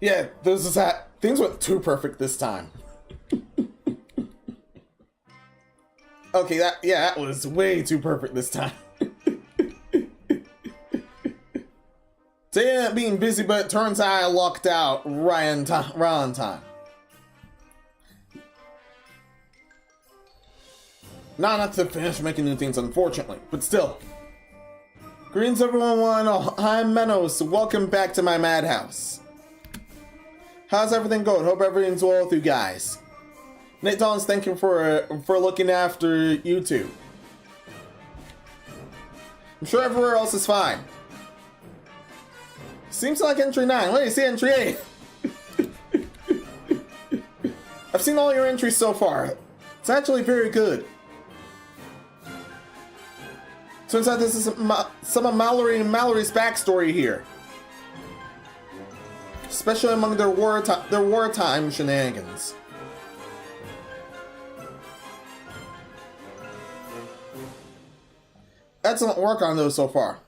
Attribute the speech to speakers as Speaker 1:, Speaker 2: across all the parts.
Speaker 1: Yeah, this is that. Things went too perfect this time. Okay, that was way too perfect this time. Saying being busy, but it turns out I lucked out right on time. Not enough to finish making new things, unfortunately, but still. Greetings everyone, I'm Menos, welcome back to my Madhouse. How's everything going? Hope everything's well with you guys. Nate Dons, thank you for looking after YouTube. I'm sure everywhere else is fine. Seems like entry 9. Let me see entry 8. I've seen all your entries so far. It's actually very good. Turns out this is some of Mallory and Mallory's backstory here. Especially among their wartime shenanigans. Excellent work on those so far.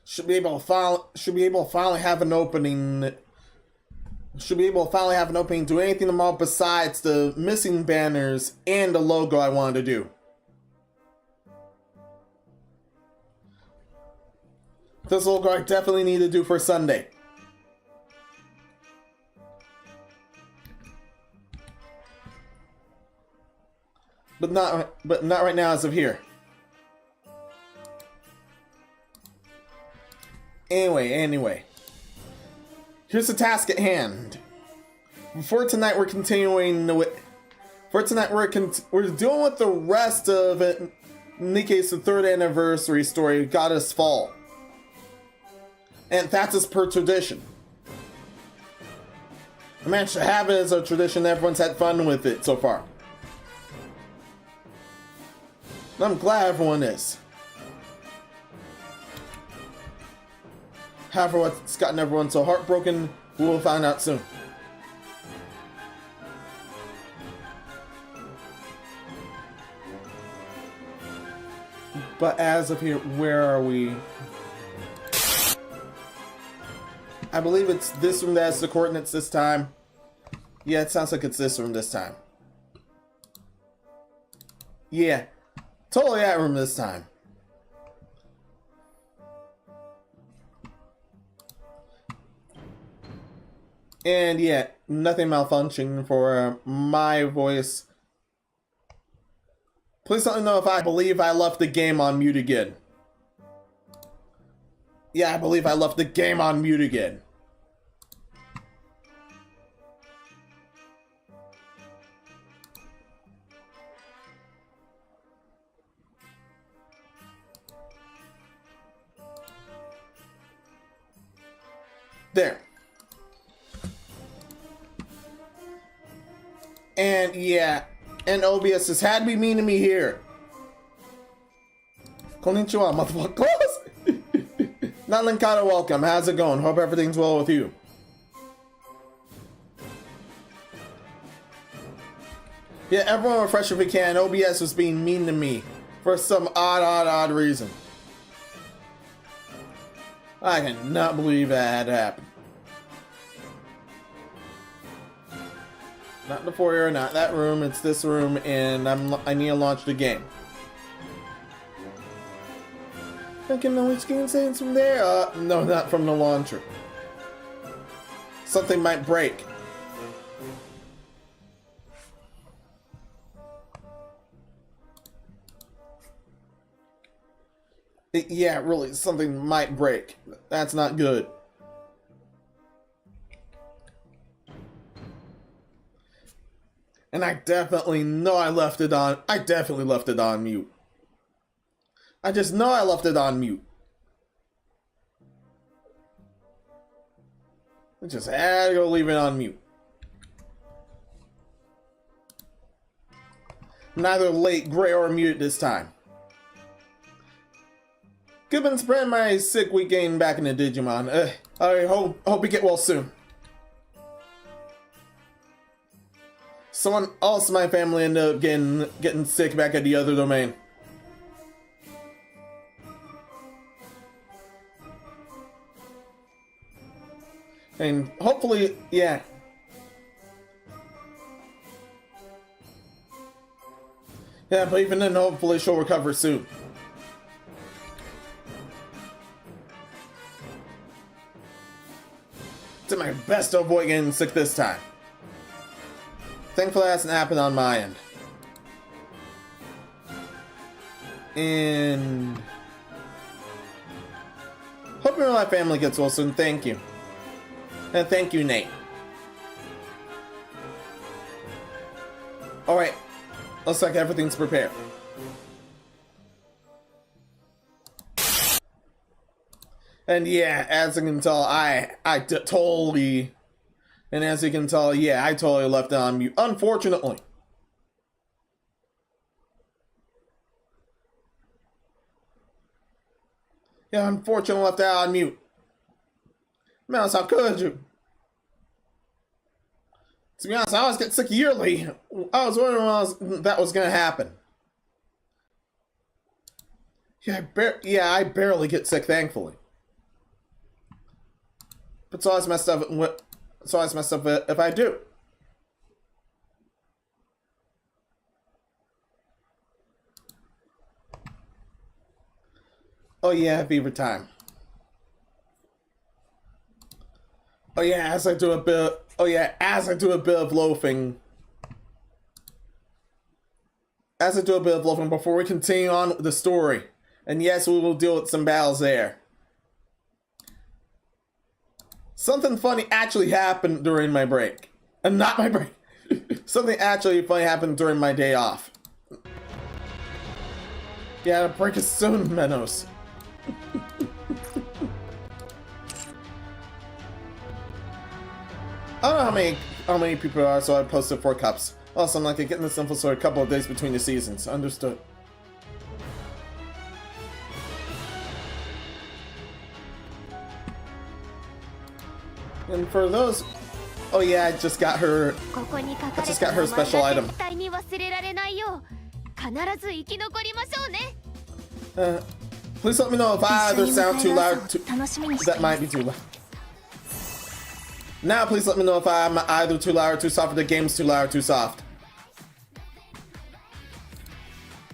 Speaker 1: Should be able to finally have an opening. Should be able to finally have an opening to anything tomorrow besides the missing banners and the logo I wanted to do. This logo I definitely need to do for Sunday. But not right now as of here. Anyway. Here's the task at hand. For tonight we're continuing with... For tonight we're dealing with the rest of it. NIKKE's 3rd anniversary story, Goddess Fall. And that's as per tradition. I managed to have it as a tradition, everyone's had fun with it so far. And I'm glad everyone is. However, what's gotten everyone so heartbroken, we will find out soon. But as of here, where are we? I believe it's this room that has the coordinates this time. Yeah, it sounds like it's this room this time. Yeah, totally that room this time. And yeah, nothing malfunctioning for my voice. Please let me know if I believe I left the game on mute again. Yeah, I believe I left the game on mute again. There. And yeah, and OBS has had to be mean to me here. Konnichiwa, motherfucker. Close! Not Linkado, welcome. How's it going? Hope everything's well with you. Yeah, everyone refresh if we can. OBS was being mean to me for some odd reason. I cannot believe that happened. Not the foyer, not that room, it's this room, and I need to launch the game. I can always gain settings from there. No, not from the launcher. Something might break. Yeah, really, something might break. That's not good. And I definitely know I left it on. I definitely left it on mute. I just know I left it on mute. I just had to go leave it on mute. Neither late, gray, or mute this time. Good been spreading my sick week getting back into Digimon. I hope you get well soon. someone else in my family ended up getting sick back at the other domain. And hopefully, yeah. Yeah, but even then, hopefully she'll recover soon. Did my best to avoid getting sick this time. Thankfully, that hasn't happened on my end. And hope your life family gets well soon. Thank you. And thank you, Nate. Alright. Looks like everything's prepared. And yeah, as you can tell, totally... And as you can tell, yeah, I totally left it on mute. Unfortunately. Yeah, unfortunately left that on mute. Menos, how could you? To be honest, I always get sick yearly. I was wondering when that was gonna happen. Yeah, I barely get sick, thankfully. But it's always messed up. It's always messed up if I do. Oh yeah, beaver time. Oh yeah, as I do a bit. Oh yeah, as I do a bit of loafing. As I do a bit of loafing before we continue on with the story. And yes, we will deal with some battles there. Something funny actually happened during my break. And not my break. Something actually funny happened during my day off. Yeah, the break is soon, Menos. I don't know how many people are, so I posted 4 cups. Also, I'm like getting this info for a couple of days between the seasons. Understood. And for those, oh yeah, I just got her special item. Please let me know if I either sound too loud. That might be too loud. Now, please let me know if I'm either too loud or too soft, or the game's too loud or too soft.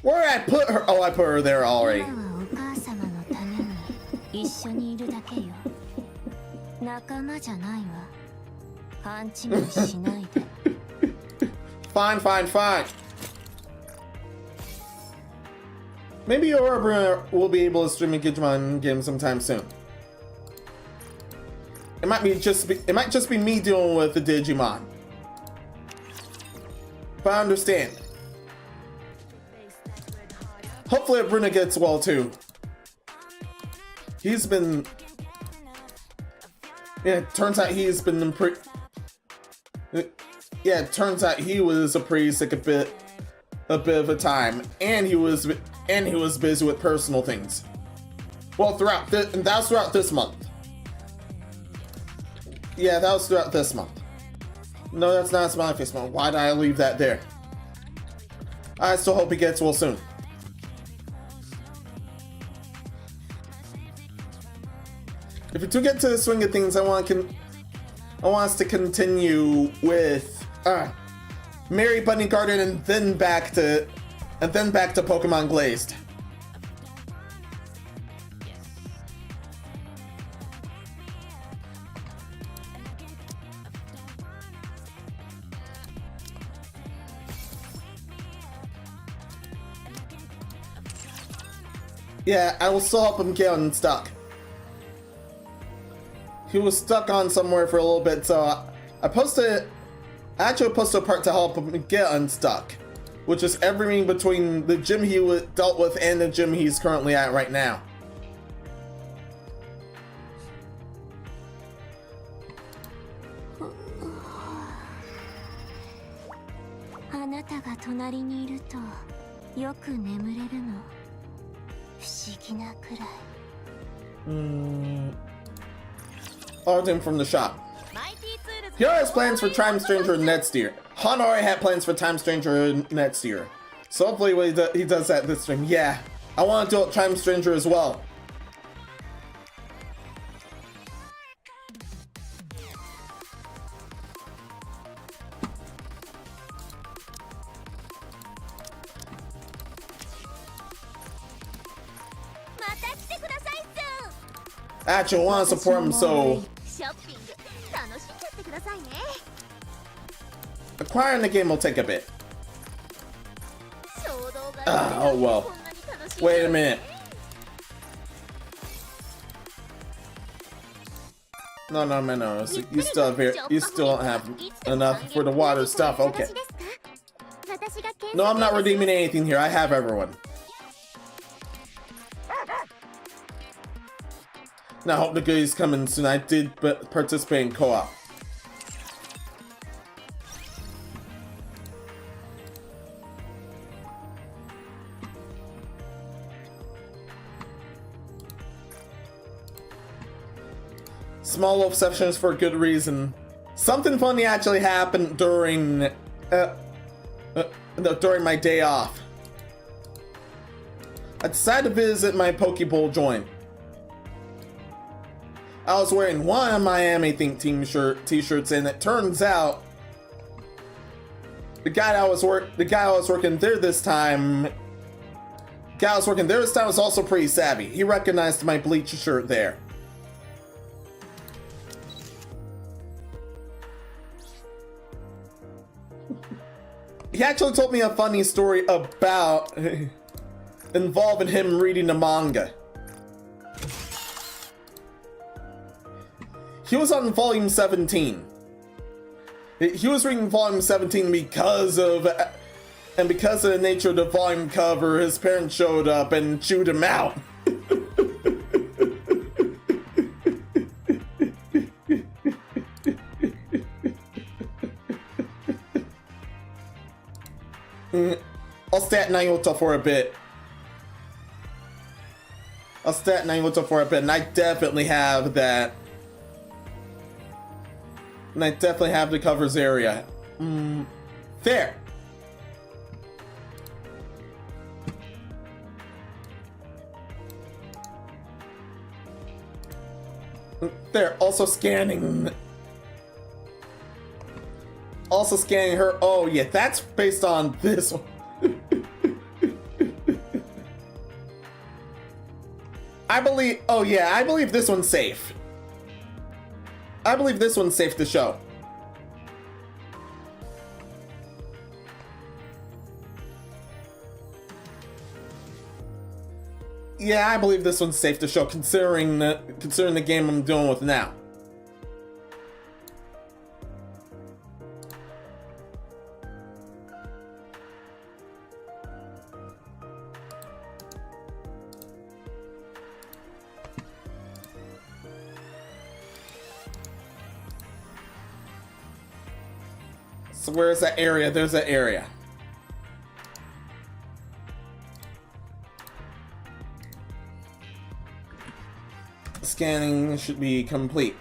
Speaker 1: Where did I put her? Oh, I put her there already. Fine. Maybe Aura will be able to stream a Digimon game sometime soon. It might just be me dealing with the Digimon. But I understand. Hopefully Bruna gets well too. He's been... Yeah, it turns out he's been Yeah, it turns out he was a pretty sick a bit of a time. And he was busy with personal things. Well, and that's throughout this month. Yeah, that was throughout this month. No, that's not a smiley face month. Why did I leave that there? I still hope he gets well soon. If we do get to the swing of things, I want us to continue with Mary Bunny Garden and then back to Pokemon Glazed. Yeah, I will still help him get unstuck. He was stuck on somewhere for a little bit, so I actually posted a part to help him get unstuck, which is everything between the gym he dealt with and the gym he's currently at right now. Ordered him from the shop. He always plans for Time Stranger next year. Han already had plans for Time Stranger next year. So hopefully he does that this stream. Yeah, I want to do Time Stranger as well. I actually want to support him, so acquiring the game will take a bit. Oh well. Wait a minute. No, Menos. You still don't have enough for the water stuff. Okay. No, I'm not redeeming anything here. I have everyone. Now, I hope the goodies come in soon. I did participate in co-op. Small loaf sessions for a good reason. Something funny actually happened during my day off. I decided to visit my Pokeball joint. I was wearing one of Miami themed t-shirts, and it turns out the guy I was working there this time was also pretty savvy. He recognized my bleach shirt there. He actually told me a funny story about involving him reading the manga. He was on volume 17. He was reading volume 17 because of the nature of the volume cover, his parents showed up and chewed him out. I'll stat Naruto for a bit. And I definitely have that. And I definitely have the covers area. There. There, also scanning her. Oh yeah, that's based on this one. I believe this one's safe. I believe this one's safe to show. Yeah, I believe this one's safe to show, considering the game I'm dealing with now. So where's that area? There's that area. Scanning should be complete.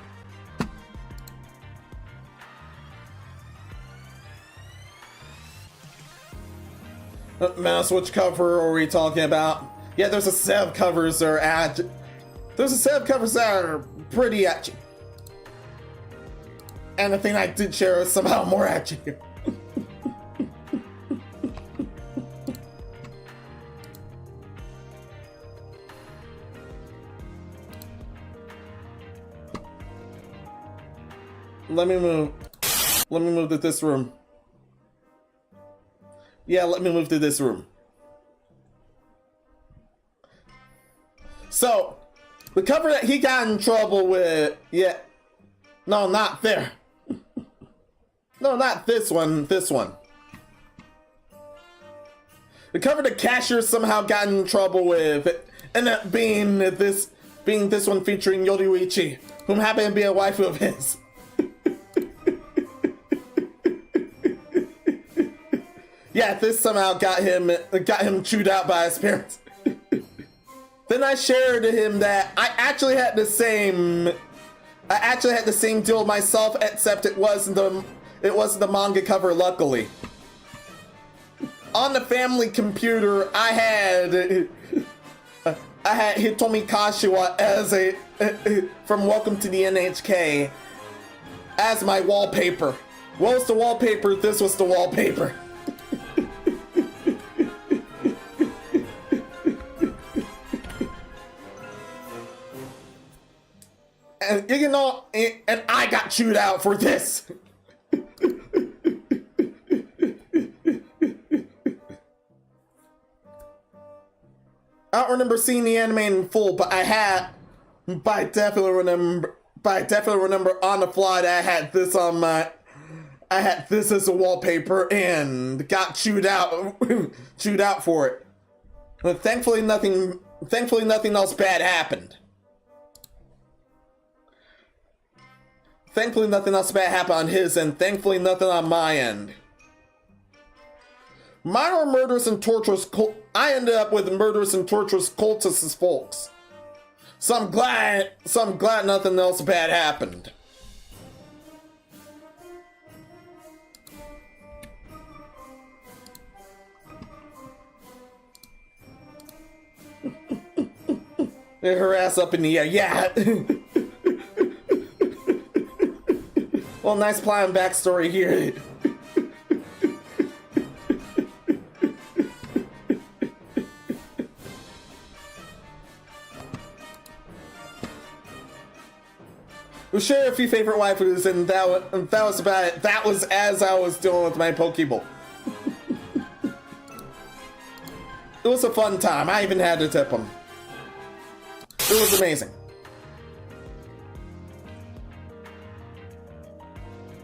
Speaker 1: Mouse, which cover are we talking about? Yeah, there's a set of covers that are pretty etchy. And the thing I did share is somehow more etchy. Let me move to this room. Yeah, let me move to this room. So, the cover that he got in trouble with, yeah. No, not there. No, not this one, this one. The cover the cashier somehow got in trouble with ended up being this one featuring Yoruichi, whom happened to be a waifu of his. Yeah, this somehow got him chewed out by his parents. Then I shared to him that I actually had the same deal myself, except it was It wasn't the manga cover, luckily. On the family computer, I had Hitomi Kashiwa as from Welcome to the NHK as my wallpaper. What was the wallpaper? This was the wallpaper. And you know, and I got chewed out for this. I don't remember seeing the anime in full, but I definitely remember on the fly that I had this as a wallpaper and got chewed out for it. But thankfully nothing else bad happened. Thankfully nothing else bad happened on his end. Thankfully nothing on my end. Minor murders and torturous I ended up with murderous and torturous cultists as folks. So I'm glad nothing else bad happened. Her ass up in the air, yeah. Well, nice plot and backstory here. We share a few favorite waifus, and that was about it. That was as I was dealing with my Pokeball. It was a fun time. I even had to tip them. It was amazing.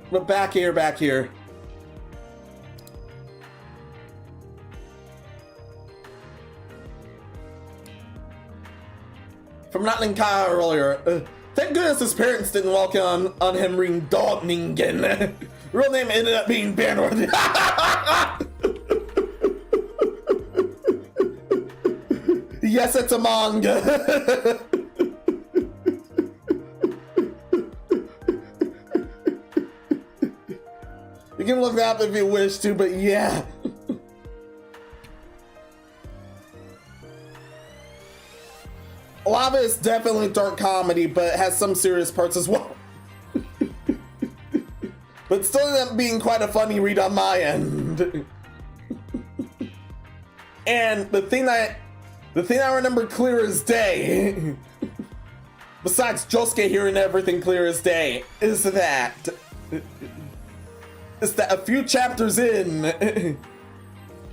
Speaker 1: But back here. From not NIKKE earlier. Thank goodness his parents didn't walk on him reading Dog Ningen. Real name ended up being Banner. Yes, it's a manga. You can look it up if you wish to, but yeah. A lot of it is definitely dark comedy, but it has some serious parts as well. But still ended up being quite a funny read on my end. And the thing I remember clear as day, besides Josuke hearing everything clear as day, is that a few chapters in, there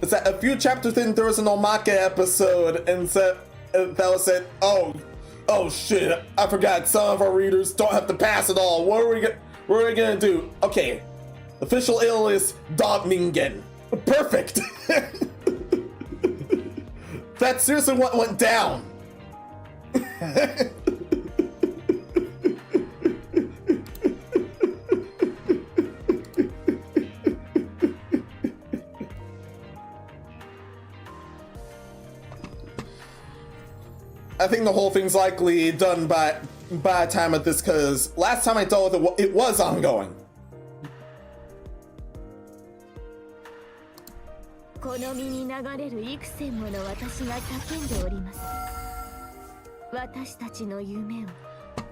Speaker 1: was an Omake episode, and that was said, oh shit, I forgot, some of our readers don't have to pass it all. What are we gonna do? Okay, official alias, Dog Ningen. Perfect! That's seriously what went down. I think the whole thing's likely done by the time of this, because last time I dealt with it, it was ongoing.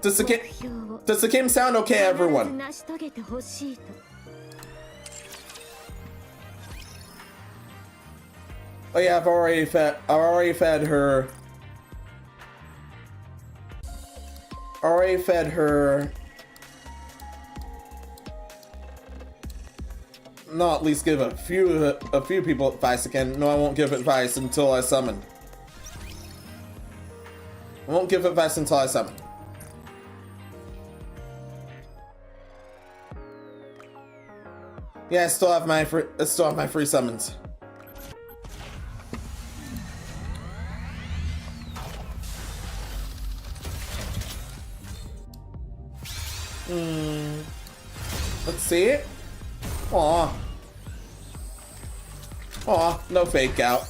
Speaker 1: Does the game sound okay, everyone? Oh yeah, I've already fed her. Already fed her. No, at least give a few people advice again. No, I won't give advice until I summon. I won't give advice until I summon. Yeah, I still have my free summons. Let's see it. Aw. Aw, no fake out.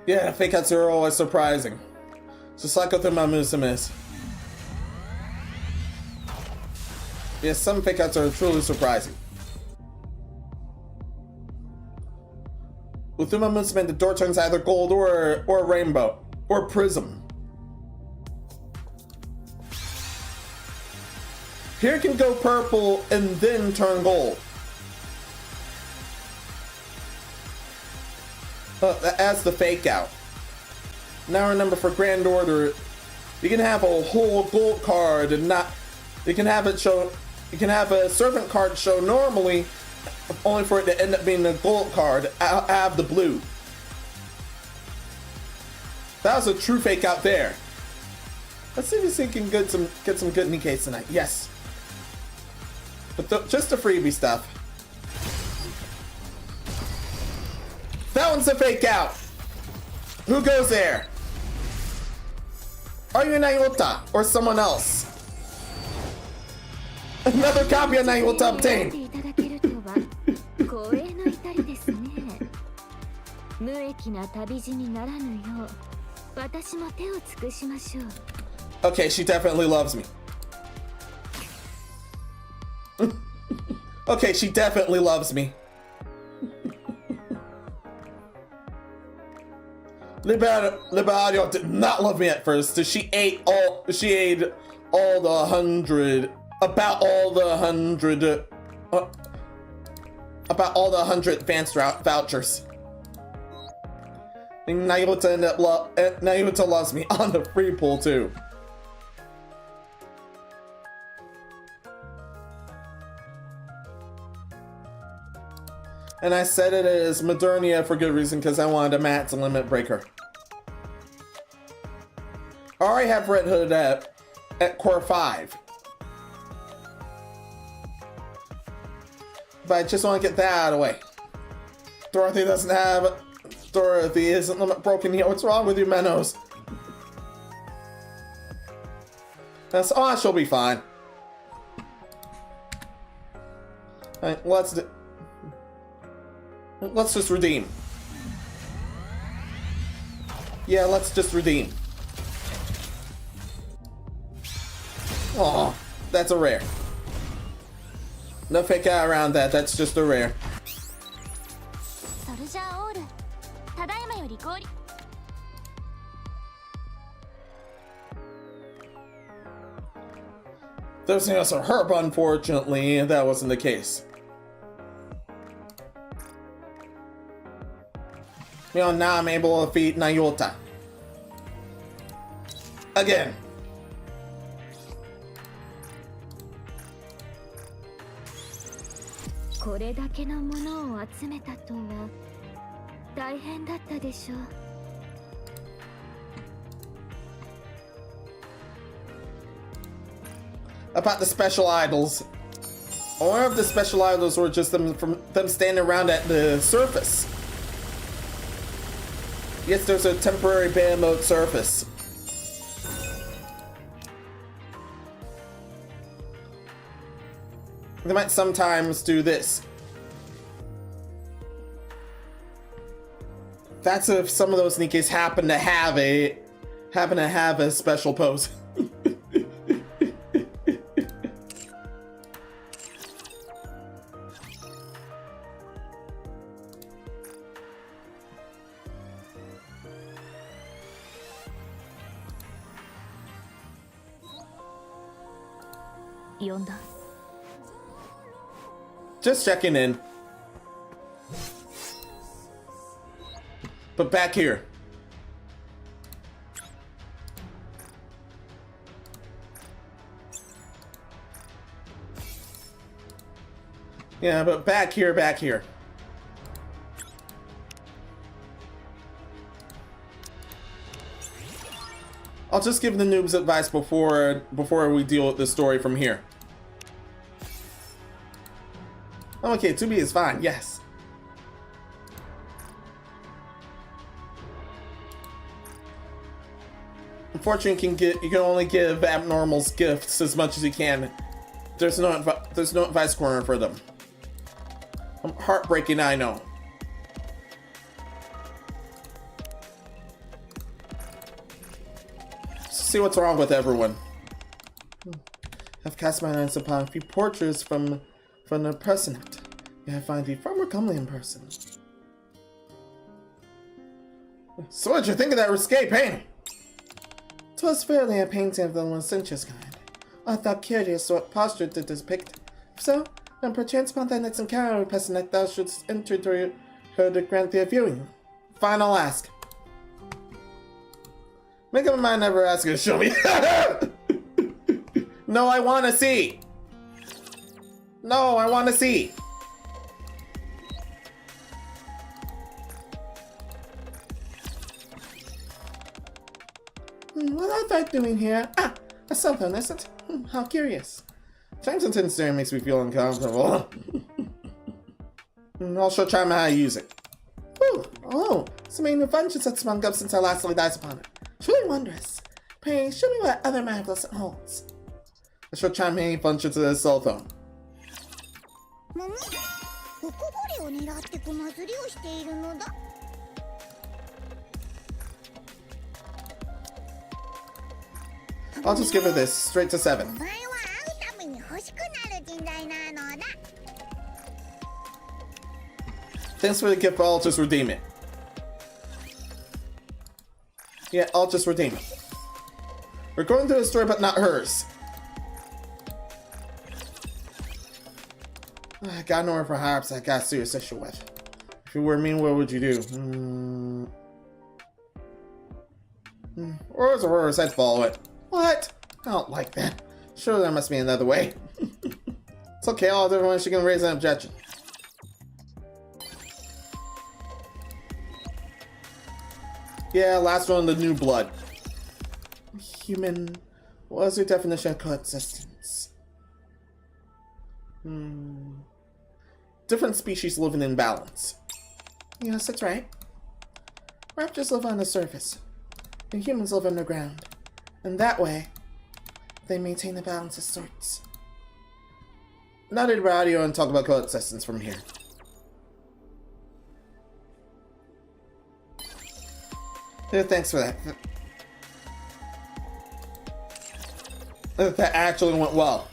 Speaker 1: Yeah, fake outs are always surprising. Just like with my Musumes. Yes, some fake outs are truly surprising. With Uma Musume, the door turns either gold or rainbow or prism. Here it can go purple and then turn gold. That adds the fake out. Now remember, for Grand Order, you can have a whole gold card and not. You can have it show. You can have a servant card show normally, only for it to end up being a gold card. I have the blue. That was a true fake out there. Let's see if we can get some good Nikkes tonight. Yes. But just the freebie stuff. That one's a fake out. Who goes there? Are you Nayota or someone else? Another copy of Nayota obtained. Okay, she definitely loves me. Okay, she definitely loves me. Liberadio did not love me at first. So she ate all the 100 advanced vouchers. And Nayota loves me on the free pool too. And I said it as Modernia for good reason, because I wanted a Matt's limit breaker. I already have Red Hood at core 5. But I just want to get that out of the way. Dorothy isn't limit broken yet. What's wrong with you, Menos? She'll be fine. Alright, let's just redeem. Yeah, let's just redeem. Oh, that's a rare. No fake out around that, that's just a rare. Those things are herb, unfortunately, that wasn't the case. Now I'm able to defeat Nayota. Again. About the special idols. I wonder if the special idols were just them standing around at the surface. Yes, there's a temporary ban mode surface. They might sometimes do this. That's if some of those Nikkes happen to have a special pose. Just checking in. But back here. Yeah, but back here. I'll just give the noobs advice before we deal with this story from here. Okay, 2B is fine, yes. Unfortunately, you can only give abnormals gifts as much as you can. There's no advice corner for them. Heartbreaking, I know. see what's wrong with everyone. I've cast my eyes upon a few portraits from the personate. Yeah, I find you far more comely in person. So what'd you think of that risque painting? 'Twas fairly a painting of the licentious kind. I thought curious what posture to depict. If so, then perchance upon thy next encounter with personate thou shouldst enter to her to grant thee a viewing. Final ask. Make up my mind never ask her to show me. No, I want to see. No, I want to see. What are they doing here? Ah, a cell phone, is it? How curious. Times intense staring makes me feel uncomfortable. I'll show Chima how to use it. Ooh, oh, so many new functions have sprung up since I last laid eyes upon it. Truly wondrous. Pray, show me what other marvelous it holds. I show Chima many functions of the cell phone. I'll just give her this, straight to 7. Thanks for the gift, but I'll just redeem it. Yeah, I'll just redeem it. We're going through a story, but not hers. I got nowhere perhaps I got a serious issue with. If you were mean, what would you do? Words or words, I'd follow it. What? I don't like that. Sure, there must be another way. It's okay, all the everyone she can raise an objection. Yeah, last one, the new blood. Human. What is your definition of coexistence? Different species living in balance. Yes, that's right. Raptors live on the surface, and humans live underground. And that way, they maintain the balance of sorts. Not in radio and talk about coexistence from here. Yeah, thanks for that. That actually went well.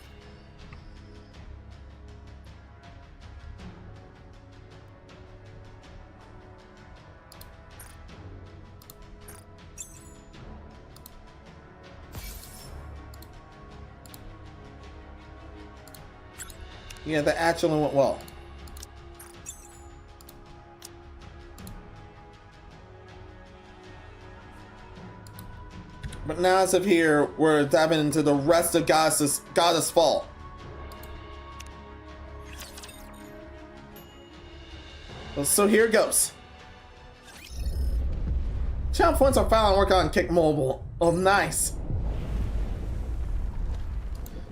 Speaker 1: Yeah, that actually went well. But now as of here, we're diving into the rest of Goddess Fall. So here it goes. Channel points are found and work on Kick Mobile. Oh, nice.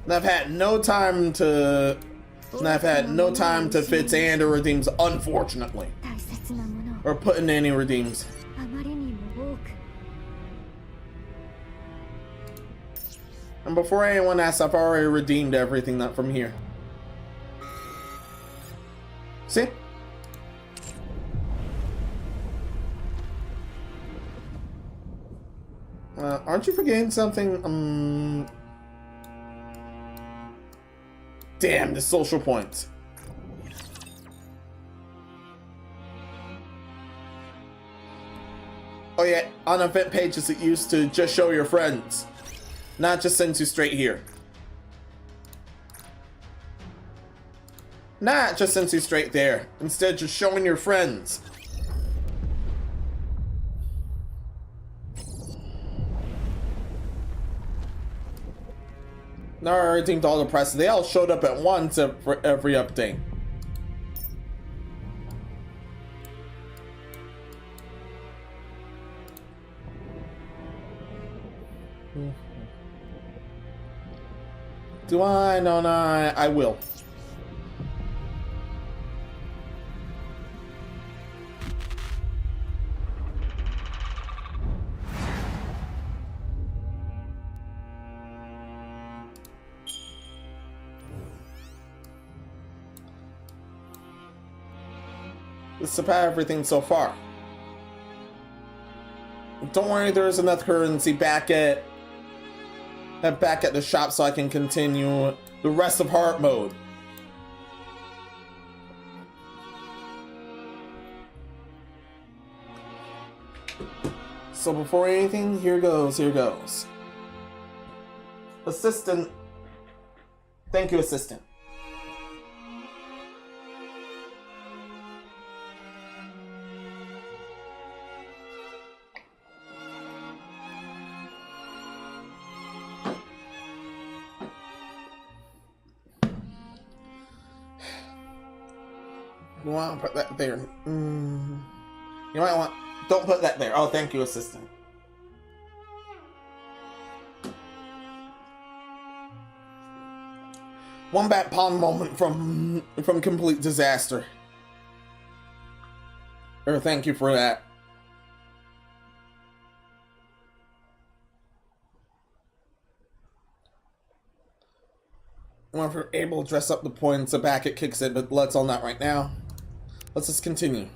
Speaker 1: And I've had no time to fit and or redeems, unfortunately. Or put in any redeems. And before anyone asks, I've already redeemed everything that from here. See? Aren't you forgetting something? Damn, the social points. Oh yeah, on event pages it used to just show your friends. Not just send you straight here. Not just send you straight there. Instead, just showing your friends. Now I redeemed all the press. They all showed up at once for every update. Do I? No, I will. This is about everything so far. Don't worry, there's enough currency back at head back at the shop so I can continue the rest of hard mode. So before anything, here goes. Assistant. Thank you, assistant. You want to put that there? You might want. Don't put that there. Oh, thank you, assistant. One bad pawn moment from complete disaster. Thank you for that. Well, if we're able to dress up the points, the back it kicks it, but let's all not right now. Let's just continue.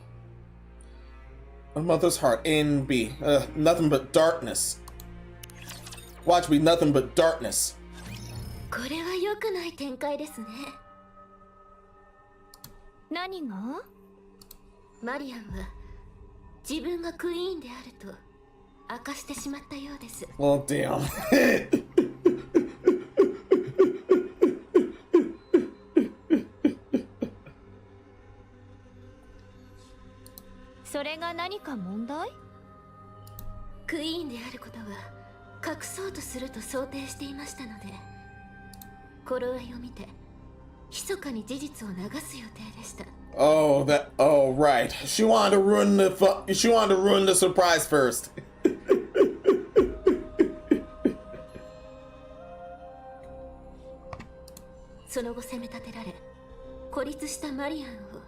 Speaker 1: A mother's heart, A and B. Nothing but darkness. Watch me, nothing but darkness.
Speaker 2: これは良くない展開ですね。何が？マリアンは自分がクイーンであると明かしてしまったようです。
Speaker 1: Oh damn.
Speaker 2: それが何か問題？クイーンであることは隠そうとすると想定していましたので、頃合いを見て密かに事実を流す予定でした。
Speaker 1: Oh, right. She wanted to ruin the surprise first.
Speaker 2: その後責め立てられ、孤立したマリアンを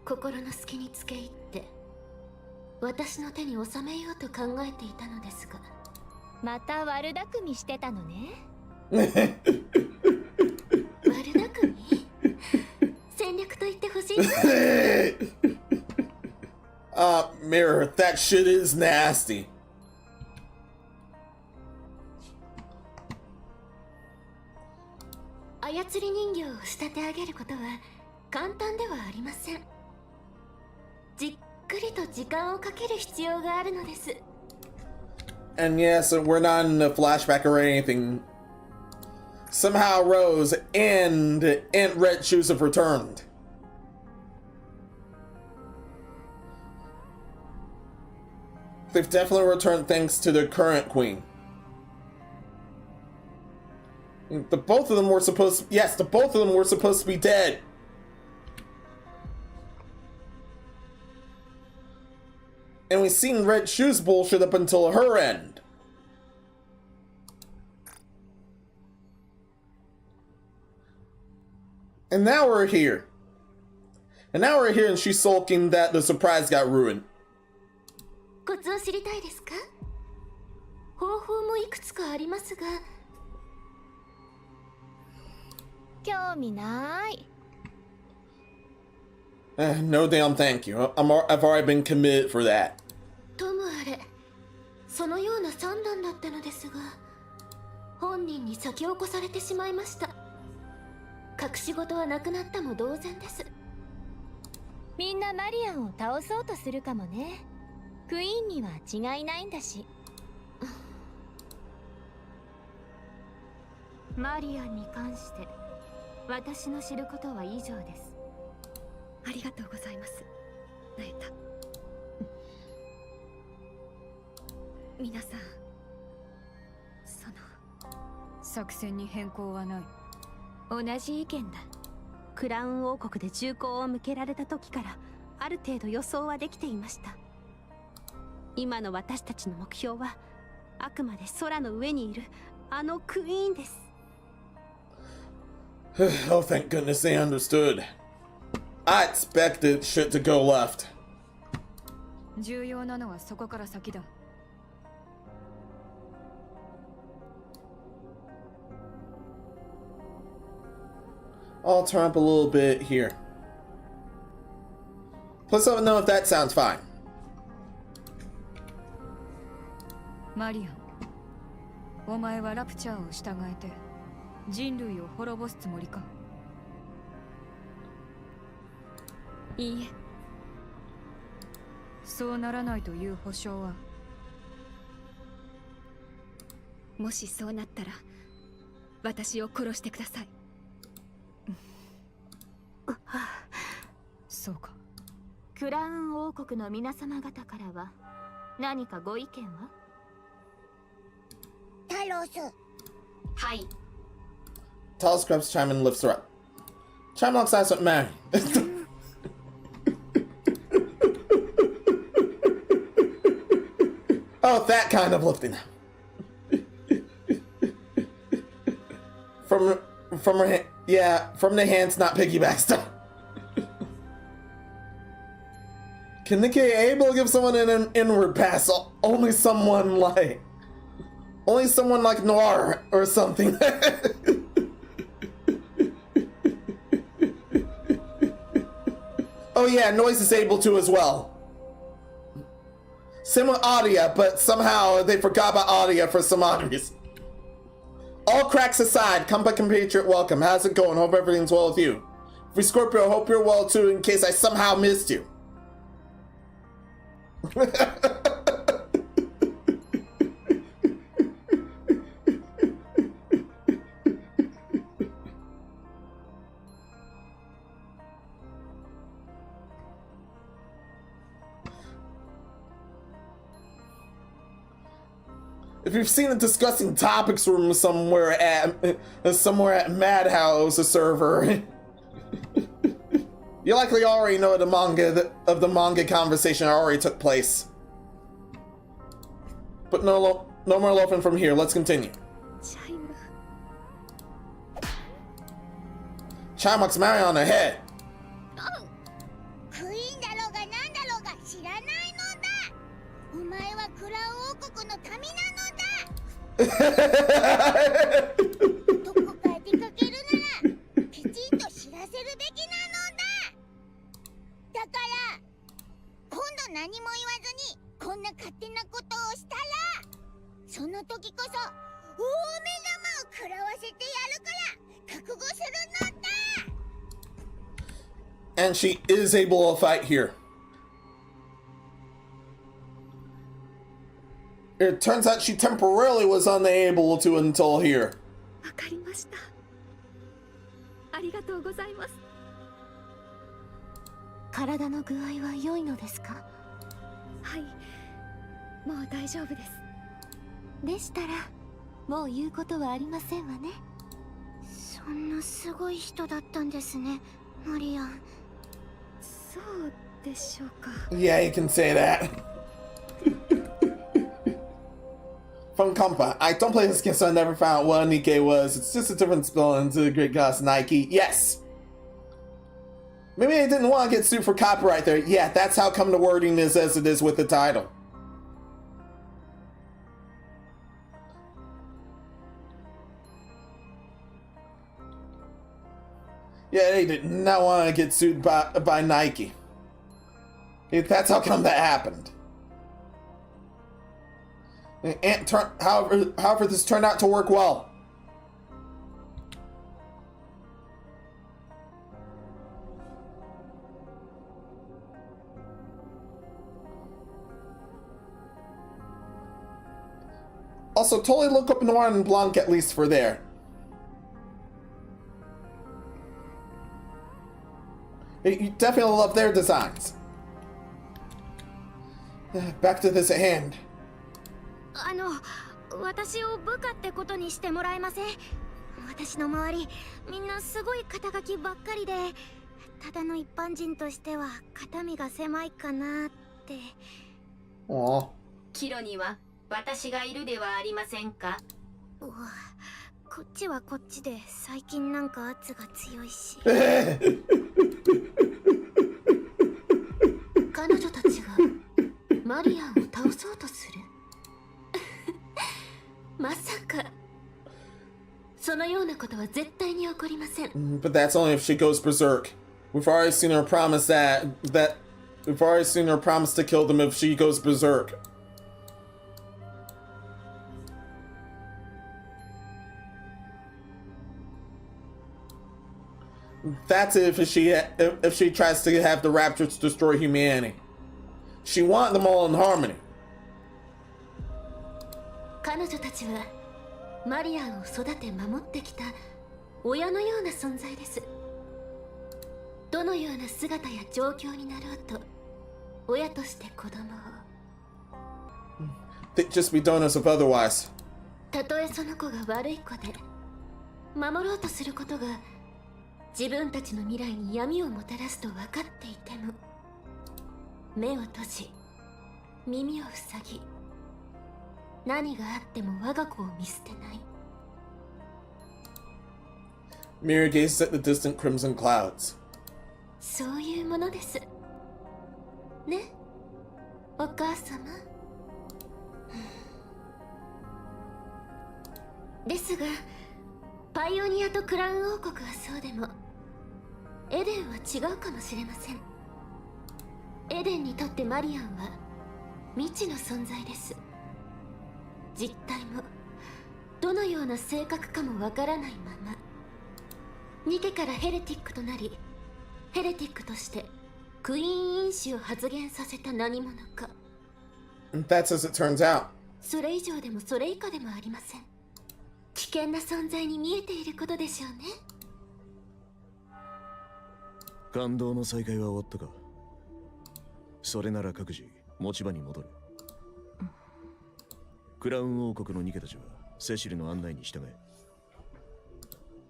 Speaker 2: 心の隙につけ入って私の手に収めようと考えていたのですが、また悪巧みしてたのね。悪巧み？戦略と言ってほしい。
Speaker 1: Mirror, that shit is nasty.
Speaker 2: 操り人形を仕立て上げることは簡単ではありません。じっくりと時間をかける必要があるのです。
Speaker 1: And yes, we're not in a flashback or anything. Somehow Rose and Red Shoes have returned. They've definitely returned thanks to their current queen. The both of them were supposed to, yes, the both of them were supposed to be dead. And we've seen Red Shoes bullshit up until her end. And now we're here. And she's sulking that the surprise got ruined.
Speaker 2: コツを知りたいですか？方法もいくつかありますが。興味ない。
Speaker 1: No damn thank you. I've already been committed for that.
Speaker 2: ともあれ、そのような算段だったのですが、本人に先を越されてしまいました。隠し事はなくなったも同然です。みんなマリアンを倒そうとするかもね。クイーンには違いないんだし。マリアンに関して私の知ることは以上です。ありがとうございます、ナエタ。皆さん、
Speaker 3: 作戦に変更はない。
Speaker 2: 同じ意見だ。クラウン王国で銃口を向けられた時からある程度予想はできていました。今の私たちの目標はあくまで空の上にいるあのクイーンです。
Speaker 1: Oh, thank goodness they understood. I expected shit to go left.
Speaker 3: 重要なのはそこから先だ。
Speaker 1: I'll turn up a little bit here. Please let me know if that sounds fine.
Speaker 3: マリアン、お前はラプチャーを従えて人類を滅ぼすつもりか？いいえ、そうならないという保証は？
Speaker 4: もしそうなったら私を殺してください。
Speaker 3: そうか。
Speaker 2: クラウン王国の皆様方からは何かご意見は？
Speaker 5: タロス。
Speaker 4: はい。
Speaker 1: Talos grabs Chime and lifts her up. Chime looks eyes at Mary. Oh, that kind of lifting. From her, yeah, from the hands, not piggyback stuff. Can NIKKE able to give someone an inward pass? Only someone like Noir or something. Oh yeah, Noise is able to as well. Same with Audia, but somehow they forgot about Audia for some odd reason. All cracks aside, compatriot welcome. How's it going? Hope everything's well with you. If we Scorpio, hope you're well too in case I somehow missed you. If you've seen a discussing topics room somewhere at Madhouse, a server, you likely already know the manga conversation already took place. But no more loafing from here. Let's continue. Chime looks Mary on the head.
Speaker 5: クイーンだろうがなんだろうが知らないのだ。お前はクラウ王国の民なのだ。どこか出かけるならきちんと知らせるべきなのだ。だから今度何も言わずにこんな勝手なことをしたらその時こそ大目玉を食らわせてやるから覚悟するのだ。
Speaker 1: And she is able to fight here. It turns out she temporarily was unable to until here.
Speaker 4: わかりました。ありがとうございます。
Speaker 2: 体の具合は良いのですか？
Speaker 4: はい、もう大丈夫です。
Speaker 2: でしたらもう言うことはありませんわね。そんなすごい人だったんですね、マリアン。
Speaker 4: そうでしょうか。
Speaker 1: Yeah, you can say that. From Compa, I don't play this game, so I never found out what NIKKE was. It's just a different spell into the great goddess Nike. Yes! Maybe I didn't want to get sued for copyright there. Yeah, that's how come the wording is as it is with the title. Yeah, they did not want to get sued by Nike. That's how come that happened. And however, this turned out to work well. Also, totally look up Noir and Blanc at least for there. You definitely love their designs. Back to this at hand.
Speaker 2: 私を部下ってことにしてもらえません？私の周りみんなすごい肩書きばっかりで、ただの一般人としては肩身が狭いかなって。
Speaker 4: キロには私がいるではありませんか。
Speaker 2: こっちはこっちで最近なんか圧が強いし。彼女たちがマリアンを倒そうとする？まさかそのようなことは絶対に起こりません。
Speaker 1: But that's only if she goes berserk. We've already seen her promise we've already seen her promise to kill them if she goes berserk. That's if she tries to have the Raptors destroy humanity. She wants them all in harmony.
Speaker 2: 彼女たちはマリアンを育て守ってきた親のような存在です。どのような姿や状況になろうと親として子供を
Speaker 1: They'd just be donors of otherwise.
Speaker 2: たとえその子が悪い子で守ろうとすることが自分たちの未来に闇をもたらすと分かっていても目を閉じ耳を塞ぎ何があっても我が子を見捨てない。
Speaker 1: Mira gazes at the distant crimson clouds.
Speaker 2: そういうものですね、お母様。ですがパイオニアとクラウン王国はそうでもエデンは違うかもしれません。エデンにとってマリアンは未知の存在です。実態もどのような性格かもわからないままニケからヘレティックとなりヘレティックとしてクイーン因子を発現させた何者か。
Speaker 1: That's as it turns out.
Speaker 2: それ以上でもそれ以下でもありません。危険な存在に見えていることでしょうね。
Speaker 6: 感動の再会は終わったか。それなら各自持ち場に戻る。クラウン王国のニケたちはセシルの案内に従え。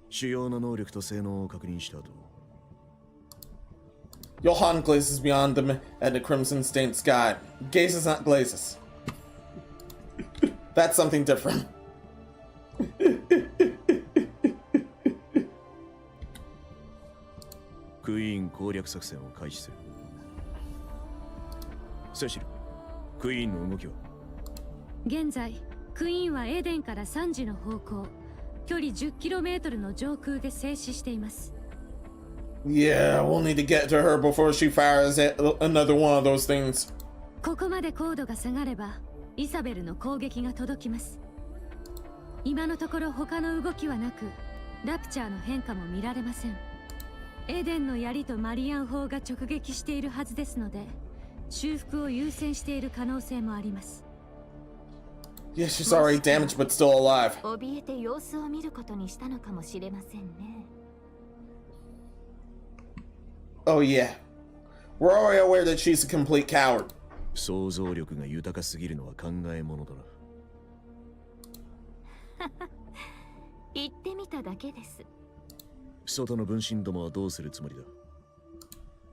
Speaker 6: 主要な能力と性能を確認した後。
Speaker 1: Johan glazes beyond them at the crimson-stained sky. Gazes, not glazes. That's something different.
Speaker 6: クイーン攻略作戦を開始する。セシル、クイーンの動きは？
Speaker 4: 現在クイーンはエデンから3時の方向、距離 10km の上空で静止しています。
Speaker 1: Yeah, we'll need to get to her before she fires at another one of those things.
Speaker 4: ここまで高度が下がればイサベルの攻撃が届きます。今のところ他の動きはなくラプチャーの変化も見られません。エデンの槍とマリアン砲が直撃しているはずですので修復を優先している可能性もあります。
Speaker 1: Yeah, she's already damaged but still alive.
Speaker 2: 怯えて様子を見ることにしたのかもしれませんね。
Speaker 1: Oh yeah. We're already aware that she's a complete coward.
Speaker 6: 想像力が豊かすぎるのは考えものだな。
Speaker 2: 言ってみただけです。
Speaker 6: 外の分身どもはどうするつもりだ？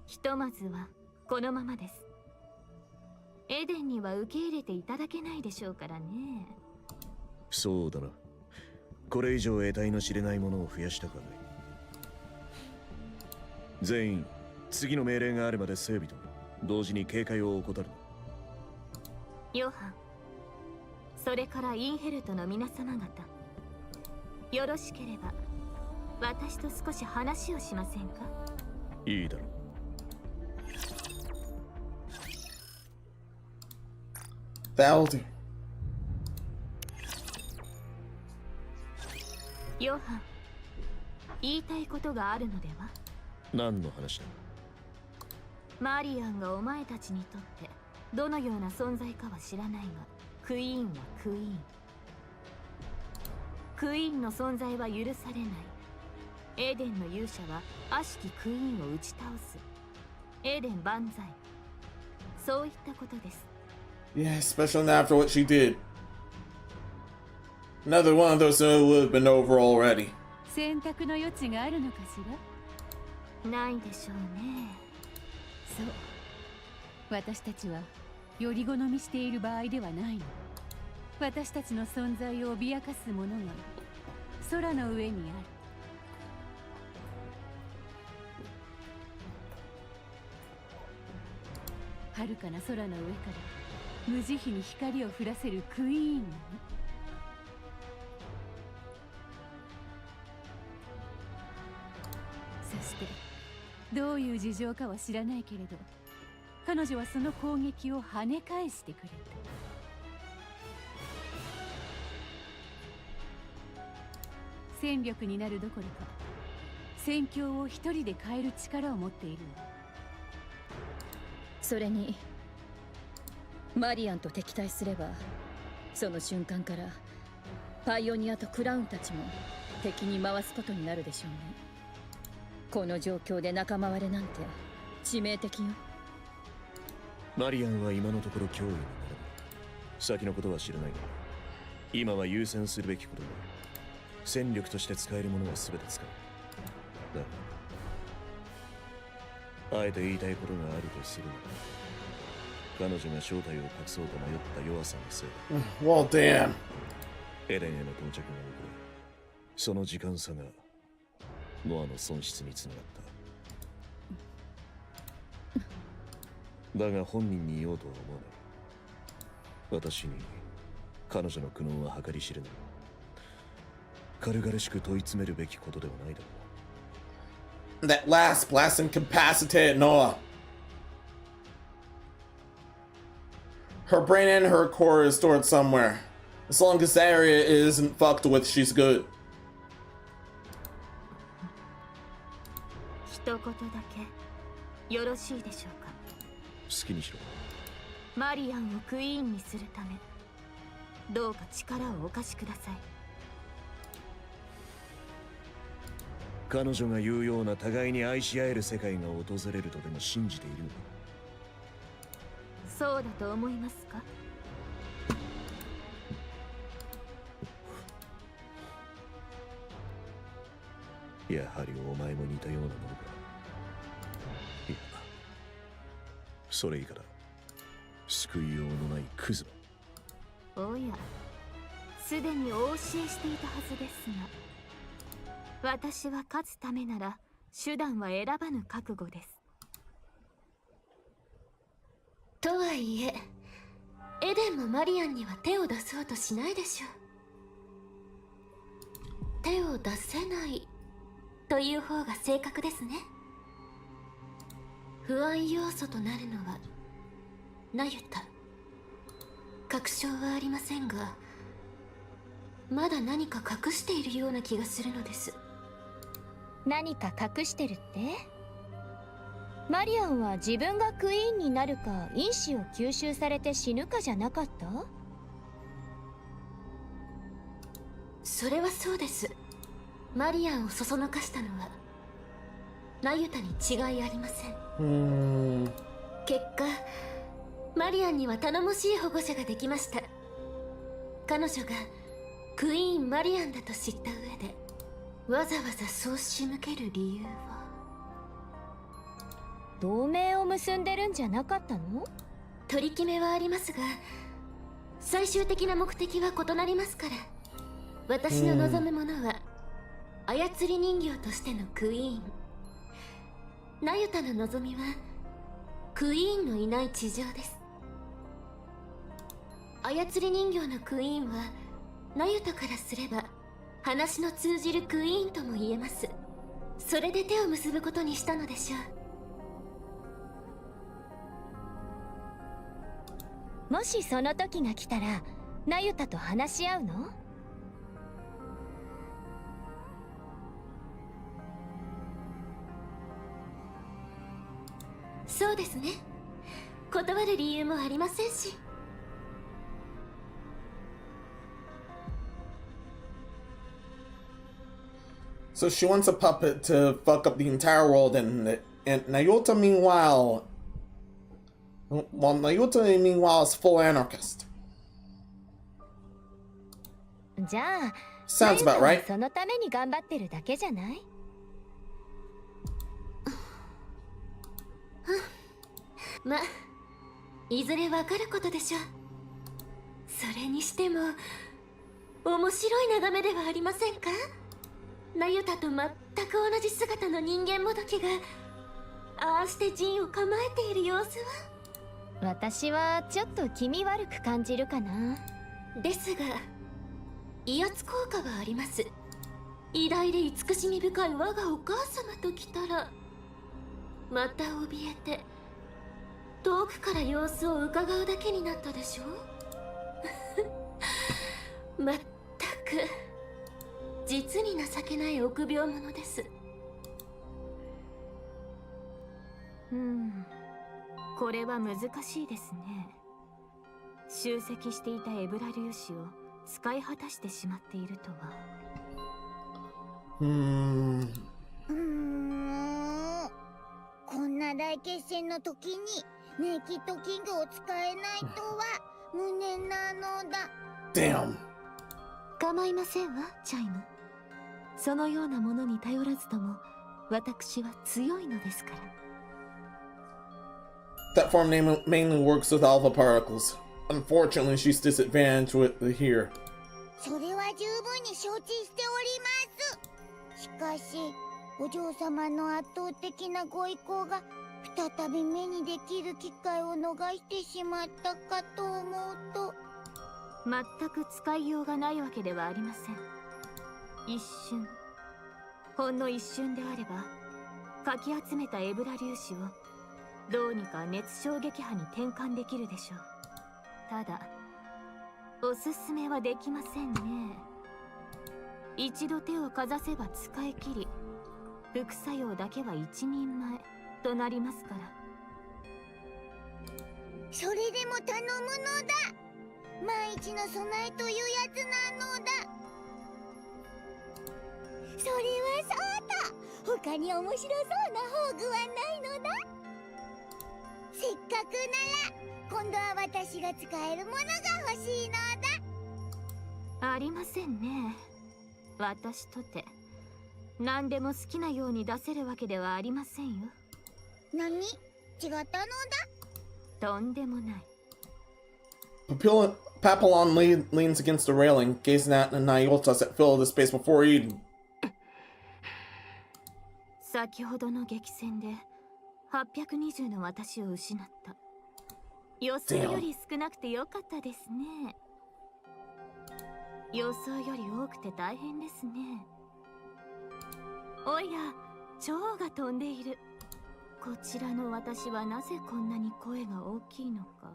Speaker 2: ひとまずはこのままです。エデンには受け入れていただけないでしょうからね。
Speaker 6: そうだな。これ以上得体の知れないものを増やしたくはない。全員次の命令があるまで整備と同時に警戒を怠る。
Speaker 2: ヨハン、それからインヘルトの皆様方、よろしければ私と少し話をしませんか？
Speaker 6: いいだろう。
Speaker 1: That'll do.
Speaker 2: ヨハン、言いたいことがあるのでは？
Speaker 6: 何の話だ？
Speaker 2: マリアンがお前たちにとってどのような存在かは知らないが、クイーンはクイーン。クイーンの存在は許されない。エデンの勇者は悪しきクイーンを打ち倒す。エデン万歳。そういったことです。
Speaker 1: Yeah, especially after what she did. Another one of those that would have been over already.
Speaker 4: 選択の余地があるのかしら？
Speaker 2: ないでしょうね。
Speaker 4: そう。私たちはより好みしている場合ではないの。私たちの存在を脅かすものが空の上にある。遥かな空の上から無慈悲に光を降らせるクイーンがね。そしてどういう事情かは知らないけれど、彼女はその攻撃を跳ね返してくれた。戦力になるどころか
Speaker 7: 戦況を一人で変える力を持っているの。
Speaker 8: それにマリアンと敵対すれば、その瞬間からパイオニアとクラウンたちも敵に回すことになるでしょうね。この状況で仲間割れなんて致命的よ。
Speaker 6: マリアンは今のところ脅威にならない。先のことは知らないが、今は優先するべきことは戦力として使えるものは全て使う。だがあえて言いたいことがあるとするなら、彼女が正体を隠そうと迷った弱さのせいだ。
Speaker 1: Well, damn.
Speaker 6: エデンへの到着が遅れ、その時間差がノアの損失につながった。だが本人に言おうとは思わない。私に彼女の苦悩は計り知れない。軽々しく問い詰めるべきことではないだろう。
Speaker 1: That last blast incapacitated Noah. Her brain and her core is stored somewhere. As long as that area isn't fucked with, she's good.
Speaker 2: 一言だけよろしいでしょうか。
Speaker 6: 好きにしろ。
Speaker 2: マリアンをクイーンにするため、どうか力をお貸しください。
Speaker 6: 彼女が言うような互いに愛し合える世界が訪れるとでも信じているのか。
Speaker 2: そうだと思いますか。
Speaker 6: やはりお前も似たようなものか。いや、それ以下だ。救いようのないクズだ。
Speaker 2: おや、すでにお教えしていたはずですが、私は勝つためなら手段は選ばぬ覚悟です。とはいえ、エデンもマリアンには手を出そうとしないでしょう。手を出せないという方が正確ですね。不安要素となるのはナユタ。確証はありませんが、まだ何か隠しているような気がするのです。
Speaker 5: 何か隠してるって？マリアンは自分がクイーンになるか因子を吸収されて死ぬかじゃなかった？
Speaker 2: それはそうです。マリアンをそそのかしたのはナユタに違いありません。結果マリアンには頼もしい保護者ができました。彼女がクイーンマリアンだと知った上でわざわざそう仕向ける理由は。
Speaker 5: 同盟を結んでるんじゃなかったの？
Speaker 2: 取り決めはありますが、最終的な目的は異なりますから。私の望むものは操り人形としてのクイーン。ナユタの望みはクイーンのいない地上です。操り人形のクイーンはナユタからすれば話の通じるクイーンとも言えます。それで手を結ぶことにしたのでしょ
Speaker 5: う。もしその時が来たらナユタと話し合うの？
Speaker 2: そうですね。断る理由もありませんし。
Speaker 1: So she wants a puppet to fuck up the entire world, and Nayota meanwhile is full anarchist.
Speaker 5: じゃあ
Speaker 1: Sounds about
Speaker 5: ナユ
Speaker 1: right.
Speaker 5: タはそのために頑張ってるだけじゃない？
Speaker 2: ま、いずれわかることでしょう。それにしても面白い眺めではありませんか？ナユタと全く同じ姿の人間もどきがああして陣を構えている様子は。
Speaker 5: 私はちょっと気味悪く感じるかな。
Speaker 2: ですが威圧効果はあります。偉大で慈しみ深い我がお母様と来たらまた怯えて遠くから様子を伺うだけになったでしょう。まったく実に情けない臆病者です。これは難しいですね。集積していたエブラ粒子を使い果たしてしまっているとは。
Speaker 5: こんな大決戦の時にネイキッドキングを使えないとは無念なのだ。
Speaker 1: Damn.
Speaker 2: 構いませんわ、チャイム。そのようなものに頼らずとも私は強いのですから。
Speaker 1: That form mainly works with alpha particles. Unfortunately, she's disadvantaged with the here.
Speaker 5: それは十分に承知しております。しかしお嬢様の圧倒的なご意向が再び目にできる機会を逃してしまったかと思うと、
Speaker 2: 全く使いようがないわけではありません。一瞬、ほんの一瞬であればかき集めたエブラ粒子をどうにか熱衝撃波に転換できるでしょう。ただおすすめはできませんね。一度手をかざせば使い切り、副作用だけは一人前となりますから。
Speaker 5: それでも頼むのだ。万一の備えというやつなのだ。それはそうだ。他に面白そうな宝具はないのだ。せっかくなら今度は私が使えるものが欲しいのだ。
Speaker 2: ありませんね。私とて何でも好きなように出せるわけではありませんよ。
Speaker 5: 何？違ったのだ。
Speaker 2: とんでもない。
Speaker 1: Papillon leans against the railing, gazing at the Nyotas that fill the space before Eden.
Speaker 2: 先ほどの激戦で820の私を失った。予想より少なくてよかったですね。予想より多くて大変ですね。おや、蝶が飛んでいる。こちらの私はなぜこんなに声が大きいのか。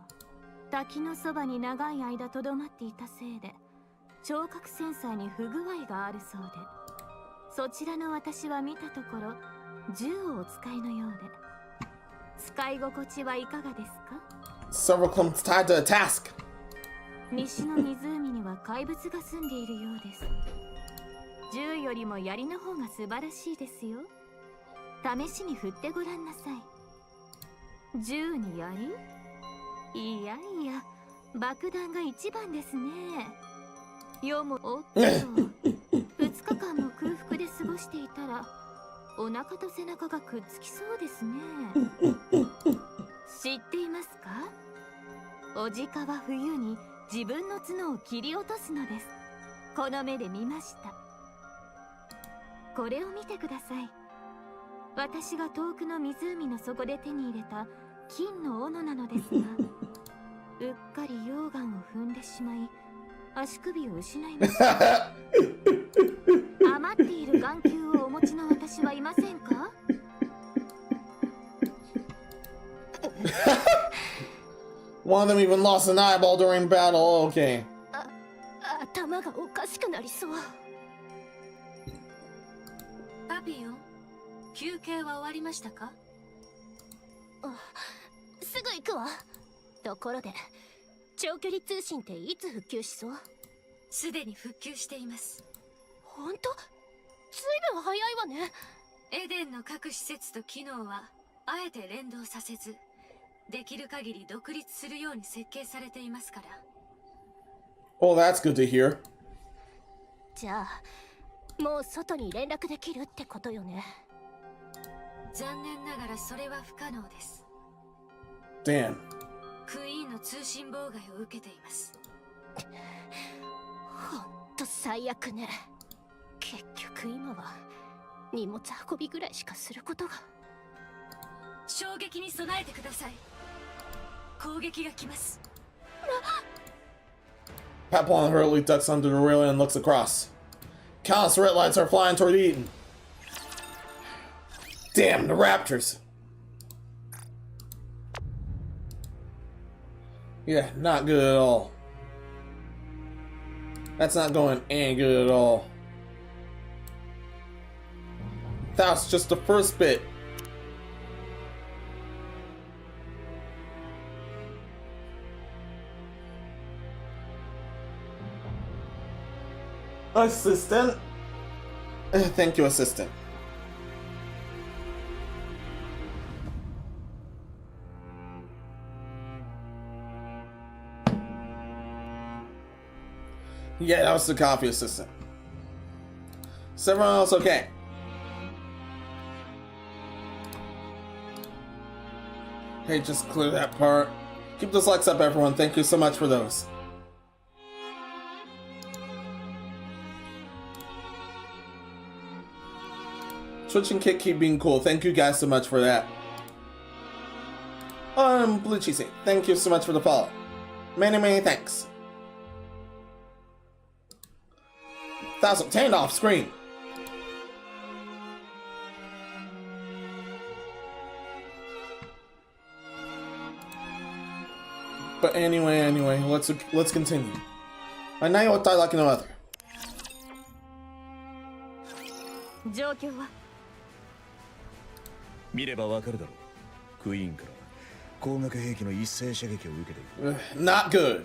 Speaker 2: 滝のそばに長い間とどまっていたせいで聴覚センサーに不具合があるそうで、そちらの私は見たところ銃をお使いのようで、使い心地はいかがですか？
Speaker 1: Several clumps tied to a task.
Speaker 2: 西の湖には怪物が住んでいるようです。銃よりも槍の方が素晴らしいですよ。試しに振ってごらんなさい。銃に槍？いやいや、爆弾が一番ですね。世もおっと2日間も空腹で過ごしていたらお腹と背中がくっつきそうですね。知っていますか？おじかは冬に自分の角を切り落とすのです。この目で見ました。これを見てください。私が遠くの湖の底で手に入れた金の斧なのですが、うっかり溶岩を踏んでしまい足首を失いました。余っている眼球をお持ちの私はいませんか？One
Speaker 1: of them even lost an eyeball during battle. Okay.
Speaker 2: 頭がおかしくなりそう。
Speaker 7: パピヨン、休憩は終わりましたか？
Speaker 2: すぐ行くわ。ところで長距離通信っていつ復旧しそう？
Speaker 7: すでに復旧しています。
Speaker 2: ほんと？ずいぶん早いわね。
Speaker 7: エデンの各施設と機能はあえて連動させず、できる限り独立するように設計されていますから。
Speaker 1: Oh, that's good to hear.
Speaker 2: じゃあもう外に連絡できるってことよね。
Speaker 7: 残念ながらそれは不可能です。
Speaker 1: Damn.
Speaker 7: クイーンの通信妨害を受けています。
Speaker 2: ほんと最悪ね。結局今は荷物運びぐらいしかすることが。
Speaker 7: 衝撃に備えてください。攻撃が来ます。
Speaker 1: Papillon hurriedly ducks under the railing and looks across. Countless red lights are flying toward Eden. Damn, the raptors. Yeah, not good at all. That's not going any good at all. That's just the first bit. Assistant? Thank you, assistant. Yeah, that was the coffee assistant. Is everyone else okay? Hey, just clear that part. Keep those likes up, everyone. Thank you so much for those. Twitch and Kit keep being cool. Thank you guys so much for that. Blue Cheesy, thank you so much for the follow. Many, many thanks. 1000 off screen. But anyway, let's continue. I know what I like no other.
Speaker 3: 状況は
Speaker 6: 見ればわかるだろう。クイーンから光学兵器の一斉射撃を受けている。
Speaker 1: Not good.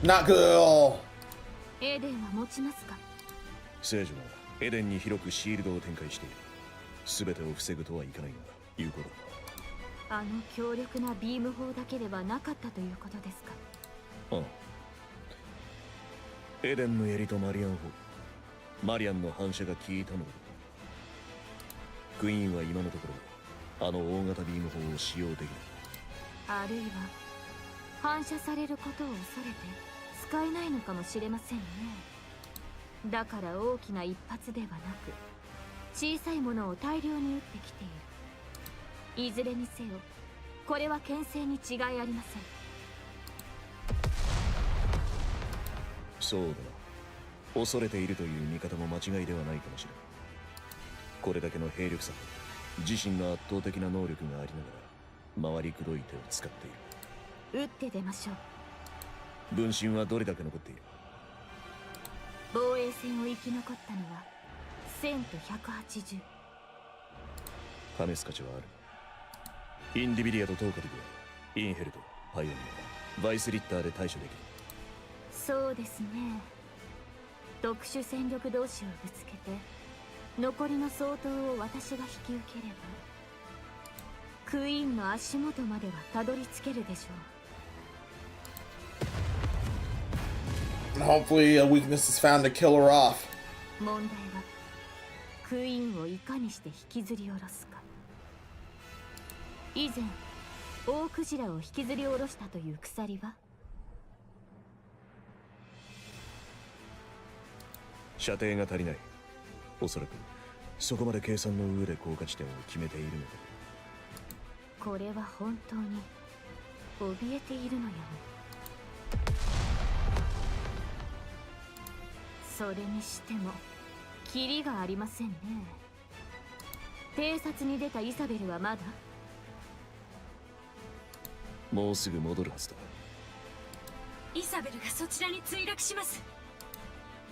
Speaker 1: Not good at all.
Speaker 3: エデンは持ちますか？
Speaker 6: 聖女はエデンに広くシールドを展開している。全てを防ぐとはいかないが有効だ。
Speaker 3: あの強力なビーム砲だけではなかったということですか？
Speaker 6: ああ。エデンの槍とマリアン砲。マリアンの反射が効いたのだ。クイーンは今のところあの大型ビーム砲を使用できる。
Speaker 3: あるいは反射されることを恐れて使えないのかもしれませんね。だから大きな一発ではなく小さいものを大量に撃ってきている。いずれにせよこれは牽制に違いありません。
Speaker 6: そうだな。恐れているという見方も間違いではないかもしれない。これだけの兵力差と自身の圧倒的な能力がありながら回りくどい手を使っている。
Speaker 3: 撃って出ましょう。
Speaker 6: 分身はどれだけ残っている？
Speaker 3: 防衛戦を生き残ったのは1000と180。
Speaker 6: 試す価値はある。インディビリアとトーカリブはインヘルト、パイオニア、バイスリッターで対処できる。
Speaker 3: そうですね。特殊戦力同士をぶつけて残りの相当を私が引き受ければクイーンの足元まではたどり着けるでしょう。
Speaker 1: Hopefully a weakness is found to kill her off.
Speaker 3: 問題はクイーンをいかにして引きずり下ろすか。以前大クジラを引きずり下ろしたという鎖は
Speaker 6: 射程が足りない。おそらくそこまで計算の上で降下地点を決めているのだ。
Speaker 3: これは本当に怯えているのよ。それにしてもキリがありませんね。偵察に出たイサベルはまだ？
Speaker 6: もうすぐ戻るはずだ。
Speaker 7: イサベルがそちらに墜落します。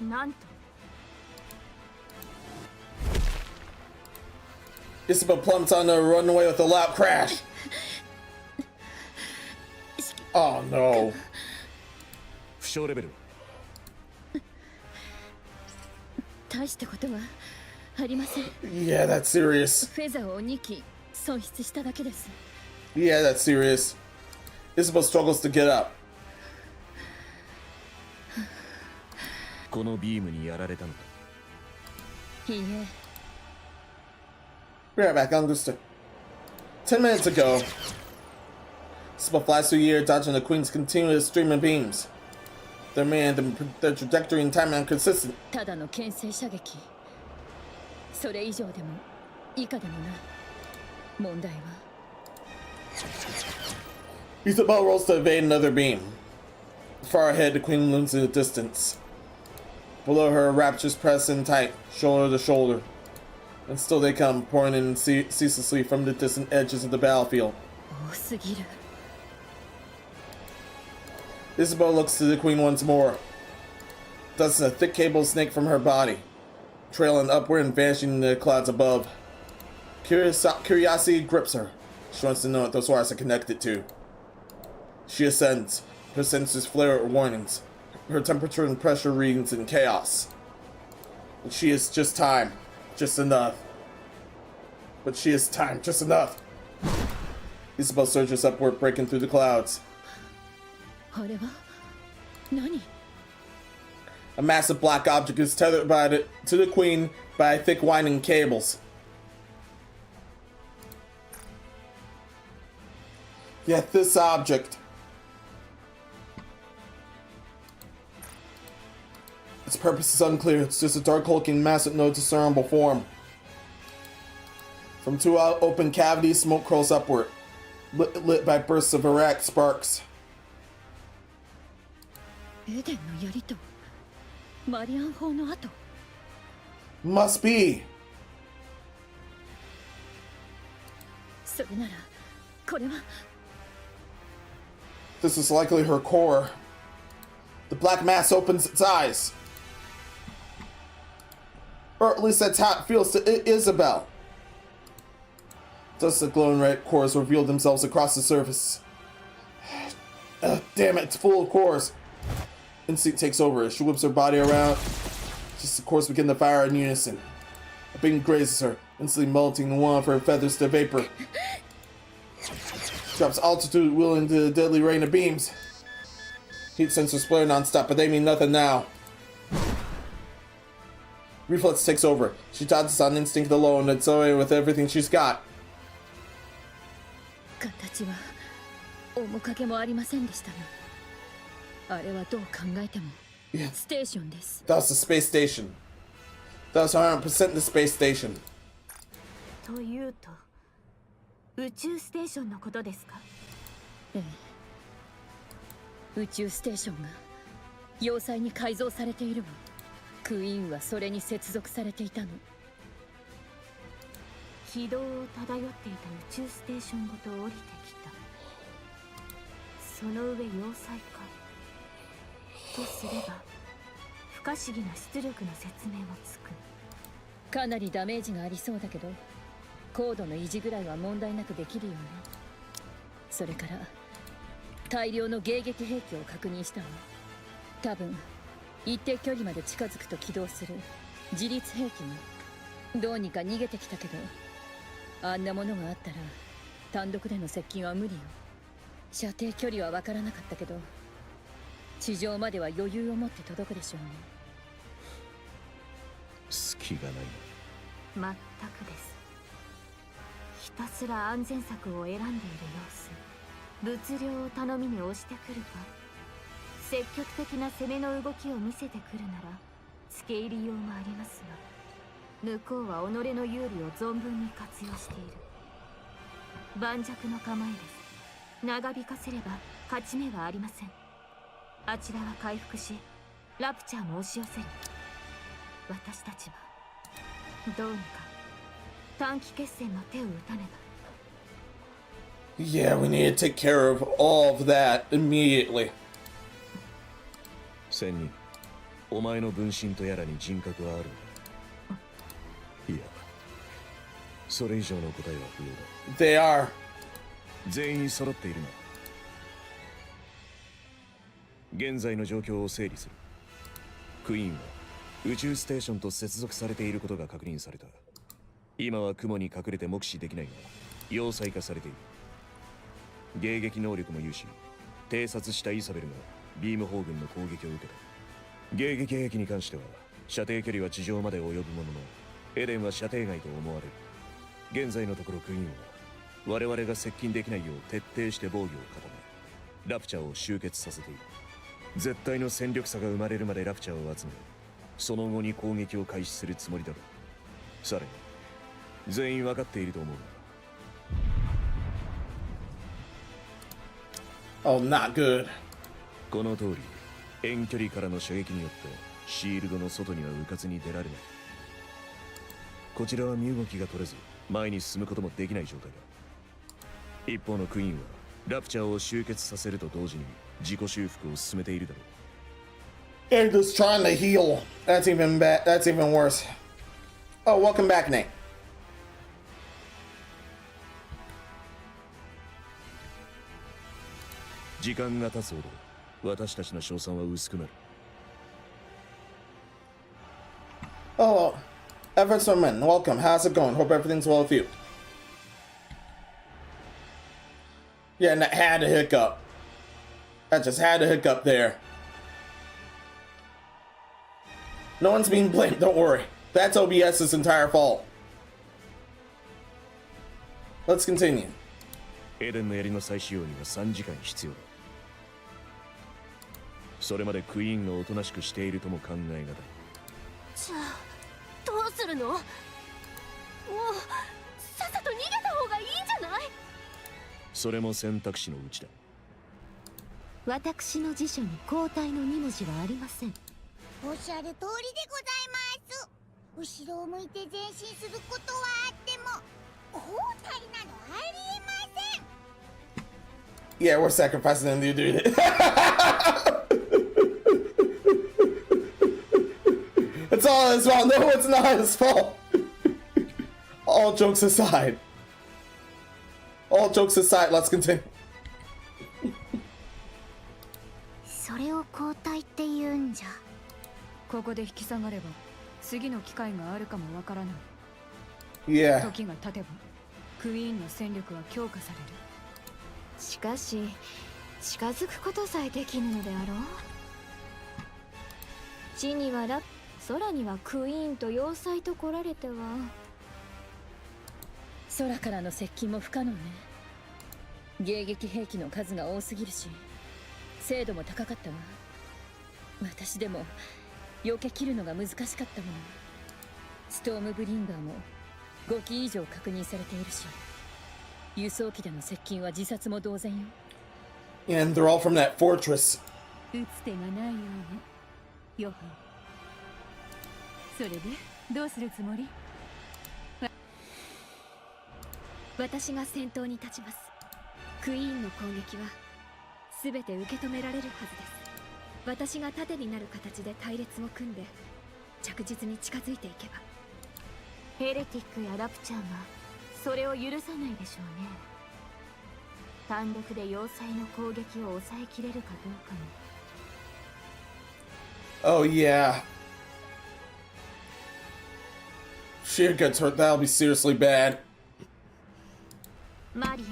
Speaker 3: なんと
Speaker 1: Isabel plumps on the runway with a loud crash. Oh no.
Speaker 6: 負傷レベル。
Speaker 8: 大したことはありません。
Speaker 1: Yeah, that's serious.
Speaker 8: フェザーを2機損失しただけです。
Speaker 1: Yeah, that's serious. Isabel struggles to get up.
Speaker 6: このビームにやられたのか？
Speaker 8: いいえ。
Speaker 1: Be right back, understood. 10 minutes ago, Isabel flies through the air, dodging the Queen's continuous stream of beams. Their trajectory and timing are consistent.
Speaker 8: ただの牽制射撃。それ以上でも以下でもない。問題は
Speaker 1: Isabel rolls to evade another beam. Far ahead, the Queen looms in the distance. Below her, raptures press in tight, shoulder to shoulder. And still they come, pouring in ceaselessly from the distant edges of the battlefield.
Speaker 8: 多すぎる。
Speaker 1: Isabel looks to the Queen once more. Thus a thick cable snake from her body, trailing upward and vanishing in the clouds above. Curiosity grips her. She wants to know what those wires are connected to. She ascends. Her sensors flare with warnings. her temperature and pressure readings in chaos. And she is just time, just enough. But she is time, just enough. Isabel surges upward, breaking through the clouds.
Speaker 8: あれは何？
Speaker 1: A massive black object is tethered to the queen by thick winding cables. Yet this object, its purpose is unclear. It's just a dark hulking mass with no discernible form. From two open cavities, smoke curls upward, lit by bursts of erratic sparks.
Speaker 8: エデンの槍とマリアン砲の跡。
Speaker 1: Must be.
Speaker 8: それならこれは。
Speaker 1: This is likely her core. The black mass opens its eyes. Or at least that's how it feels to Isabel. Thus the glowing red cores reveal themselves across the surface. Damn it, it's full of cores. Instinct takes over as she whips her body around. Just the cores begin to fire in unison. A beam grazes her, instantly melting one of her feathers to vapor. Drops altitude, wheeling to the deadly rain of beams. Heat sensors flare non-stop, but they mean nothing now. Reflex takes over. She dodges on instinct alone and so with everything she's got.
Speaker 8: 形は面影もありませんでしたが、あれはどう考えてもステーションです。
Speaker 1: That was the space station. That was 100% the space station.
Speaker 3: というと宇宙ステーションのことですか？
Speaker 8: ええ。宇宙ステーションが要塞に改造されているわ。クイーンはそれに接続されていたの。
Speaker 3: 軌道を漂っていた宇宙ステーションごと降りてきた。その上要塞かとすれば不可思議な出力の説明もつく。
Speaker 8: かなりダメージがありそうだけど、高度の維持ぐらいは問題なくできるよね。それから大量の迎撃兵器を確認したわ。多分一定距離まで近づくと起動する自律兵器も。どうにか逃げてきたけど、あんなものがあったら単独での接近は無理よ。射程距離は分からなかったけど、地上までは余裕を持って届くでしょうね。
Speaker 6: 隙がない
Speaker 3: 全くです。ひたすら安全策を選んでいる様子。物量を頼みに押してくるか、積極的な攻めの動きを見せてくるなら付け入りようもありますが、向こうは己の有利を存分に活用している。盤石の構えです。長引かせれば勝ち目はありません。あちらは回復し、ラプチャーも押し寄せる。私たちはどうにか短期決戦の手を打たねば。
Speaker 1: Yeah, we need to take care of all of that immediately.
Speaker 6: 仙人、お前の分身とやらに人格はあるのか？いや、それ以上の答えは不要だ。
Speaker 1: They are.
Speaker 6: 全員揃っているな。現在の状況を整理する。クイーンは宇宙ステーションと接続されていることが確認された。今は雲に隠れて目視できないが要塞化されている。迎撃能力も有し、偵察したイサベルがビーム砲軍の攻撃を受けた。迎撃兵器に関しては射程距離は地上まで及ぶものの、エデンは射程外と思われる。現在のところクイーンは我々が接近できないよう徹底して防御を固め、ラプチャーを集結させている。絶対の戦力差が生まれるまでラプチャーを集め、その後に攻撃を開始するつもりだろう。さらに全員分かっていると思うが、
Speaker 1: Oh, not good.
Speaker 6: この通り遠距離からの射撃によってシールドの外には迂闊に出られない。こちらは身動きが取れず前に進むこともできない状態だ。一方のクイーンはラプチャーを集結させると同時に自己修復を進めているだろう。
Speaker 1: They're just trying to heal. That's even bad. That's even worse. Oh, welcome back, Nate.
Speaker 6: 時間が経つほど私たちの勝算は薄くなる。
Speaker 1: Sacrifice for Men, welcome. How's it going? Hope everything's well with you. Yeah, and that had a hiccup. That just had a hiccup there. No one's being blamed, don't worry. That's OBS's entire fault. Let's continue.
Speaker 6: エデンの槍の再使用には3時間必要だ。それまでクイーンがおとなしくしているとも考えがたい。
Speaker 2: じゃあどうするの？もうさっさと逃げた方がいいんじゃない？
Speaker 6: それも選択肢のうちだ。
Speaker 2: 私の辞書に交代の2文字はありません。
Speaker 5: おっしゃる通りでございます。後ろを向いて前進することはあっても交代などありえません。
Speaker 1: Yeah, we're sacrificing them to do it. It's all his fault. No, it's not his fault. All jokes aside. All jokes aside, let's continue.
Speaker 2: それを交代って言うんじゃ。
Speaker 4: ここで引き下がれば次の機会があるかもわからない。
Speaker 1: Yeah.
Speaker 4: 時が経てばクイーンの戦力は強化される。
Speaker 3: しかし近づくことさえできぬのであろう。地には空にはクイーンと要塞と来られては。
Speaker 8: 空からの接近も不可能ね。迎撃兵器の数が多すぎるし精度も高かったわ。私でも避け切るのが難しかったもの。ストームブリンガーも5機以上確認されているし輸送機での接近は自殺も同然よ。
Speaker 1: And they're all from that fortress.
Speaker 4: 打つ手がないようね。ヨハン。それでどうするつもり？
Speaker 3: 私が先頭に立ちます。クイーンの攻撃は全て受け止められるはずです。私が盾になる形で隊列を組んで着実に近づいていけば、ヘレティックやラプチャーがそれを許さないでしょうね。単独で要塞の攻撃を抑えきれるかどうかも。
Speaker 1: Oh, yeah. Shit gets hurt. That'll be seriously bad.
Speaker 3: マリ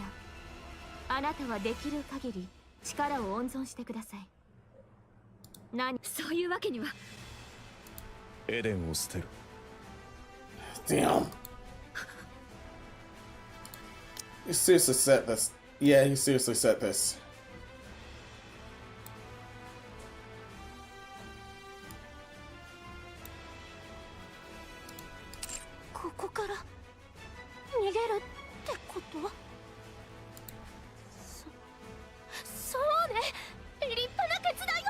Speaker 3: ア、あなたはできる限り力を温存してください。そういうわけには。
Speaker 6: エデンを捨てる。
Speaker 1: Damn. He seriously said this. Yeah, he seriously said this.
Speaker 2: ここから逃げるってこと？そうね、立派な決断よ。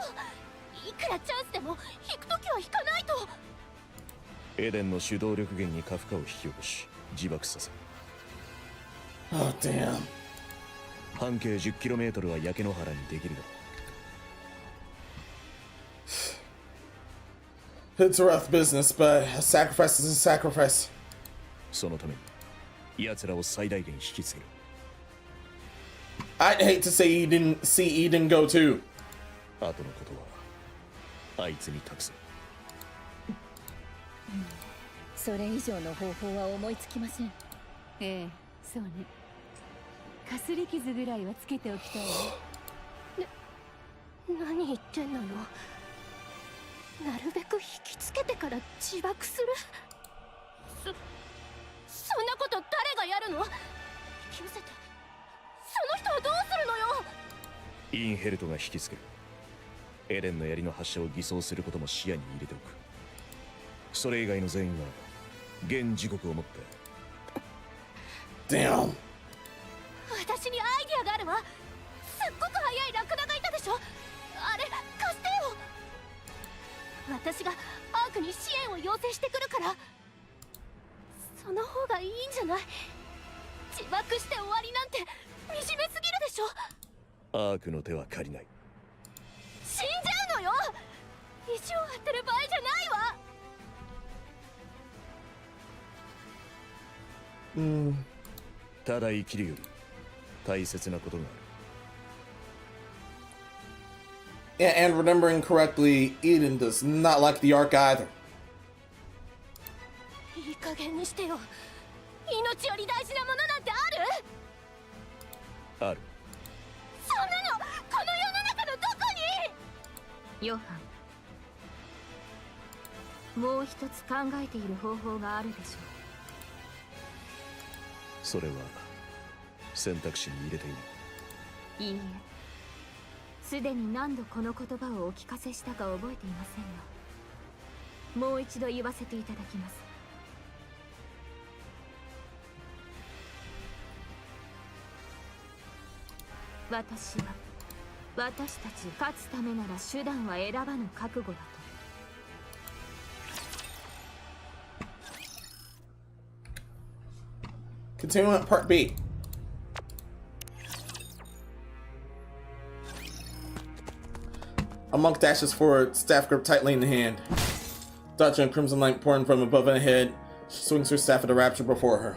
Speaker 2: いくらチャンスでも引くときは引かないと。
Speaker 6: エデンの主導力源にカフカを引き起こし自爆させ。
Speaker 1: Oh, damn.
Speaker 6: 半径 10km は焼け野原にできるだろう。
Speaker 1: It's a rough business, but a sacrifice is a sacrifice.
Speaker 6: そのために奴らを最大限引きつける。
Speaker 1: I'd hate to say Eden go too.
Speaker 6: 後のことはあいつに託せ。
Speaker 8: それ以上の方法は思いつきません。
Speaker 4: ええ、そうね。かすり傷ぐらいはつけておきたいわ。
Speaker 2: 何言ってんのよ。なるべく引きつけてから自爆する。そんなこと誰がやるの？引き寄せてその人はどうするのよ。
Speaker 6: インヘルトが引きつける。エデンの槍の発射を偽装することも視野に入れておく。それ以外の全員は現時刻をもって。
Speaker 1: Damn.
Speaker 2: 私にアイディアがあるわ。すっごく速いラクダがいたでしょ。あれ貸してよ。私がアークに支援を要請してくるから。その方がいいんじゃない？自爆して終わりなんて惨めすぎるでしょ。
Speaker 6: アークの手は借りない。
Speaker 2: 死んじゃうのよ。石を張ってる場合じゃないわ。
Speaker 6: ただ生きるより大切なことがある。
Speaker 1: Yeah, and remembering correctly, Eden does not like the Ark either.
Speaker 2: いい加減にしてよ。命より大事なものなんてある？
Speaker 6: ある。
Speaker 2: そんなのこの世の中のどこに？
Speaker 3: ヨハン、もう一つ考えている方法があるでしょ
Speaker 6: それは選択肢に入れていない。
Speaker 3: う。いいえ、すでに何度この言葉をお聞かせしたか覚えていませんが、もう一度言わせていただきます。私は、私たち勝つためなら手段は選ばぬ覚悟だと。
Speaker 1: Continuing at part B. A monk dashes forward, staff grip tightly in the hand. Dodging a crimson light pouring from above and ahead, she swings her staff at a rapture before her.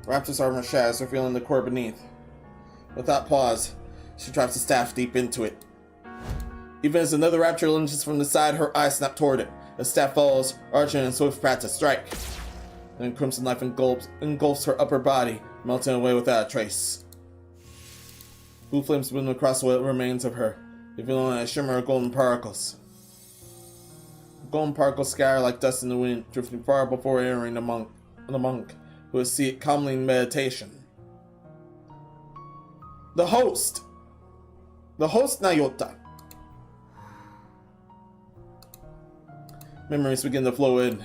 Speaker 1: Rapture's armor shatters, revealing the core beneath. Without pause, she drives the staff deep into it. Even as another rapture lunges from the side, her eyes snap toward it. The staff falls, arching in swift path to strike. Then crimson life engulfs her upper body, melting away without a trace. Blue flames bloom across what remains of her, revealing a shimmer of golden particles. Golden particles scatter like dust in the wind, drifting far before entering the monk, who is seated calmly in meditation. The host Nayota. Memories begin to flow in.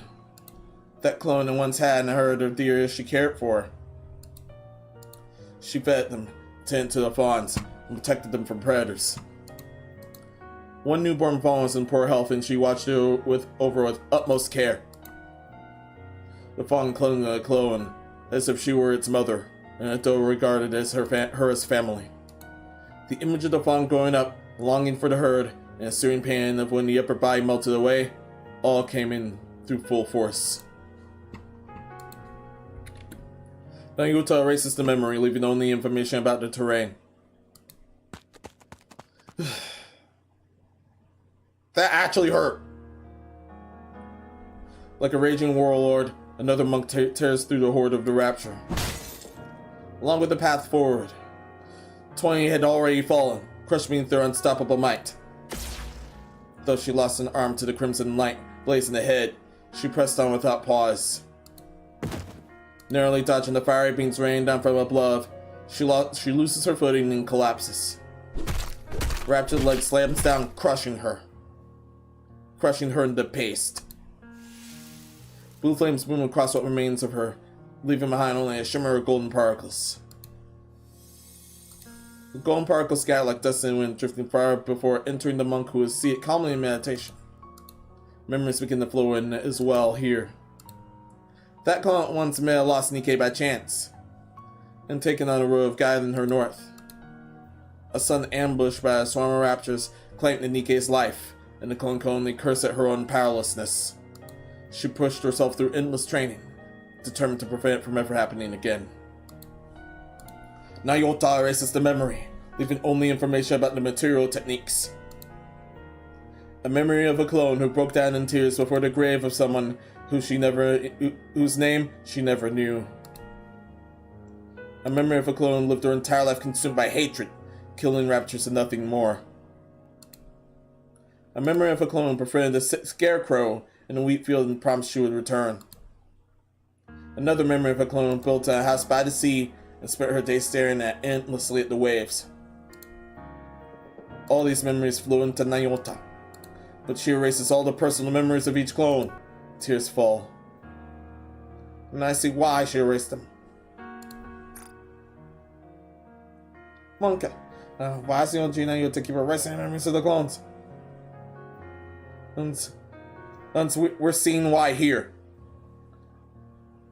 Speaker 1: That clone in once had and heard of deer she cared for. She fed them, tended to the fawns, and protected them from predators. One newborn fawn was in poor health, and she watched it with utmost care. The fawn clung to the clone, as if she were its mother, and as though regarded as her as family. The image of the fawn growing up, longing for the herd, and a searing pain of when the upper body melted away, all came in through full force. Nayota erases the memory, leaving only information about the terrain. That actually hurt. Like a raging warlord, another monk tears through the horde of the rapture. Along with the path forward, 20 had already fallen, crushed beneath their unstoppable might. Though she lost an arm to the crimson light blazing ahead, she pressed on without pause. Narrowly dodging the fiery beams raining down from above, she loses her footing and collapses. Raptured leg slams down, crushing her into paste. Blue flames boom across what remains of her, leaving behind only a shimmer of golden particles. The golden particles scatter like dust in the wind, drifting far before entering the monk, who is seated calmly in meditation. Memories begin to flow in as well here. That clone once may have lost NIKKE by chance, and taken on a road guiding her north. A son ambushed by a swarm of raptors claimed NIKKE's life, and the clone could only curse at her own powerlessness. She pushed herself through endless training, determined to prevent it from ever happening again. Nayota erases the memory, leaving only information about the material techniques. A memory of a clone who broke down in tears before the grave of someone whose name she never knew. A memory of a clone who lived her entire life consumed by hatred, killing raptures and nothing more. A memory of a clone who befriended a scarecrow in a wheat field and promised she would return. Another memory of a clone who built a house by the sea and spent her days staring endlessly at the waves. All these memories flow into Nayota, but she erases all the personal memories of each clone. Tears fall. And I see why she erased them. Monka, why is the OG Nayota keep erasing memories of the clones? And we're seeing why here.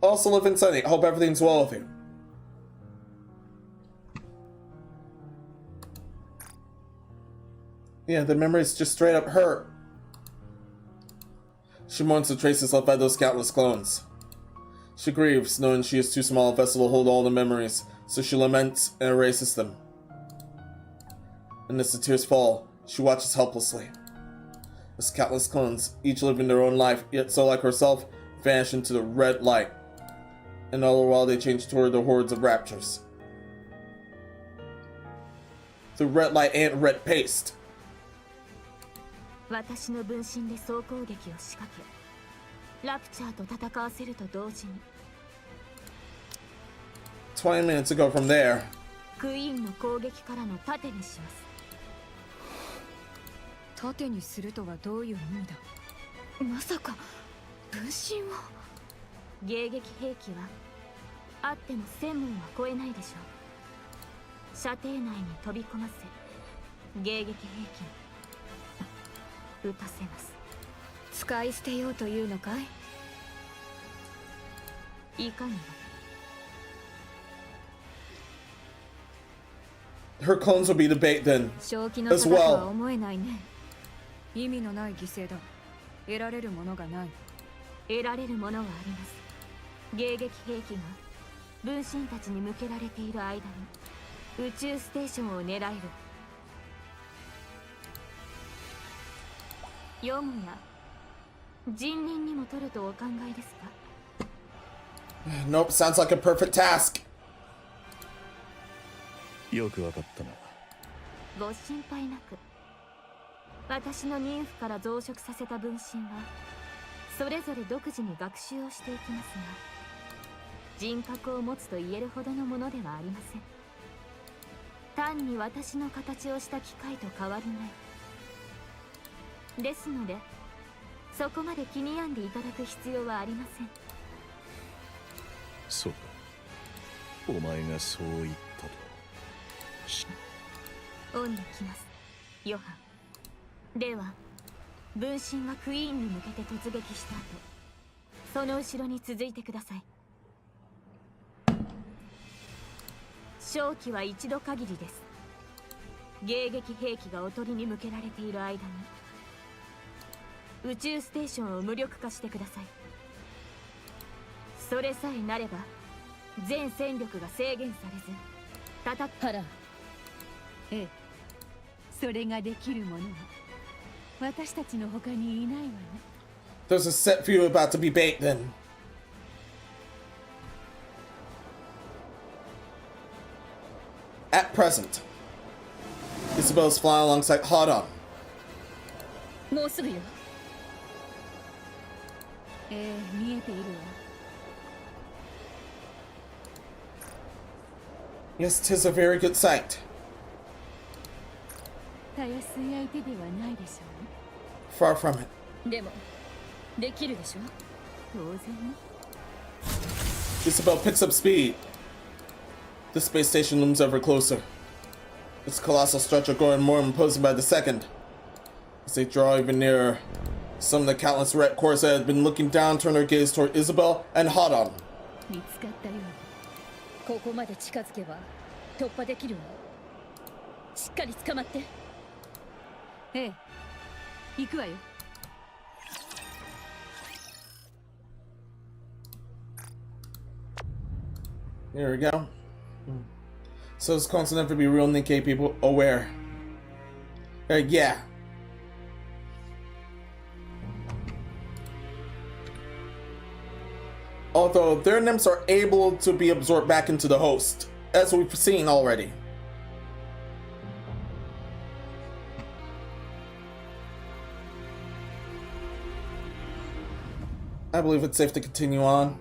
Speaker 1: Also live in Sunny. I hope everything's well with you. Yeah, the memories just straight up hurt. She mourns the traces left by those countless clones. She grieves, knowing she is too small a vessel to hold all the memories, so she laments and erases them. And as the tears fall, she watches helplessly. As countless clones, each living their own life, yet so like herself, vanish into the red light. And all the while they change toward the hordes of raptors. The red light and red paste.
Speaker 3: 私の分身で総攻撃を仕掛け、ラプチャーと戦わせると同時に
Speaker 1: 20 minutes ago from there.
Speaker 3: クイーンの攻撃からの盾にします。
Speaker 7: 盾にするとはどういう意味だ。
Speaker 3: まさか分身を。迎撃兵器はあっても1000門は超えないでしょう。射程内に飛び込ませ迎撃兵器に撃たせます。
Speaker 7: 使い捨てようというのかい。
Speaker 3: いかにも。
Speaker 1: Her clones will be the bait then,
Speaker 7: 正気の
Speaker 1: as
Speaker 7: 戦とは
Speaker 1: well.
Speaker 7: 思えないね。意味のない犠牲だ。得られるものがない。
Speaker 3: 得られるものはあります。迎撃兵器が分身たちに向けられている間に宇宙ステーションを狙える。よもや人人にも取るとお考えですか。
Speaker 1: Nope, sounds like a perfect task.
Speaker 6: よくわかったな。
Speaker 3: ご心配なく。私の妊婦から増殖させた分身はそれぞれ独自に学習をしていきますが、人格を持つと言えるほどのものではありません。単に私の形をした機械と変わりない。ですのでそこまで気に病んでいただく必要はありません。
Speaker 6: そうか。お前がそう言ったと。
Speaker 3: オンに来ます、ヨハン。では分身はクイーンに向けて突撃した後、その後ろに続いてください。勝機は一度限りです。迎撃兵器がおとりに向けられている間に宇宙ステーションを無力化してください。それさえなれば全戦力が制限されず叩く。
Speaker 4: ハラ、ええ、それができる者は私たちの他にいないわね。
Speaker 1: There's a set view about to be bait then. At present, Isabel's flying alongside. Hold on.
Speaker 4: もうすぐよ。見えているわ。
Speaker 1: Yes, 'tis a very good sight.
Speaker 4: たやすい相手ではないでしょ
Speaker 1: Far from it.
Speaker 4: うね。でもできるでしょ。当然ね。
Speaker 1: Isabel picks up speed. The space station looms ever closer. Its colossal structure growing more imposing by the second. As they draw even nearer, some of the countless red cores that had been looking down turn their gaze toward Isabel and Hadon.
Speaker 4: 見つかったようね。ここまで近づけば突破できるわ。しっかり捕まって。ええ、行くわよ。
Speaker 1: There we go. So it's constant enough to be real NIKKE people aware. Yeah. Although their nymphs are able to be absorbed back into the host, as we've seen already. I believe it's safe to continue on.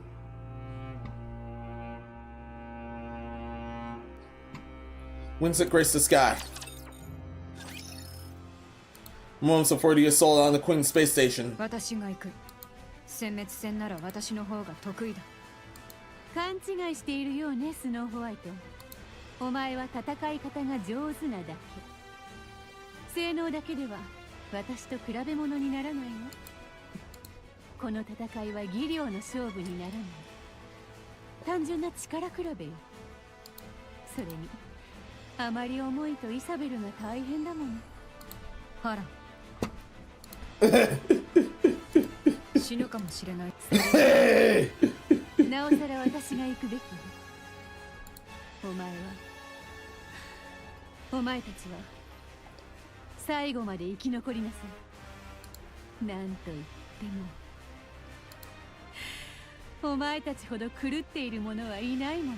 Speaker 1: Winds that grace the sky. Moments before the assault on the Queen space station.
Speaker 7: 私が行く。殲滅戦なら私の方が得意だ。
Speaker 4: 勘違いしているようね、スノーホワイト。お前は戦い方が上手なだけ。性能だけでは私と比べ物にならないわ。この戦いは技量の勝負にならない。単純な力比べよ。それにあまり重いとイサベルが大変だもの。
Speaker 7: ハラン死ぬかもしれない。
Speaker 4: なおさら私が行くべきよ。お前たちは最後まで生き残りなさい。なんといってもお前たちほど狂っている者はいないもの。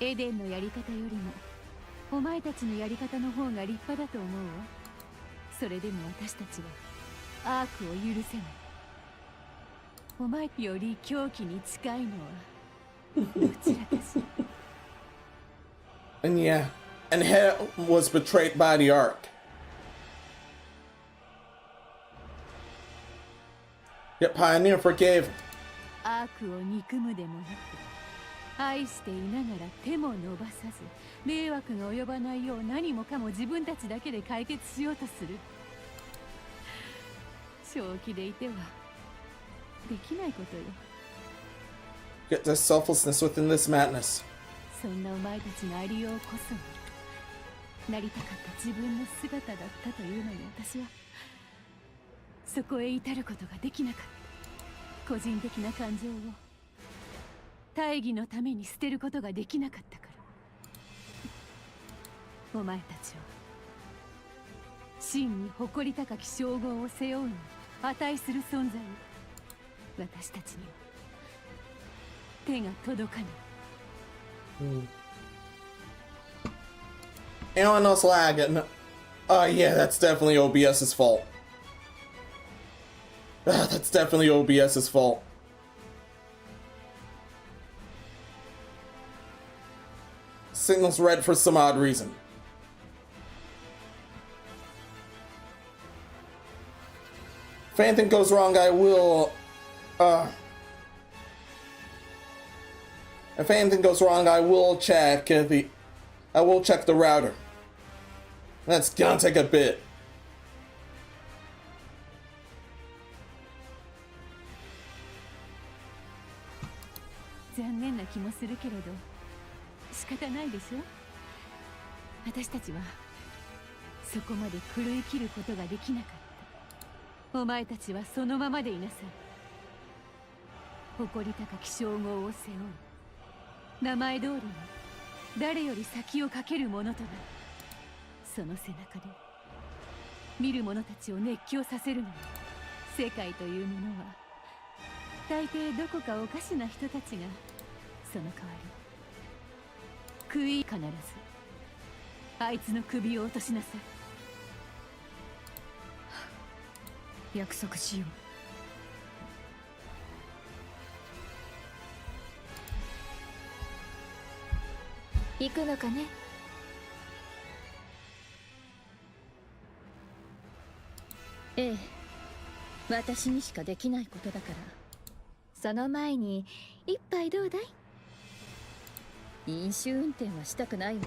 Speaker 4: エデンのやり方よりもお前たちのやり方の方が立派だと思うわ。それでも私たちはアークを許せない。お前より狂気に近いのはどちらかしら。
Speaker 1: And yeah, and Hell was betrayed by the Ark. Yet Pioneer forgave him.
Speaker 4: アークを憎むでもなく、愛していながら手も伸ばさず、迷惑が及ばないよう何もかも自分たちだけで解決しようとする。正気でいてはできないことよ。
Speaker 1: Yet there's selflessness within this madness.
Speaker 4: そんなお前たちのありようこそなりたかった自分の姿だったというのに、私はそこへ至ることができなかった。個人的な感情を大義のために捨てることができなかったから。お前たちは真に誇り高き称号を背負うに値する存在。私たちには手が届かない。
Speaker 1: Anyone else lag? Yeah, that's definitely OBS's fault. That's definitely OBS's fault. Signal's red for some odd reason. If anything goes wrong, I will... If anything goes wrong, I will check the router. That's gonna take a bit.
Speaker 4: 残念な気もするけれど仕方ないでしょ。私たちはそこまで狂い切ることができなかった。お前たちはそのままでいなさい。誇り高き称号を背負い、名前通りに誰より先をかける者となる。その背中で見る者たちを熱狂させるのに、世界というものは大抵どこかおかしな人たちがその代わり必ずあいつの首を落としなさい。
Speaker 8: 約束しよう。
Speaker 2: 行くのかね。
Speaker 8: ええ、私にしかできないことだから。
Speaker 2: その前に一杯どうだい？
Speaker 8: 飲酒運転はしたくないわ。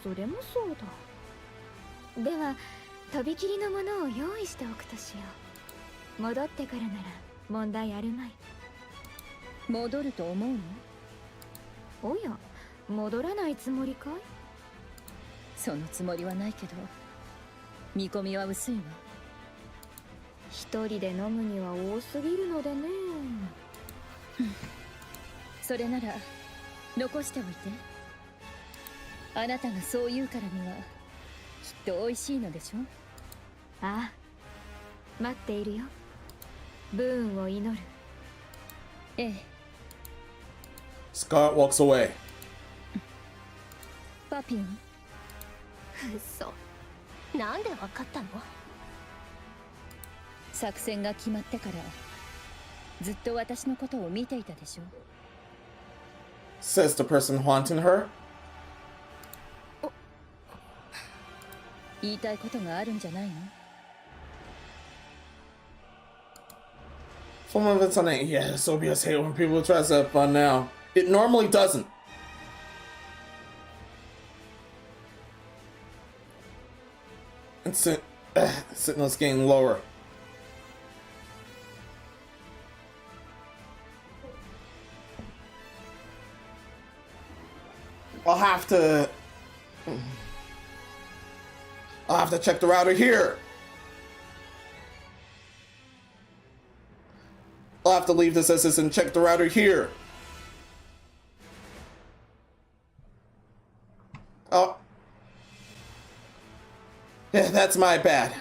Speaker 2: それもそうだ。ではとびきりのものを用意しておくとしよう。戻ってからなら問題あるまい。
Speaker 8: 戻ると思うの？
Speaker 2: おや、戻らないつもりかい？
Speaker 8: そのつもりはないけど、見込みは薄いわ。
Speaker 2: 一人で飲むには多すぎるのでね。
Speaker 8: それなら残しておいて。あなたがそう言うからにはきっと美味しいのでしょ。
Speaker 2: ああ、待っているよ。ブーンを祈る。
Speaker 8: ええ。
Speaker 1: Scott walks away.
Speaker 8: パピオン。
Speaker 2: 嘘。なんでわかったの？
Speaker 8: 作戦が決まってからずっと私のことを見ていたでしょ。
Speaker 1: Says the person haunting her.
Speaker 8: 言いたいことがあるんじゃないの
Speaker 1: Some of it's on it. Yeah, this OBS hate when people try to have fun now. It normally doesn't. Signal's getting lower. I'll have to check the router here. I'll have to leave this SS and check the router here. That's my bad.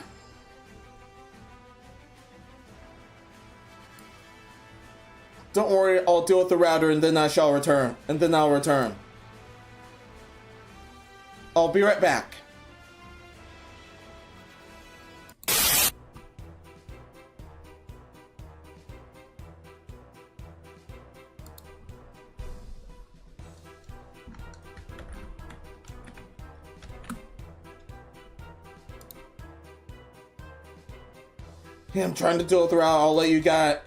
Speaker 1: Don't worry, I'll deal with the router and then I shall return. And then I'll return. I'll be right back. Yeah, I'm trying to deal with the router. I'll let you guys.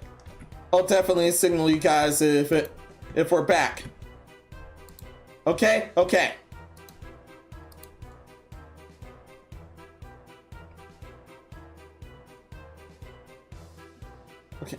Speaker 1: I'll definitely signal you guys if we're back. Okay? Okay. Okay.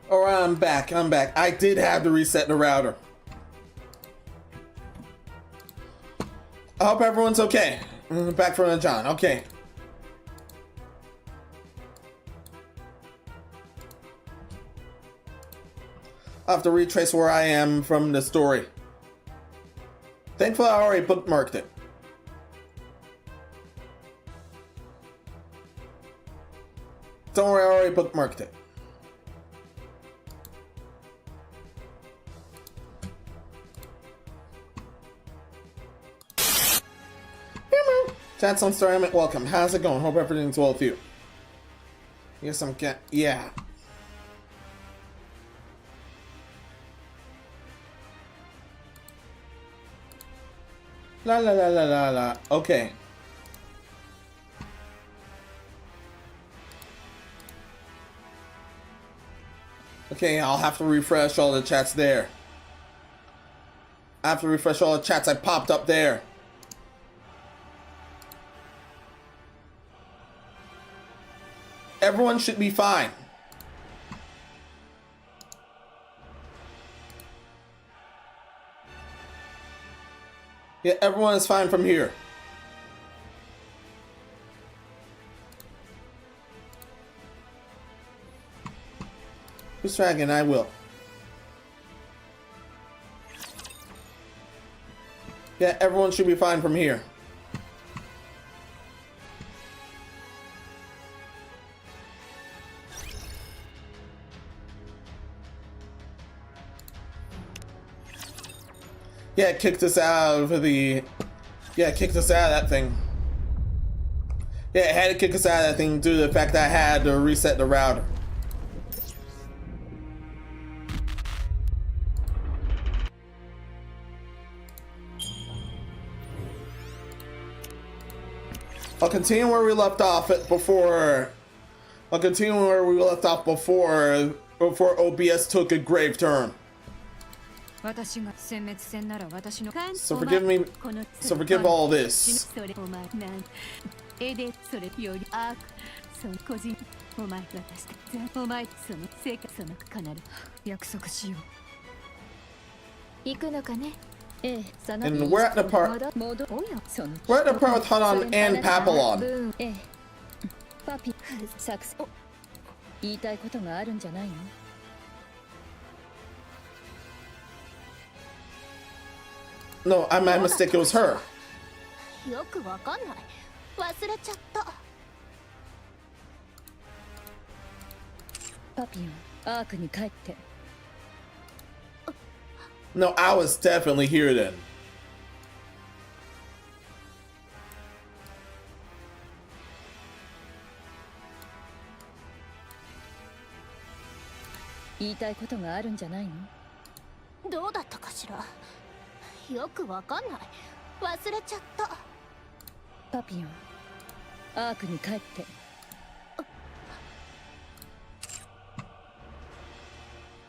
Speaker 1: Alright, I'm back. I did have to reset the router. I hope everyone's okay. Back from the John. Okay. I'll have to retrace where I am from the story. Thankfully, I already bookmarked it. Don't worry, I already bookmarked it. Chat's on Star Emmett, welcome. How's it going? Hope everything's well with you. Yes, I'm yeah. La la la la la la. Okay. Okay, I'll have to refresh all the chats there. I have to refresh all the chats I popped up there. Everyone should be fine. Yeah, everyone is fine from here. Who's dragging? I will. Yeah, everyone should be fine from here. Yeah, it kicked us out of the... Yeah, it kicked us out of that thing. Yeah, it had to kick us out of that thing due to the fact that I had to reset the router. I'll continue where we left off before... I'll continue where we left off before OBS took a grave turn. So forgive me. So forgive all this. And we're at the part. We're at the part with Hanan and Papillon. No, I made a mistake. It was her. No, I was definitely here then.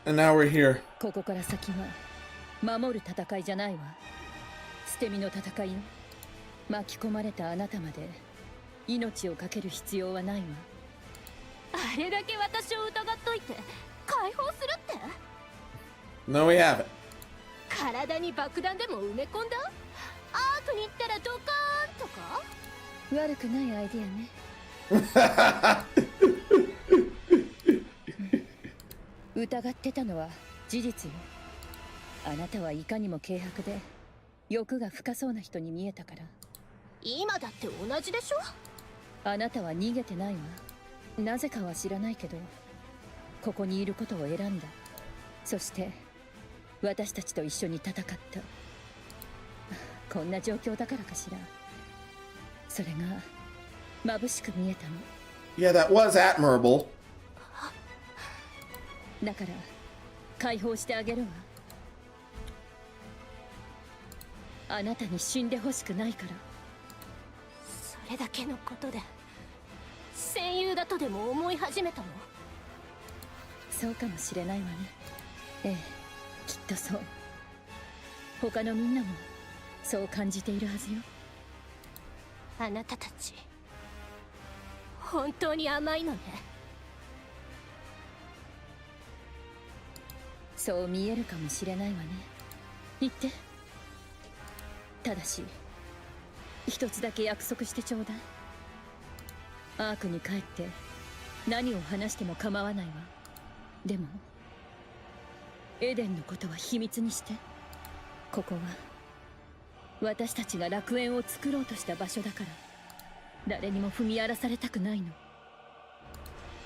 Speaker 1: And now we're here.
Speaker 8: ここから先は守る戦いじゃないわ。捨て身の戦いよ。巻き込まれたあなたまで命を懸ける必要はないわ。
Speaker 2: あれだけ私を疑っといて解放するって？
Speaker 1: No, we haven't.
Speaker 2: 体に爆弾でも埋め込んだ？アークに行ったらドカーンとか？
Speaker 8: 悪くないアイディアね。疑ってたのは事実よ。あなたはいかにも軽薄で欲が深そうな人に見えたから。
Speaker 2: 今だって同じでしょ？
Speaker 8: あなたは逃げてないわ。なぜかは知らないけど、ここにいることを選んだ。そして私たちと一緒に戦った。こんな状況だからかしら。それが眩しく見えたの。
Speaker 1: Yeah, that was admirable.
Speaker 8: だから解放してあげるわ。あなたに死んでほしくないから。
Speaker 2: それだけのことで戦友だとでも思い始めたの？
Speaker 8: そうかもしれないわね。ええ、きっとそう。他のみんなもそう感じているはずよ。
Speaker 2: あなたたち本当に甘いのね。
Speaker 8: そう見えるかもしれないわね。言って。ただし一つだけ約束してちょうだい。アークに帰って何を話しても構わないわ。でもエデンのことは秘密にして。ここは私たちが楽園を作ろうとした場所だから、誰にも踏み荒らされたくないの。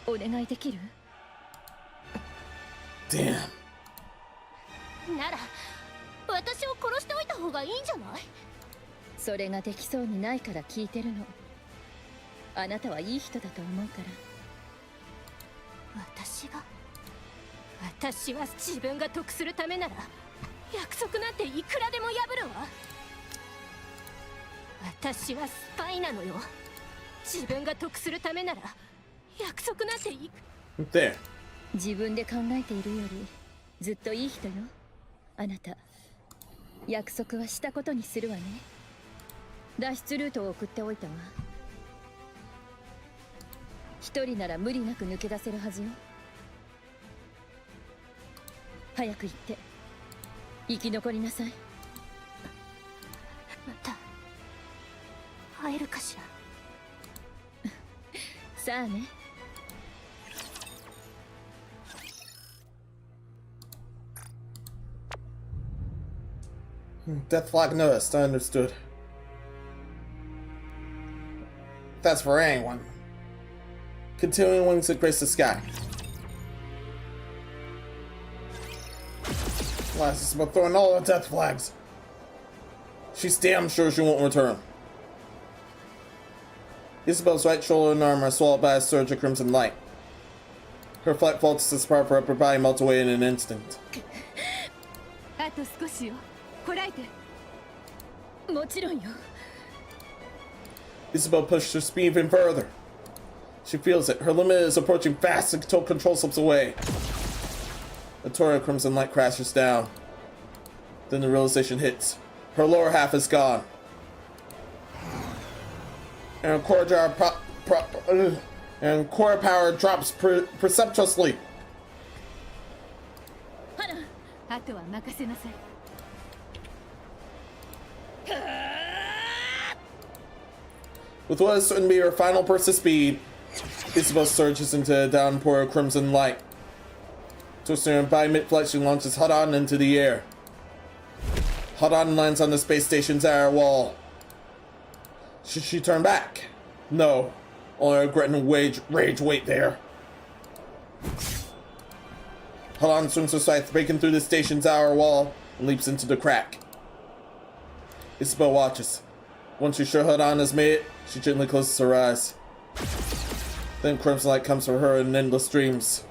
Speaker 8: お願いできる？
Speaker 1: Damn.
Speaker 2: なら私を殺しておいた方がいいんじゃない？
Speaker 8: それができそうにないから聞いてるの。あなたはいい人だと思うから。
Speaker 2: 私は自分が得するためなら約束なんていくらでも破るわ。私はスパイなのよ。自分が得するためなら約束なんて
Speaker 1: There.
Speaker 8: 自分で考えているよりずっといい人よ。あなた約束はしたことにするわね。脱出ルートを送っておいたわ。一人なら無理なく抜け出せるはずよ。早く行って生き残りなさい。
Speaker 2: また会えるかしら。
Speaker 8: さあね。
Speaker 1: Death flag noticed. I understood. That's for anyone. Continuing wings that grace the sky. Last is about throwing all the death flags. She's damn sure she won't return. Isabel's right shoulder and arm are swallowed by a surge of crimson light. Her flight falters as part of her upper body melts away in an instant.
Speaker 4: あと少しよ。こらえて。
Speaker 8: もちろんよ。
Speaker 1: Isabel pushed her speed even further. She feels it. Her limit is approaching fast until control slips away. A torrent of crimson light crashes down. Then the realization hits. Her lower half is gone. And core power drops perceptuously.
Speaker 4: あとは任せなさい。
Speaker 1: With what is certain to be her final burst of speed, Isabel surges into a downpour of crimson light. Twisting her body mid-flight, she launches Hadon into the air. Hadon lands on the space station's outer wall. Should she turn back? No. Only regret and rage wait there. Hadon swings her scythe, breaking through the station's outer wall, and leaps into the crack. Isabel watches. Once she's sure Hadon has made it, she gently closes her eyes. Then crimson light comes for her in endless dreams.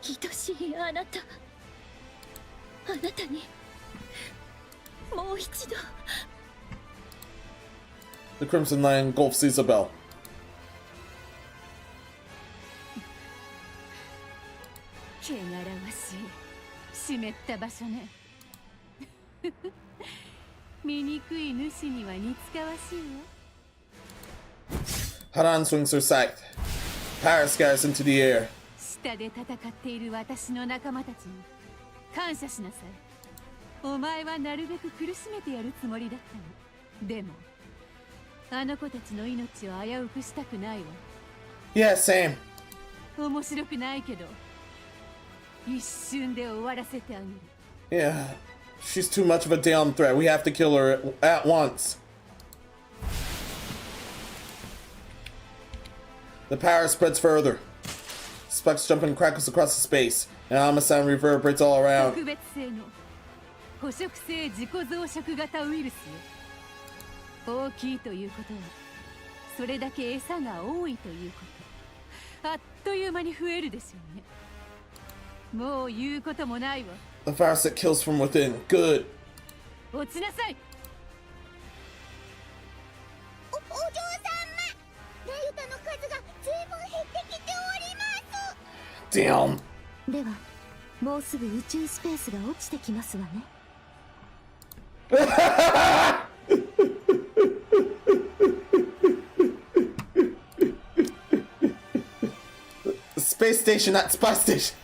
Speaker 8: 愛しいあなた。あなたにもう一度。
Speaker 1: The crimson light engulfs Isabel.
Speaker 4: 汚らわしい湿った場所ね。醜い主には似つかわしいわ。
Speaker 1: Hadon swings her scythe. Power scatters into the air.
Speaker 4: 下で戦っている私の仲間たちに感謝しなさい。お前はなるべく苦しめてやるつもりだったの。でもあの子たちの命を危うくしたくないわ。
Speaker 1: Yeah, same.
Speaker 4: 面白くないけど一瞬で終わらせてあげる。
Speaker 1: Yeah. She's too much of a damn threat. We have to kill her at once. The power spreads further. Sparks jump and crackles across the space, and ominous sound reverberates all around.
Speaker 4: 特別性の捕食性自己増殖型ウイルスよ。大きいということはそれだけ餌が多いということ。あっという間に増えるでしょうね。もう言うこともないわ。
Speaker 1: The virus that kills from within. Good.
Speaker 4: 落ちなさい。
Speaker 5: お嬢様、ラユタの数がずいぶん減ってきております。
Speaker 1: Damn.
Speaker 2: ではもうすぐ宇宙スペースが落ちてきますわね。
Speaker 1: Space station, not spy station.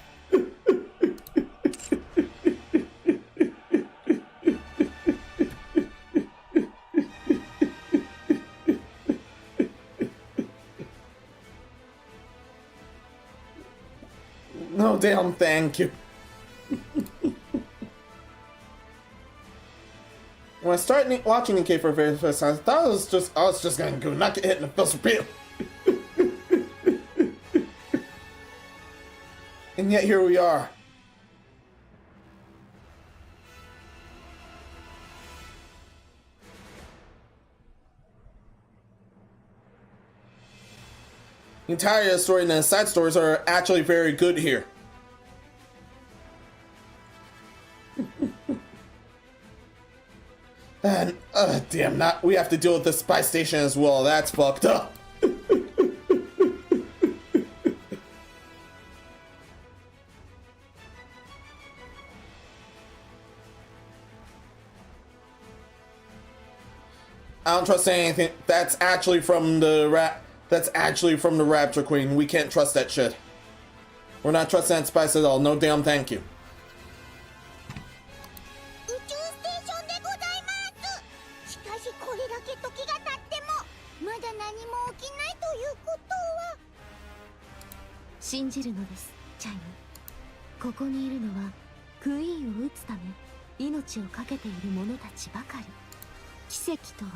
Speaker 1: damn thank you. When I started watching NIKKE for the very first time, I thought I was just gonna go not get hit in the face repeal. And yet here we are. The entire story and the side stories are actually very good here. And damn, not we have to deal with the spy station as well. That's fucked up. I don't trust anything. That's actually from the Rapture Queen. We can't trust that shit. We're not trusting that spice at all. No damn thank you.
Speaker 5: 宇宙ステーションでございます。しかしこれだけ時が経ってもまだ何も起きないということは。
Speaker 2: 信じるのです、チャイム。ここにいるのはクイーンを撃つため命を懸けている者たちばかり。奇跡とは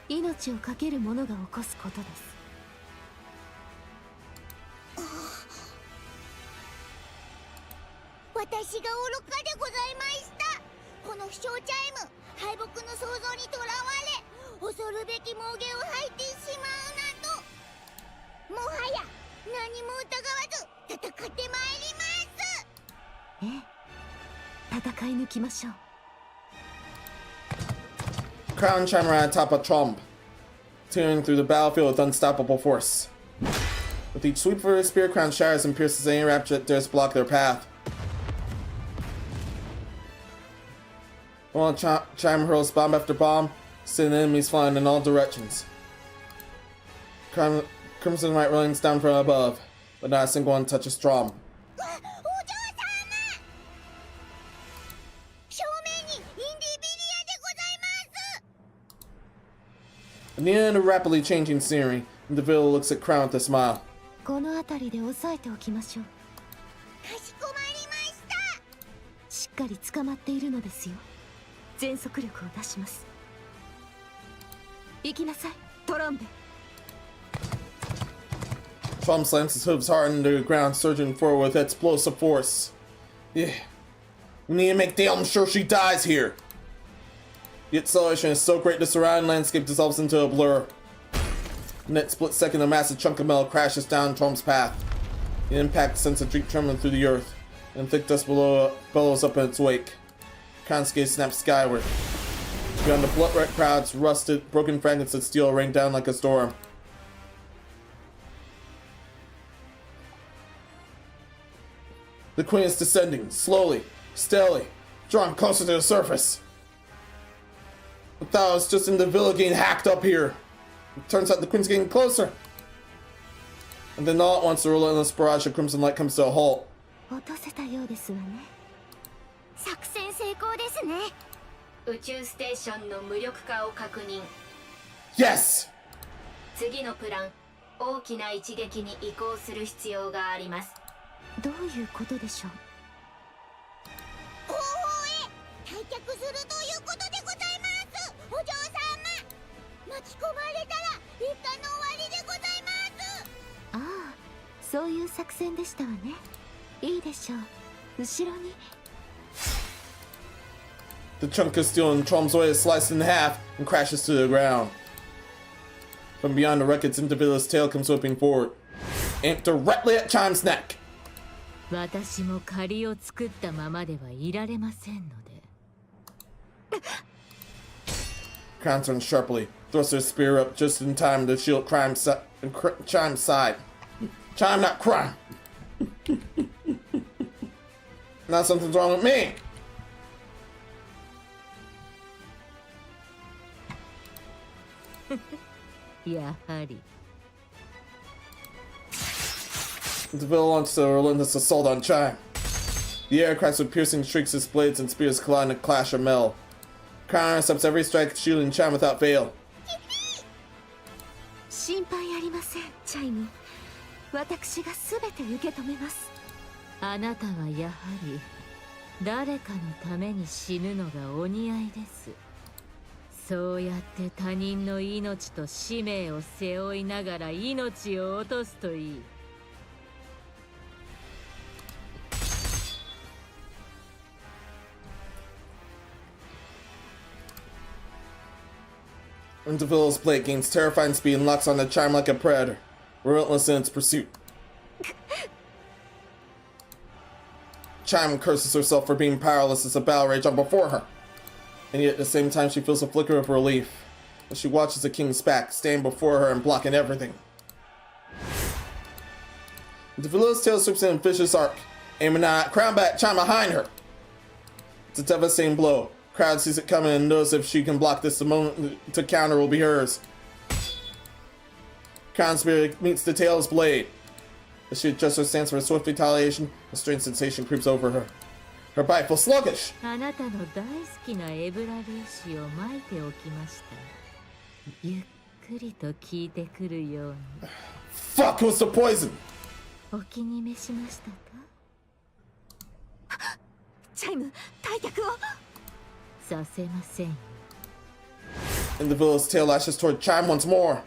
Speaker 2: 命を懸ける者が起こすことです。
Speaker 5: 私が愚かでございました。この不祥チャイム、敗北の想像にとらわれ恐るべき妄言を吐いてしまうなど、もはや何も疑わず戦ってまいります。
Speaker 2: ええ、戦い抜きましょう。
Speaker 1: Crown Chimer on top of Trump, tearing through the battlefield with unstoppable force. With each sweep of her spear, Crown shatters and pierces any rapture that dares block their path. While Chimer hurls bomb after bomb, sending enemies flying in all directions. Crimson Light rains down from above, but not a single one touches Strom.
Speaker 5: お嬢様、正面にインディビリアでございます。
Speaker 1: At the end of rapidly changing scenery, Deville looks at Crown with a smile.
Speaker 2: この辺りで押さえておきましょう。
Speaker 5: かしこまりました。
Speaker 2: しっかり捕まっているのですよ。全速力を出します。行きなさい、トランベ。
Speaker 1: Trump slams his hooves hard into the ground, surging forward with explosive force. Yeah, we need to make damn sure she dies here. The acceleration is so great the surrounding landscape dissolves into a blur. In that split second, a massive chunk of metal crashes down Trump's path. The impact sends a deep tremor through the earth, and thick dust below billows up in its wake. Conskate snaps skyward. Beyond the blood-red crowds, rusted, broken fragments of steel rain down like a storm. The queen is descending, slowly, steadily, drawing closer to the surface. I thought I was just in the villa getting hacked up here. It turns out the queen's getting closer. And then all at once, the relentless barrage of crimson light comes to a halt.
Speaker 2: 落とせたようですわね。
Speaker 5: 作戦成功ですね。
Speaker 3: 宇宙ステーションの無力化を確認。
Speaker 1: Yes!
Speaker 3: 次のプラン、大きな一撃に移行する必要があります。
Speaker 2: どういうことでしょう。
Speaker 5: 後方へ退却するということでございます。お嬢様、巻き込まれたら一家の終わりでございます。
Speaker 2: ああ、そういう作戦でしたわね。いいでしょう。後ろに。
Speaker 1: The chunk of steel in Trump's way is sliced in half and crashes to the ground. From beyond the wreckage, Intervilla's tail comes whipping forward, aimed directly at Chime's neck.
Speaker 3: 私も借りを作ったままではいられませんので。
Speaker 1: Crown turns sharply, thrusts her spear up just in time to shield Chime's side. Chime, not Crime! Now something's wrong with me! Deville launches a relentless assault on Chime. The air cracks with piercing shrieks as blades and spears collide in a clash of metal. Crown intercepts every strike, shielding Chime without fail.
Speaker 2: 心配ありません、チャイム。私が全て受け止めます。
Speaker 3: あなたはやはり誰かのために死ぬのがお似合いです。そうやって他人の命と使命を背負いながら命を落とすといい。
Speaker 1: Interville's blade gains terrifying speed and locks on the chime like a predator, relentless in its pursuit. Chime curses herself for being powerless as a battle rage on before her, and yet at the same time she feels a flicker of relief as she watches the king's back stand before her and blocking everything. Interville's tail sweeps in a vicious arc, aiming at crown back chime behind her. It's a devastating blow. Crowd sees it coming and knows if she can block this, the moment to counter will be hers. Crown Spirit meets the tail's blade. As she adjusts her stance for a swift retaliation, a strange sensation creeps over her. Her bite feels sluggish.
Speaker 3: あなたの大好きなエブラ粒子をまいておきました。ゆっくりと効いてくるように。
Speaker 1: Fuck, who's the poison?
Speaker 3: お気に召しましたか？
Speaker 4: チャイム、退却を。
Speaker 3: させません。
Speaker 1: And the villain's tail lashes toward Chime once more.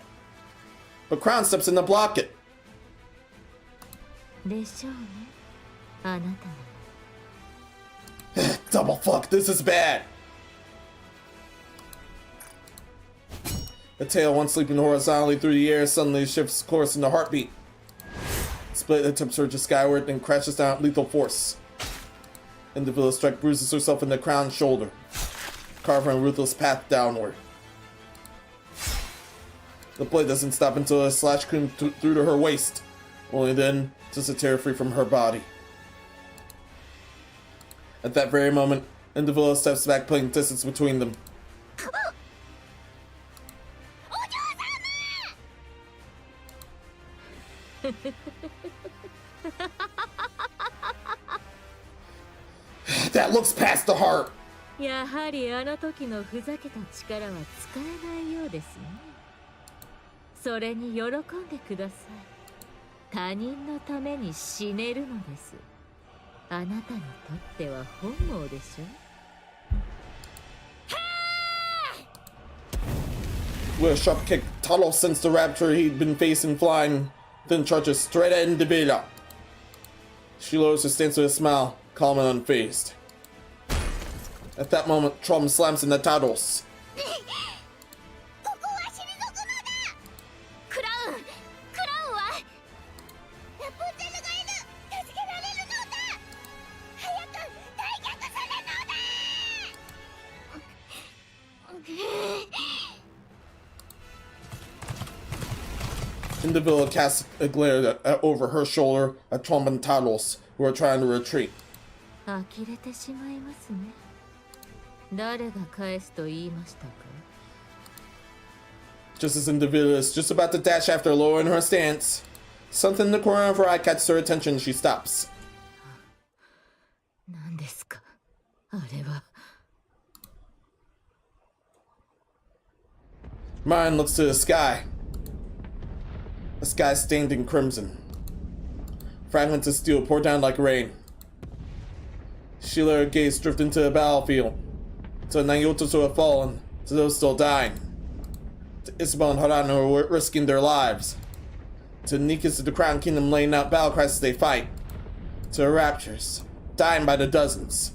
Speaker 1: But Crown steps in to block it.
Speaker 3: でしょうね。あなたも。
Speaker 1: Double fuck, this is bad. The tail, once leaping horizontally through the air, suddenly shifts course in a heartbeat. Split attempt surges skyward and crashes down at lethal force. And the villain's strike bruises herself in the Crown's shoulder, carving a ruthless path downward. The blade doesn't stop until a slash comes through to her waist, only then just to tear free from her body. At that very moment, Indivilla steps back, putting distance between them. That looks past the heart.
Speaker 3: やはりあの時のふざけた力は使えないようですね。それに喜んでください。他人のために死ねるのです。あなたにとっては本望でしょ。
Speaker 1: With a sharp kick, Tuttle sensed the rapture he'd been facing flying, then charges straight at Indivilla. She lowers her stance with a smile, calm and unfazed. At that moment, Trom slams into Tattles.
Speaker 5: ここは退くのだ。
Speaker 2: クラウンは
Speaker 5: ラプンツェルがいる。助けられるのだ。早く退却するのだ。
Speaker 1: Indivilla casts a glare over her shoulder at Trom and Tattles, who are trying to retreat.
Speaker 3: 呆れてしまいますね。誰が返すと言いましたか？
Speaker 1: Just as Indivilla is just about to dash after, lowering her stance, something in the corner of her eye catches her attention and she stops.
Speaker 3: 何ですか？あれは。
Speaker 1: Mine looks to the sky. The sky stained in crimson. Fragments of steel pour down like rain. She let her gaze drift into the battlefield. To Nayotos who have fallen, to those still dying. To Isabel and Harano who are risking their lives. To Nikas of the Crown Kingdom laying out battle cries as they fight. To her raptures, dying by the dozens.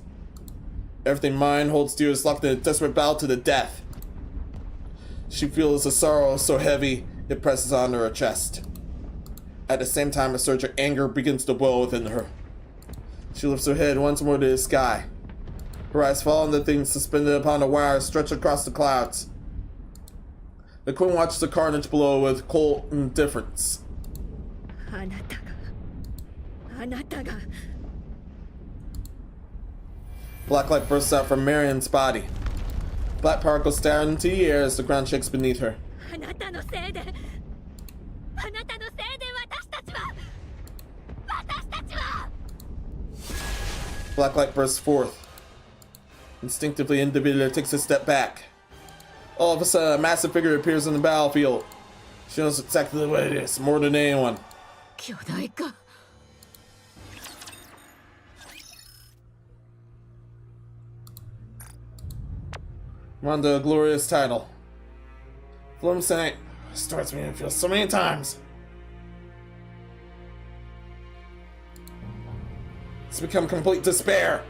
Speaker 1: Everything mine holds dear is locked in a desperate battle to the death. She feels a sorrow so heavy it presses onto her chest. At the same time, a surge of anger begins to boil within her. She lifts her head once more to the sky. Her eyes fall on the things suspended upon a wire stretched across the clouds. The queen watches the carnage below with cold indifference.
Speaker 8: あなたが
Speaker 1: Black light bursts out from Marion's body. Black particles stare into the air as the ground shakes beneath her.
Speaker 8: あなたのせいで私たちは
Speaker 1: Black light bursts forth. Instinctively, Indivilla takes a step back. All of a sudden, a massive figure appears on the battlefield. She knows exactly what it is, more than anyone.
Speaker 3: 巨大化。
Speaker 1: Won the glorious title. Flum Senate starts me to feel so many times. It's become complete despair.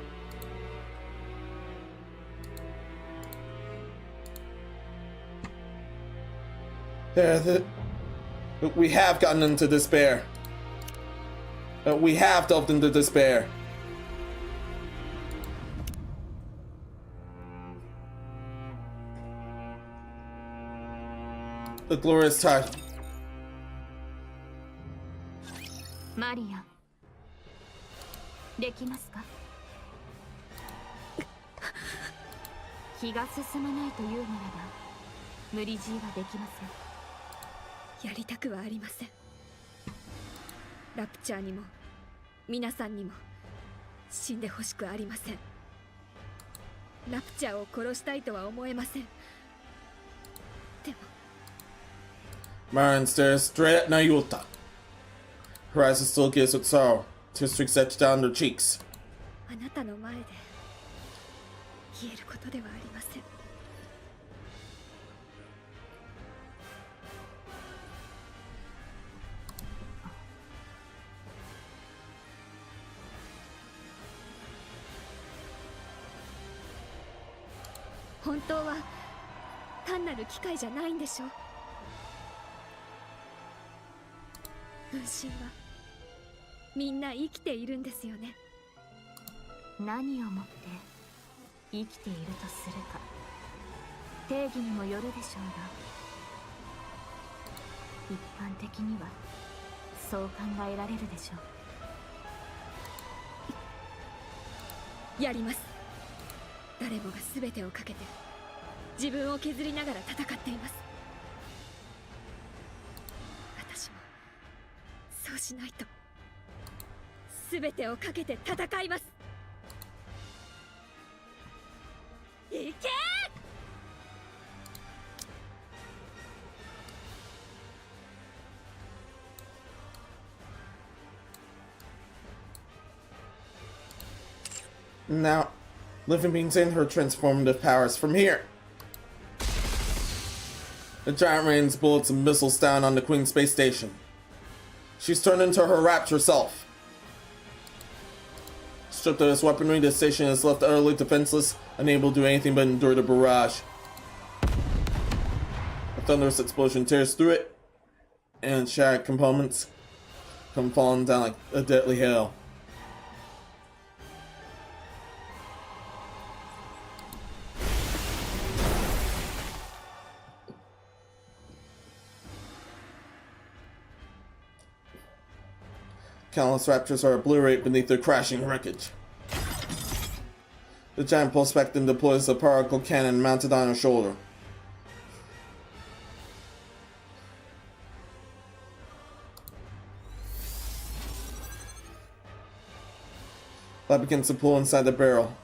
Speaker 1: We have gotten into despair. We have delved into despair. The glorious title.
Speaker 3: マリアンできますか？気が進まないというならば無理強いはできません。
Speaker 7: やりたくはありません。ラプチャーにも皆さんにも死んでほしくありません。ラプチャーを殺したいとは思えません。でも
Speaker 1: Marin stares straight at Nayuta. Her eyes are still gazed with sorrow. Tear streaks etched down her cheeks.
Speaker 7: あなたの前で言えることではありません。本当は単なる機械じゃないんでしょう。分身はみんな生きているんですよね。
Speaker 3: 何をもって生きているとするか定義にもよるでしょうが、一般的にはそう考えられるでしょ
Speaker 7: う。やります。誰もが全てをかけて自分を削りながら戦っています。私もそうしないと。全てをかけて戦います。いけ
Speaker 1: Now, living beings in her transformative powers from here. The giant rains bullets and missiles down on the Queen space station. She's turned into her rapture self. Stripped of its weaponry, the station is left utterly defenseless, unable to do anything but endure the barrage. A thunderous explosion tears through it, and shattered components come falling down like a deadly hail. Countless raptors are obliterated beneath their crashing wreckage. The giant pulls back and deploys a particle cannon mounted on her shoulder. Light begins to pull inside the barrel,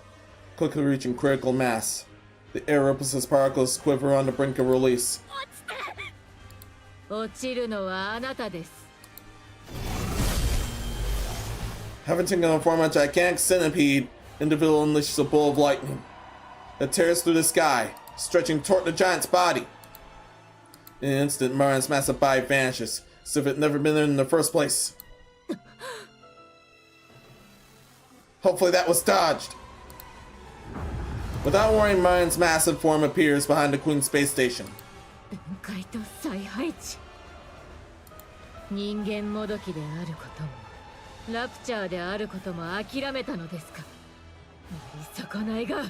Speaker 1: quickly reaching critical mass. The air ripples as particles quiver on the brink of release.
Speaker 3: う。落ちるのはあなたです。
Speaker 1: Having taken on form of a gigantic centipede, Individual unleashes a bolt of lightning that tears through the sky, stretching toward the giant's body. In an instant, Marin's massive body vanishes, as if it had never been there in the first place. Hopefully that was dodged. Without warning, Marin's massive form appears behind the Queen space station.
Speaker 3: 人間もどきであることもラプチャーであることも諦めたのですか。見損ないが。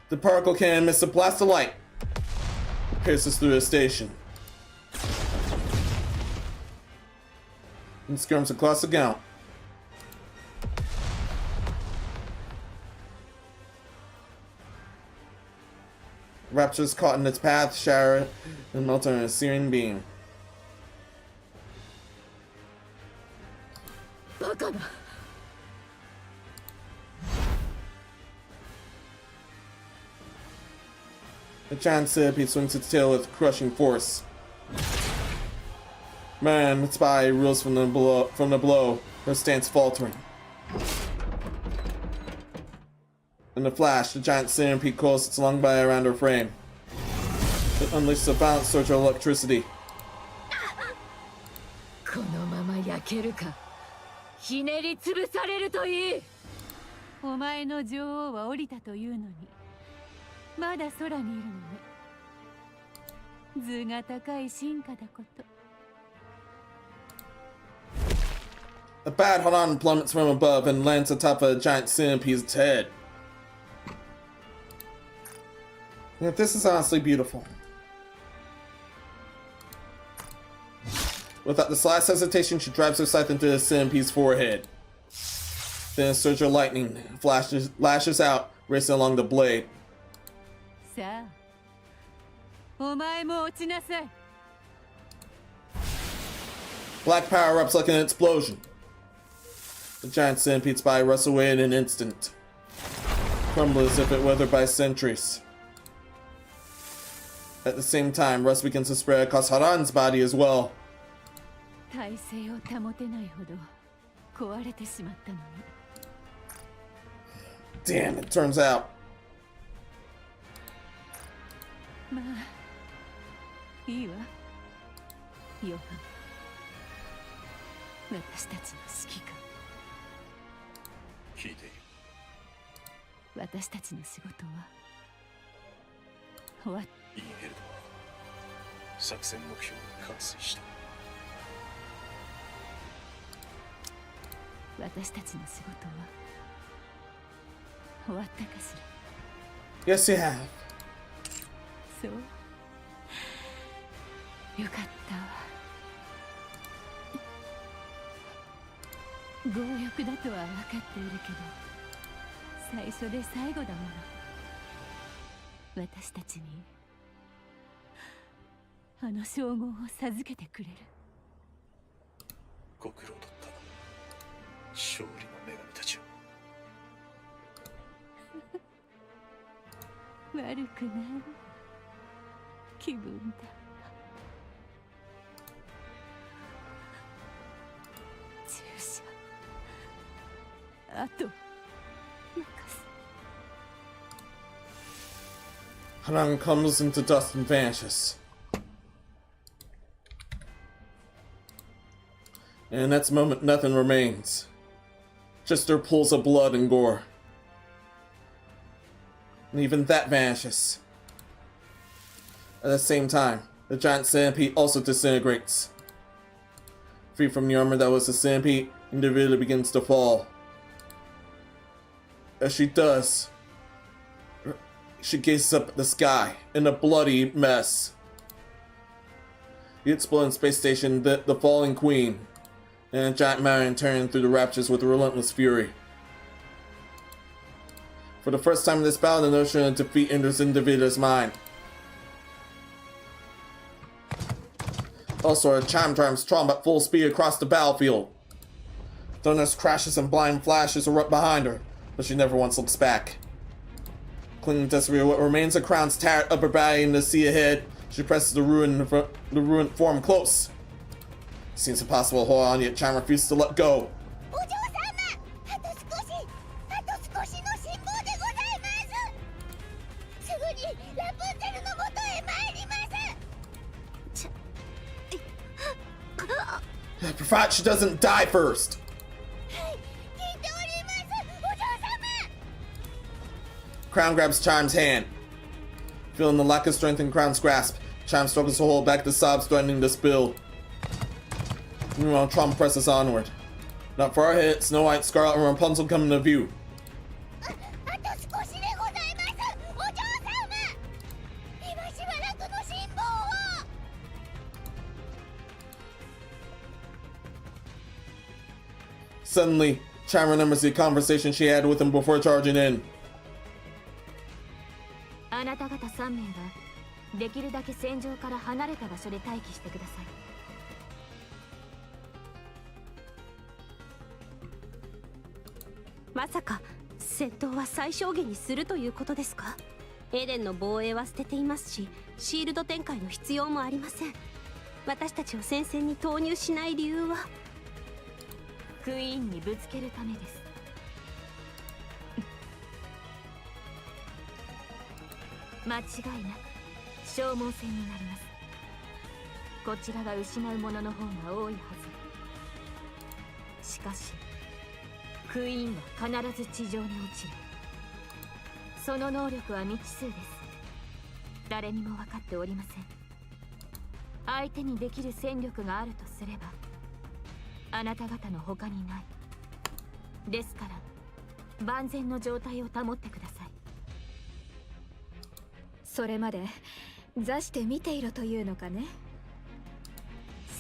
Speaker 1: The particle cannon emits a blast of light, pierces through the station, and skirms across the ground. Raptors caught in its path, shatter, and melt in a searing beam.
Speaker 3: バカだ。
Speaker 1: The giant centipede swings its tail with crushing force. Man, its body reels from the blow, her stance faltering. In a flash, the giant centipede coils its long body around her frame. It unleashes a violent surge of electricity.
Speaker 3: このまま焼けるかひねり潰されるといい。
Speaker 4: お前の女王は降りたというのにまだ空にいるのね。図が高い進化だこと。
Speaker 1: A bad Haran plummets from above and lands atop a giant centipede's head. Yeah, this is honestly beautiful. Without the slightest hesitation, she drives her scythe into the centipede's forehead. Then a surge of lightning lashes out, racing along the blade.
Speaker 4: さあ、お前も落ちなさい。
Speaker 1: Black power erupts like an explosion. The giant centipede's body rusts away in an instant, crumbling as if it weathered by centuries. At the same time, rust begins to spread across Haran's body as well.
Speaker 4: 体勢を保てないほど壊れてしまったのね。
Speaker 1: Damn, it turns out.
Speaker 4: まあ、いいわ。ヨハン。私たちの指揮官。
Speaker 6: 聞いている。
Speaker 4: 私たちの仕事は終わっ。
Speaker 6: インヘルドは作戦目標に完遂した。
Speaker 4: 私たちの仕事は終わったかしら。
Speaker 1: Yes, you have.
Speaker 4: そう。よかったわ。強欲だとは分かっているけど、最初で最後だもの。私たちにあの称号を授けてくれる。
Speaker 6: ご苦労だった。勝利の女神たちを。
Speaker 4: 悪くない気分だ。注射あと任せ。
Speaker 1: Haran comes into dust and vanishes. And in that moment, nothing remains. Just her pools of blood and gore. And even that vanishes. At the same time, the giant centipede also disintegrates. Free from the armor that was the centipede, individually begins to fall. As she does, she gazes up at the sky in a bloody mess. The exploding space station, the falling queen, and a giant mountain tearing through the raptures with relentless fury. For the first time in this battle, the notion of defeat enters Individual's mind. Also, a chime drives Trump at full speed across the battlefield. Thunderous crashes and blind flashes erupt behind her, but she never once looks back. Clinging desperately to what remains of Crown's tattered upper body in the sea ahead, she presses the ruined form close. It seems impossible to hold on, yet Chime refuses to let go.
Speaker 5: お嬢様、あと少しの辛抱でございます。すぐにラプンツェルの元へ参ります。
Speaker 1: Provided she doesn't die first.
Speaker 5: はい、聞いております、お嬢様。
Speaker 1: Crown grabs Chime's hand. Feeling the lack of strength in Crown's grasp, Chime struggles to hold back the sobs threatening to spill. Meanwhile, Trump presses onward. Not far ahead, Snow White, Scarlet, and Rapunzel come into view.
Speaker 5: あと少しでございます、お嬢様。今しばらくの辛抱を。
Speaker 1: Suddenly, Chime remembers the conversation she had with him before charging in.
Speaker 3: あなた方3名はできるだけ戦場から離れた場所で待機してください。
Speaker 9: まさか戦闘は最小限にするということですか？エデンの防衛は捨てていますし、シールド展開の必要もありません。私たちを戦線に投入しない理由は
Speaker 3: クイーンにぶつけるためです。間違いなく消耗戦になります。こちらが失うものの方が多いはず。しかしクイーンは必ず地上に落ちる。その能力は未知数です。誰にも分かっておりません。相手にできる戦力があるとすればあなた方の他にない。ですから万全の状態を保ってください。
Speaker 7: それまで座して見ていろというのかね。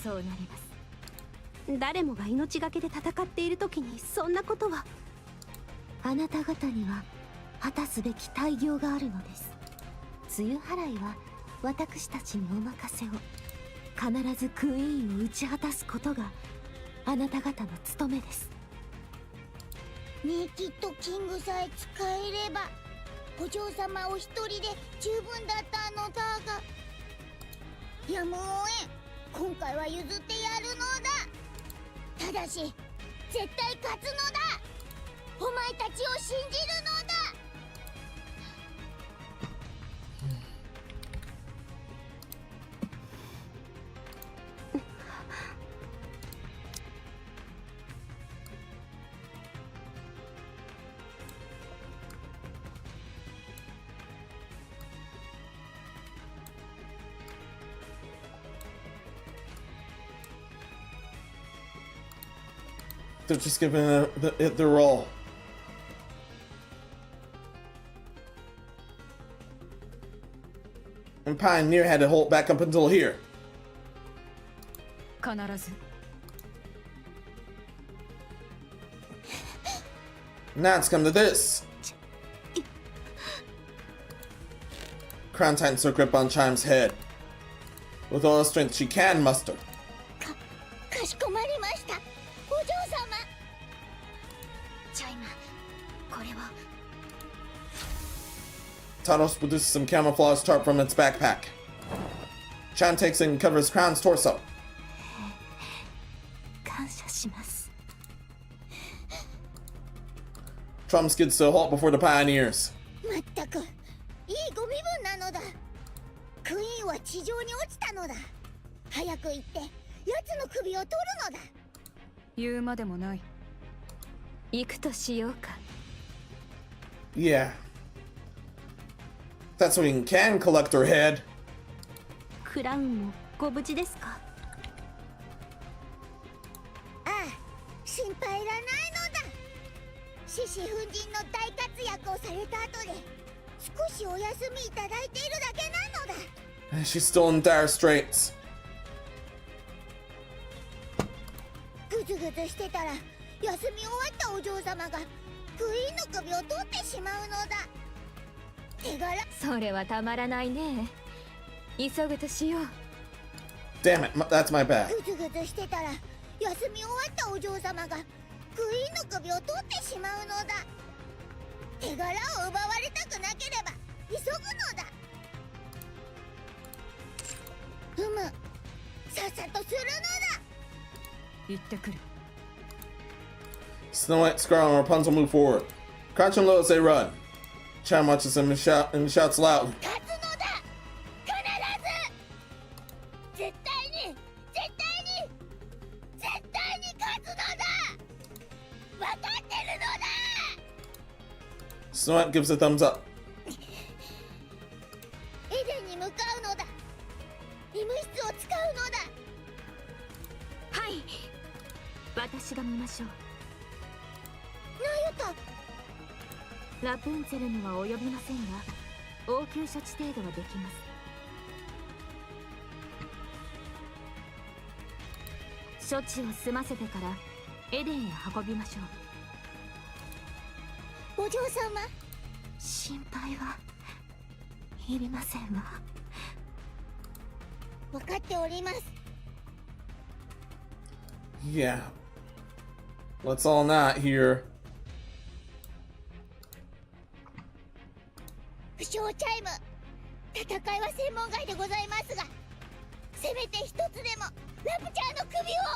Speaker 3: そうなります。
Speaker 9: 誰もが命がけで戦っている時にそんなことは。
Speaker 2: あなた方には果たすべき大業があるのです。梅雨払いは私たちにお任せを。必ずクイーンを打ち果たすことがあなた方の務めです。
Speaker 5: ネイキッドキングさえ使えればお嬢様お一人で十分だったのだが、やむを得ん、今回は譲ってやるのだ。ただし絶対勝つのだ。お前たちを信じるのだ。
Speaker 1: They're just giving it their all. And Pioneer had to hold back up until here.
Speaker 7: 必ず
Speaker 1: Now it's come to this. Crown tightens her grip on Chime's head. With all the strength she can muster.
Speaker 5: かしこまりました、お嬢様。
Speaker 2: チャイム、これは。
Speaker 1: Tados produces some camouflage tarp from its backpack. Chime takes it and covers Crown's torso.
Speaker 2: 感謝します。
Speaker 1: Trum skids to a halt before the Pioneers.
Speaker 5: まったくいいご身分なのだ。クイーンは地上に落ちたのだ。早く行って奴の首を取るのだ。
Speaker 7: 言うまでもない。
Speaker 3: 行くとしようか。
Speaker 1: Yeah. That's when we can collect her head.
Speaker 9: クラウンもご無事ですか。
Speaker 5: ああ、心配いらないのだ。獅子奮陣の大活躍をされた後で少しお休みいただいているだけなのだ。
Speaker 1: She's still in dire straits.
Speaker 5: ぐずぐずしてたら休み終わったお嬢様がクイーンの首を取ってしまうのだ。手柄。
Speaker 3: それはたまらないね。急ぐとしよう。
Speaker 1: Damn it, that's my bad.
Speaker 5: ぐずぐずしてたら休み終わったお嬢様がクイーンの首を取ってしまうのだ。手柄を奪われたくなければ急ぐのだ。さっさとするのだ。
Speaker 7: 行ってくる。
Speaker 1: Snow White, Scarlet, and Rapunzel move forward. Crouching low as they run. Chime watches them and shouts loudly.
Speaker 5: 勝つのだ。必ず絶対に勝つのだ。分かってるのだ。
Speaker 1: Snow White gives a thumbs up.
Speaker 5: エデンに向かうのだ。医務室を使うのだ。
Speaker 3: はい、私が見ましょう。
Speaker 5: なんやった。
Speaker 3: ラプンツェルには及びませんが応急処置程度はできます。処置を済ませてからエデンへ運びましょう。
Speaker 5: お嬢様、
Speaker 2: 心配はいりませんわ。
Speaker 5: 分かっております。
Speaker 1: Yeah. Let's all not here.
Speaker 5: 不詳チャイム、戦いは専門外でございますが、せめて一つでもラプチャーの首を。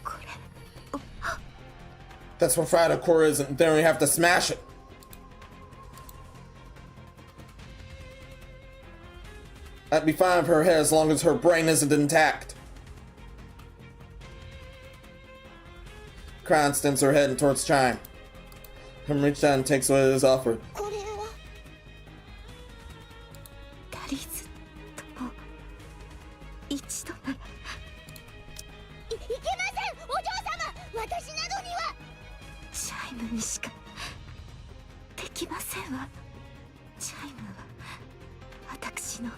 Speaker 2: これ。
Speaker 1: That's what fried a core is, and then we have to smash it. I'd be fine with her head as long as her brain isn't intact. Crown extends her head towards Chime. Him reaches down and takes what is offered.
Speaker 5: これは
Speaker 2: タリズとも一度なら
Speaker 5: いけませんお嬢様、私などには。
Speaker 2: チャイムにしかできませんわ。チャイムは私の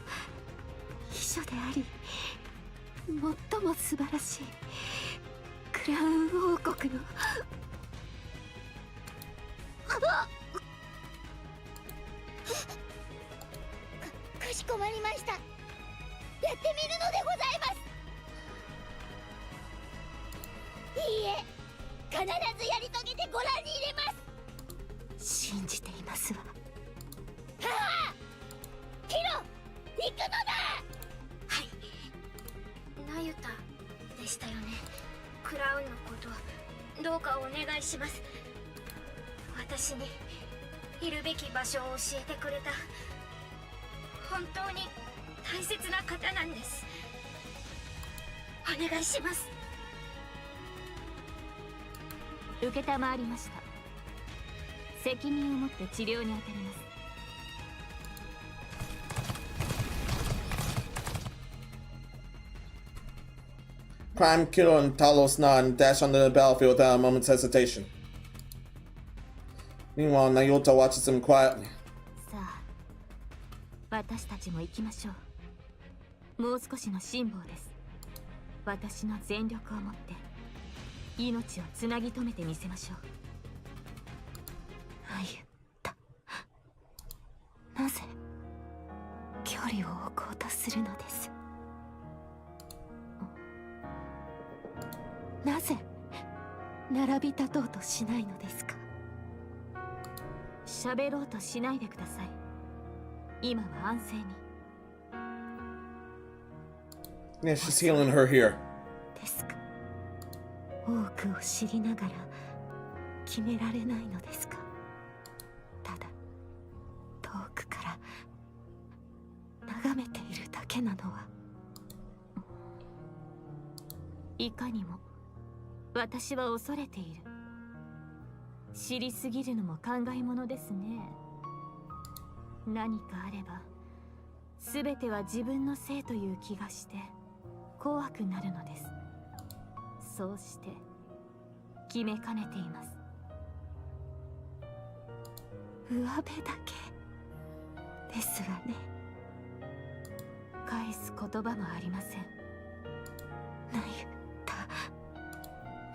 Speaker 2: 秘書であり最も素晴らしいクラウン王国の
Speaker 5: かしこまりました。やってみるのでございます。いいえ、必ずやり遂げてご覧に入れます。
Speaker 2: 信じていますわ。
Speaker 5: はあ、ヒロ、行くのだ。
Speaker 7: はい、ナユタでしたよね。クラウンのことどうかお願いします。私にいるべき場所を教えてくれた本当に大切な方なんです。お願いします。
Speaker 3: 承りました。責任を持って治療に当たります。
Speaker 1: Prime, Kilo, and Talos nod and dash onto the battlefield without a moment's hesitation. Meanwhile, Nayota watches them quietly.
Speaker 3: さあ、私たちも行きましょう。もう少しの辛抱です。私の全力を持って命をつなぎ止めてみせましょう。
Speaker 2: あゆた、なぜ距離を置こうとするのです。なぜ並び立とうとしないのですか。
Speaker 3: 喋ろうとしないでください。今は安静に。
Speaker 1: Yeah, she's healing her here.
Speaker 2: ですか。多くを知りながら決められないのですか。ただ遠くから眺めているだけなのは。
Speaker 3: いかにも私は恐れている。知りすぎるのも考えものですね。何かあれば全ては自分のせいという気がして怖くなるのです。そうして決めかねています。
Speaker 2: 上辺だけですわね。
Speaker 3: 返す言葉もありません。
Speaker 2: なゆた、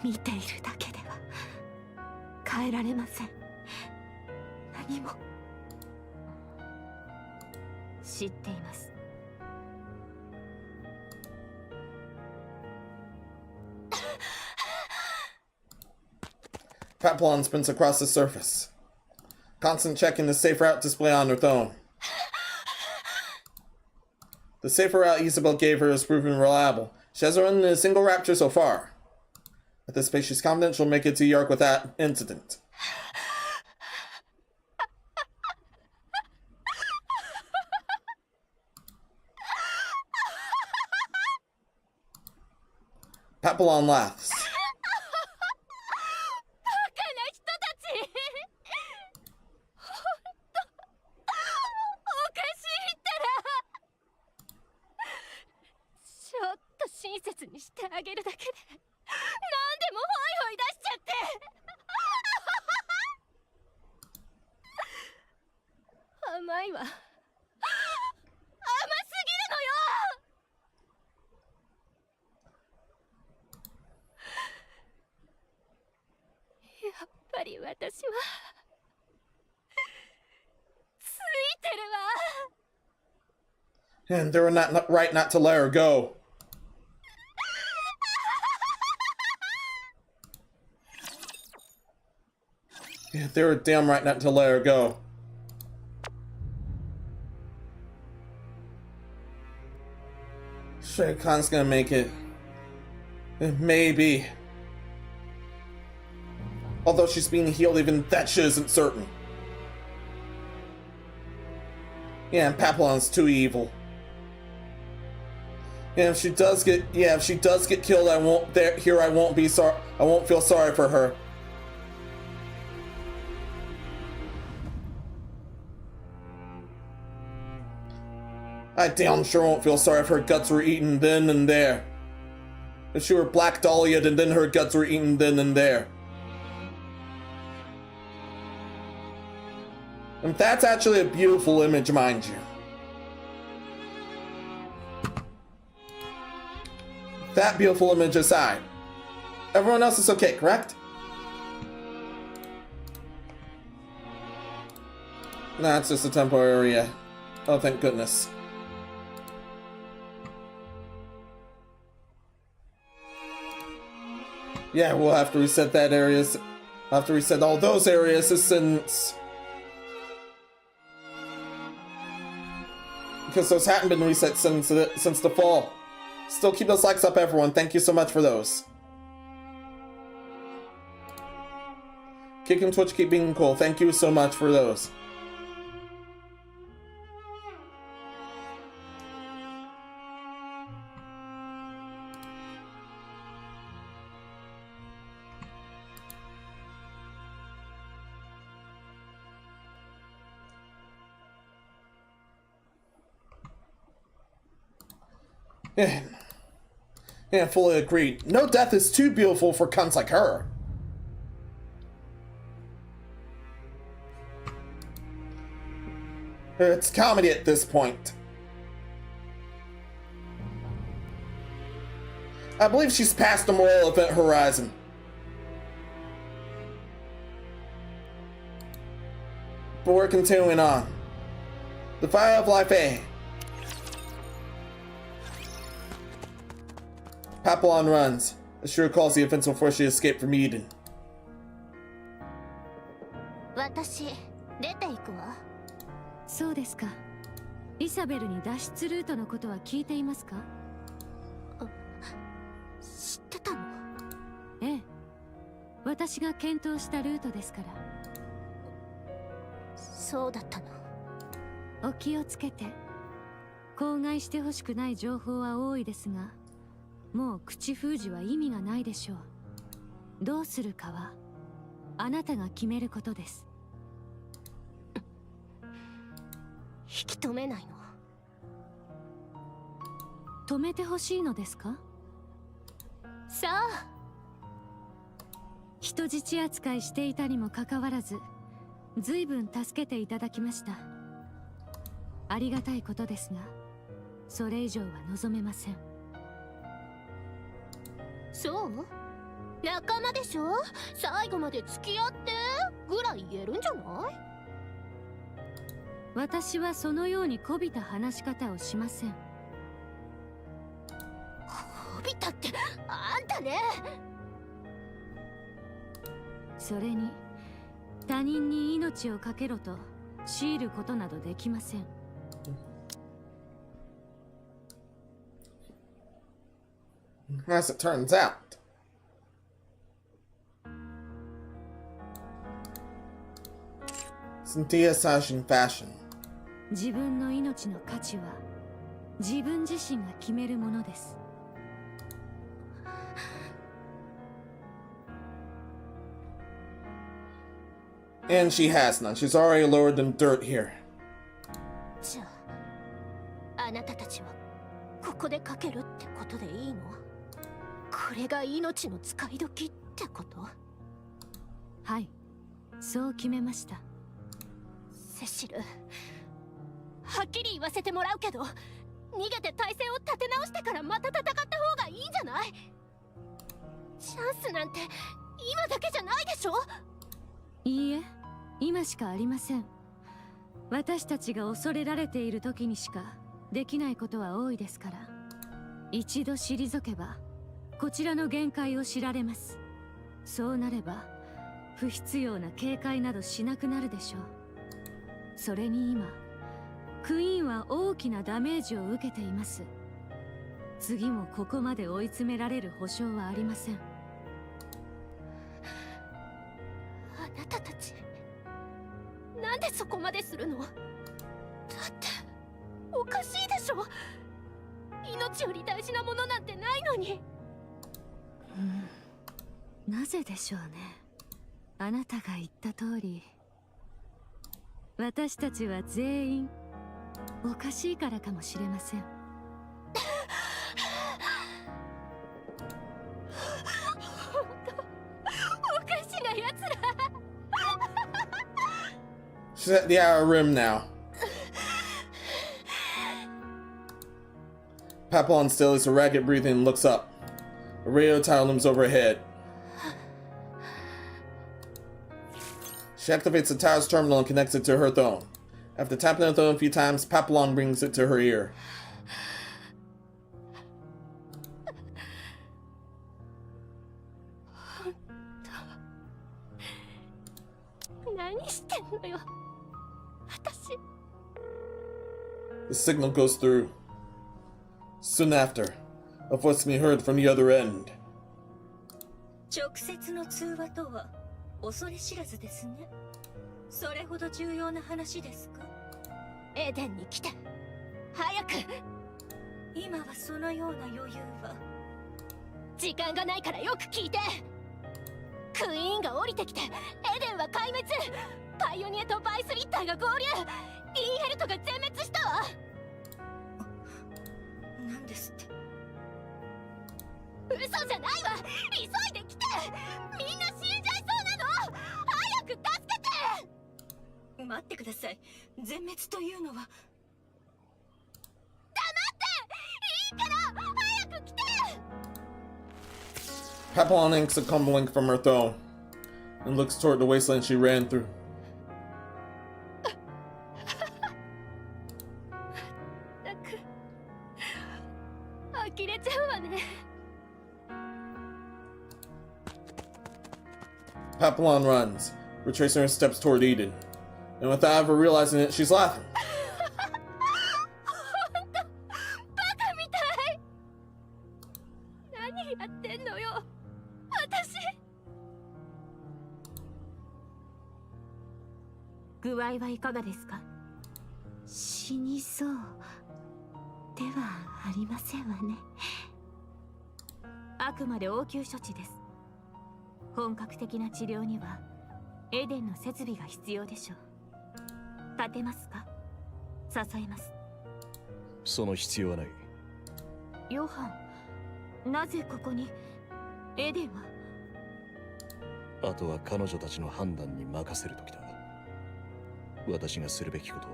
Speaker 2: 見ているだけでは変えられません。何も。
Speaker 3: 知っています。
Speaker 1: Papillon spins across the surface, constant checking the safe route display on her phone. The safer route Isabel gave her has proven reliable. She hasn't run into a single rapture so far. At this pace, she's confident she'll make it to York without incident. Papillon laughs.
Speaker 7: 親切にしてあげるだけで何でもホイホイ出しちゃって甘いわ。甘すぎるのよ。やっぱり私はついてるわ。
Speaker 1: And they were not right not to let her go. Yeah, they were damn right not to let her go. Shay Khan's gonna make it. Maybe. Although she's being healed, even that shit isn't certain. Yeah, and Papillon's too evil. And if she does get killed, I won't be sorry. I won't feel sorry for her. I damn sure won't feel sorry if her guts were eaten then and there. If she were Black Dahlia'd and then her guts were eaten then and there. And that's actually a beautiful image, mind you. That beautiful image aside, everyone else is okay, correct? Nah, it's just a temporary area. Oh, thank goodness. Yeah, we'll have to reset that areas. I'll have to reset all those areas since... because those haven't been reset since the fall. Still keep those likes up, everyone. Thank you so much for those. Kick and Twitch keep being cool. Thank you so much for those. Yeah, fully agreed. No death is too beautiful for cunts like her. It's comedy at this point. I believe she's past the moral event horizon. But we're continuing on. The Fire of Life A. Papillon runs. Ashura calls the events before she escaped from Eden.
Speaker 2: 私出ていくわ。
Speaker 4: そうですか。イサベルに脱出ルートのことは聞いていますか？
Speaker 2: 知ってたの？
Speaker 4: ええ。私が検討したルートですから。
Speaker 2: そうだったの。
Speaker 4: お気をつけて。口外してほしくない情報は多いですが、もう口封じは意味がないでしょう。どうするかはあなたが決めることです。
Speaker 2: 引き止めないの？
Speaker 4: 止めてほしいのですか？
Speaker 2: さあ。
Speaker 4: 人質扱いしていたにもかかわらず、随分助けていただきました。ありがたいことですが、それ以上は望めません。
Speaker 2: そう？仲間でしょ？最後まで付き合ってぐらい言えるんじゃない？
Speaker 4: 私はそのようにこびた話し方をしません。こ
Speaker 2: びたってあんたね。
Speaker 4: それに他人に命を懸けろと強いることなどできません。
Speaker 1: As it turns out. Cynthia Sash in fashion.
Speaker 4: 自分の命の価値は自分自身が決めるものです。
Speaker 1: And she has none. She's already lowered in dirt here.
Speaker 2: じゃあ、あなたたちはここでかけるってことでいいの？これが命の使い時ってこと？
Speaker 4: はい、そう決めました。
Speaker 2: セシル、はっきり言わせてもらうけど、逃げて体勢を立て直してからまた戦った方がいいんじゃない？チャンスなんて今だけじゃないでしょ？
Speaker 4: いいえ、今しかありません。私たちが恐れられている時にしかできないことは多いですから、一度退けばこちらの限界を知られます。そうなれば不必要な警戒などしなくなるでしょう。それに今クイーンは大きなダメージを受けています。次もここまで追い詰められる保証はありません。
Speaker 2: あなたたちなんでそこまでするの？だっておかしいでしょ？
Speaker 3: 命より大事なものなんてないのに。
Speaker 4: なぜでしょうね。あなたが言った通り、私たちは全員おかしいからかもしれません。
Speaker 3: おかしなやつら。
Speaker 1: She's at the outer rim now. Papillon still is ragged breathing and looks up. A radio tower looms overhead. She activates the tower's terminal and connects it to her phone. After tapping the phone a few times, Papillon brings it to her ear.
Speaker 3: 何してんのよ、私。
Speaker 1: The signal goes through. Soon after, a voice can be heard from the other end.
Speaker 8: 直接の通話とは恐れ知らずですね。それほど重要な話ですか？
Speaker 3: エデンに来て、早く。
Speaker 8: 今はそのような余裕は。
Speaker 3: 時間がないからよく聞いて。クイーンが降りてきて、エデンは壊滅。パイオニアとバイスリッターが合流。インヘルトが全滅したわ。
Speaker 8: なんですって。
Speaker 3: 嘘じゃないわ。急いで来て。みんな死んじゃいそうなの。早く助けて。
Speaker 8: 待ってください。全滅というのは。
Speaker 3: 黙って。いいから早く来て。
Speaker 1: Papillon inks a comlink from her phone and looks toward the wasteland she ran through.
Speaker 3: なんか呆れちゃうわね。
Speaker 1: Papillon runs, retracing her steps toward Eden. And without ever realizing it, she's laughing.
Speaker 3: ほんとバカみたい。何やってんのよ、私。具合はいかがですか？
Speaker 2: 死にそうではありませんわね。
Speaker 3: あくまで応急処置です。本格的な治療にはエデンの設備が必要でしょう。立てますか？支えます。
Speaker 6: その必要はない。
Speaker 3: ヨハン、なぜここに？エデンは？
Speaker 6: あとは彼女たちの判断に任せる時だ。私がするべきことは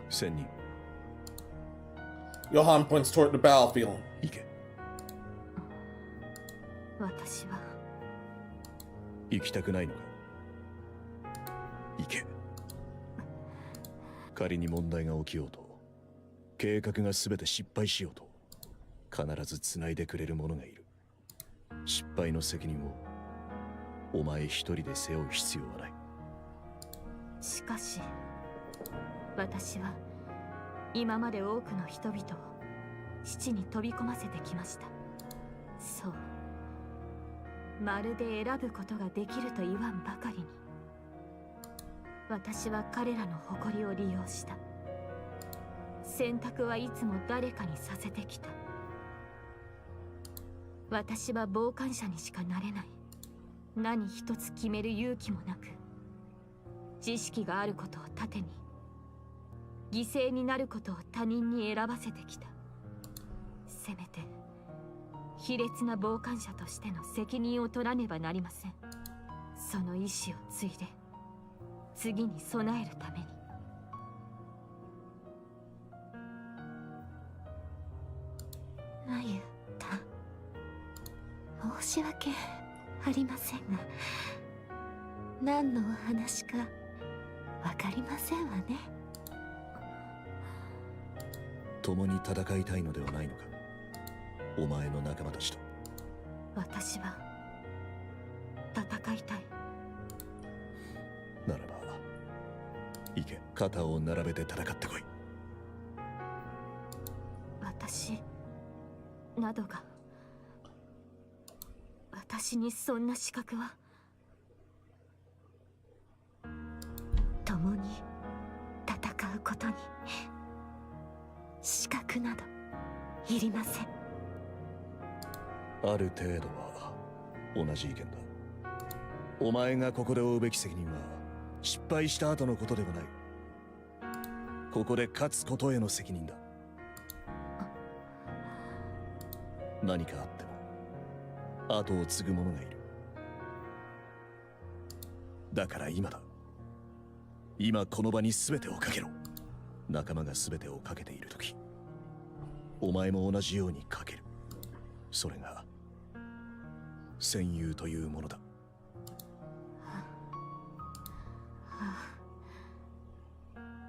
Speaker 6: 1000人。
Speaker 1: Johan points toward the battlefield.
Speaker 6: 行け。
Speaker 3: 私は
Speaker 6: 行きたくないのか？行け。仮に問題が起きようと、計画が全て失敗しようと、必ず繋いでくれる者がいる。失敗の責任をお前一人で背負う必要はない。
Speaker 3: しかし私は今まで多くの人々を死地に飛び込ませてきました。そう、まるで選ぶことができると言わんばかりに、私は彼らの誇りを利用した。選択はいつも誰かにさせてきた。私は傍観者にしかなれない。何一つ決める勇気もなく、知識があることを盾に犠牲になることを他人に選ばせてきた。せめて卑劣な傍観者としての責任を取らねばなりません。その意志を継いで次に備えるために。
Speaker 2: まゆたん、申し訳ありませんが、何のお話かわかりませんわね。
Speaker 6: 共に戦いたいのではないのか、お前の仲間たちと。
Speaker 3: 私は戦いたい。
Speaker 6: ならば行け。肩を並べて戦ってこい。
Speaker 3: 私などが、私にそんな資格は。
Speaker 2: 共に戦うことにし
Speaker 9: くなどいりません。
Speaker 6: ある程度は同じ意見だ。お前がここで負うべき責任は失敗した後のことではない。ここで勝つことへの責任だ。何かあっても後を継ぐ者がいる。だから今だ。今この場に全てをかけろ。仲間が全てをかけているとき、お前も同じようにかける。それが戦友というものだ。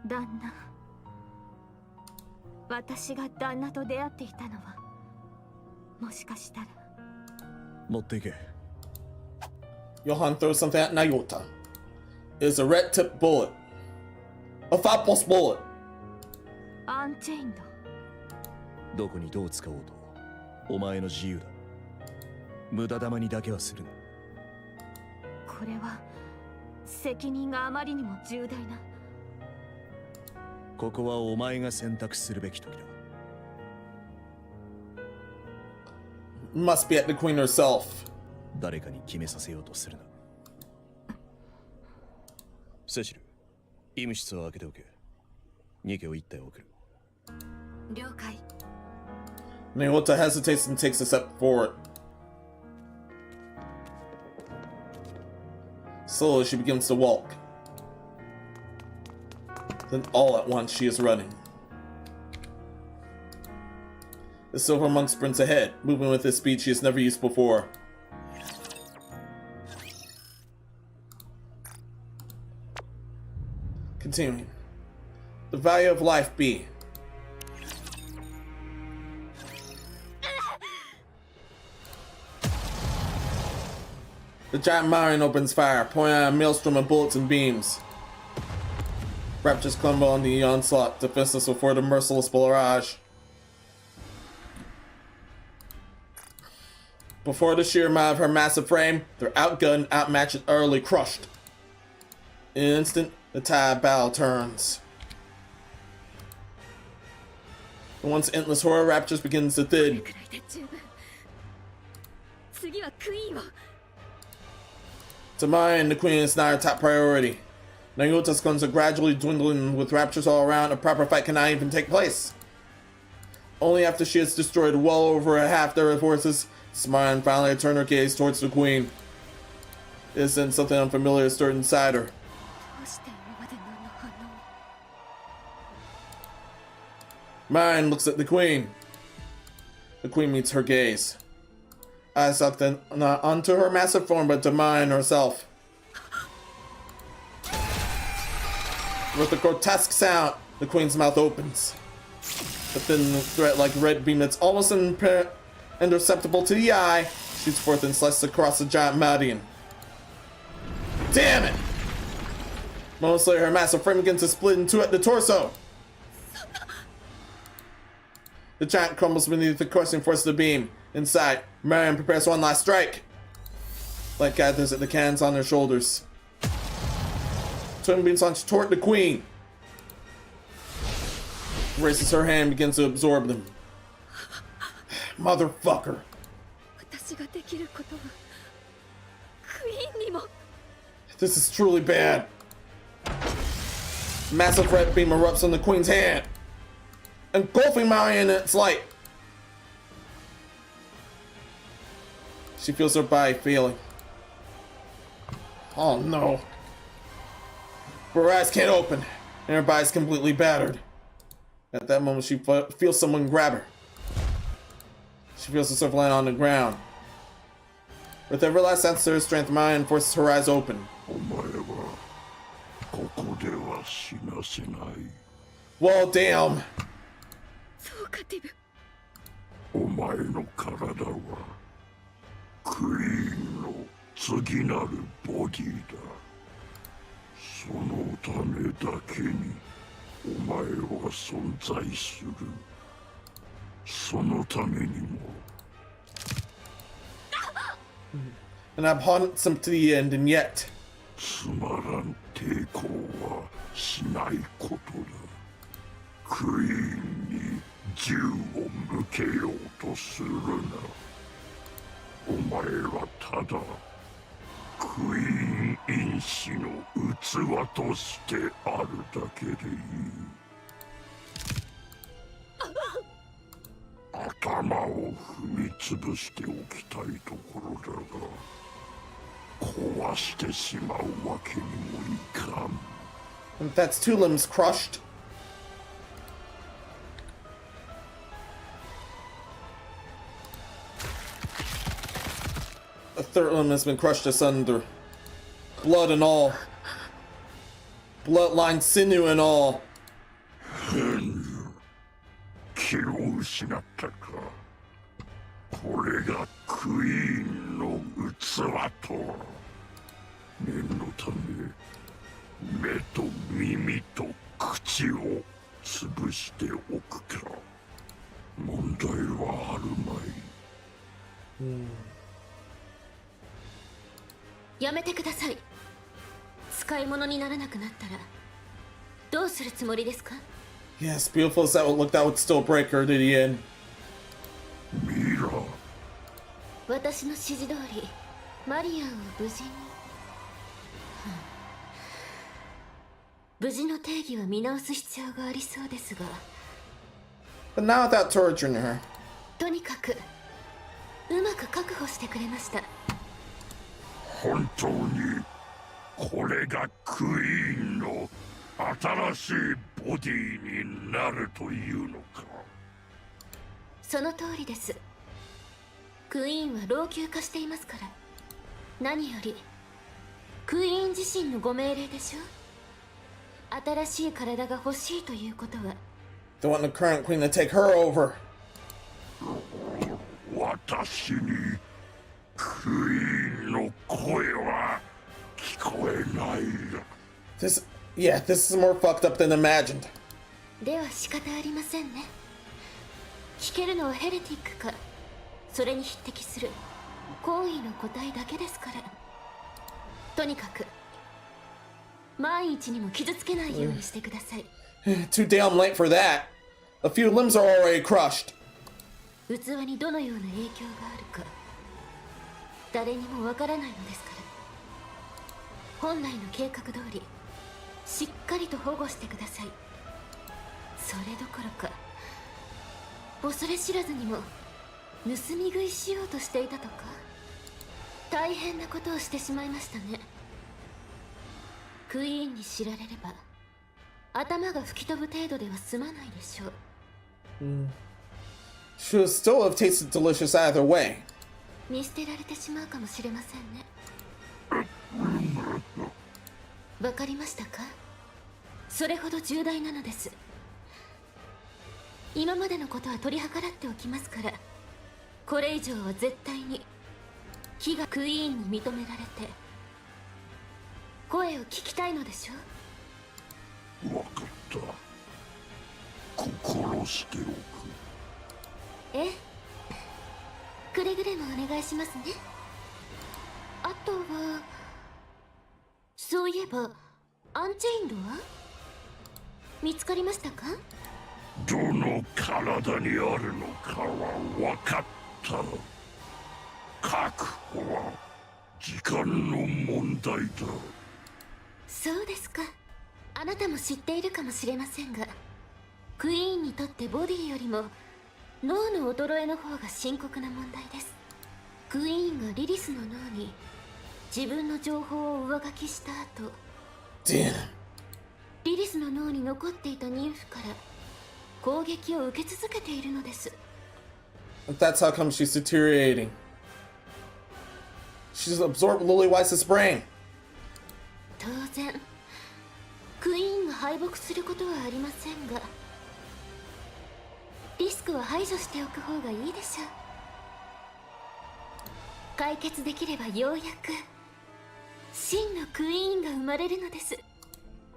Speaker 3: 旦那、私が旦那と出会っていたのはもしかしたら。
Speaker 6: 持っていけ。
Speaker 1: Johan throws something at Nayota. It's a red tip bullet. A Fapos bullet.
Speaker 3: アンチェインド。
Speaker 6: どこにどう使おうとお前の自由だ。無駄玉にだけはするな。
Speaker 3: これは責任があまりにも重大な。
Speaker 6: ここはお前が選択するべき時だ。
Speaker 1: Must be at the queen herself.
Speaker 6: 誰かに決めさせようとするな。セシル、医務室を開けておけ。ニケを一体送る。
Speaker 7: 了解。
Speaker 1: Nayota hesitates and takes a step forward. Slowly, she begins to walk. Then all at once, she is running. The silver monk sprints ahead, moving with a speed she has never used before. Continuing. The value of life B. The giant mine opens fire, pouring out a maelstrom of bullets and beams. Raptors crumble on the onslaught, defenseless before the merciless barrage. Before the sheer might of her massive frame, they're outgunned, outmatched, and utterly crushed. In an instant, the tide of battle turns. The once endless horror of Raptors begins to thin.
Speaker 7: 次はクイーンを。
Speaker 1: To mine, the queen is not her top priority. Nayota's guns are gradually dwindling with raptors all around. A proper fight cannot even take place. Only after she has destroyed well over half their forces, Smine finally turned her gaze towards the queen. It is then something unfamiliar stirred inside her.
Speaker 7: どうして今まで何の反応。
Speaker 1: Mine looks at the queen. The queen meets her gaze. Eyes locked in, not onto her massive form, but to Mine herself. With a grotesque sound, the queen's mouth opens. The thin thread-like red beam that's almost imperceptible to the eye shoots forth and slices across the giant Madian. Damn it! Moments later, her massive frame begins to split in two at the torso. The giant crumbles beneath the crushing force of the beam. Inside, Marion prepares one last strike. Light gathers at the cannons on their shoulders. Twin beams launch toward the queen. Raises her hand and begins to absorb them. Motherfucker.
Speaker 7: 私ができることはクイーンにも。
Speaker 1: This is truly bad. Massive red beam erupts on the queen's hand, engulfing Marion in its light. She feels her body failing. Oh no. Her eyes can't open, and her body's completely battered. At that moment, she feels someone grab her. She feels herself land on the ground. With every last ounce of her strength, Marion forces her eyes open. Well, damn.
Speaker 7: そうかティブ。
Speaker 10: お前の体はクイーンの次なるボディだ。そのためだけにお前は存在する。そのためにも。
Speaker 1: And I've haunted some to the end, and yet.
Speaker 10: つまらん抵抗はしないことだ。クイーンに銃を向けようとするな。お前はただクイーン因子の器としてあるだけでいい。頭を踏み潰しておきたいところだが、壊してしまうわけにもいかん。
Speaker 1: That's two limbs crushed. A third limb has been crushed asunder. Blood and all. Bloodline sinew and all.
Speaker 10: 気を失ったか。これがクイーンの器とは。念のため目と耳と口を潰しておくか。問題はあるまい。
Speaker 2: やめてください。使い物にならなくなったらどうするつもりですか？
Speaker 1: Yes, beautiful as that would look, that would still break her to the end.
Speaker 10: ミラ、
Speaker 2: 私の指示通りマリアンを無事に、無事の定義は見直す必要がありそうですが。
Speaker 1: But now without torturing her.
Speaker 2: とにかくうまく確保してくれました。
Speaker 10: 本当にこれがクイーンの新しいボディになるというのか。
Speaker 2: その通りです。クイーンは老朽化していますから。何よりクイーン自身のご命令でしょ。新しい体が欲しいということは。
Speaker 1: They want the current queen to take her over.
Speaker 10: 私にクイーンの声は聞こえない。
Speaker 1: This is more fucked up than imagined.
Speaker 2: では仕方ありませんね。聞けるのはヘレティックか、それに匹敵する行為の個体だけですから。とにかく万一にも傷つけないようにしてください。
Speaker 1: Too damn late for that. A few limbs are already crushed.
Speaker 2: 器にどのような影響があるか誰にもわからないのですから。本来の計画通りしっかりと保護してください。それどころか恐れ知らずにも盗み食いしようとしていたとか。大変なことをしてしまいましたね。クイーンに知られれば頭が吹き飛ぶ程度では済まないでしょう。
Speaker 1: Should still have tasted delicious either way.
Speaker 2: 見捨てられてしまうかもしれませんね。わかりましたか？それほど重大なのです。今までのことは取り計らっておきますから。これ以上は絶対に木がクイーンに認められて声を聞きたいのでしょ？
Speaker 10: わかった。心しておく。
Speaker 2: ええ、くれぐれもお願いしますね。あとはそういえばアンチェインドは見つかりましたか？
Speaker 10: どの体にあるのかは分かった。確保は時間の問題だ。
Speaker 2: そうですか。あなたも知っているかもしれませんが、クイーンにとってボディよりも脳の衰えの方が深刻な問題です。クイーンがリリスの脳に自分の情報を上書きした後、リリスの脳に残っていた妊婦から攻撃を受け続けているのです。
Speaker 1: That's how come she's deteriorating. She's absorbed Lily Weiss's brain.
Speaker 2: 当然クイーンが敗北することはありませんが、リスクは排除しておく方がいいでしょう。解決できればようやく真のクイーンが生まれるのです。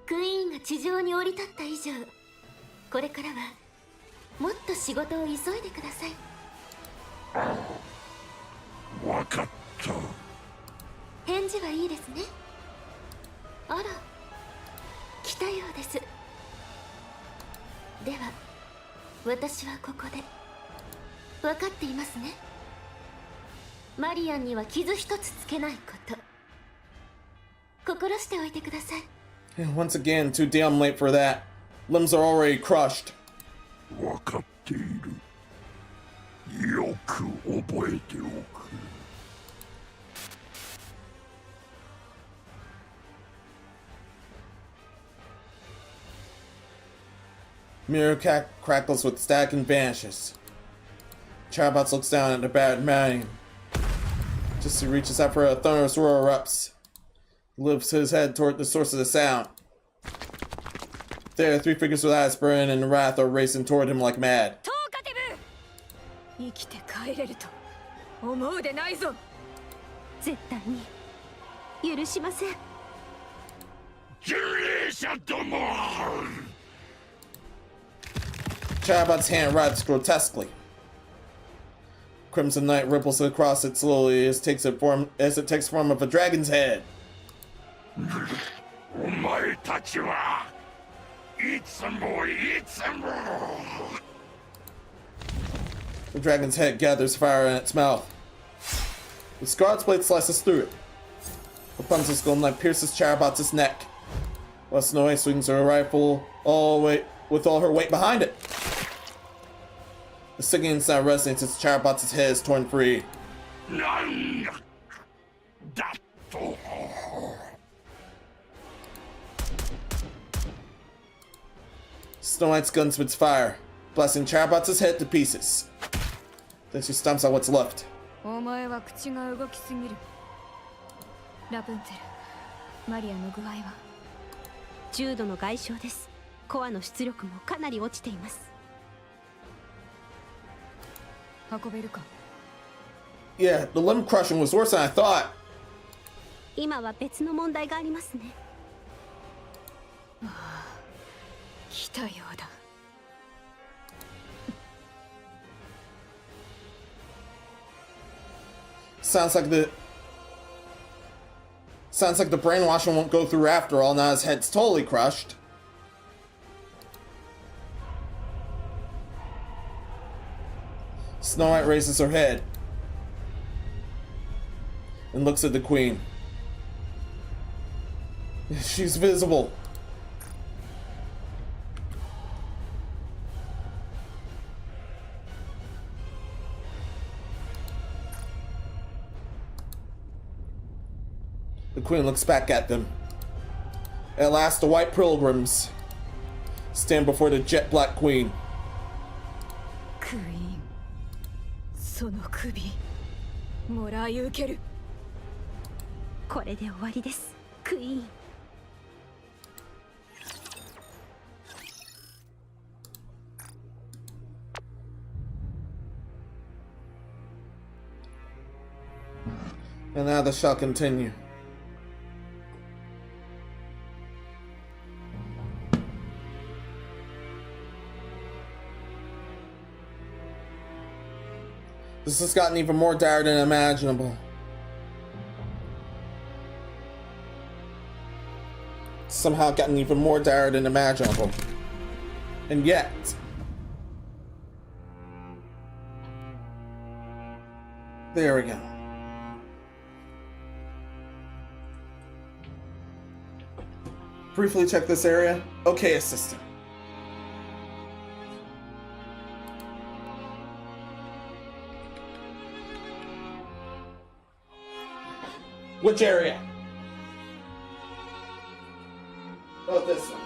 Speaker 2: クイーンが地上に降り立った以上、これからはもっと仕事を急いでください。
Speaker 10: わかった。
Speaker 2: 返事はいいですね。あら、来たようです。では私はここで分かっていますね。マリアンには傷一つつけないこと、心しておいてください。
Speaker 1: Once again, too damn late for that. Limbs are already crushed.
Speaker 10: 分かっている。よく覚えておく。
Speaker 1: Mirror crackles with static and vanishes. Charabots looks down at the battered man. Just as he reaches out for a thunderous roar erupts. He lifts his head toward the source of the sound. There, three figures with eyes burning in wrath are racing toward him like mad.
Speaker 7: 生きて帰れると思うでないぞ。
Speaker 9: 絶対に許しません。
Speaker 10: 呪霊者ども。
Speaker 1: Charabot's hand writhes grotesquely. Crimson light ripples across it slowly as it takes form of a dragon's head.
Speaker 10: お前たちはいつもいつも。
Speaker 1: The dragon's head gathers fire in its mouth. The scarlet's blade slices through it. Rapunzel's golden knife pierces Charabot's neck, while Snow White swings her rifle with all her weight behind it. The singing sound resonates as Charabot's head is torn free.
Speaker 10: なんだと。
Speaker 1: Snow White's gun spits fire, blasting Charabot's head to pieces. Then she stomps out what's left.
Speaker 7: お前は口が動きすぎる。ラプンツェル、マリアの具合は？
Speaker 9: 重度の外傷です。コアの出力もかなり落ちています。
Speaker 7: 運べるか？
Speaker 1: Yeah, the limb crushing was worse than I thought.
Speaker 9: 今は別の問題がありますね。
Speaker 7: 来たようだ。
Speaker 1: Sounds like the brainwashing won't go through after all. Now his head's totally crushed. Snow White raises her head and looks at the queen. She's visible. The queen looks back at them. At last, the white pilgrims stand before the jet black queen.
Speaker 7: クイーン、その首もらい受ける。
Speaker 9: これで終わりです、クイーン。
Speaker 1: And now this shall continue. This has gotten even more dire than imaginable. Somehow gotten even more dire than imaginable. And yet... There we go. Briefly check this area. Okay, assistant. Which area? Oh, this one.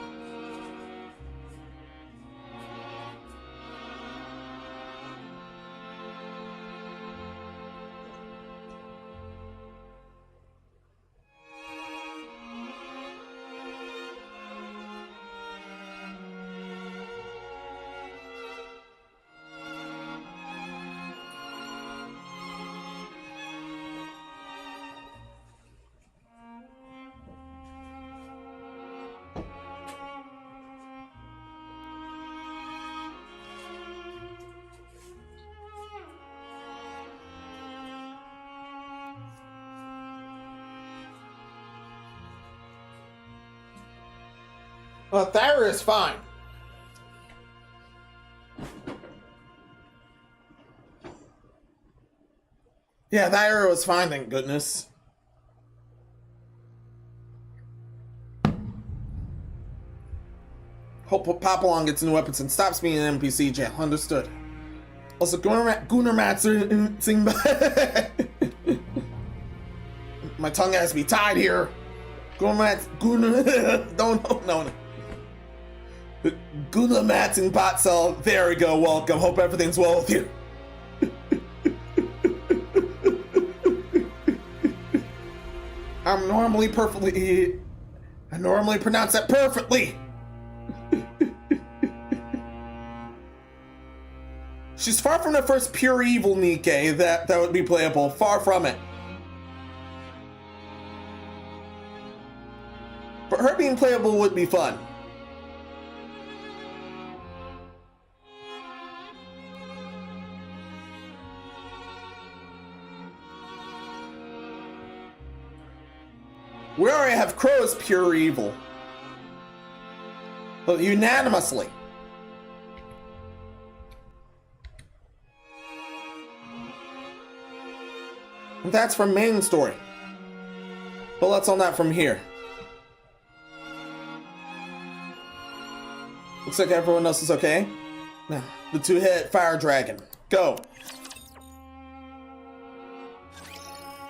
Speaker 1: Well, Thyra is fine. Yeah, that area was fine, thank goodness. Hope Papillon gets new weapons and stops being an NPC jail. Understood. Also, Gunnermats are sing by. My tongue has to be tied here. Gunner. No. Gunnermats and Bot Cell. There we go. Welcome. Hope everything's well with you. I normally pronounce that perfectly. She's far from the first pure evil NIKKE that would be playable. Far from it. But her being playable would be fun. We already have Crow as pure evil. But unanimously. And that's from main story. But let's on that from here. Looks like everyone else is okay. Now, the two-headed fire dragon. Go.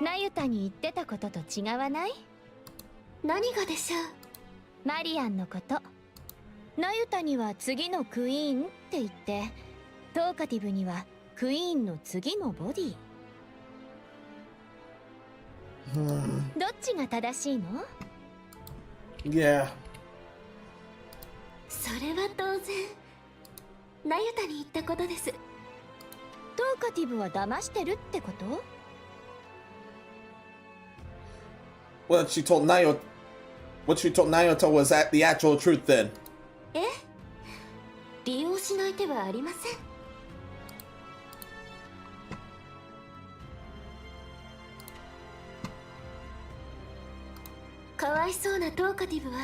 Speaker 3: ナユタに言ってたことと違わない？
Speaker 2: 何がでしょう？
Speaker 3: マリアンのこと。ナユタには次のクイーンって言って、トーカティブにはクイーンの次のボディ。どっちが正しいの？
Speaker 1: Yeah.
Speaker 2: それは当然ナユタに言ったことです。
Speaker 3: トーカティブは騙してるってこと？
Speaker 1: What she told Nayota was that the actual truth then.
Speaker 2: え？利用しない手はありません。かわいそうなトーカティブは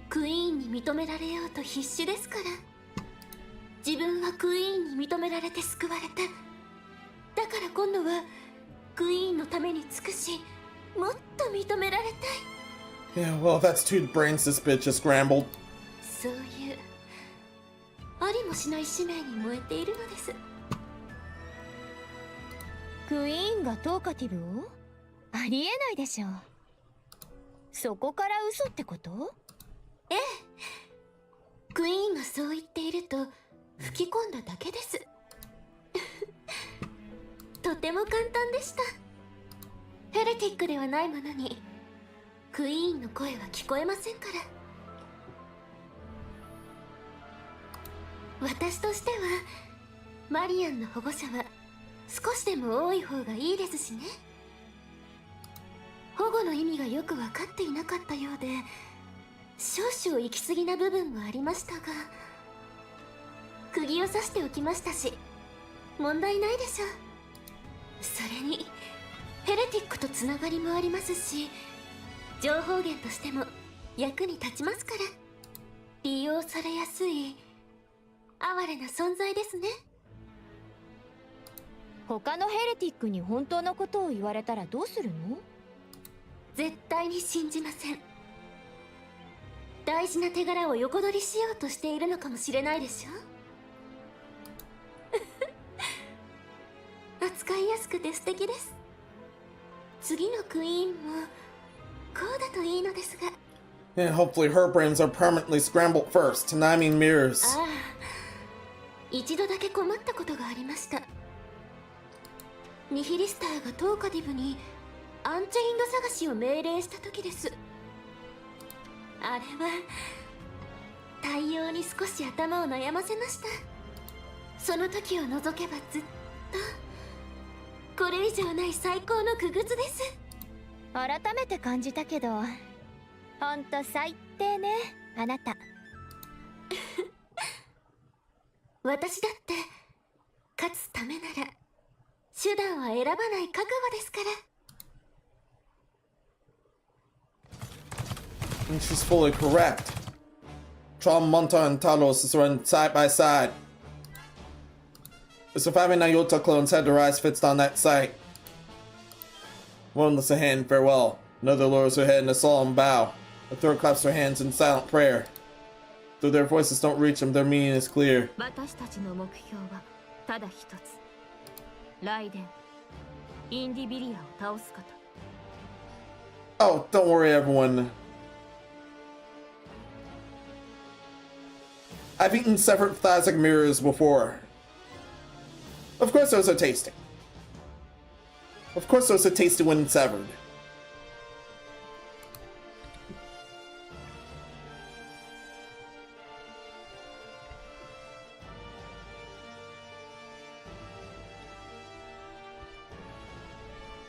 Speaker 2: クイーンに認められようと必死ですから。自分はクイーンに認められて救われた。だから今度はクイーンのために尽くし、もっと認められたい。
Speaker 1: Yeah, well, that's two brains this bitch just scrambled.
Speaker 2: そういうありもしない使命に燃えているのです。
Speaker 3: クイーンがトーカティブを？ありえないでしょう。そこから嘘ってこと？
Speaker 2: ええ。クイーンがそう言っていると吹き込んだだけです。とても簡単でした。ヘレティックではないものにクイーンの声は聞こえませんから。私としてはマリアンの保護者は少しでも多い方がいいですしね。保護の意味がよく分かっていなかったようで少々行き過ぎな部分もありましたが、釘を刺しておきましたし問題ないでしょう。それにヘレティックとつながりもありますし、情報源としても役に立ちますから、利用されやすい哀れな存在ですね。
Speaker 3: 他のヘレティックに本当のことを言われたらどうするの？
Speaker 2: 絶対に信じません。大事な手柄を横取りしようとしているのかもしれないでしょ。扱いやすくて素敵です。次のクイーンもこうだといいのですが。
Speaker 1: And hopefully her brains are permanently scrambled first. And I mean mirrors.
Speaker 2: ああ、一度だけ困ったことがありました。ニヒリスターがトーカティブにアンチェインド探しを命令した時です。あれは対応に少し頭を悩ませました。その時を除けばずっとこれ以上ない最高の傀儡です。
Speaker 3: 改めて感じたけど、ほんと最低ね、あなた。
Speaker 2: 私だって勝つためなら手段は選ばない覚悟ですから。
Speaker 1: And she's fully correct. Monta and Talos run side by side. The surviving Nayota clones had their eyes fixed on that sight. One lifts a hand in farewell. Another lowers her head in a solemn bow. A third claps her hands in silent prayer. Though their voices don't reach them, their meaning is clear.
Speaker 3: 私たちの目標はただ一つ。ライデン、インディビリアを倒すこと。
Speaker 1: Oh, don't worry, everyone. I've eaten separate plastic mirrors before. Of course those are tasty. Of course those are tasty when severed.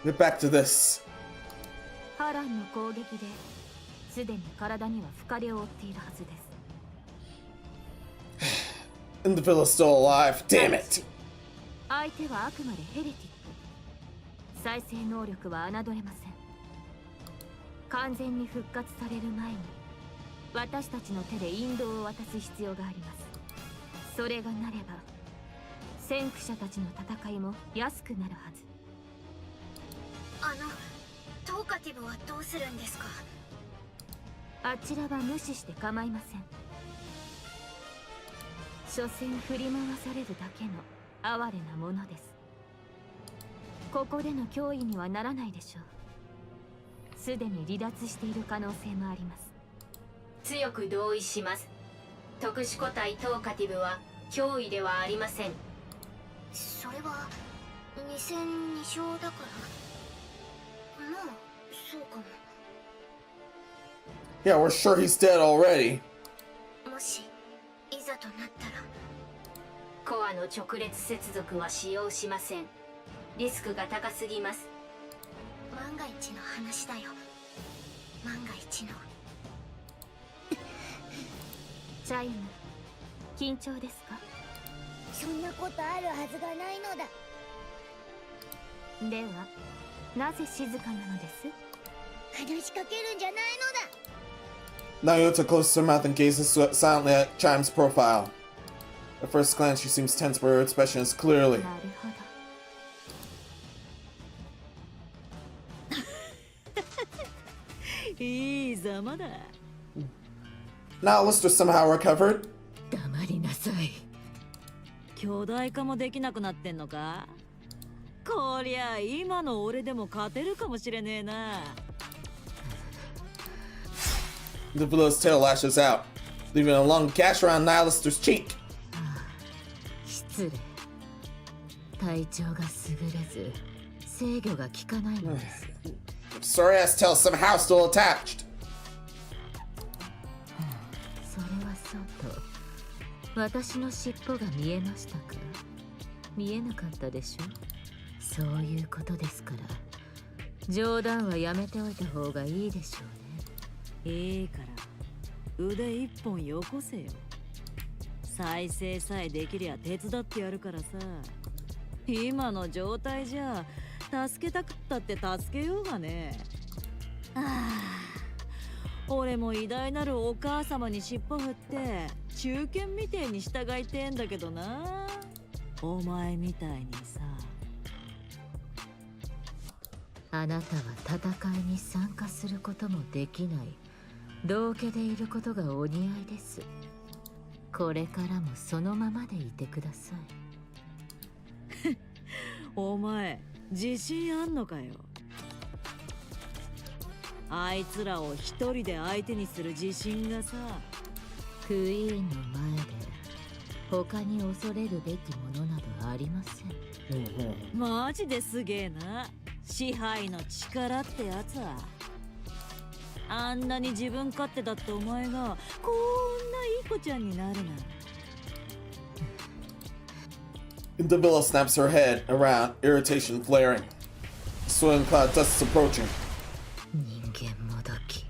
Speaker 1: Get back to this.
Speaker 3: 波乱の攻撃ですでに体には深手を負っているはずです。
Speaker 1: And the villa's still alive. Damn it!
Speaker 3: 相手はあくまでヘレティック。再生能力は侮れません。完全に復活される前に私たちの手で引導を渡す必要があります。それがなれば先駆者たちの戦いも安くなるはず。
Speaker 7: トーカティブはどうするんですか？
Speaker 3: あちらは無視して構いません。所詮振り回されるだけの哀れなものです。ここでの脅威にはならないでしょう。すでに離脱している可能性もあります。
Speaker 11: 強く同意します。特殊個体トーカティブは脅威ではありません。
Speaker 5: それは2戦2勝だから。まあそうかも。
Speaker 1: Yeah, we're sure he's dead already.
Speaker 5: もしいざとなったら
Speaker 11: コアの直列接続は使用しません。リスクが高すぎます。
Speaker 5: 万が一の話だよ。万が一の。
Speaker 3: チャイム、緊張ですか？
Speaker 5: そんなことあるはずがないのだ。
Speaker 3: ではなぜ静かなのです？
Speaker 5: 話しかけるんじゃないのだ。
Speaker 1: Nayota closes her mouth and gazes silently at Chime's profile. At first glance, she seems tense, but her expression is clearly.
Speaker 3: なるほど。
Speaker 8: いいざまだ。
Speaker 1: Now Lister somehow recovered.
Speaker 8: 黙りなさい。巨大化もできなくなってんのか？こりゃ今の俺でも勝てるかもしれねえな。
Speaker 1: The villain's tail lashes out, leaving a long gash around Nihilister's cheek.
Speaker 3: 失礼。体調が優れず制御が効かないのです。
Speaker 1: Sorry-ass tail somehow still attached.
Speaker 3: それはそうと私の尻尾が見えましたか？見えなかったでしょ？そういうことですから冗談はやめておいた方がいいでしょうね。
Speaker 8: いいから腕一本よこせよ。再生さえできりゃ手伝ってやるからさ。今の状態じゃ助けたくったって助けようがね。俺も偉大なるお母様に尻尾振って中堅みてえに従いてんだけどな。お前みたいにさ。
Speaker 3: あなたは戦いに参加することもできない道家でいることがお似合いです。これからもそのままでいてください。
Speaker 8: お前自信あんのかよ。あいつらを一人で相手にする自信がさ。
Speaker 3: クイーンの前で他に恐れるべきものなどありません。
Speaker 8: マジですげえな。支配の力ってやつは。あんなに自分勝手だったお前がこんないい子ちゃんになるな。
Speaker 1: The villain snaps her head around, irritation flaring. Swirling cloud dust is approaching.
Speaker 3: 人間もどき。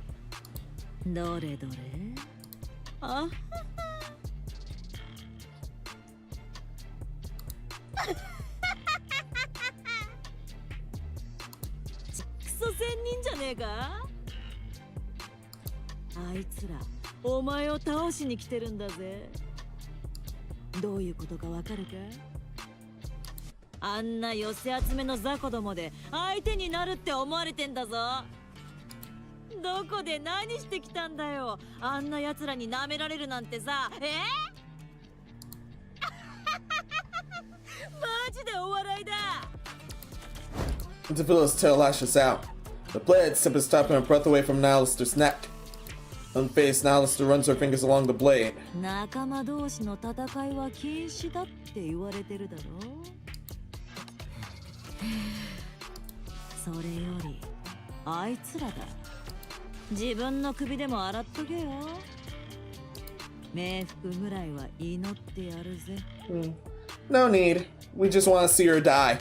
Speaker 8: どれどれ。あクソ仙人じゃねえか。あいつらお前を倒しに来てるんだぜ。どういうことかわかるか？
Speaker 12: あんな寄せ集めの雑魚どもで相手になるって思われてんだぞ。どこで何してきたんだよ。あんな奴らに舐められるなんてさ。マジでお笑いだ。
Speaker 1: Devilla's tail lashes out. The blade tip is stopping a breath away from Nihilister's neck. Unfazed, Nihilister runs her fingers along the blade.
Speaker 12: 仲間同士の戦いは禁止だって言われてるだろ。それよりあいつらだ。自分の首でも洗っとけよ。冥福ぐらいは祈ってやるぜ。
Speaker 1: No need. We just want to see her die.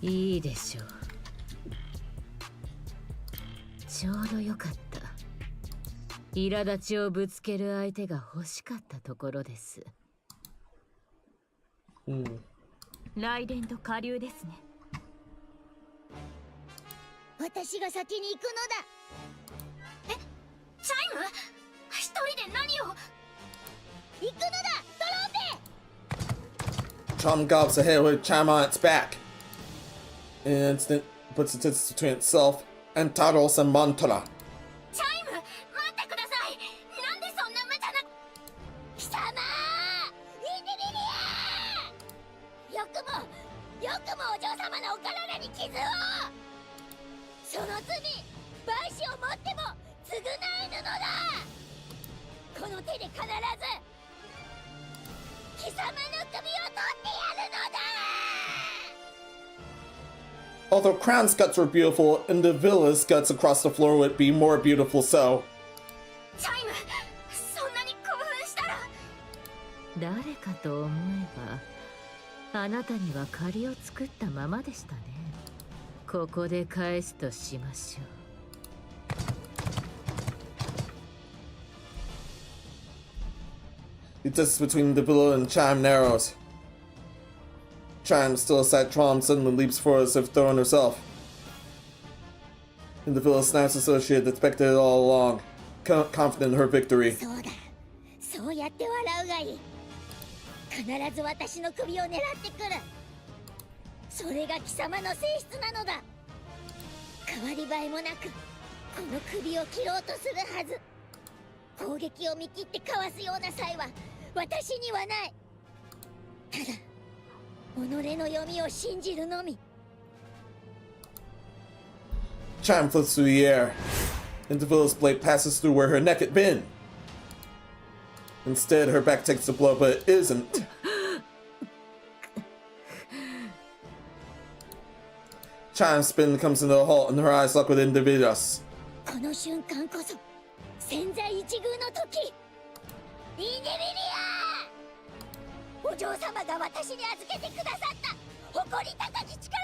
Speaker 3: いいでしょう。ちょうどよかった。苛立ちをぶつける相手が欲しかったところです。
Speaker 4: 雷電と下流ですね。
Speaker 5: 私が先に行くのだ。
Speaker 2: え、チャイム？一人で何を？
Speaker 5: 行くのだ、ドローペ！
Speaker 1: Chom gobs ahead with Chime on its back. In an instant, puts its distance between itself and Taros and Montara.
Speaker 2: チャイム、待ってください。なんでそんな無茶な。
Speaker 5: 貴様、インディビリア！よくもお嬢様のお体に傷を。その罪、賠償をもっても償えぬのだ。この手で必ず貴様の首を取ってやるのだ。
Speaker 1: Although Crown's guts were beautiful, and the Villa's guts across the floor would be more beautiful so.
Speaker 2: チャイム、そんなに興奮したら。
Speaker 3: 誰かと思えば、あなたには借りを作ったままでしたね。ここで返すとしましょう。
Speaker 1: The distance between the Villa and Chime narrows. Chime, still aside Trom, suddenly leaps forward as if throwing herself. And the Villa snaps associated, expected it all along, confident in her victory.
Speaker 5: そうだ、そうやって笑うがいい。必ず私の首を狙ってくる。それが貴様の性質なのだ。変わり映えもなく、この首を切ろうとするはず。攻撃を見切ってかわすような才は私にはない。ただ、己の読みを信じるのみ。
Speaker 1: Chime floats through the air, and the Villa's blade passes through where her neck had been. Instead, her back takes the blow, but it isn't. Chime's spin comes to a halt, and her eyes lock with Individuous.
Speaker 5: この瞬間こそ千載一遇の時。インディビリア！お嬢様が私に預けてくださった誇り高き力、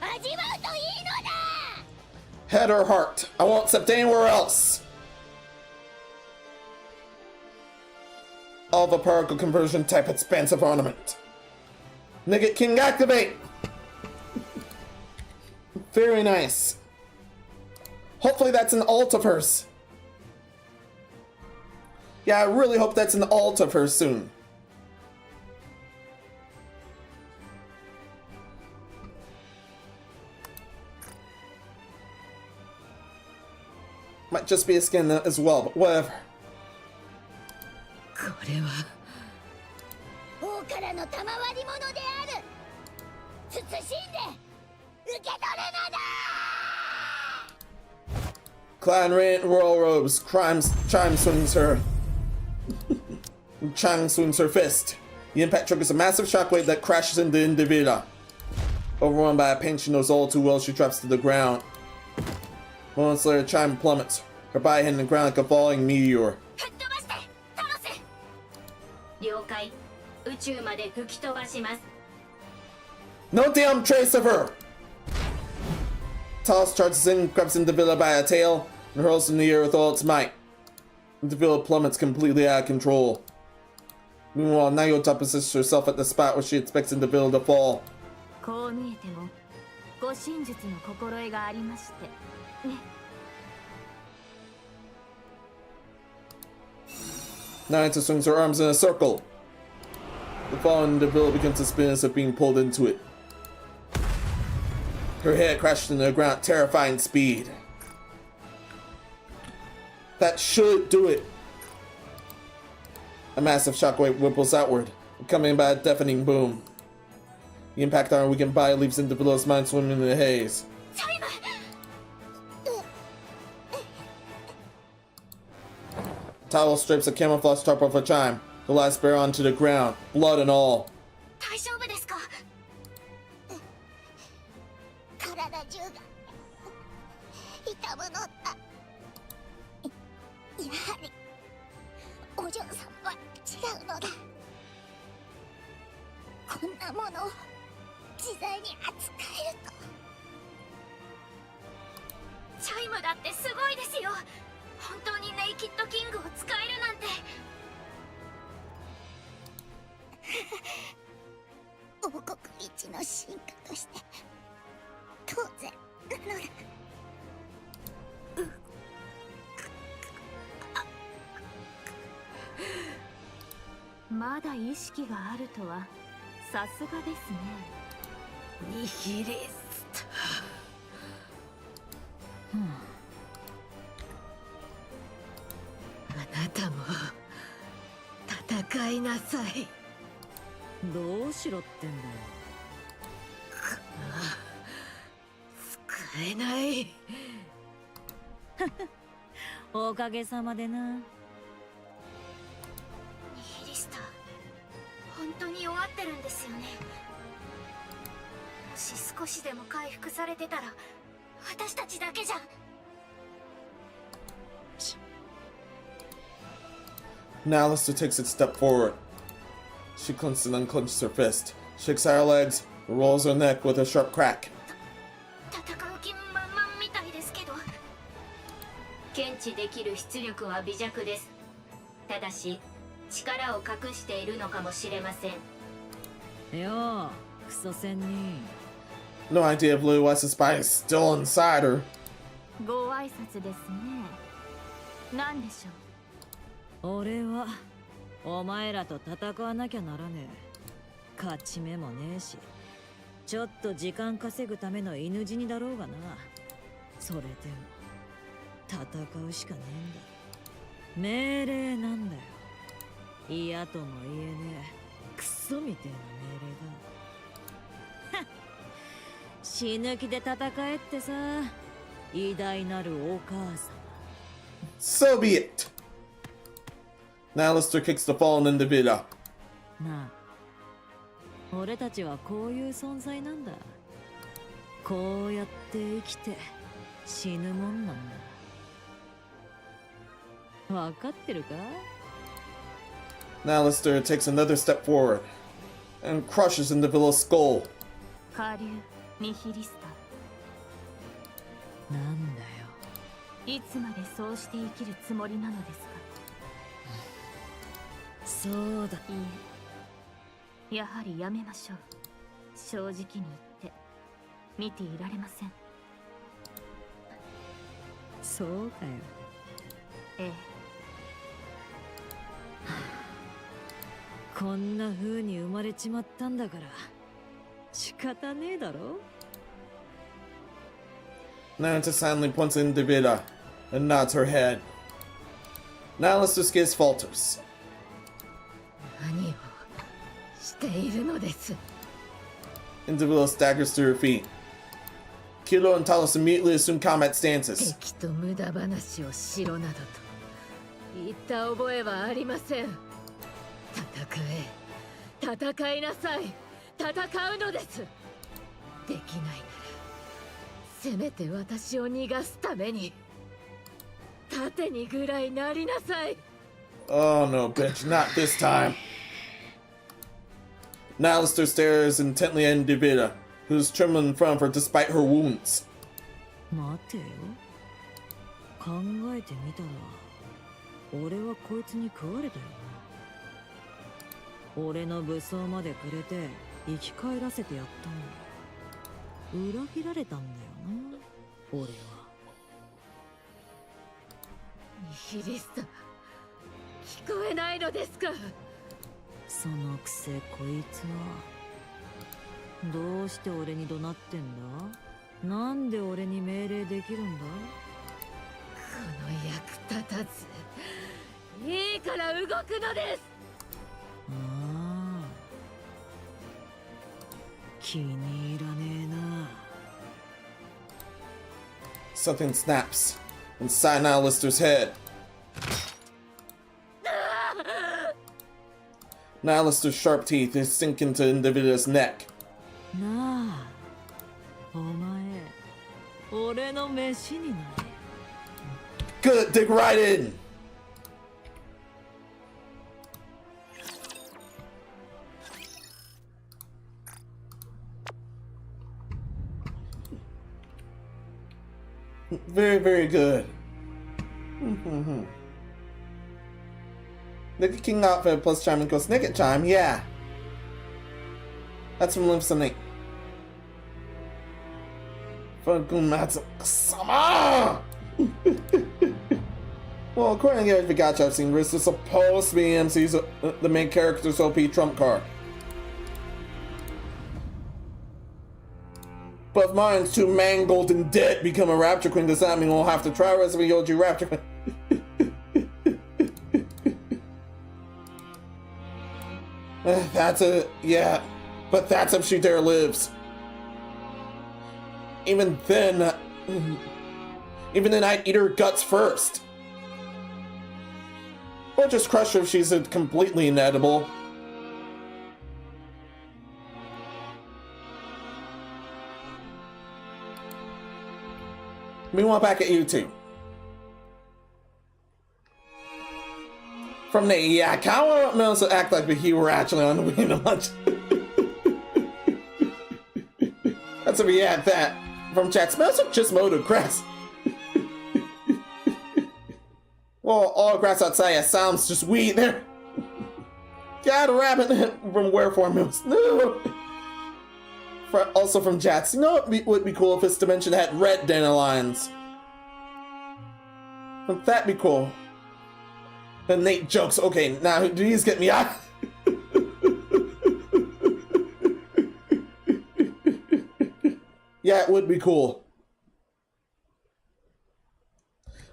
Speaker 5: 味わうといいのだ。
Speaker 1: Head or heart, I won't accept anywhere else. All the particle conversion type expansive ornament. NIKKE King activate! Very nice. Hopefully that's an alt of hers. Yeah, I really hope that's an alt of hers soon. Might just be a skin as well, but whatever.
Speaker 3: これは
Speaker 5: 王からの賜り物である。慎んで受け取るのだ。
Speaker 1: Clad in radiant royal robes, Chime swings her. Chang swings her fist. The impact triggers a massive shockwave that crashes into Individa. Overwhelmed by a pain she knows all too well, she drops to the ground. Moments later, Chime plummets, her body hitting the ground like a falling meteor.
Speaker 2: 吹っ飛ばして、タロス。
Speaker 11: 了解。宇宙まで吹き飛ばします。
Speaker 1: No damn trace of her! Talos charges in, grabs Individa by a tail, and hurls in the air with all its might. Individa plummets completely out of control. Meanwhile, Nayota positions herself at the spot where she expects Individa to fall.
Speaker 4: こう見えても護身術の心得がありましてね。
Speaker 1: Nayota swings her arms in a circle. The fallen Individa begins to spin as if being pulled into it. Her head crashed into the ground at terrifying speed. That should do it. A massive shockwave ripples outward, accompanied by a deafening boom. The impact on her weakened body leaves Individual's mind swimming in the haze. Towel strips a camouflage top off a chime. The last bear onto the ground, blood and all.
Speaker 5: 大丈夫ですか？体中が痛むのだ。やはりお嬢さんは違うのだ。こんなものを自在に扱えると。
Speaker 11: チャイムだってすごいですよ。本当にネイキッドキングを使えるなんて。
Speaker 5: 王国一の進化として当然なのだ。
Speaker 3: まだ意識があるとはさすがですね。
Speaker 12: ニヒリスト。あなたも戦いなさい。どうしろってんだよ。使えない。おかげさまでな。
Speaker 11: ニヒリスター、本当に弱ってるんですよね。もし少しでも回復されてたら私たちだけじゃ。
Speaker 1: Now Alistair takes a step forward. She clenches and unclenches her fist, shakes out her legs, and rolls her neck with a sharp crack.
Speaker 11: 戦う気満々みたいですけど。検知できる出力は微弱です。ただし力を隠しているのかもしれません。
Speaker 12: よう、クソ仙人。
Speaker 1: No idea if Lily West's spy is still inside her.
Speaker 3: ご挨拶ですね。何でしょう。
Speaker 12: 俺はお前らと戦わなきゃならねえ。勝ち目もねえし、ちょっと時間稼ぐための犬死にだろうがな。それでも戦うしかねえんだ。命令なんだよ。嫌とも言えねえクソみてえな命令だ。死ぬ気で戦えってさ、偉大なるお母様。
Speaker 1: So be it. Now Alistair kicks the fallen individual.
Speaker 12: なあ、俺たちはこういう存在なんだ。こうやって生きて死ぬもんなんだ。わかってるか？
Speaker 1: Now Alistair takes another step forward and crushes individual's skull.
Speaker 3: 下流ニヒリスタ。
Speaker 12: なんだよ。
Speaker 3: いつまでそうして生きるつもりなのですか？
Speaker 12: そうだ。
Speaker 3: いいえ、やはりやめましょう。正直に言って見ていられません。
Speaker 12: そうかよ。
Speaker 3: ええ。
Speaker 12: こんな風に生まれちまったんだから仕方ねえだろ。
Speaker 1: Nanta silently points at Individual and nods her head. Now Alistair's gaze falters.
Speaker 12: 何をしているのです。
Speaker 1: Individual staggers to her feet. Kilo and Talos immediately assume combat stances.
Speaker 12: 敵と無駄話をしろなどと言った覚えはありません。戦いなさい。戦うのです。できないならせめて私を逃がすために盾にぐらいなりなさい。
Speaker 1: Oh no, bitch, not this time. Now Alistair stares intently at Individual, who's trembling in front of her despite her wounds.
Speaker 12: 待てよ。考えてみたら俺はこいつに食われたよな。俺の武装までくれて生き返らせてやったのに裏切られたんだよな俺は。ニヒリスタ、聞こえないのですか？そのくせこいつはどうして俺に怒鳴ってんだ？なんで俺に命令できるんだ？
Speaker 7: この役立たず。いいから動くのです。
Speaker 12: ああ、気に入らねえな。
Speaker 1: Something snaps inside Nihilister's head. Nihilister's sharp teeth is sink into Individual's neck.
Speaker 12: なあ、お前、俺の飯になれ。
Speaker 1: Good, dig right in. Very, very good. NIKKE King outfit plus chime equals NIKKE chime, yeah. That's from Limpsonic. Fucking Matsu Sama! Well, according to the Gacha I've seen, this is supposed to be MC's the main character's OP trump card. But if mine's too mangled and dead become a Rapture Queen, does that mean we'll have to try Recipe OG Rapture Queen? That's a... yeah. But that's if she dare lives. Even then... even then I'd eat her guts first. Or just crush her if she's completely inedible. Meanwhile, back at you two. From Nate, yeah, I kind of want Menos to act like he were actually on the wing a bunch. That's if he had that. From chat, smells like just mowed grass. Well, all grass outside sounds just weed there. Got a rabbit from Wherefore Menos. No. Also from Jats, you know what would be cool if this dimension had red dandelions? Wouldn't that be cool? And Nate jokes, okay, now these get me out. Yeah, it would be cool.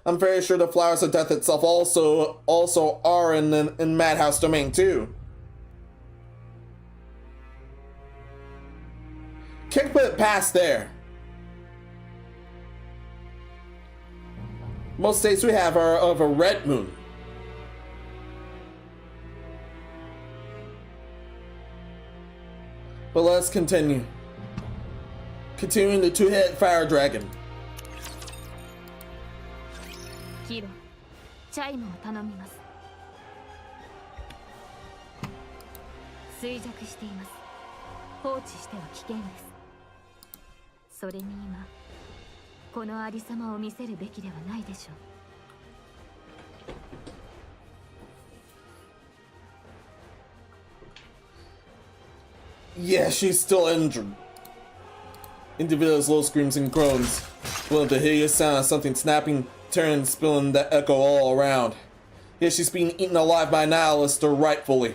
Speaker 1: I'm very sure the Flowers of Death itself also are in Madhouse domain too. Can't put it past there. Most days we have are of a red moon. But let's continue. Continuing the two-headed fire dragon.
Speaker 3: キロ、チャイムを頼みます。衰弱しています。放置しては危険です。それに今、このありさまを見せるべきではないでしょう。
Speaker 1: Yeah, she's still injured. Individuals low screams and groans. With the hideous sound of something snapping, tearing, spilling that echo all around. Yeah, she's being eaten alive by a nihilist, or rightfully.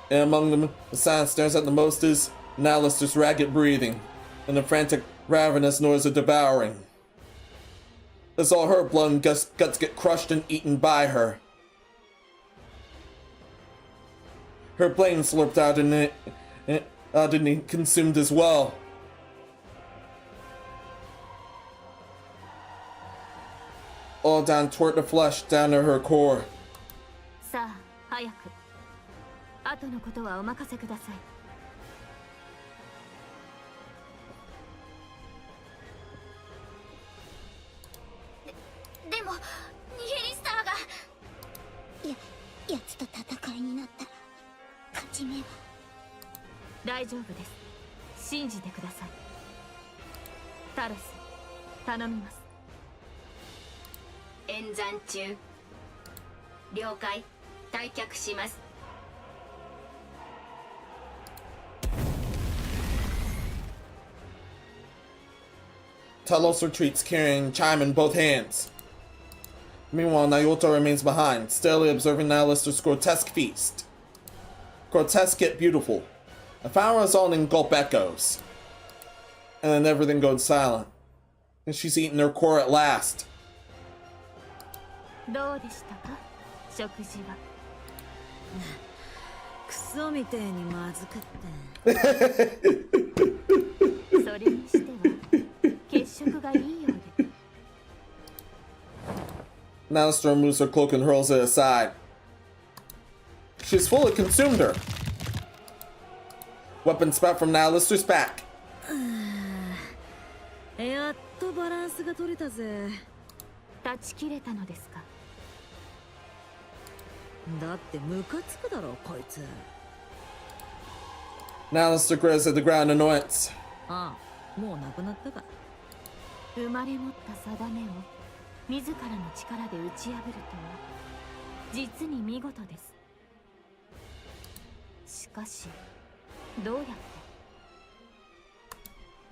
Speaker 1: And among them, the silence stares at the most is Nihilist's ragged breathing, and the frantic, ravenous noise of devouring. As all her blood and guts get crushed and eaten by her. Her brain slurped out and consumed as well. All down toward the flesh, down to her core.
Speaker 3: さあ、早く。後のことはお任せください。
Speaker 5: でもニヘリスターが奴と戦いになったら勝ち目は。
Speaker 3: 大丈夫です。信じてください。タレス、頼みます。
Speaker 11: 演算中。了解。退却します。
Speaker 1: Talos retreats, carrying Chime in both hands. Meanwhile, Naoto remains behind, steadily observing Nihilister's grotesque feast. Grotesque yet beautiful. A final result in gulp echoes. And then everything goes silent. And she's eaten her core at last.
Speaker 3: どうでしたか、食事は。
Speaker 12: クソみてえにまずかった
Speaker 3: それにしては血色がいいようで。
Speaker 1: Nihilister removes her cloak and hurls it aside. She's fully consumed her. Weapon spout from Nihilister's back.
Speaker 12: やっとバランスが取れたぜ。
Speaker 3: 断ち切れたのですか。
Speaker 12: だってムカつくだろこいつ。
Speaker 1: Nihilister grins at the ground in annoyance.
Speaker 12: ああ、もうなくなったか。
Speaker 3: 生まれ持った定めを自らの力で打ち破るとは実に見事です。しかしどうやって。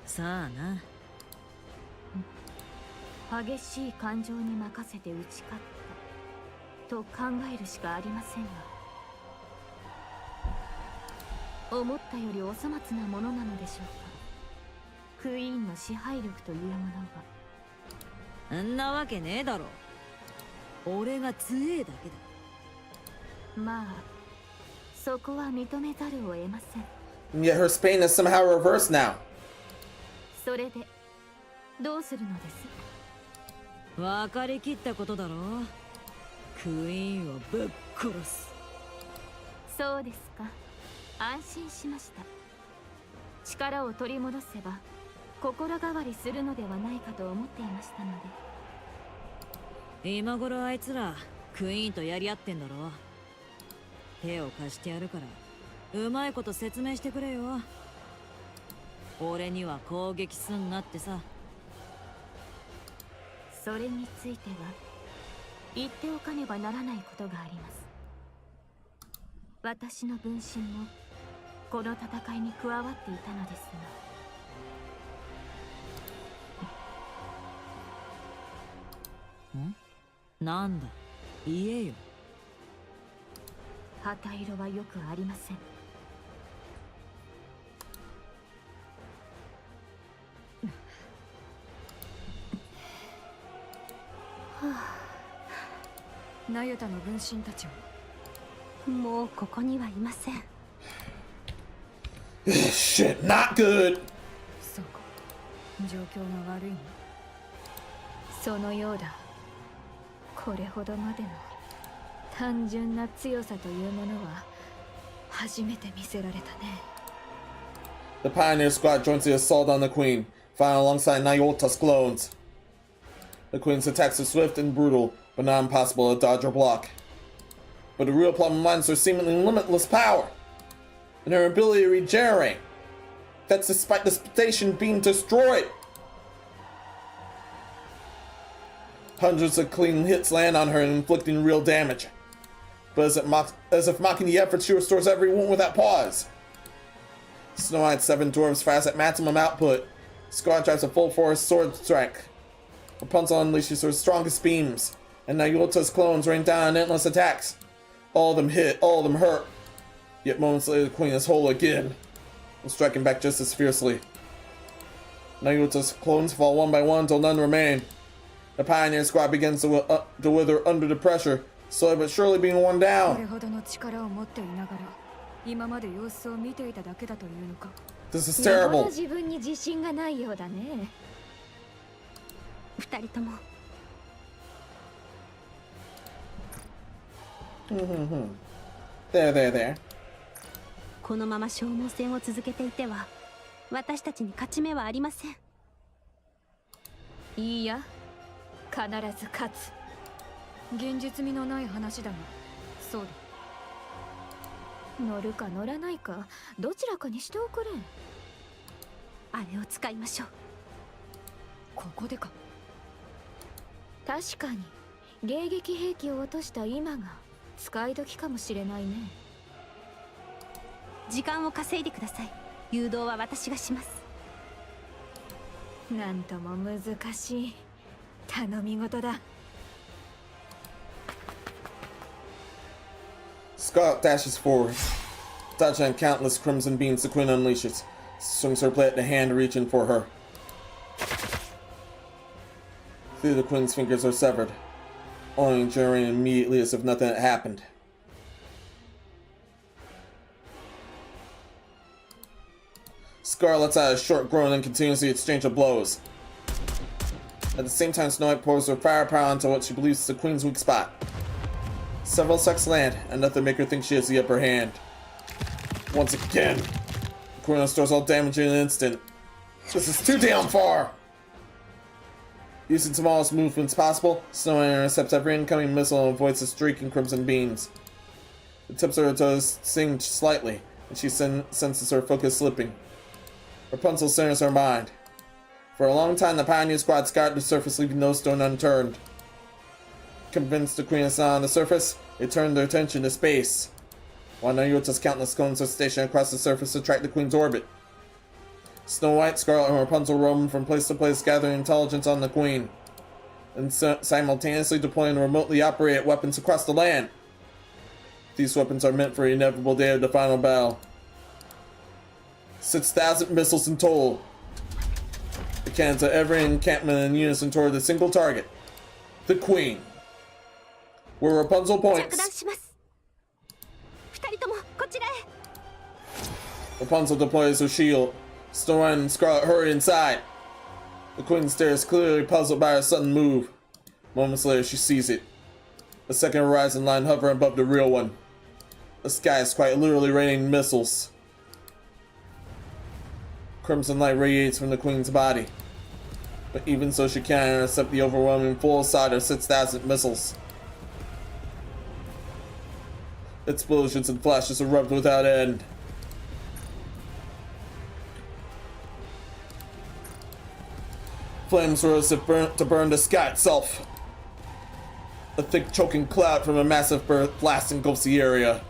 Speaker 12: さあな。
Speaker 3: 激しい感情に任せて打ち勝ったと考えるしかありませんが、思ったよりお粗末なものなのでしょうか。クイーンの支配力というものが。
Speaker 12: んなわけねえだろ。俺が強えだけだ。
Speaker 3: まあそこは認めざるを得ません。
Speaker 1: And yet her Spain is somehow reversed now.
Speaker 3: それでどうするのです。
Speaker 12: 分かりきったことだろ。クイーンをぶっ殺す。
Speaker 3: そうですか。安心しました。力を取り戻せば心変わりするのではないかと思っていましたので。
Speaker 12: 今頃あいつらクイーンとやり合ってんだろ。手を貸してやるからうまいこと説明してくれよ。俺には攻撃すんなってさ。
Speaker 3: それについては言っておかねばならないことがあります。私の分身もこの戦いに加わっていたのです
Speaker 12: が。ん？なんだ、言えよ。
Speaker 3: 旗色はよくありません。
Speaker 7: ナユタの分身たち
Speaker 9: はもうここにはいません。
Speaker 1: Shit, not good.
Speaker 7: そうか、状況が悪いの。そのようだ。これほどまでの単純な強さというものは初めて見せられたね。
Speaker 1: The Pioneer Squad joins the assault on the Queen, fighting alongside Nyota's clones. The Queen's attacks are swift and brutal, but not impossible to dodge or block. But the real problem lies in her seemingly limitless power, and her ability to regenerate. That's despite the station being destroyed. Hundreds of clean hits land on her, inflicting real damage. But as if mocking the effort, she restores every wound without pause. Snow-eyed 7 dwarves fast at maximum output. Scar drives a full force sword strike. Rapunzel unleashes her strongest beams, and Nyota's clones rain down endless attacks. All of them hit, all of them hurt. Yet moments later, the Queen is whole again, and striking back just as fiercely. Nyota's clones fall one by one until none remain. The Pioneer Squad begins to wither under the pressure, slowly but surely being worn
Speaker 7: これ
Speaker 1: down.
Speaker 7: ほどの力を持っていながら今まで様子を見ていただけだというのか。
Speaker 1: This is
Speaker 7: よほど
Speaker 1: terrible.
Speaker 7: 自分に自信がないようだね。
Speaker 9: 二人とも
Speaker 1: There.
Speaker 9: このまま消耗戦を続けていては私たちに勝ち目はありません。
Speaker 7: いいや、必ず勝つ。現実味のない話だが、そうだ。乗るか乗らないか、どちらかにしておくれ。
Speaker 9: あれを使いましょう。
Speaker 7: ここでか。確かに迎撃兵器を落とした今が使い時かもしれないね。
Speaker 9: 時間を稼いでください。誘導は私がします。
Speaker 7: なんとも難しい頼み事だ。
Speaker 1: Scarlet dashes forward, dodging countless crimson beams the queen unleashes. Swings her blade at the hand, reaching for her. Through the queen's fingers are severed, only generating immediately as if nothing had happened. Scar lets out a short groan and continues the exchange of blows. At the same time, Snow White pours her firepower onto what she believes is the queen's weak spot. Several sucks land, enough to make her think she has the upper hand. Once again, the queen restores all damage in an instant. This is too damn far! Using the smallest movements possible, Snow White intercepts every incoming missile and avoids the streaking crimson beams. The tips of her toes sing slightly, and she senses her focus slipping. Rapunzel centers her mind. For a long time, the Pioneer Squad scoured the surface, leaving no stone unturned. Convinced the queen is not on the surface, they turned their attention to space. While Nayota's countless cones are stationed across the surface to track the queen's orbit. Snow White, Scarlet, and Rapunzel roam from place to place, gathering intelligence on the queen, and simultaneously deploying remotely operated weapons across the land. These weapons are meant for the inevitable day of the final battle. 6,000 missiles in total. The cannons of every encampment in unison toward a single target. The queen. Where Rapunzel points. Rapunzel deploys her shield. Snow White and Scarlet hurry inside. The queen stares, clearly puzzled by her sudden move. Moments later, she sees it. A second horizon line hovering above the real one. The sky is quite literally raining missiles. Crimson light radiates from the queen's body. But even so, she cannot intercept the overwhelming full assault of 6,000 missiles. Explosions and flashes erupt without end. Flames rose to burn the sky itself. A thick choking cloud from a massive blast engulfs the area.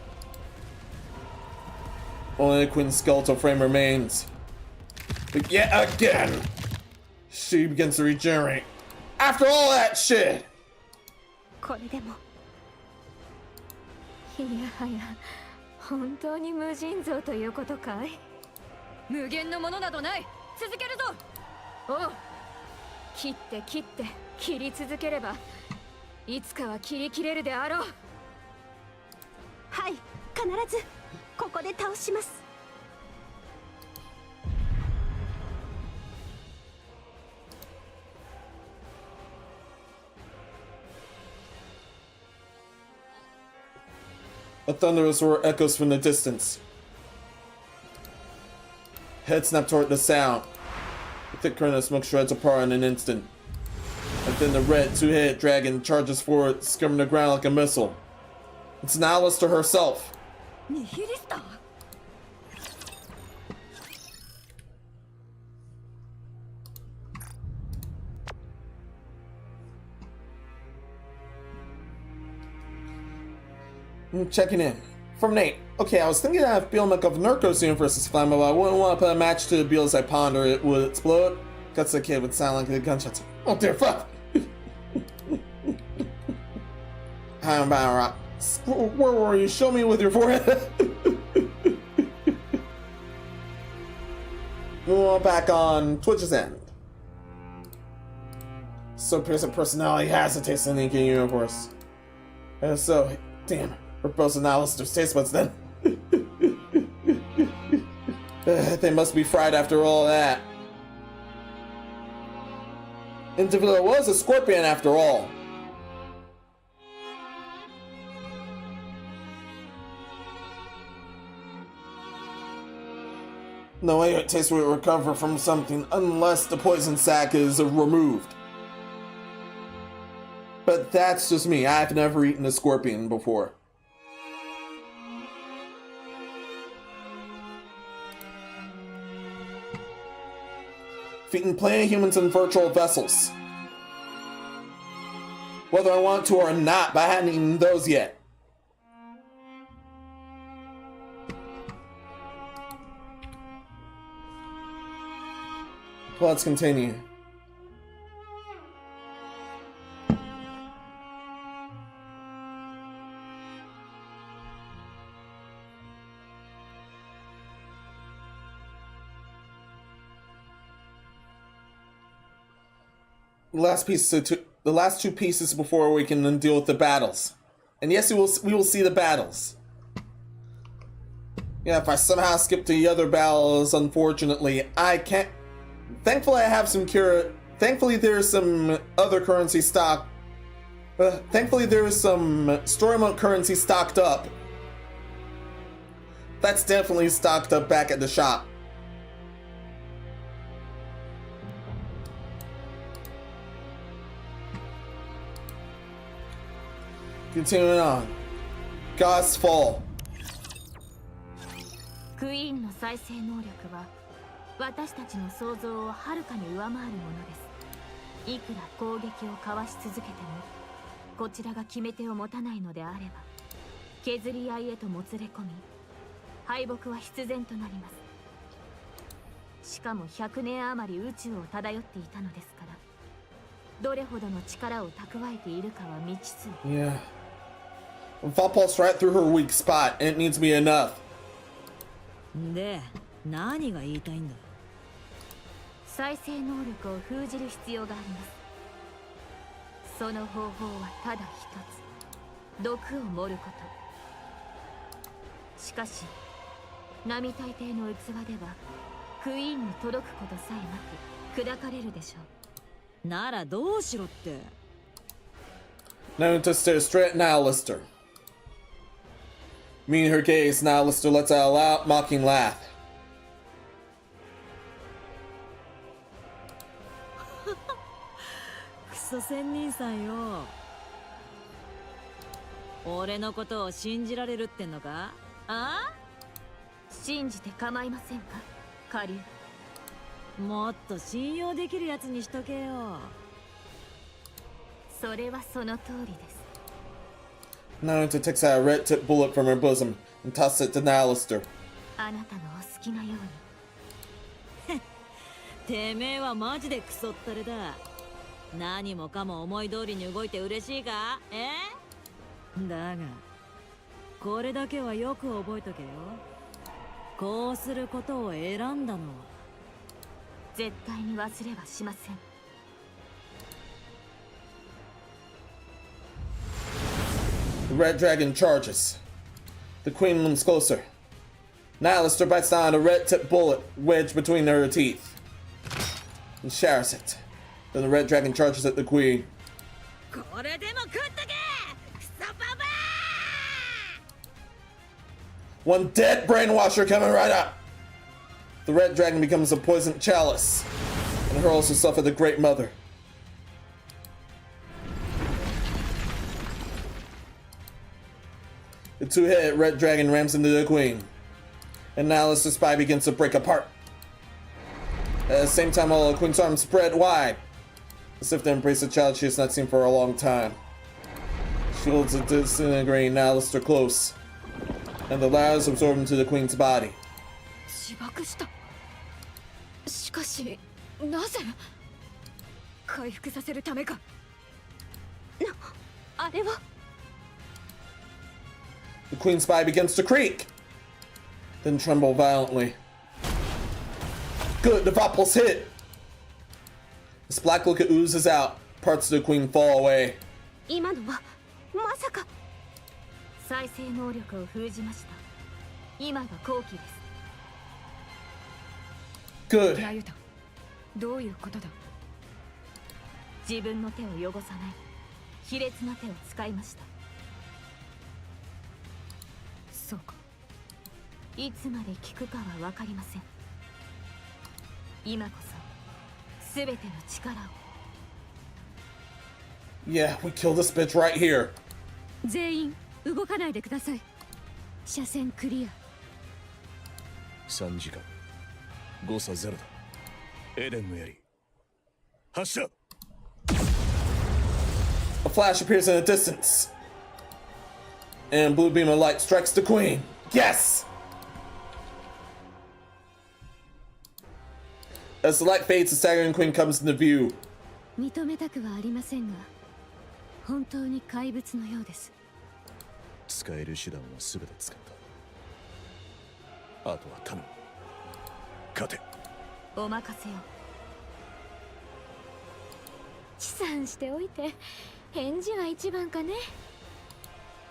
Speaker 1: Only the queen's skeletal frame remains. But yet again, she begins to regenerate. After all that shit!
Speaker 3: これでもいやはや本当に無尽蔵ということかい？
Speaker 7: 無限のものなどない。続けるぞ。おう。切って切って切り続ければいつかは切り切れるであろう。
Speaker 9: はい、必ずここで倒します。
Speaker 1: A thunderous roar echoes from the distance. Head snap toward the sound. The thick current of smoke shreds apart in an instant. And then the red two-headed dragon charges forward, skimming the ground like a missile. It's Nihilista herself.
Speaker 7: Nihilista?
Speaker 1: Checking in. From Nate. Okay, I was thinking that if Bielmik of Nurko's universe is flammable, I wouldn't want to put a match to the Biel as I ponder it would explode. Guts the kid would sound like the gunshots. Oh dear fuck! I'm about where were you? Show me with your forehead. Well, back on Twitch's end. So Pearson personality has a taste in the NIKKE universe. And so, damn. We're both Nihilista's taste buds then. They must be fried after all that. Individual was a scorpion after all. No way your taste will recover from something unless the poison sac is removed. But that's just me. I've never eaten a scorpion before. Feeding plenty of humans in virtual vessels. Whether I want to or not, but I hadn't eaten those yet. Let's continue. the last two pieces before we can then deal with the battles. And yes, we will see the battles. Yeah, if I somehow skip the other battles, unfortunately, I can't. Thankfully, I have some cure. Thankfully, there's some other currency stock. Thankfully, there's some story mode currency stocked up. That's definitely stocked up back at the shop. Continuing on. God's Fall.
Speaker 3: クイーンの再生能力は私たちの想像をはるかに上回るものです。いくら攻撃をかわし続けてもこちらが決め手を持たないのであれば削り合いへともつれ込み敗北は必然となります。しかも100年余り宇宙を漂っていたのですからどれほどの力を蓄えているかは未知数。
Speaker 1: Yeah. Fall pulse right through her weak spot, and it needs to be enough.
Speaker 12: で、何が言いたいんだ。
Speaker 3: 再生能力を封じる必要があります。その方法はただ一つ、毒を盛ること。しかし並大抵の器ではクイーンに届くことさえなく砕かれるでしょう。
Speaker 12: ならどうしろって。
Speaker 1: Now to stare straight at Nihilister. Meeting her gaze, Nihilister lets out a loud, mocking laugh.
Speaker 12: クソ仙人さんよ。俺のことを信じられるってんのか？あ？
Speaker 3: 信じて構いませんか、カリュウ。
Speaker 12: もっと信用できるやつにしとけよ。
Speaker 3: それはその通りです。
Speaker 1: Naruto takes out a red tip bullet from her bosom and tosses it to Nihilister.
Speaker 3: あなたのお好きなように。
Speaker 12: てめえはマジでクソったれだ。何もかも思い通りに動いて嬉しいか？だがこれだけはよく覚えとけよ。こうすることを選んだのは
Speaker 3: 絶対に忘れはしません。
Speaker 1: The red dragon charges. The queen looms closer. Nihilister bites down a red tip bullet wedged between her teeth and shatters it. Then the red dragon charges at the queen.
Speaker 12: これでも食っとけ！クソババア！
Speaker 1: One dead brainwasher coming right up. The red dragon becomes a poisoned chalice and hurls herself at the Great Mother. The two-headed red dragon rams into the queen, and Nihilister's spine begins to break apart. At the same time, all the queen's arms spread wide, as if to embrace a child she has not seen for a long time. She holds a disintegrating Nihilister close, and the latter is absorbed into the queen's body.
Speaker 7: 自爆した。しかしなぜ？回復させるためか。
Speaker 9: あれは
Speaker 1: The queen's body begins to creak, then tremble violently. Good, the Vopul's hit. This black liquid oozes out. Parts of the queen fall away.
Speaker 9: 今のはまさか。
Speaker 3: 再生能力を封じました。今が後期です。
Speaker 1: Good.
Speaker 7: ナユタ、どういうことだ？
Speaker 3: 自分の手を汚さない卑劣な手を使いました。
Speaker 7: そうか。
Speaker 3: いつまで効くかは分かりません。今こそ全ての力を。
Speaker 1: Yeah, we kill this bitch right here.
Speaker 4: 全員動かないでください。車線クリア。
Speaker 6: 3時間誤差ゼロだ。エデンの槍発射。
Speaker 1: A flash appears in the distance, and a blue beam of light strikes the queen. Yes! As the light fades, the staggering queen comes into view.
Speaker 4: 認めたくはありませんが、本当に怪物のようです。
Speaker 6: 使える手段は全て使った。あとは頼む。勝て。
Speaker 3: お任せを。
Speaker 7: 持参しておいて返事が一番かね。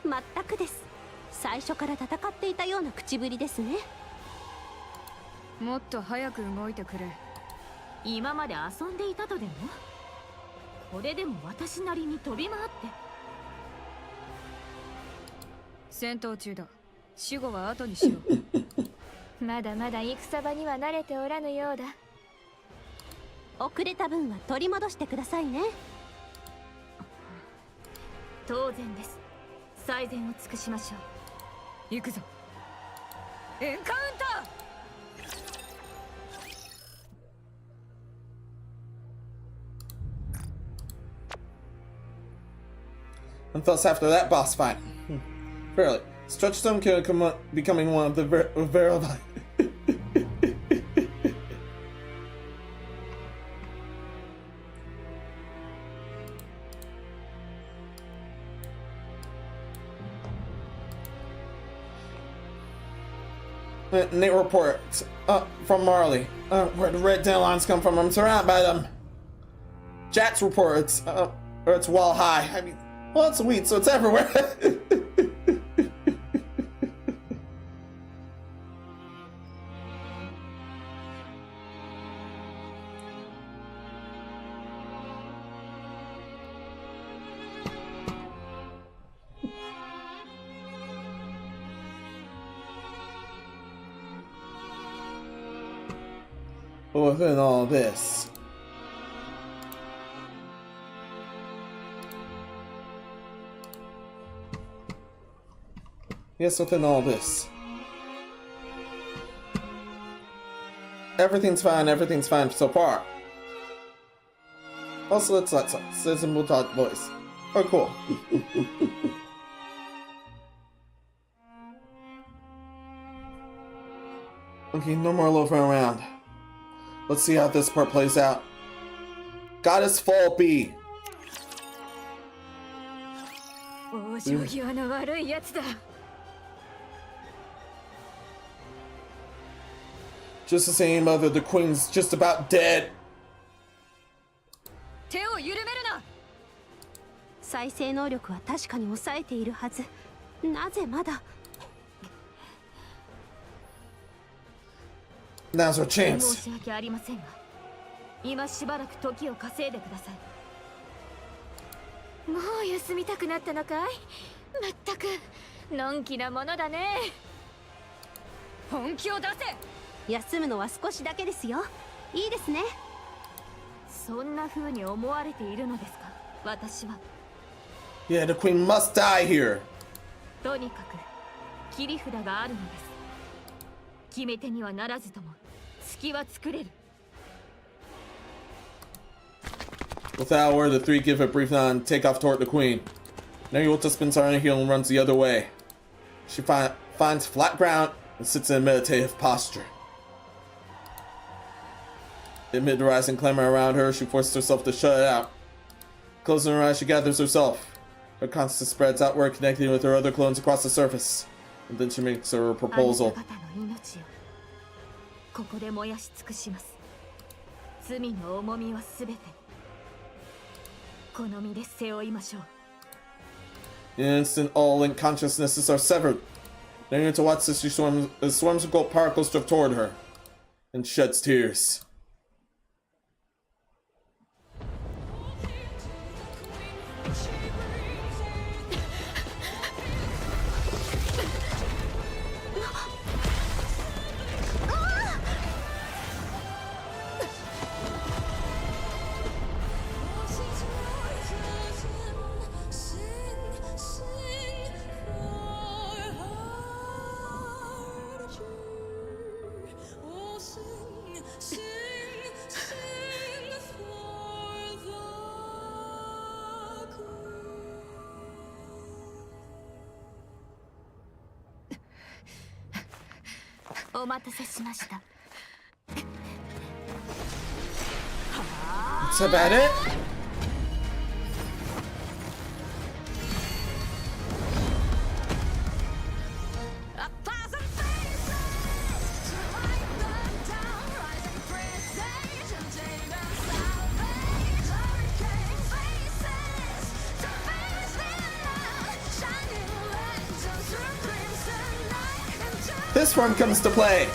Speaker 9: 全くです。最初から戦っていたような口ぶりですね。
Speaker 7: もっと早く動いてくれ。
Speaker 3: 今まで遊んでいたとでも？これでも私なりに飛び回って。
Speaker 7: 戦闘中だ。死後は後にしよう。まだまだ戦場には慣れておらぬようだ。
Speaker 9: 遅れた分は取り戻してくださいね。
Speaker 3: 当然です。最善を尽くしましょう。
Speaker 7: 行くぞ。エンカウンター。
Speaker 1: And thus, after that boss fight, fairly, Stretchstone can come becoming one of the very. Nate reports from Marley. Where the red dandelions come from, I'm surrounded by them. Jax reports, it's wall high. I mean, well, it's wheat, so it's everywhere. Within all this, within all this, everything's fine so far. Also, let's Citizen will talk voice. Oh, cool. Okay, no more loafing around. Let's see how this part plays out. Goddess Fall B.
Speaker 7: 往生際の悪いやつだ。
Speaker 1: Just the same, mother, the queen's just about dead.
Speaker 7: 手を緩めるな。
Speaker 9: 再生能力は確かに抑えているはず。なぜまだ。
Speaker 1: Now's our chance.
Speaker 3: 申し訳ありませんが、今しばらく時を稼いでください。
Speaker 7: もう休みたくなったのかい。まったくのんきなものだね。本気を出せ。
Speaker 9: 休むのは少しだけですよ。いいですね。
Speaker 3: そんな風に思われているのですか、私は。
Speaker 1: Yeah, the queen must die here.
Speaker 3: とにかく切り札があるのです。決め手にはならずとも隙は作れる。
Speaker 1: Without a word, the three give a brief nod and take off toward the queen. Nayota spins her on her heel and runs the other way. She finds flat ground and sits in a meditative posture. Amid the rising clamor around her, she forces herself to shut it out. Closing her eyes, she gathers herself. Her consciousness spreads outward, connecting with her other clones across the surface. And then she makes her proposal.
Speaker 3: ここで燃やし尽くします。罪の重みはすべてこの身で背負いましょう。
Speaker 1: In an instant, all link consciousnesses are severed. Nayota watches as she swarms of gold particles drift toward her and sheds tears.
Speaker 3: お待たせしました。
Speaker 1: That's about it? his form comes to play.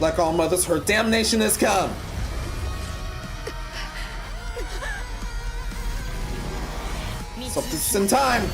Speaker 1: Like all mothers, her damnation has come. So this is in time.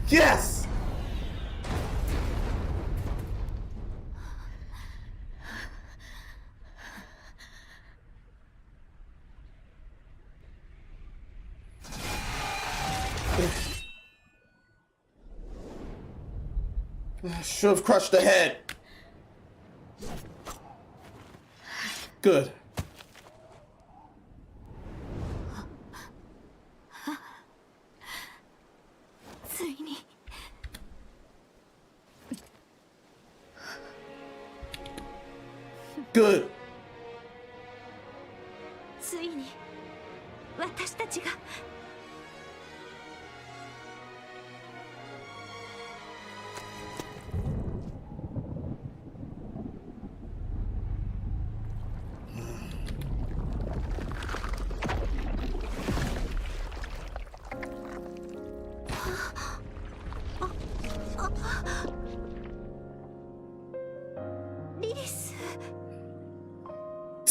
Speaker 1: Yes! Should have crushed the head. Good. Good.
Speaker 2: ついに私たちが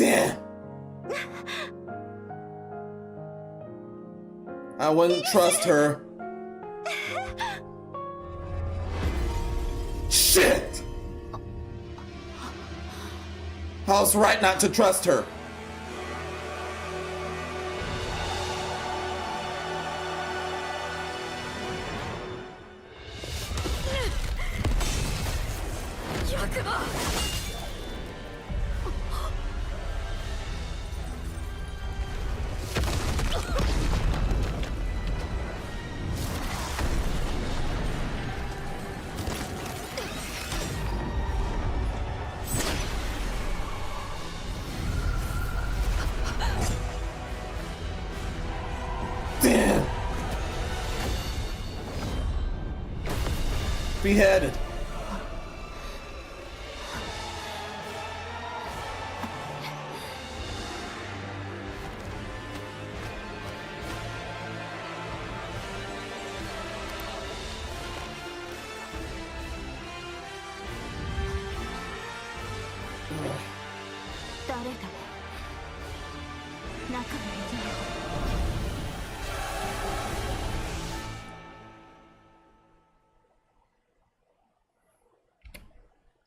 Speaker 1: Damn. I wouldn't trust her. Shit! I was right not to trust her. Damn. Beheaded.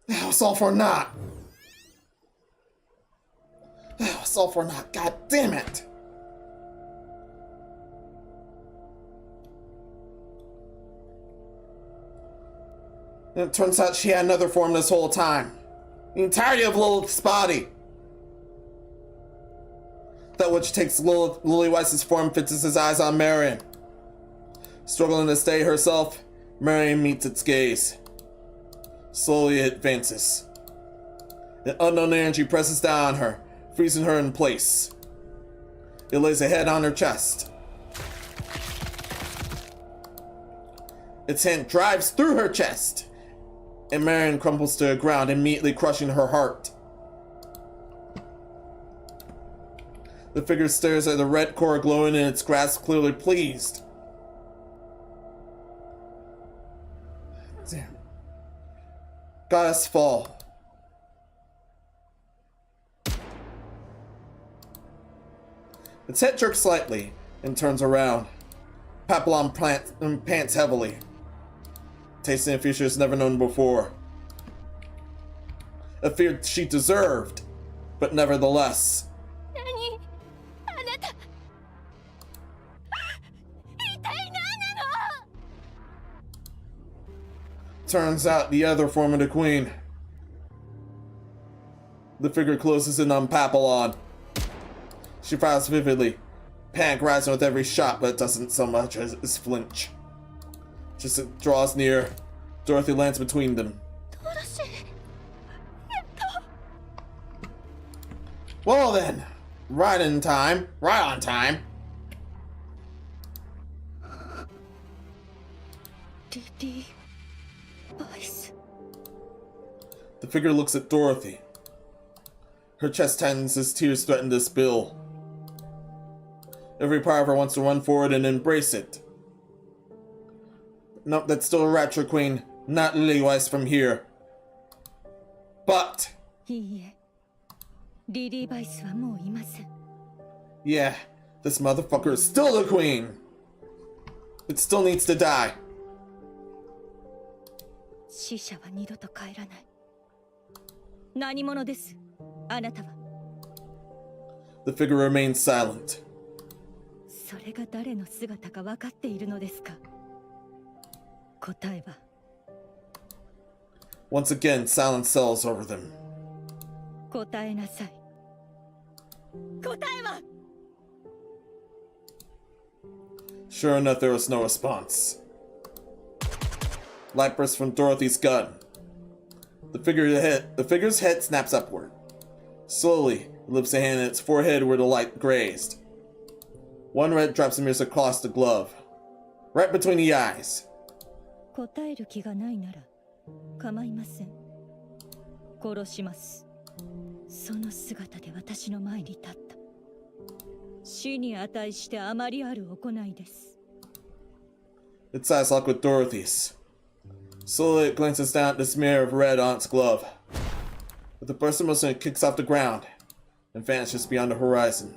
Speaker 1: That was all for naught. That was all for naught. God damn it. And it turns out she had another form this whole time. The entirety of Lilith's body. That which takes Lily Weiss's form fixes his eyes on Marion. Struggling to stay herself, Marion meets its gaze. Slowly it advances. The unknown energy presses down on her, freezing her in place. It lays a head on her chest. Its hand drives through her chest, and Marion crumbles to the ground, immediately crushing her heart. The figure stares at the red core glowing in its grasp, clearly pleased. Damn. Goddess fall. Its head jerks slightly and turns around. Papillon pants heavily, tasting a fear she has never known before. A fear she deserved, but nevertheless. Turns out the other form of the queen. The figure closes in on Papillon. She fires vividly, panic rising with every shot, but doesn't so much as flinch. Just it draws near, Dorothy lands between them. Well then, right on time. The figure looks at Dorothy. Her chest tightens as tears threaten to spill. Every part of her wants to run forward and embrace it. Nope, that's still a rapture queen, not Lily-wise from here. But... yeah, this motherfucker is still the queen! It still needs to die. The figure remains silent. Once again, silence settles over them. Sure enough, there was no response. Light bursts from Dorothy's gun. The figure's head snaps upward. Slowly, it lifts a hand at its forehead where the light grazed. One red drops emerges across the glove, right between the eyes. Its eyes lock with Dorothy's. Slowly it glances down at the smear of red on its glove. With a burst of motion, it kicks off the ground and vanishes beyond the horizon.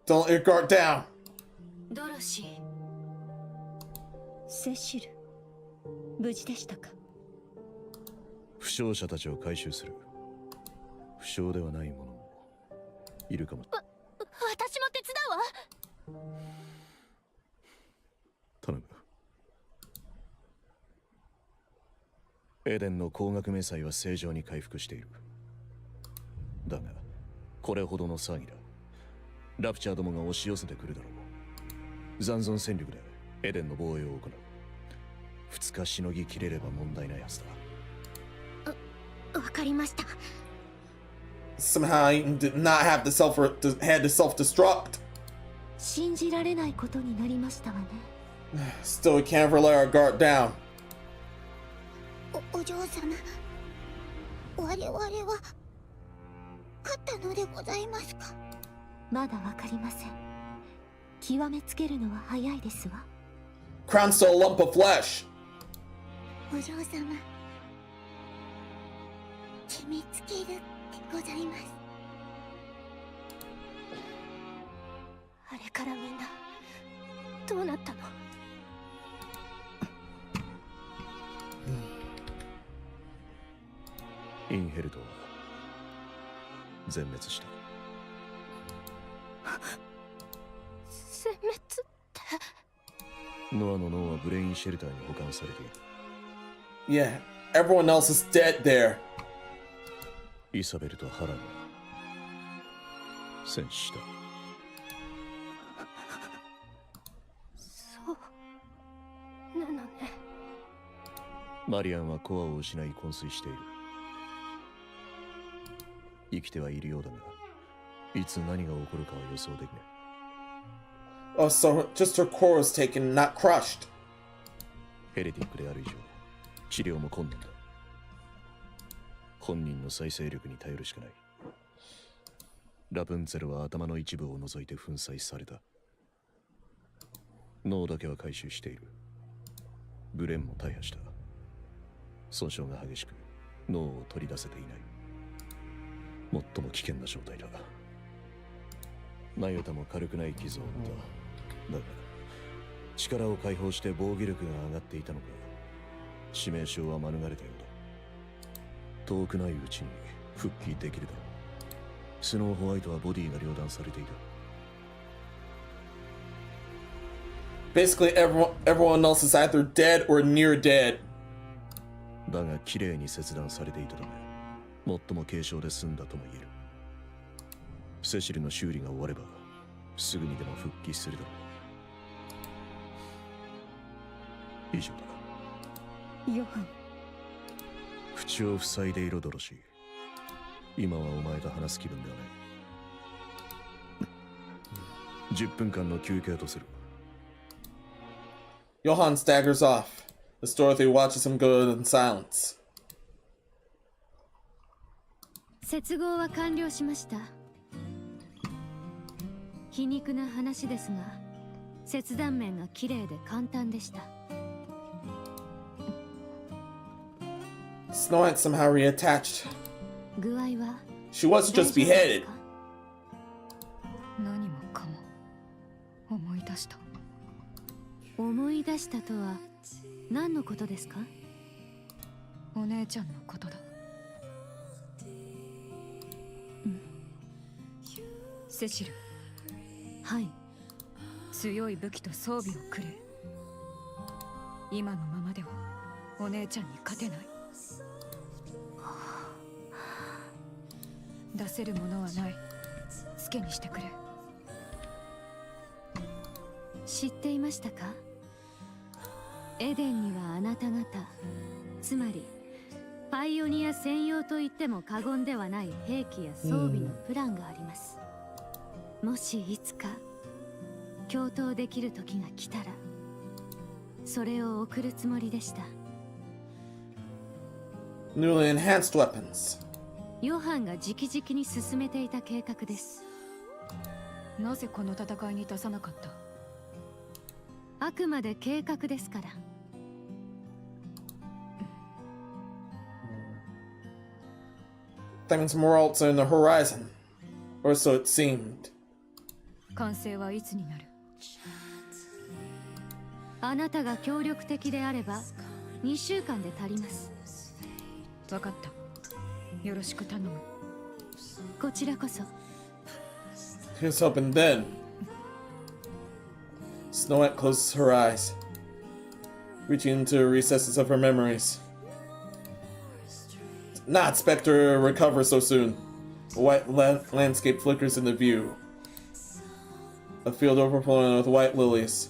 Speaker 1: Don't let your guard down!
Speaker 3: Dorothy.
Speaker 8: セシル、無事でしたか？
Speaker 6: 負傷者たちを回収する。負傷ではない者もいるかも。
Speaker 2: 私も手伝うわ。
Speaker 6: 頼む。エデンの高額明細は正常に回復している。だが、これほどの騒ぎだ。ラプチャーどもが押し寄せてくるだろう。残存戦力でエデンの防衛を行う。2日しのぎきれれば問題ないはずだ。
Speaker 2: わかりました。
Speaker 1: Somehow Eaton did not have the had to self-destruct.
Speaker 2: 信じられないことになりましたわね。
Speaker 1: Still, we can't ever let our guard down.
Speaker 5: お嬢様、我々は勝ったのでございますか？
Speaker 2: まだわかりません。極めつけるのは早いですわ。
Speaker 1: Crown's still a lump of flesh.
Speaker 5: お嬢様、決めつけるでございます。
Speaker 2: あれからみんなどうなったの？
Speaker 6: インヘルトは全滅した。
Speaker 2: 全滅って？
Speaker 6: ノアの脳はブレインシェルターに保管されている。
Speaker 1: Yeah, everyone else is dead there.
Speaker 6: イサベルとハランは戦死した。
Speaker 2: そうなのね。
Speaker 6: マリアンはコアを失い昏睡している。生きてはいるようだが、いつ何が起こるかは予想できない。
Speaker 1: Oh, so just her core was taken, not crushed.
Speaker 6: ヘレティックである以上、治療も困難だ。本人の再生力に頼るしかない。ラプンツェルは頭の一部を除いて粉砕された。脳だけは回収している。ブレンも大破した。損傷が激しく、脳を取り出せていない。最も危険な状態だ。ナヨタも軽くない傷を負った。だが、力を解放して防御力が上がっていたのか、致命傷は免れたようだ。遠くないうちに復帰できるだろう。スノーホワイトはボディが両断されていた。
Speaker 1: Basically, everyone else is either dead or near dead.
Speaker 6: だが綺麗に切断されていたため、最も軽傷で済んだとも言える。セシルの修理が終われば、すぐにでも復帰するだろう。以上だ。
Speaker 7: ヨハン。
Speaker 6: 口を塞いでいろドロシー。今はお前と話す気分ではない。10分間の休憩とする。
Speaker 1: Johann staggers off. As Dorothy watches him go in silence.
Speaker 4: 接合は完了しました。皮肉な話ですが、切断面が綺麗で簡単でした。
Speaker 1: Snow White somehow reattached.
Speaker 4: 具合は
Speaker 1: She wasn't just beheaded.
Speaker 7: 何もかも思い出した。
Speaker 4: 思い出したとは何のことですか？
Speaker 7: お姉ちゃんのことだ。セシル。
Speaker 4: はい。
Speaker 7: 強い武器と装備をくれ。今のままではお姉ちゃんに勝てない。出せるものはない。好きにしてくれ。
Speaker 4: 知っていましたか？エデンにはあなた方、つまりパイオニア専用と言っても過言ではない兵器や装備のプランがあります。もしいつか共闘できる時が来たら、それを送るつもりでした。
Speaker 1: Newly enhanced weapons.
Speaker 4: ヨハンが直々に進めていた計画です。
Speaker 7: なぜこの戦いに出さなかった？
Speaker 4: あくまで計画ですから。
Speaker 1: That means more alts are in the horizon. Or so it seemed.
Speaker 7: 完成はいつになる？
Speaker 4: あなたが協力的であれば2週間で足ります。
Speaker 7: わかった。よろしく頼む。
Speaker 4: こちらこそ。
Speaker 1: Here's hoping then. Snow White closes her eyes, reaching into the recesses of her memories. Not expect her to recover so soon. A white landscape flickers into view. A field overflowing with white lilies,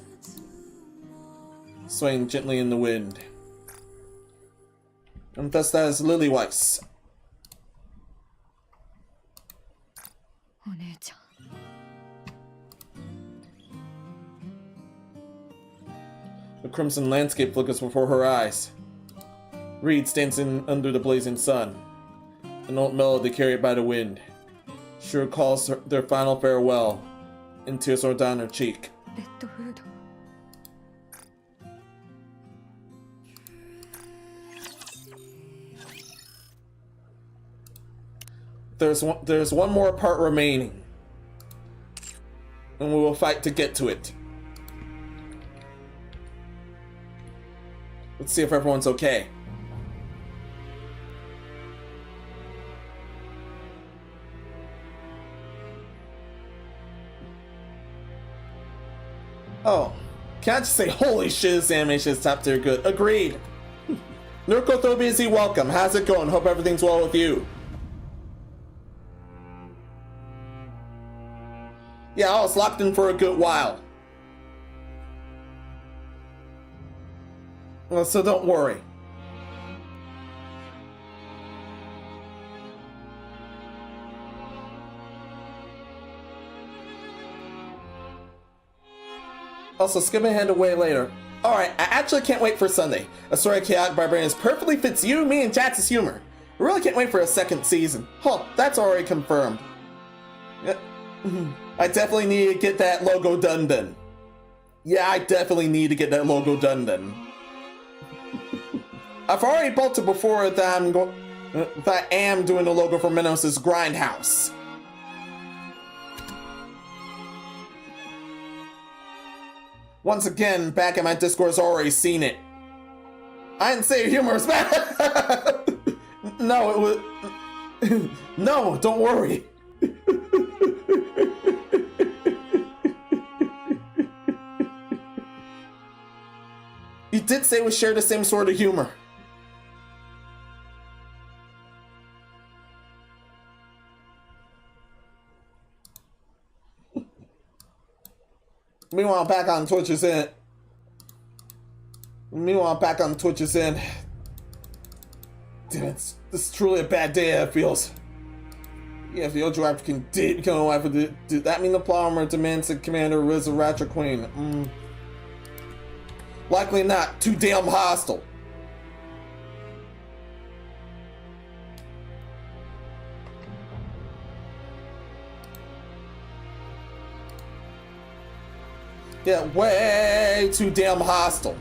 Speaker 1: swaying gently in the wind. And thus that is Lily-Weiss.
Speaker 7: お姉ちゃん。
Speaker 1: The crimson landscape flickers before her eyes. Reeds dancing under the blazing sun. An old melody carried by the wind. She recalls their final farewell, and tears roll down her cheek.
Speaker 7: レッドフード。
Speaker 1: There's one more part remaining, and we will fight to get to it. Let's see if everyone's okay. Oh, can I just say, holy shit, this animation is top tier good. Agreed. Nurkothobia, welcome. How's it going? Hope everything's well with you. Yeah, I was locked in for a good while. Well, so don't worry. Also, skip ahead to way later. Alright, I actually can't wait for Sunday. A story of chaotic barbarians perfectly fits you, me, and Jax's humor. I really can't wait for a second season. Huh, that's already confirmed. I definitely need to get that logo done then. Yeah, I definitely need to get that logo done then. I've already bolted before that I am doing the logo for Menos' Grindhouse. Once again, back at my Discord's already seen it. I didn't say humor is bad. No, it was... No, don't worry. did say we share the same sort of humor. Meanwhile, back on Twitch is in. Damn, this is truly a bad day, it feels. Yeah, if the Ojo African did become a wife, did that mean the Plumber demands the commander is a Ratchet Queen? Likely not. Too damn hostile. Yeah, way too damn hostile.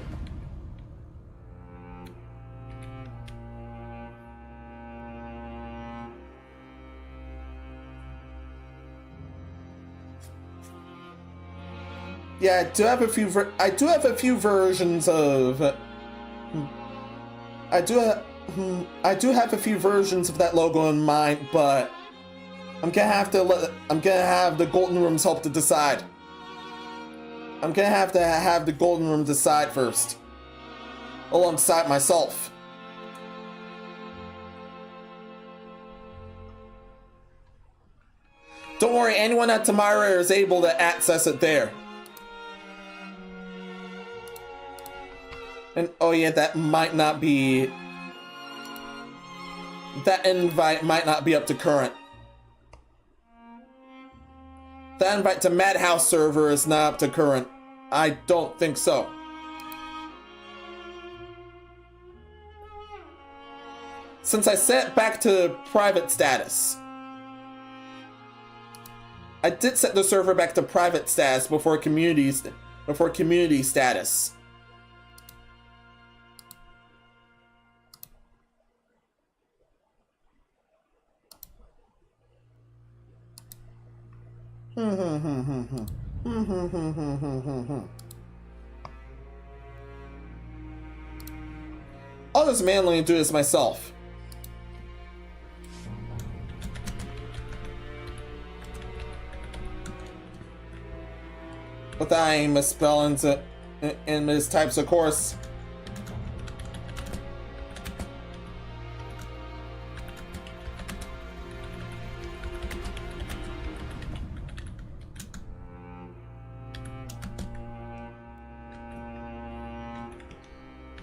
Speaker 1: Yeah, I do have a few versions of. I do have a few versions of that logo in mind, but I'm gonna have the Golden Rooms help to decide. I'm gonna have to have the Golden Room decide first, alongside myself. Don't worry, anyone at Tamara is able to access it there. And oh yeah, that invite might not be up to current. That invite to Madhouse server is not up to current. I don't think so. Since I set it back to private status. I did set the server back to private status before community status. I'll just manually do this myself. Without any misspellings and mistypes, of course.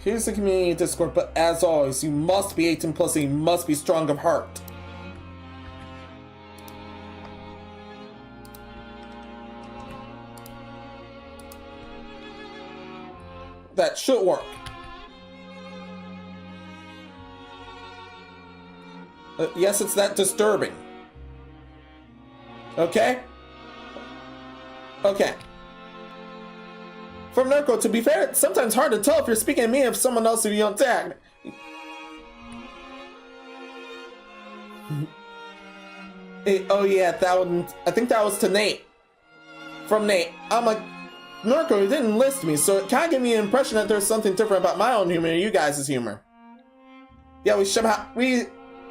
Speaker 1: Here's the community Discord, but as always, you must be 18 plus and you must be strong of heart. That should work. Yes, it's that disturbing. Okay? Okay. From Narco, to be fair, it's sometimes hard to tell if you're speaking to me or someone else who you don't tag. Hey, oh yeah, that one, I think that was to Nate. From Nate. I'm like, Narco, you didn't list me, so it kind of gave me the impression that there's something different about my own humor and you guys' humor. Yeah, we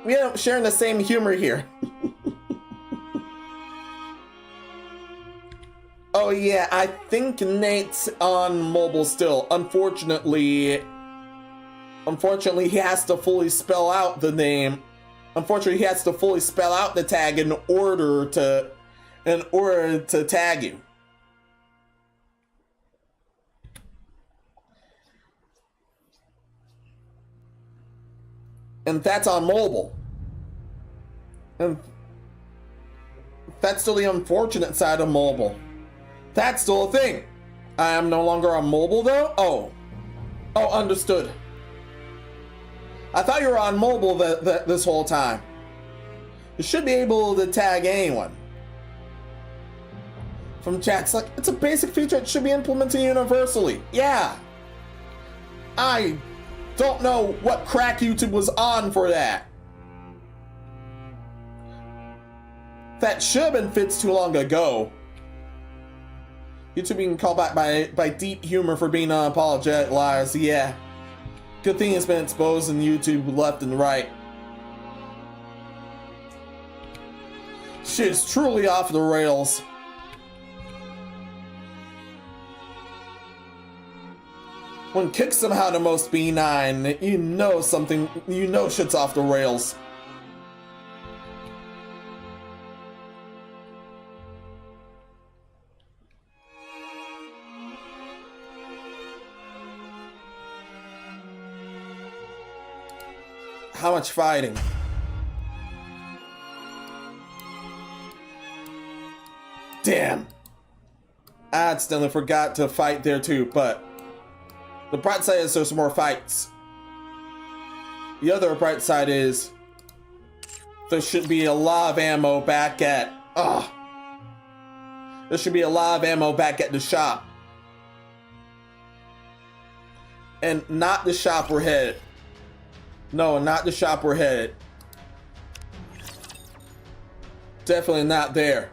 Speaker 1: end up sharing the same humor here. Oh yeah, I think Nate's on mobile still. Unfortunately, he has to fully spell out the name. Unfortunately, he has to fully spell out the tag in order to tag you. And that's on mobile. And that's still the unfortunate side of mobile. That's still a thing. I am no longer on mobile though? Oh, understood. I thought you were on mobile this whole time. You should be able to tag anyone. From chat's like, it's a basic feature, it should be implemented universally. Yeah. I don't know what crack YouTube was on for that. That should have been fixed too long ago. YouTube being called back by deep humor for being unapologetic liars, yeah. Good thing it's been exposed in YouTube left and right. Shit is truly off the rails. When kick somehow to most B9, you know something, you know shit's off the rails. How much fighting? Damn! I accidentally forgot to fight there too, but the bright side is there's more fights. The other bright side is there should be a lot of ammo back at there should be a lot of ammo back at the shop. And not the shop we're headed. No, not the shop we're headed. Definitely not there.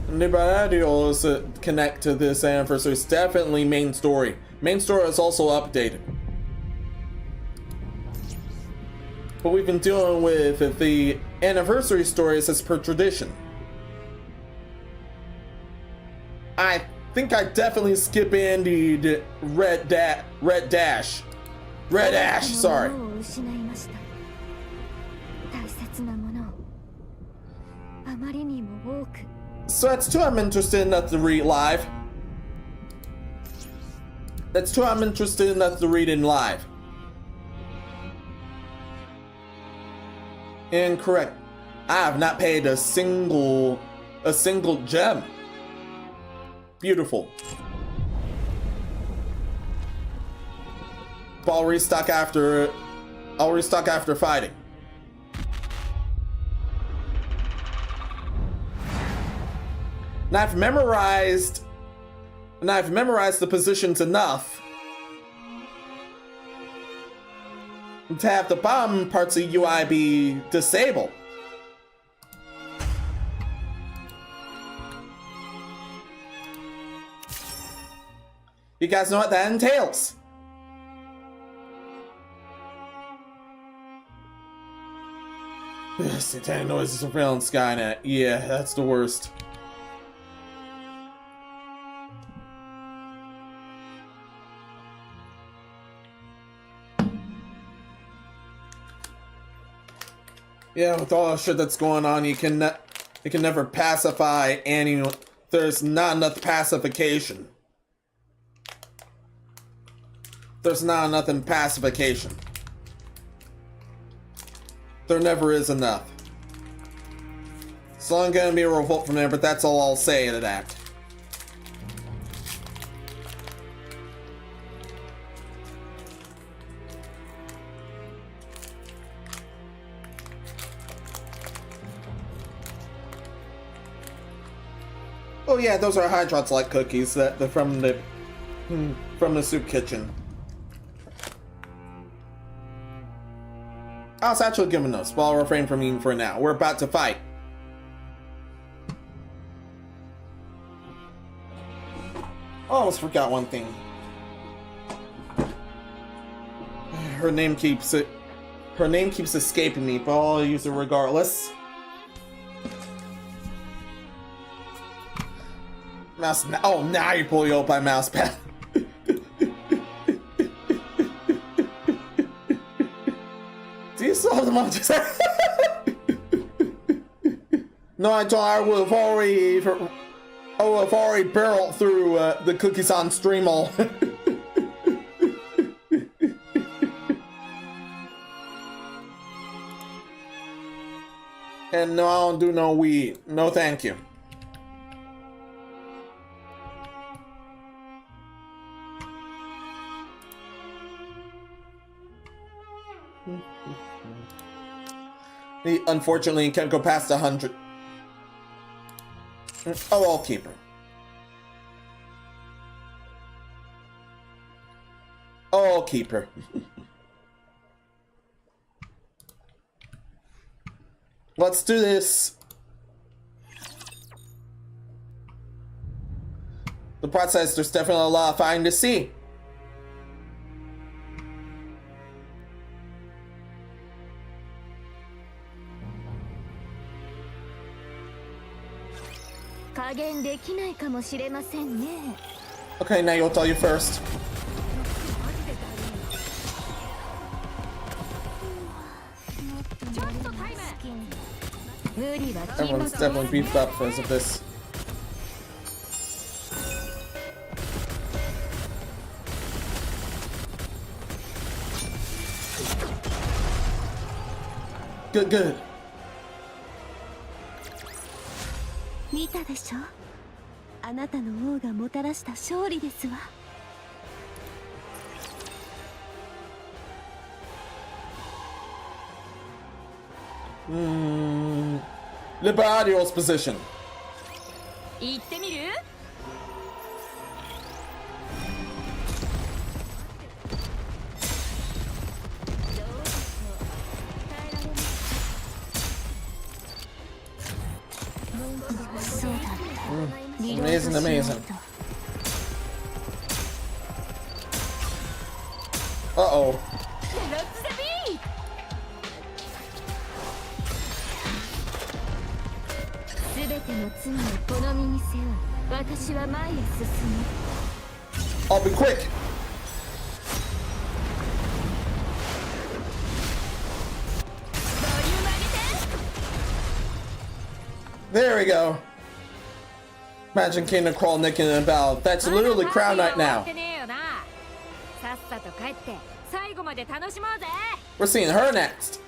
Speaker 1: Nibadios connect to this anniversary. It's definitely main story. Main story is also updated. But we've been dealing with the anniversary stories as per tradition. I think I definitely skip in the red ash, sorry. So that's two I'm interested enough to read live. That's two I'm interested enough to read in live. Incorrect. I have not paid a single gem. Beautiful. But I'll restock after fighting. And I've memorized the positions enough to have the bottom parts of UI be disabled. You guys know what that entails. Satanic noises, surveillance, Skynet. Yeah, that's the worst. Yeah, with all the shit that's going on, you can never pacify anyone. There's not enough pacification. There's not enough in pacification. There never is enough. So I'm gonna be a revolt from there, but that's all I'll say to that. Oh yeah, those are Hydrots like cookies that they're from the soup kitchen. I was actually giving those, but I'll refrain from eating for now. We're about to fight. I almost forgot one thing. Her name keeps escaping me, but I'll use it regardless. Mouse. Oh, now you pull you up by mouse pad. Do you still have the monsters? No, I don't. I would have already barreled through the cookies on stream all. And no, I don't do no weed. No, thank you. Unfortunately, you can't go past 100. Oh, I'll keep her. Oh, I'll keep her. Let's do this. The process, there's definitely a lot of fighting to see.
Speaker 3: 加減できないかもしれませんね。
Speaker 1: Okay, now you'll tell you first.
Speaker 3: ちょっとタイム。無理は禁
Speaker 1: Everyone's
Speaker 3: 物
Speaker 1: definitely beefed up because of this. Good, good.
Speaker 2: 見たでしょ、あなたの王がもたらした勝利ですわ。
Speaker 1: Liberadio's position.
Speaker 3: 行ってみる？
Speaker 2: そうだった。
Speaker 1: Amazing, amazing. Uh-oh.
Speaker 3: ロッツ・ザ・ビート。すべての罪をこの身に背負い、私は前へ進む。
Speaker 1: I'll be quick. There we go. Imagine King to crawl Nick in a battle. That's literally Crown Night now.
Speaker 3: さっさと帰って最後まで楽しもうぜ。
Speaker 1: We're seeing her next.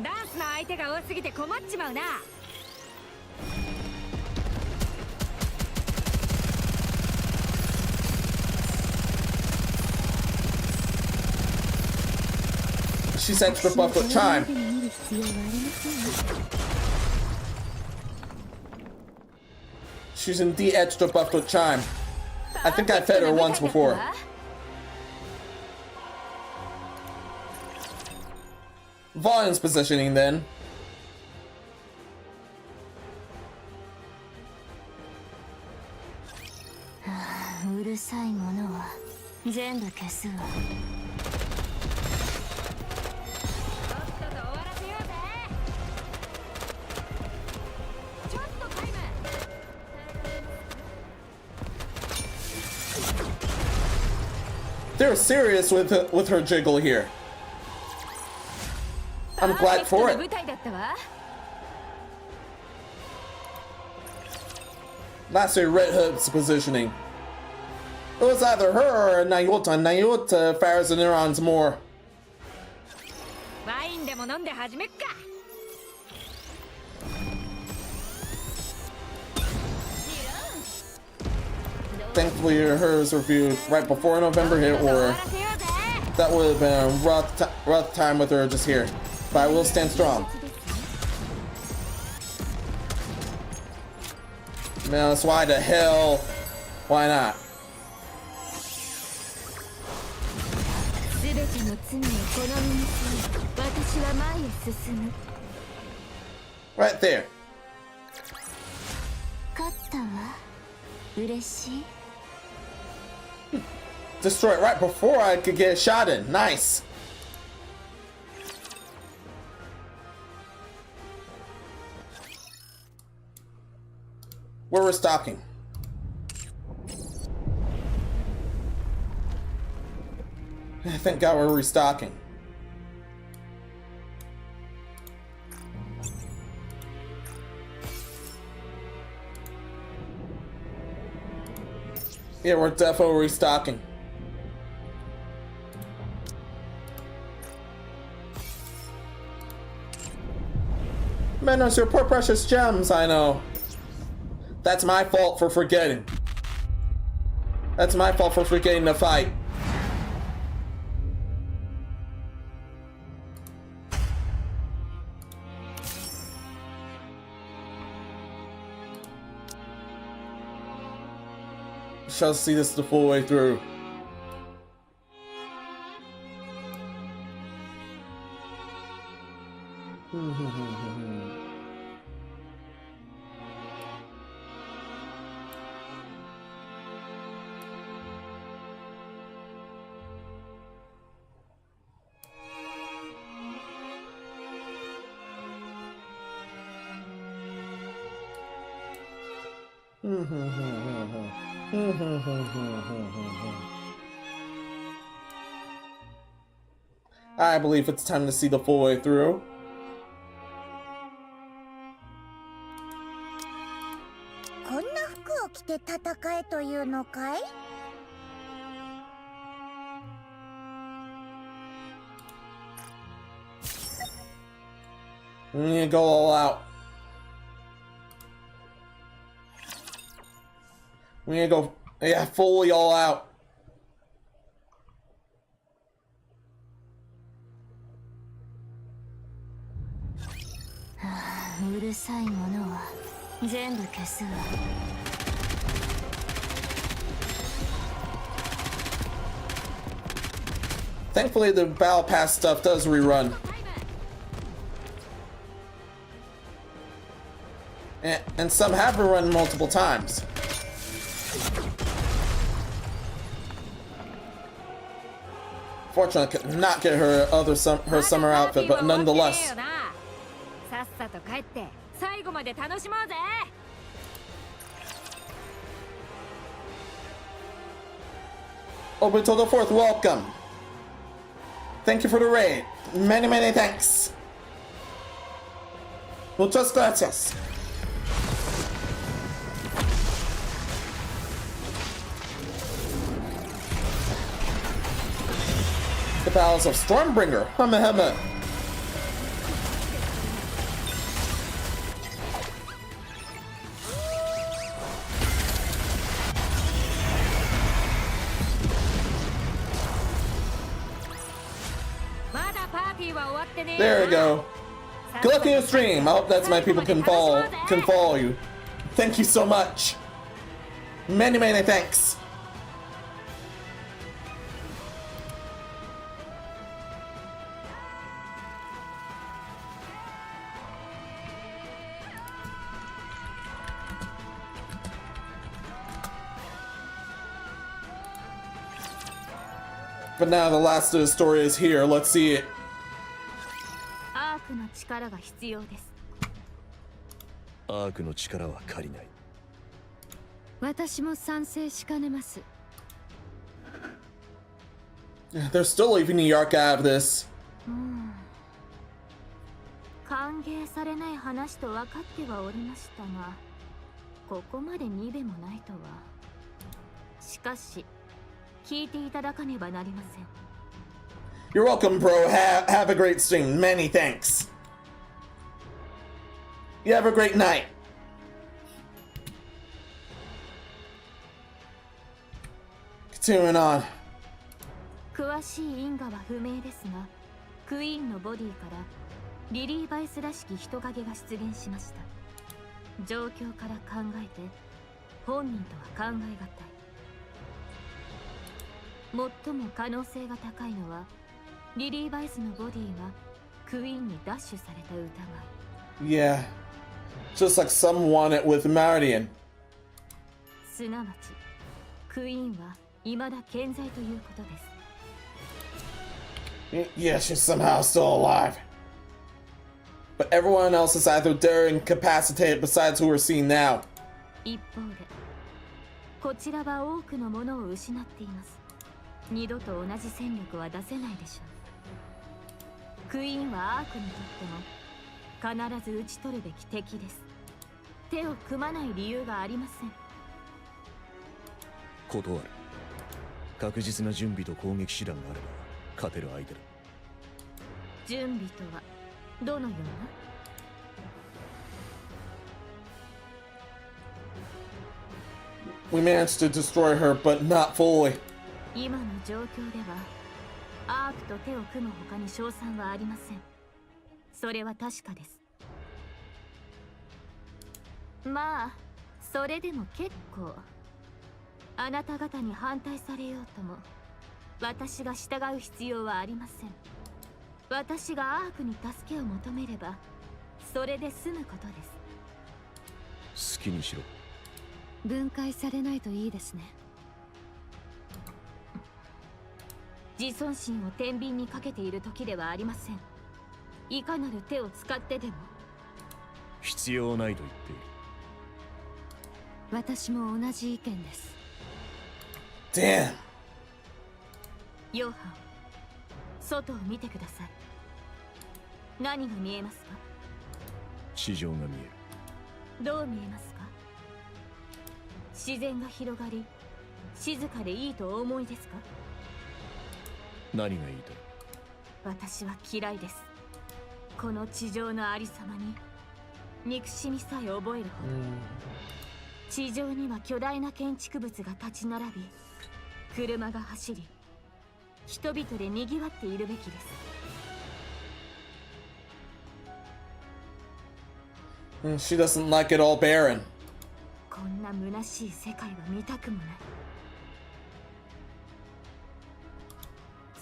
Speaker 3: ダンスの相手が多すぎて困っちまうな。
Speaker 1: She's extra buff with chime. She's indeed extra buff with chime. I think I fed her once before. Volume's positioning then.
Speaker 3: うるさいものは全部消すわ。
Speaker 1: They're serious with her jiggle here. I'm glad for it. Lastly, Red Hood's positioning. It was either her or Nayota. Nayota fires the neurons more. Thankfully, hers reviewed right before November hit, or that would have been a rough time with her just here. But I will stand strong. Menos, why the hell? Why not? Right there.
Speaker 2: 勝ったわ。嬉しい。
Speaker 1: Destroy it right before I could get a shot in. Nice. We're restocking. Thank God we're restocking. Yeah, we're definitely restocking. Menos, your poor precious gems, I know. That's my fault for forgetting. That's my fault for forgetting to fight. Shall see this the full way through. I believe it's time to see the full way through.
Speaker 5: こんな服を着て戦えというのかい？
Speaker 1: We need to go all out. We need to go, yeah, fully all out.
Speaker 2: うるさいものは全部消すわ。
Speaker 1: Thankfully, the Battle Pass stuff does rerun. And some have rerun multiple times. Fortunately, I could not get her her summer outfit, but nonetheless.
Speaker 7: さっさと帰って最後まで楽しもうぜ。
Speaker 1: Obito the Fourth, welcome. Thank you for the raid. Many, many thanks. Muchas gracias. The Palace of Stormbringer. Humma humma. There we go. Good luck in your stream. I hope that's my people can follow you. Thank you so much. Many, many thanks. But now the last of the story is here. Let's see it.
Speaker 3: アークの力が必要です。
Speaker 6: アークの力は借りない。
Speaker 4: 私も賛成しかねます。
Speaker 1: They're still leaving New York out of this.
Speaker 3: 歓迎されない話と分かってはおりましたが、ここまでにべもないとは。しかし、聞いていただかねばなりません。
Speaker 1: You're welcome, bro. Have a great stream. Many thanks. You have a great night. Continuing on.
Speaker 3: 詳しい因果は不明ですが、クイーンのボディからリリー・バイスらしき人影が出現しました。状況から考えて本人とは考えがたい。最も可能性が高いのはリリー・バイスのボディがクイーンに奪取された疑い。
Speaker 1: Yeah. Just like some want it with Marion.
Speaker 3: すなわち、クイーンは未だ健在ということです。
Speaker 1: Yeah, she's somehow still alive. But everyone else is either dead or incapacitated besides who we're seeing now.
Speaker 3: 一方で、こちらは多くのものを失っています。二度と同じ戦力は出せないでしょう。クイーンはアークにとっても必ず討ち取るべき敵です。手を組まない理由がありません。
Speaker 6: 断る。確実な準備と攻撃手段があれば勝てる相手だ。
Speaker 3: 準備とはどのような？
Speaker 1: We managed to destroy her, but not fully.
Speaker 3: 今の状況ではアークと手を組む他に勝算はありません。それは確かです。まあそれでも結構。あなた方に反対されようとも私が従う必要はありません。私がアークに助けを求めればそれで済むことです。
Speaker 6: 好きにしろ。
Speaker 4: 分解されないといいですね。
Speaker 3: 自尊心を天秤にかけている時ではありません。いかなる手を使ってでも。
Speaker 6: 必要ないと言っている。
Speaker 4: 私も同じ意見です。
Speaker 1: Damn.
Speaker 3: ヨハン、外を見てください。何が見えますか？
Speaker 6: 市場が見える。
Speaker 3: どう見えますか？自然が広がり、静かでいいとお思いですか？
Speaker 6: 何が言いたい？
Speaker 3: 私は嫌いです。この地上のありさまに憎しみさえ覚えるほど。地上には巨大な建築物が立ち並び、車が走り、人々で賑わっているべきです。
Speaker 1: She doesn't like it all barren.
Speaker 3: こんな虚しい世界は見たくもない。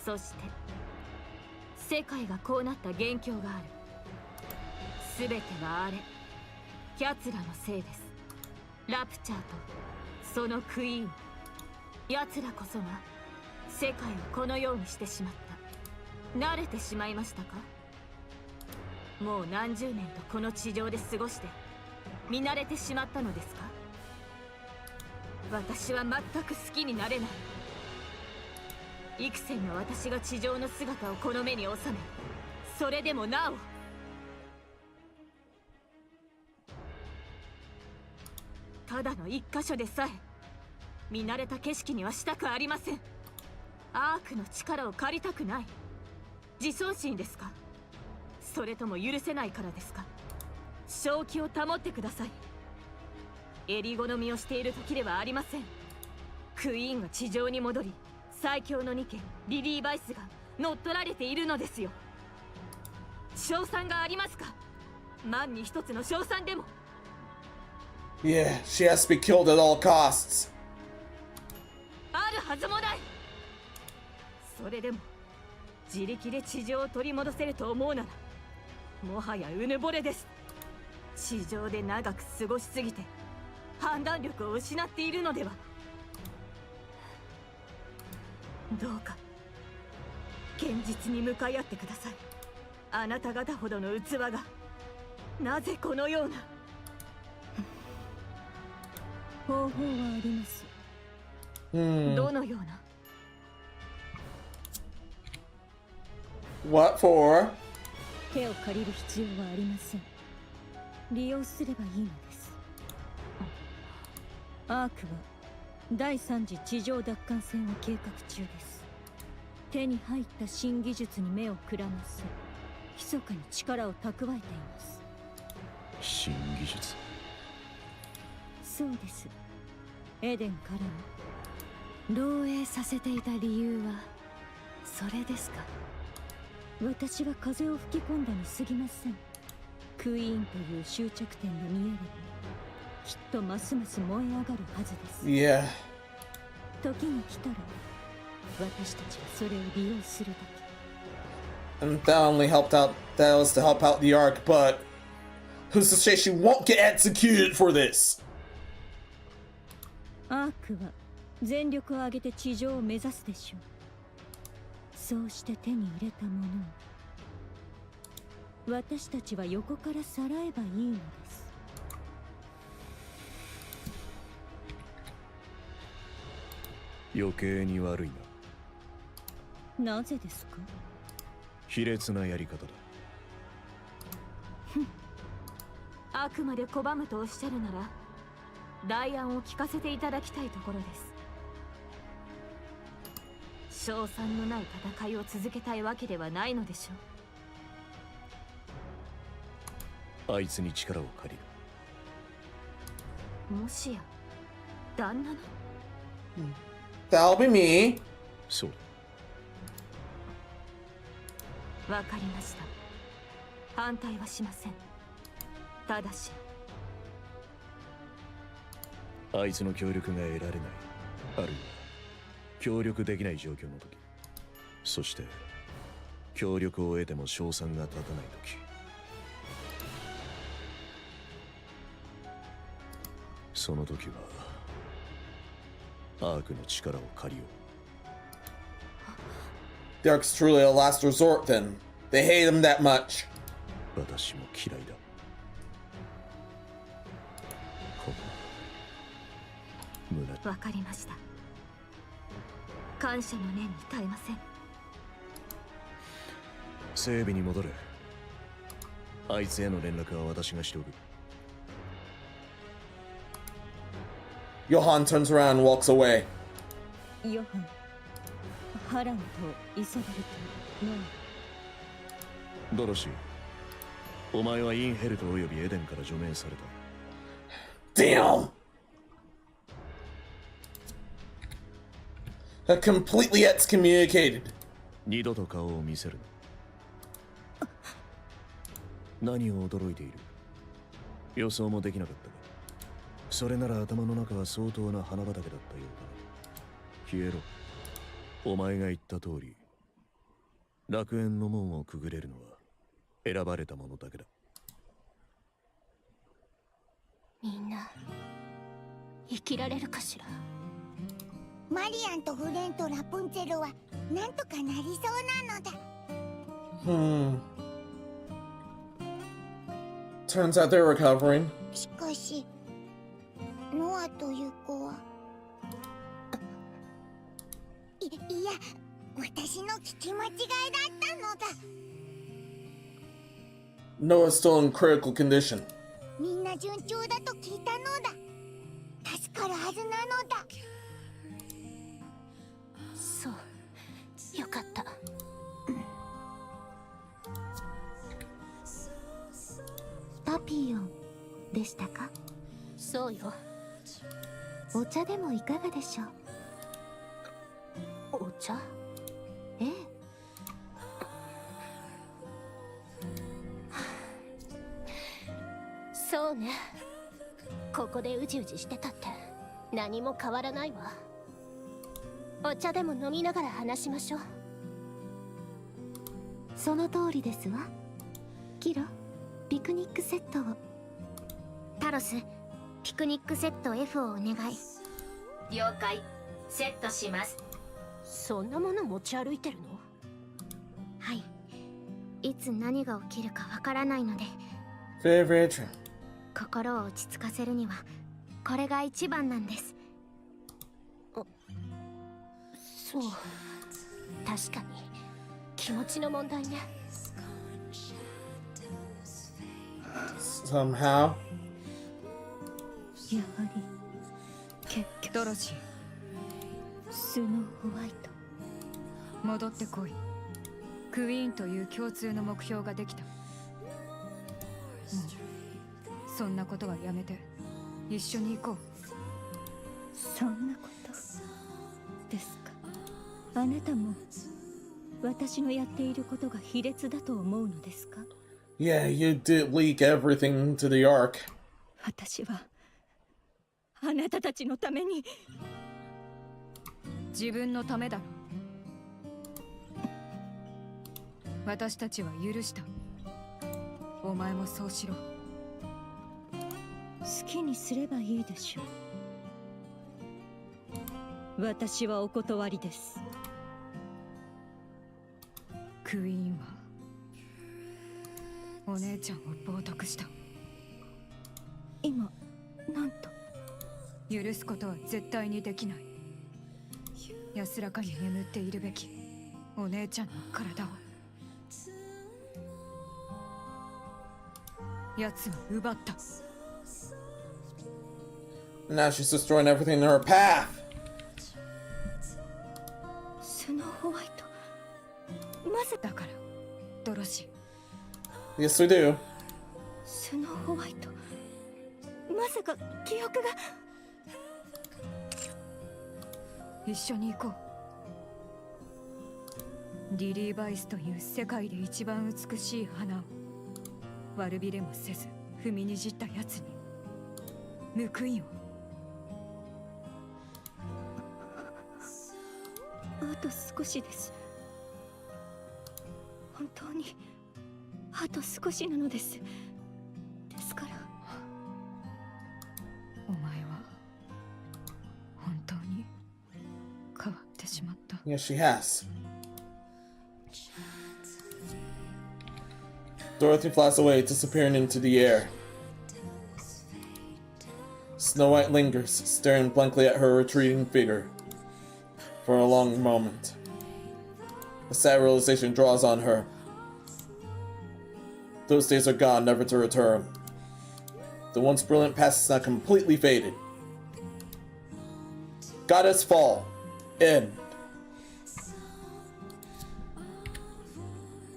Speaker 3: そして世界がこうなった元凶がある。全てはあれ、奴らのせいです。ラプチャーとそのクイーン、奴らこそが世界をこのようにしてしまった。慣れてしまいましたか？もう何十年とこの地上で過ごして見慣れてしまったのですか？私は全く好きになれない。幾千の私が地上の姿をこの目に収め、それでもなおただの一箇所でさえ見慣れた景色にはしたくありません。アークの力を借りたくない。自尊心ですか？それとも許せないからですか？正気を保ってください。襟好みをしている時ではありません。クイーンが地上に戻り、最強のニケ、リリー・バイスが乗っ取られているのですよ。賞賛がありますか？万に一つの賞賛でも。
Speaker 1: Yeah, she has to be killed at all costs.
Speaker 3: あるはずもない。それでも自力で地上を取り戻せると思うなら、もはやうぬぼれです。地上で長く過ごしすぎて判断力を失っているのでは。どうか現実に向かい合ってください。あなた方ほどの器がなぜこのような。
Speaker 8: 方法はあります。
Speaker 3: どのような。
Speaker 1: What for?
Speaker 8: 手を借りる必要はありません。利用すればいいのです。アークは第3次地上奪還戦を計画中です。手に入った新技術に目をくらませ、密かに力を蓄えています。
Speaker 6: 新技術？
Speaker 8: そうです。エデンから
Speaker 4: 漏洩させていた理由はそれですか？
Speaker 8: 私が風を吹き込んだに過ぎません。クイーンという終着点が見えれば、きっとますます燃え上がるはずです。
Speaker 1: Yeah.
Speaker 8: 時が来たら、私たちはそれを利用するだけ。
Speaker 1: And that only helped out. That was to help out the arc, but who's to say she won't get executed for this?
Speaker 8: アークは全力を挙げて地上を目指すでしょう。そうして手に入れたものを、私たちは横からさらえばいいのです。
Speaker 6: 余計に悪いな。
Speaker 8: なぜですか？
Speaker 6: 卑劣なやり方だ。
Speaker 3: あくまで拒むとおっしゃるなら、代案を聞かせていただきたいところです。勝算のない戦いを続けたいわけではないのでしょう。
Speaker 6: あいつに力を借りる。
Speaker 3: もしや旦那の。
Speaker 1: That'll be me.
Speaker 6: そう
Speaker 3: だ。わかりました。反対はしません。ただし
Speaker 6: あいつの協力が得られない、あるいは協力できない状況の時、そして協力を得ても勝算が立たない時、その時はアークの力を借りよう。
Speaker 1: The arc's truly a last resort then. They hate him that much.
Speaker 6: 私も嫌いだ。
Speaker 3: わかりました。感謝の念に耐えません。
Speaker 6: 整備に戻る。あいつへの連絡は私がしておく。
Speaker 1: Johan turns around and walks away.
Speaker 8: ヨハン、ハランとイソベルとノア。
Speaker 6: ドロシー、お前はインヘルトおよびエデンから除名された。
Speaker 1: Damn! Completely excommunicated.
Speaker 6: 二度と顔を見せるな。何を驚いている？予想もできなかったが。それなら頭の中は相当な花畑だったようだ。消えろ。お前が言った通り、楽園の門をくぐれるのは選ばれた者だけだ。
Speaker 2: みんな生きられるかしら。
Speaker 5: マリアンとフレンとラプンツェルはなんとかなりそうなのだ。
Speaker 1: Turns out they're recovering.
Speaker 5: しかしノアという子は、いや、私の聞き間違いだったのだ。
Speaker 1: Noah's still in critical condition.
Speaker 5: みんな順調だと聞いたのだ。助かるはずなのだ。
Speaker 2: そう、よかった。パピヨンでしたか？そうよ。お茶でもいかがでしょう？お茶？ええ。そうね。ここでうじうじしてたって何も変わらないわ。お茶でも飲みながら話しましょう。その通りですわ。キロ、ピクニックセットを。
Speaker 9: タロス、ピクニックセット F をお願い。
Speaker 11: 了解。セットします。
Speaker 2: そんなもの持ち歩いてるの？
Speaker 9: はい。いつ何が起きるかわからないので、
Speaker 1: Very, very true.
Speaker 9: 心を落ち着かせるにはこれが一番なんです。
Speaker 2: そう、確かに気持ちの問題ね。
Speaker 1: Somehow.
Speaker 4: やはり結局
Speaker 7: ドロシー、
Speaker 4: スノーホワイト。
Speaker 7: 戻ってこい。クイーンという共通の目標ができた。もうそんなことはやめて一緒に行こう。
Speaker 4: そんなことですか。あなたも私のやっていることが卑劣だと思うのですか？
Speaker 1: Yeah, you did leak everything to the Ark.
Speaker 4: 私はあなたたちのために。
Speaker 7: 自分のためだろ。私たちは許した。お前もそうしろ。
Speaker 4: 好きにすればいいでしょう。私はお断りです。
Speaker 7: クイーンはお姉ちゃんを冒涜した。
Speaker 4: 今なんと？
Speaker 7: 許すことは絶対にできない。安らかに眠っているべきお姉ちゃんの体を奴は奪った。
Speaker 1: Now she's destroying everything in her path.
Speaker 4: スノーホワイト、まず
Speaker 7: だからドロシ
Speaker 1: ー。Yes, we do.
Speaker 4: スノーホワイト、まさか記憶が。
Speaker 7: 一緒に行こう。リリーバイスという世界で一番美しい花を悪びれもせず踏みにじったやつに報いよ。
Speaker 4: あと少しです。本当にあと少しなのです。ですから
Speaker 7: お前は本当に変わってしまった。
Speaker 1: Yes, she has. Dorothy flies away, disappearing into the air. Snow White lingers, staring blankly at her retreating figure for a long moment. A sad realization draws on her. Those days are gone, never to return. The once brilliant past is now completely faded. Goddess fall. End.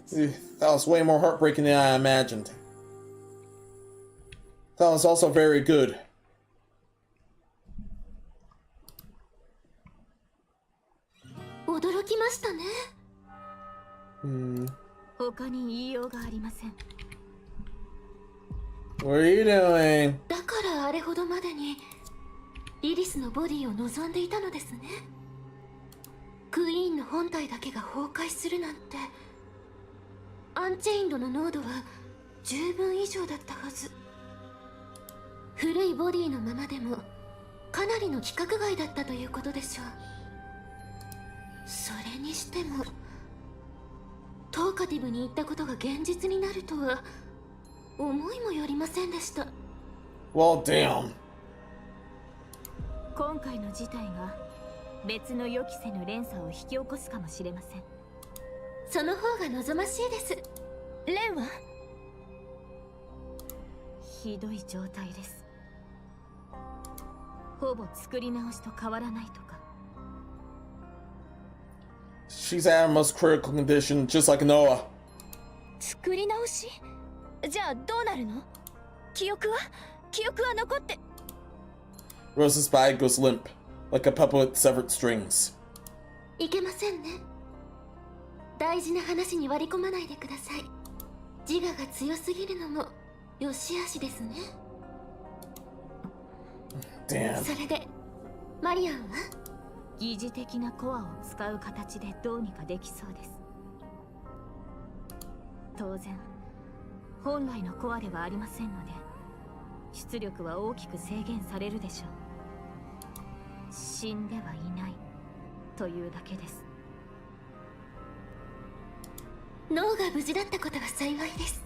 Speaker 1: That was way more heartbreaking than I imagined. That was also very good.
Speaker 3: 他に言いようがありません。
Speaker 1: What are you doing?
Speaker 2: だからあれほどまでにリリスのボディを望んでいたのですね。クイーンの本体だけが崩壊するなんて。アンチェインドの濃度は十分以上だったはず。古いボディのままでもかなりの規格外だったということでしょう。それにしてもトーカティブに行ったことが現実になるとは思いもよりませんでした。
Speaker 1: Well, damn.
Speaker 3: 今回の事態が別の予期せぬ連鎖を引き起こすかもしれません。
Speaker 2: その方が望ましいです。レンは
Speaker 3: ひどい状態です。ほぼ作り直しと変わらないとか。
Speaker 1: She's at her most critical condition, just like Noah.
Speaker 7: 作り直し？じゃあどうなるの？記憶は残って。
Speaker 1: Rose's body goes limp, like a puppet with severed strings.
Speaker 2: いけませんね。大事な話に割り込まないでください。自我が強すぎるのも良し悪しですね。
Speaker 1: Damn.
Speaker 2: それでマリアンは
Speaker 3: 疑似的なコアを使う形でどうにかできそうです。当然本来のコアではありませんので出力は大きく制限されるでしょう。死んではいないというだけです。
Speaker 2: 脳が無事だったことは幸いです。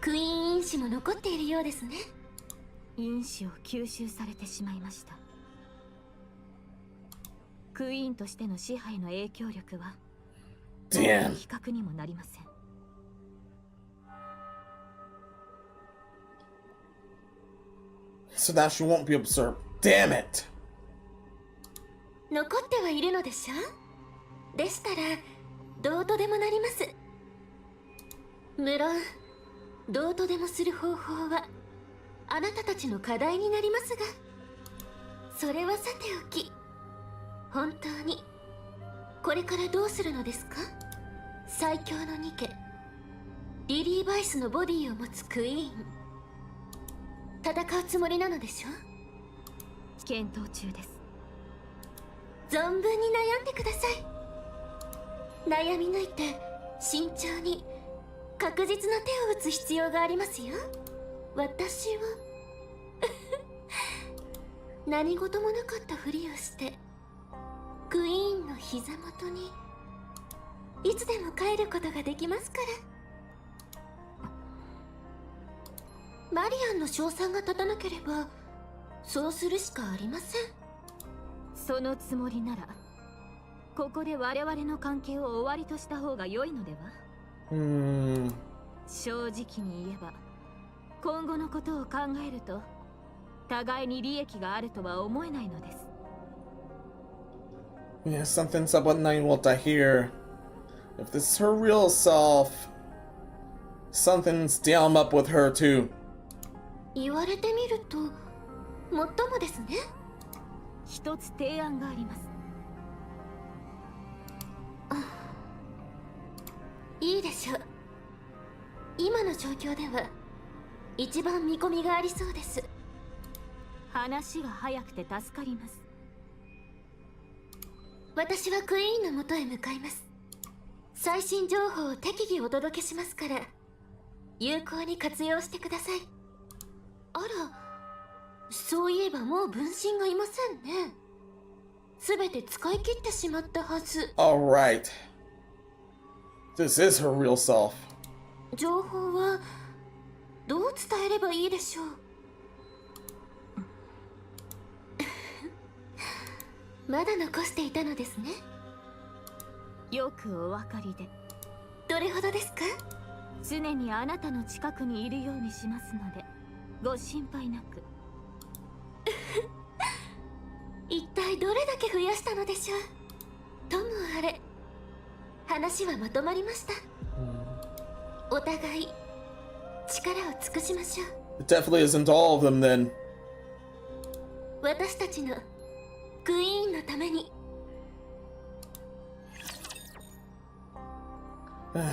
Speaker 2: クイーン因子も残っているようですね。
Speaker 3: 因子を吸収されてしまいました。クイーンとしての支配の影響力は比較にもなりません。
Speaker 1: So now she won't be absorbed. Damn it!
Speaker 2: 残ってはいるのでしょ？でしたらどうとでもなります。無論どうとでもする方法はあなたたちの課題になりますが、それはさておき、本当にこれからどうするのですか？最強のニケリリー・バイスのボディを持つクイーン、戦うつもりなのでしょ？
Speaker 3: 検討中です。
Speaker 2: 存分に悩んでください。悩み抜いて慎重に確実な手を打つ必要がありますよ。私は何事もなかったふりをしてクイーンの膝元にいつでも帰ることができますから。マリアンの賞賛が立たなければそうするしかありません。
Speaker 3: そのつもりならここで我々の関係を終わりとした方が良いのでは？正直に言えば今後のことを考えると互いに利益があるとは思えないのです。
Speaker 1: Yeah, something's up with Nightwolf, I hear. If this is her real self, something's damn up with her too.
Speaker 2: 言われてみるともっともですね。
Speaker 3: 一つ提案があります。
Speaker 2: いいでしょう。今の状況では一番見込みがありそうです。
Speaker 3: 話が早くて助かります。
Speaker 2: 私はクイーンの元へ向かいます。最新情報を適宜お届けしますから有効に活用してください。あら、そういえばもう分身がいませんね。すべて使い切ってしまったはず。
Speaker 1: Alright. This is her real self.
Speaker 2: 情報はどう伝えればいいでしょう。まだ残していたのですね。
Speaker 3: よくお分かりで。
Speaker 2: どれほどですか？
Speaker 3: 常にあなたの近くにいるようにしますのでご心配なく。
Speaker 2: 一体どれだけ増やしたのでしょう。ともあれ、話はまとまりました。お互い力を尽くしましょう。
Speaker 1: It definitely isn't all of them then.
Speaker 2: 私たちのクイーンのために。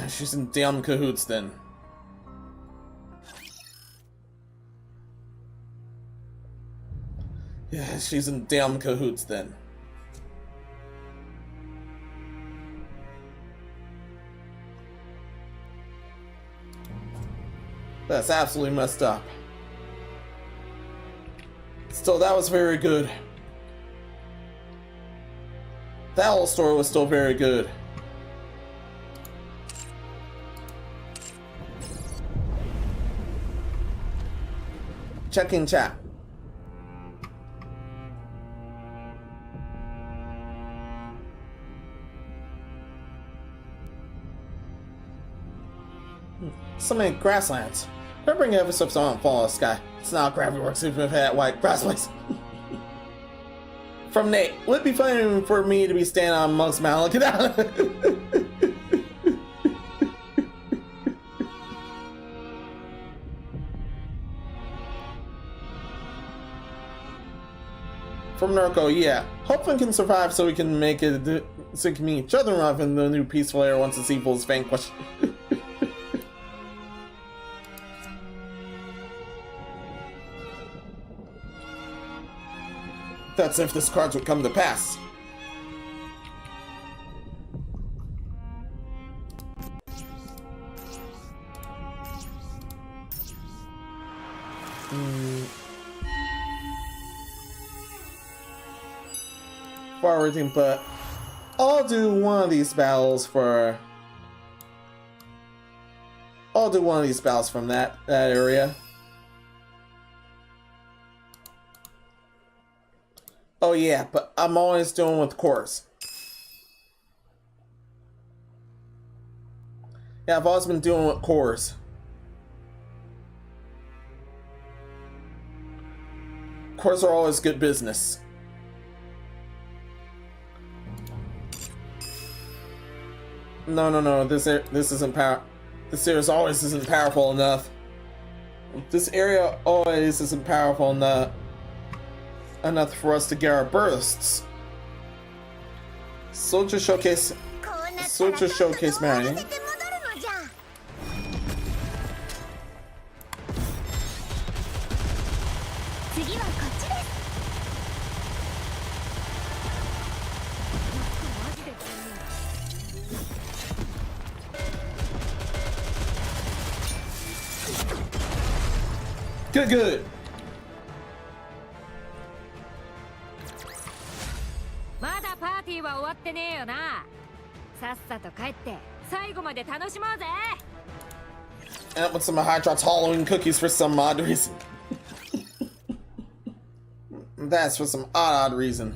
Speaker 1: She's in damn cahoots then. Yeah, she's in damn cahoots then. That's absolutely messed up. Still, that was very good. That whole story was still very good. Checking chat. So many grasslands. Don't bring ever stuff on fall of sky. It's not gravity works if we've had white grasslands. From Nate, would it be funny for me to be standing on Monk's Mountain looking down? From Narco, yeah. Hopefully can survive so we can make it, so we can meet each other off in the new peaceful era once this evil is vanquished. That's if this cards would come to pass. Forwarding, but I'll do one of these battles for. I'll do one of these battles from that area. Oh yeah, but I'm always doing with cores. Yeah, I've always been doing with cores. Cores are always good business. No, this isn't power. This area always isn't powerful enough. This area always isn't powerful enough for us to get our bursts. Soldier Showcase Marrying. Good.
Speaker 3: まだパーティーは終わってねえよな。さっさと帰って最後まで楽しもうぜ。
Speaker 1: And with some Hydrox Halloween cookies for some odd reason. That's for some odd reason.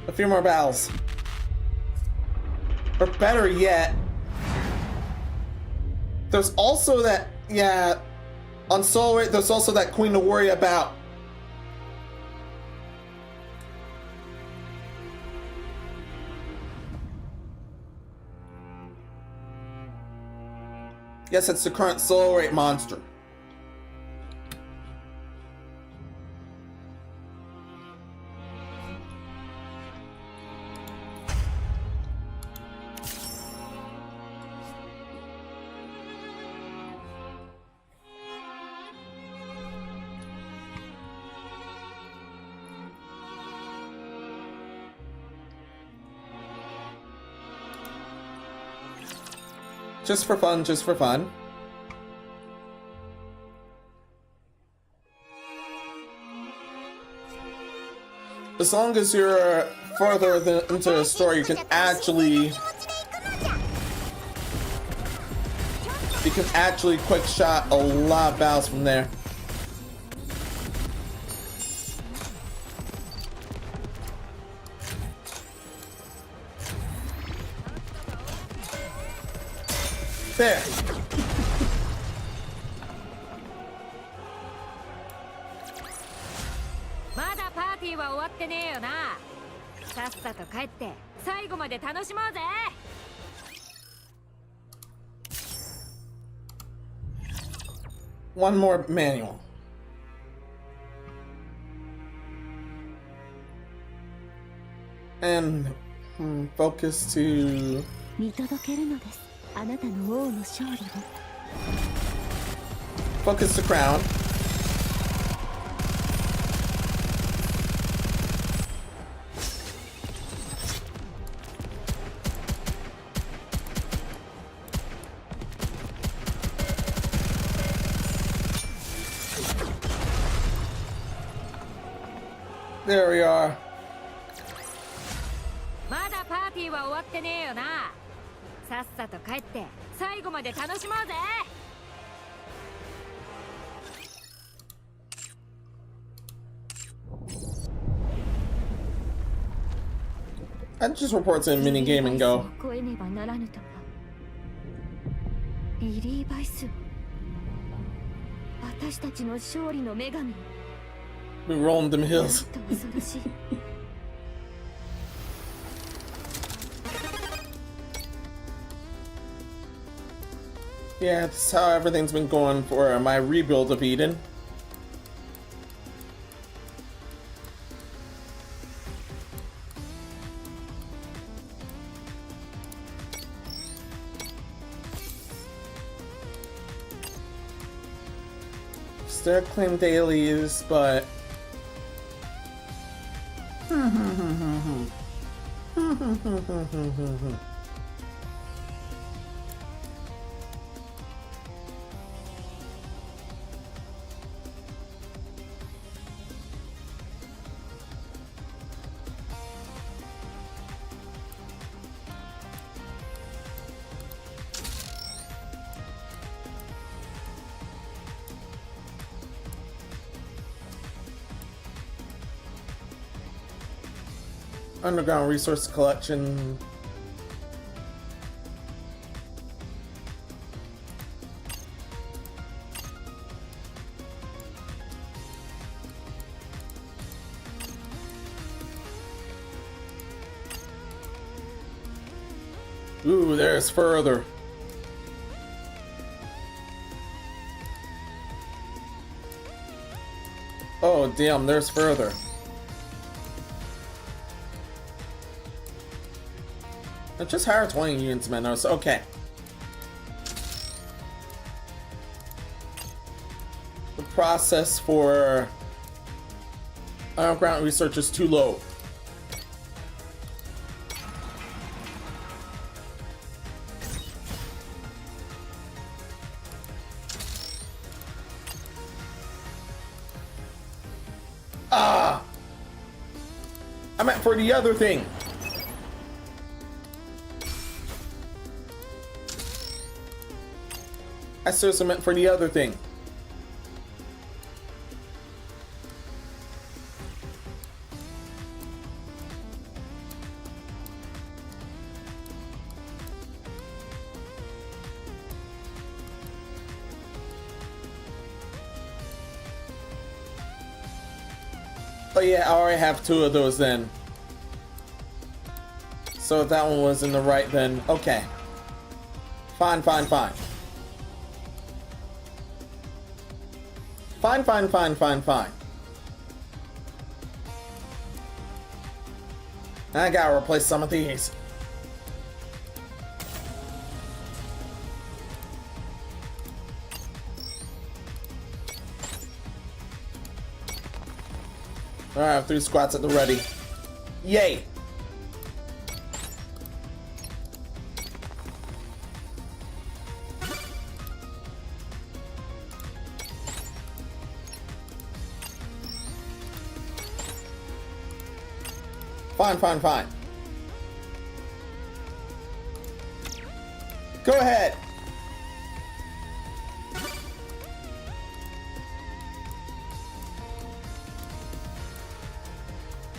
Speaker 1: A few more battles. Or better yet, there's also that, yeah, on Soul, there's also that queen to worry about. Yes, it's the current Soul Rate monster. Just for fun, just for fun. As long as you're further into the story, you can actually You can actually quick shot a lot of battles from there. There. One more manual. And focus to
Speaker 2: 見届けるのです。あなたの王の勝利を。
Speaker 1: focus the crown. There we are.
Speaker 3: まだパーティーは終わってねえよな。さっさと帰って最後まで楽しもうぜ。
Speaker 1: I just report to a mini game and go.
Speaker 2: 超えねばならぬとは。リリーバイスを。私たちの勝利の女神。
Speaker 1: We rolling them hills.
Speaker 2: なんと恐ろしい。
Speaker 1: Yeah, that's how everything's been going for my rebuild of Eden. Still claim dailies, but underground resource collection. Ooh, there's further. Oh, damn, there's further. I just hired 20 units, Menos. Okay. The process for underground research is too low. Ah! I meant for the other thing. I seriously meant for the other thing. Oh yeah, I already have 2 of those then. So if that one was in the right then, okay. Fine, fine, fine. Fine, fine, fine, fine, fine. I gotta replace some of these. Alright, I have 3 squats at the ready. Yay! Fine, fine, fine. Go ahead.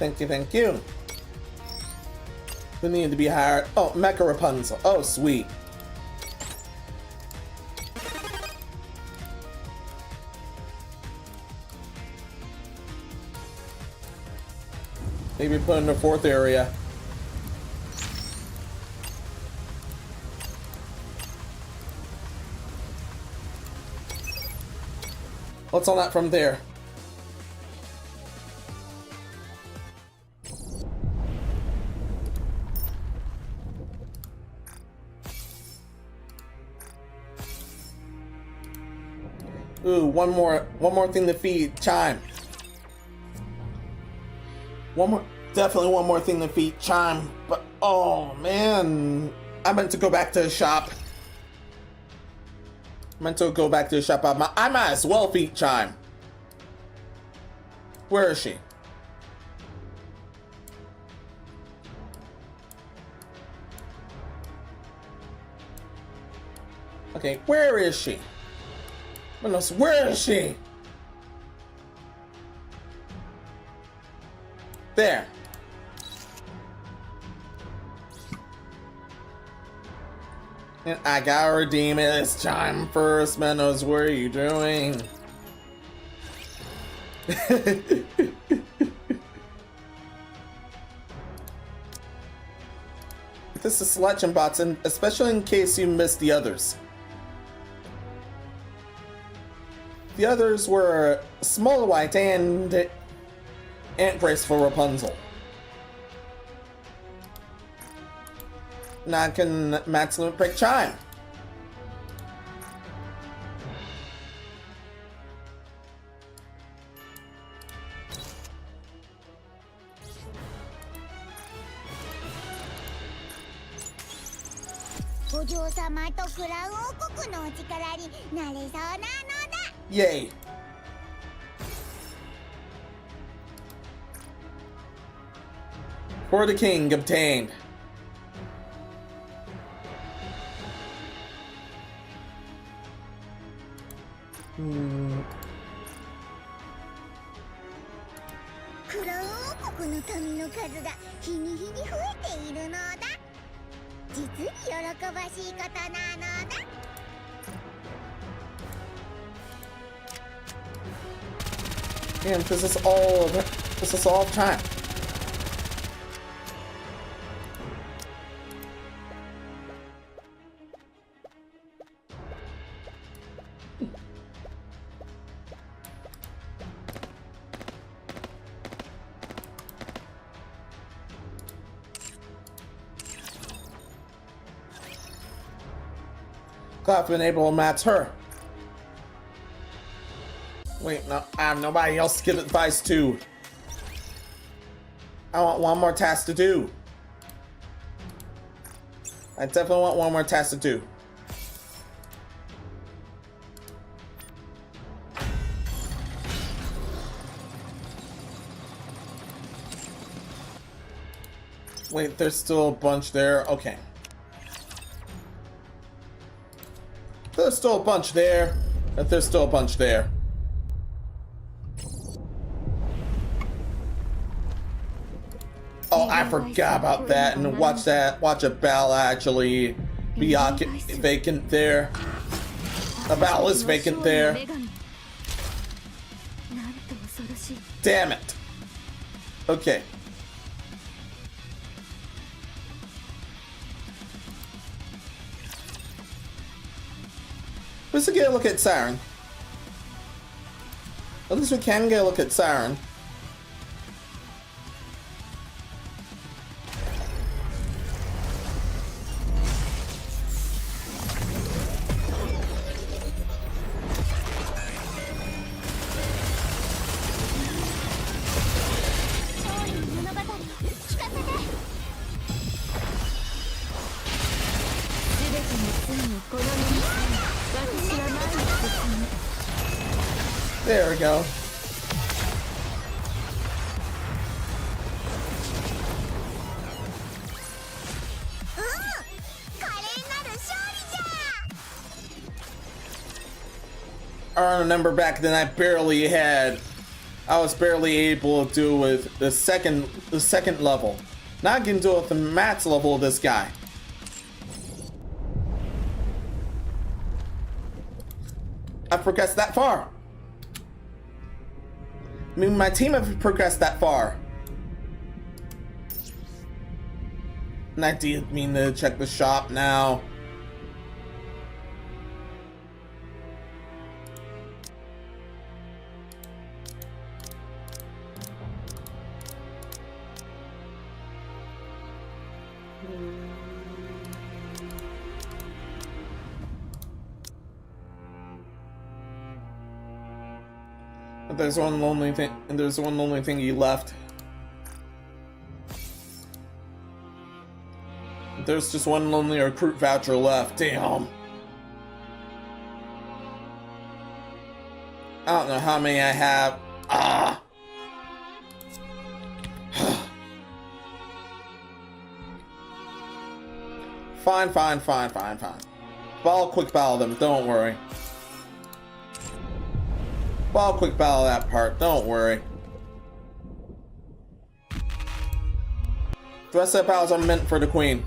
Speaker 1: Thank you, thank you. Who needed to be hired? Oh, Mecha Rapunzel. Oh, sweet. Maybe put in the 4th area. What's on that from there? Ooh, one more thing to feed. Chime. Definitely one more thing to feed. Chime. But oh man, I meant to go back to the shop. I might as well feed Chime. Where is she? Okay, where is she? Menos, where is she? There. And I gotta redeem it this time first. Menos, what are you doing? This is selection bots, and especially in case you missed the others. The others were Small White and Graceful Rapunzel. Now I can maximum break Chime. Yay. For the king obtained. Damn, this is all time. Glad I've been able to match her. Wait, no, I have nobody else to give advice to. I want one more task to do. I definitely want one more task to do. Wait, there's still a bunch there. Okay. There's still a bunch there. If there's still a bunch there. Oh, I forgot about that. And watch a bell actually be vacant there. A bell is vacant there. Damn it. Okay. Let's get a look at Siren. At least we can get a look at Siren. There we go. I remember back then I barely had I was barely able to do with the second level. Now I can do it with the max level of this guy. I've progressed that far. I mean, my team have progressed that far. And I did mean to check the shop now. There's one lonely thing, and there's one lonely thing he left. There's just one lonely recruit voucher left. Damn. I don't know how many I have. Ah. Fine. I'll quick battle them. Don't worry. I'll quick battle that part, don't worry. The rest of the battles are meant for the queen.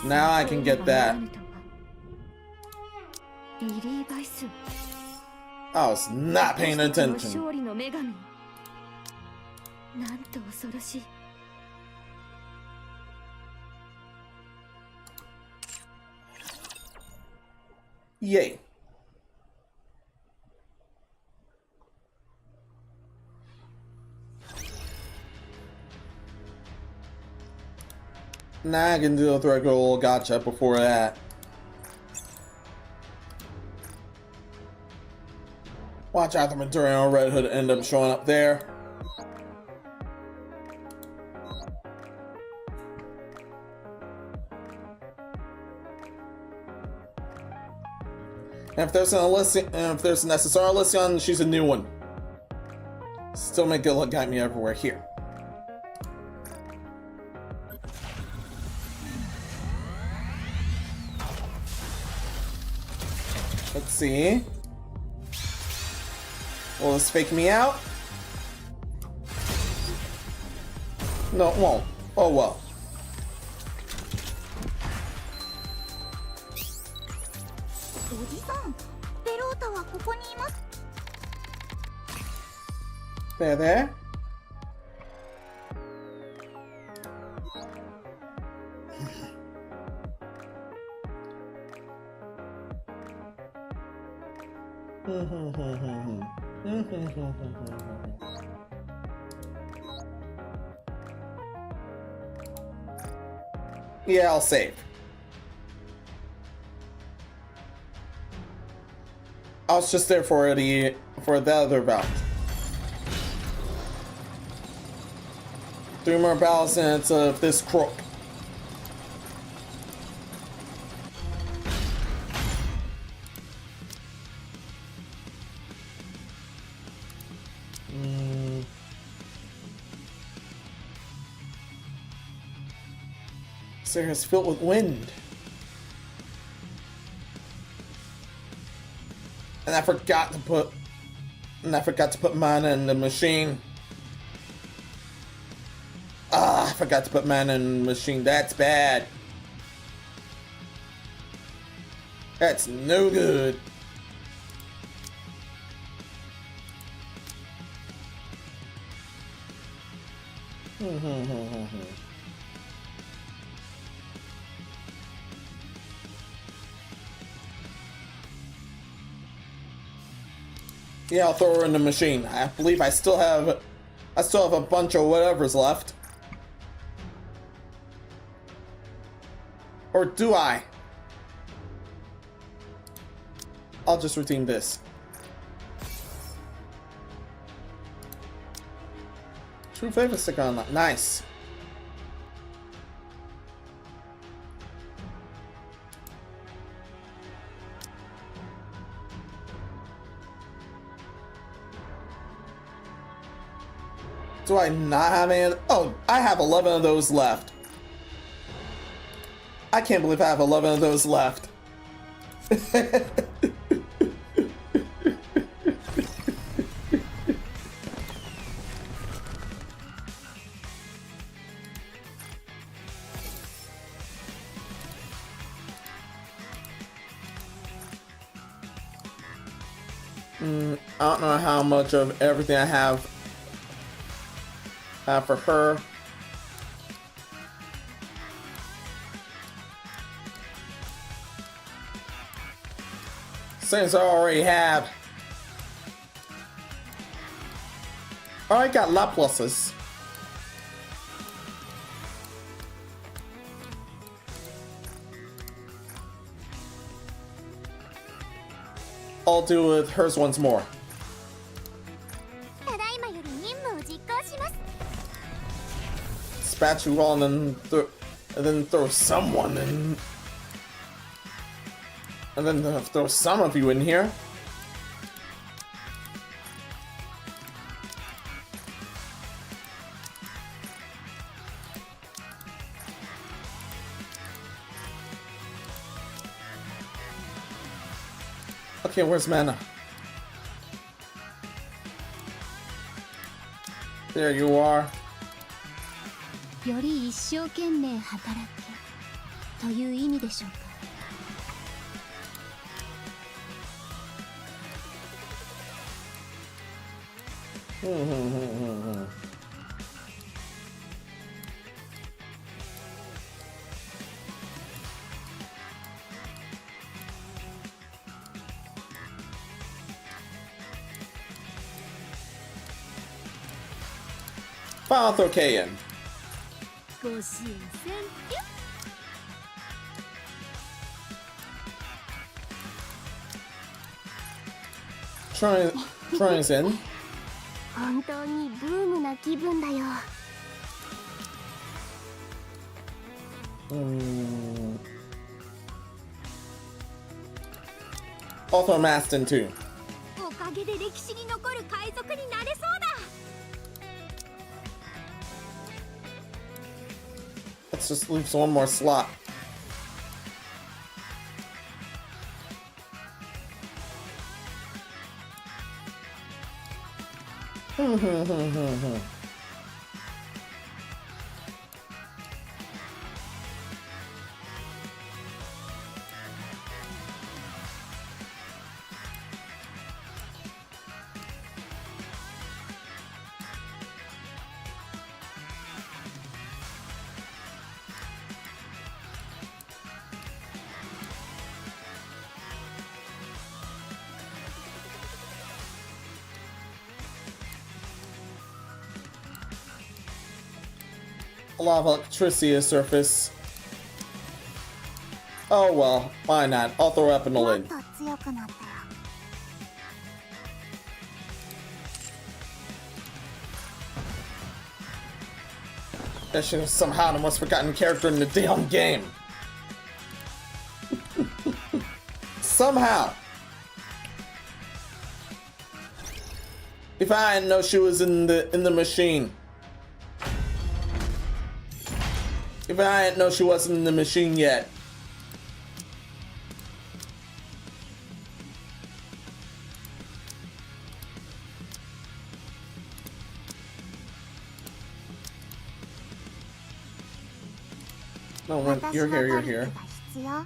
Speaker 1: Now I can get that. I was not paying attention. Yay. Now I can do a regular old gotcha before that. Watch out, the Maduran or Red Hood end up showing up there. And if there's an SSR Elysion, she's a new one. Still make good look at me everywhere here. Let's see. Will this fake me out? No, it won't. Oh well. There. Yeah, I'll save. I was just there for the other bout. 3 more battles and it's this crook. This area is filled with wind. And I forgot to put mana in the machine. Ah, I forgot to put mana in the machine. That's bad. That's no good. Yeah, I'll throw her in the machine. I believe I still have a bunch of whatever's left. Or do I? I'll just redeem this. True flavor sticker unlocked. Nice. Do I not have any? Oh, I have 11 of those left. I can't believe I have 11 of those left. I don't know how much of everything I have for her. Since I already have. Oh, I got Laplaces. I'll do with hers once more. Spat you all and then throw someone in. And then throw some of you in here. Okay, where's Mana? There you are.
Speaker 2: より一生懸命働けという意味でしょうか。
Speaker 1: Final throw K in.
Speaker 2: ご神仙ぴょ
Speaker 1: Tries in.
Speaker 2: 本当にブームな気分だよ。
Speaker 1: I'll throw Maston too.
Speaker 7: おかげで歴史に残る海賊になれそうだ。
Speaker 1: Let's just leave one more slot. A lot of electricity to surface. Oh well, why not? I'll throw up in the lid.
Speaker 2: 強くなったよ。
Speaker 1: That shit is somehow the most forgotten character in the damn game. Somehow. If I didn't know she was in the machine. If I didn't know she wasn't in the machine yet. No, when you're here, you're here.
Speaker 2: 必要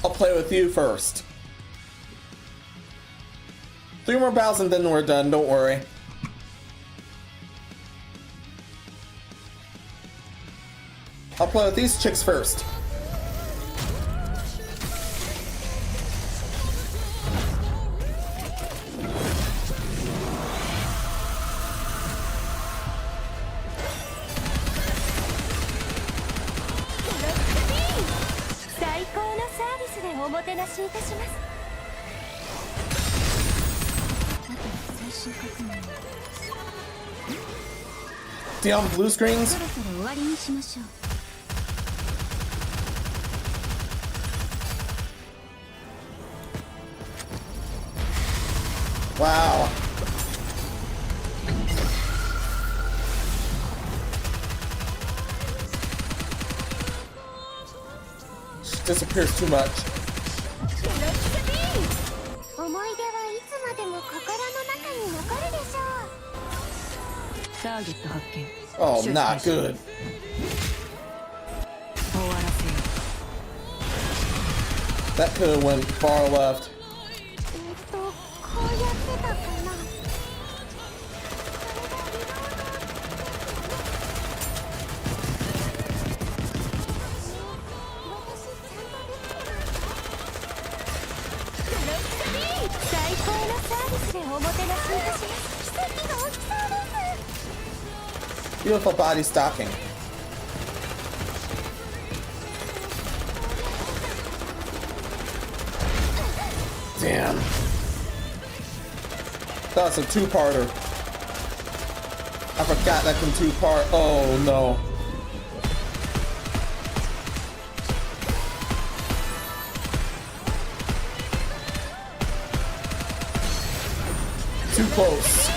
Speaker 1: I'll play with you first. 3 more battles and then we're done, don't worry. I'll play with these chicks first.
Speaker 2: しいたします。あとは最終確認。
Speaker 1: Damn blue screens.
Speaker 2: そろそろ終わりにしましょう。
Speaker 1: Wow. She disappears too much.
Speaker 2: 思い出はいつまでも心の中に残るでしょう。
Speaker 12: ターゲット発見。
Speaker 1: Oh, not good.
Speaker 12: 終わらせよ
Speaker 1: That could have went far left.
Speaker 2: こうやってたかな。最高のサービスでおもてなしいたします。奇跡が起きそうです。
Speaker 1: Beautiful body stocking. Damn. That was a two-parter. I forgot that can two-part. Oh no. Too close.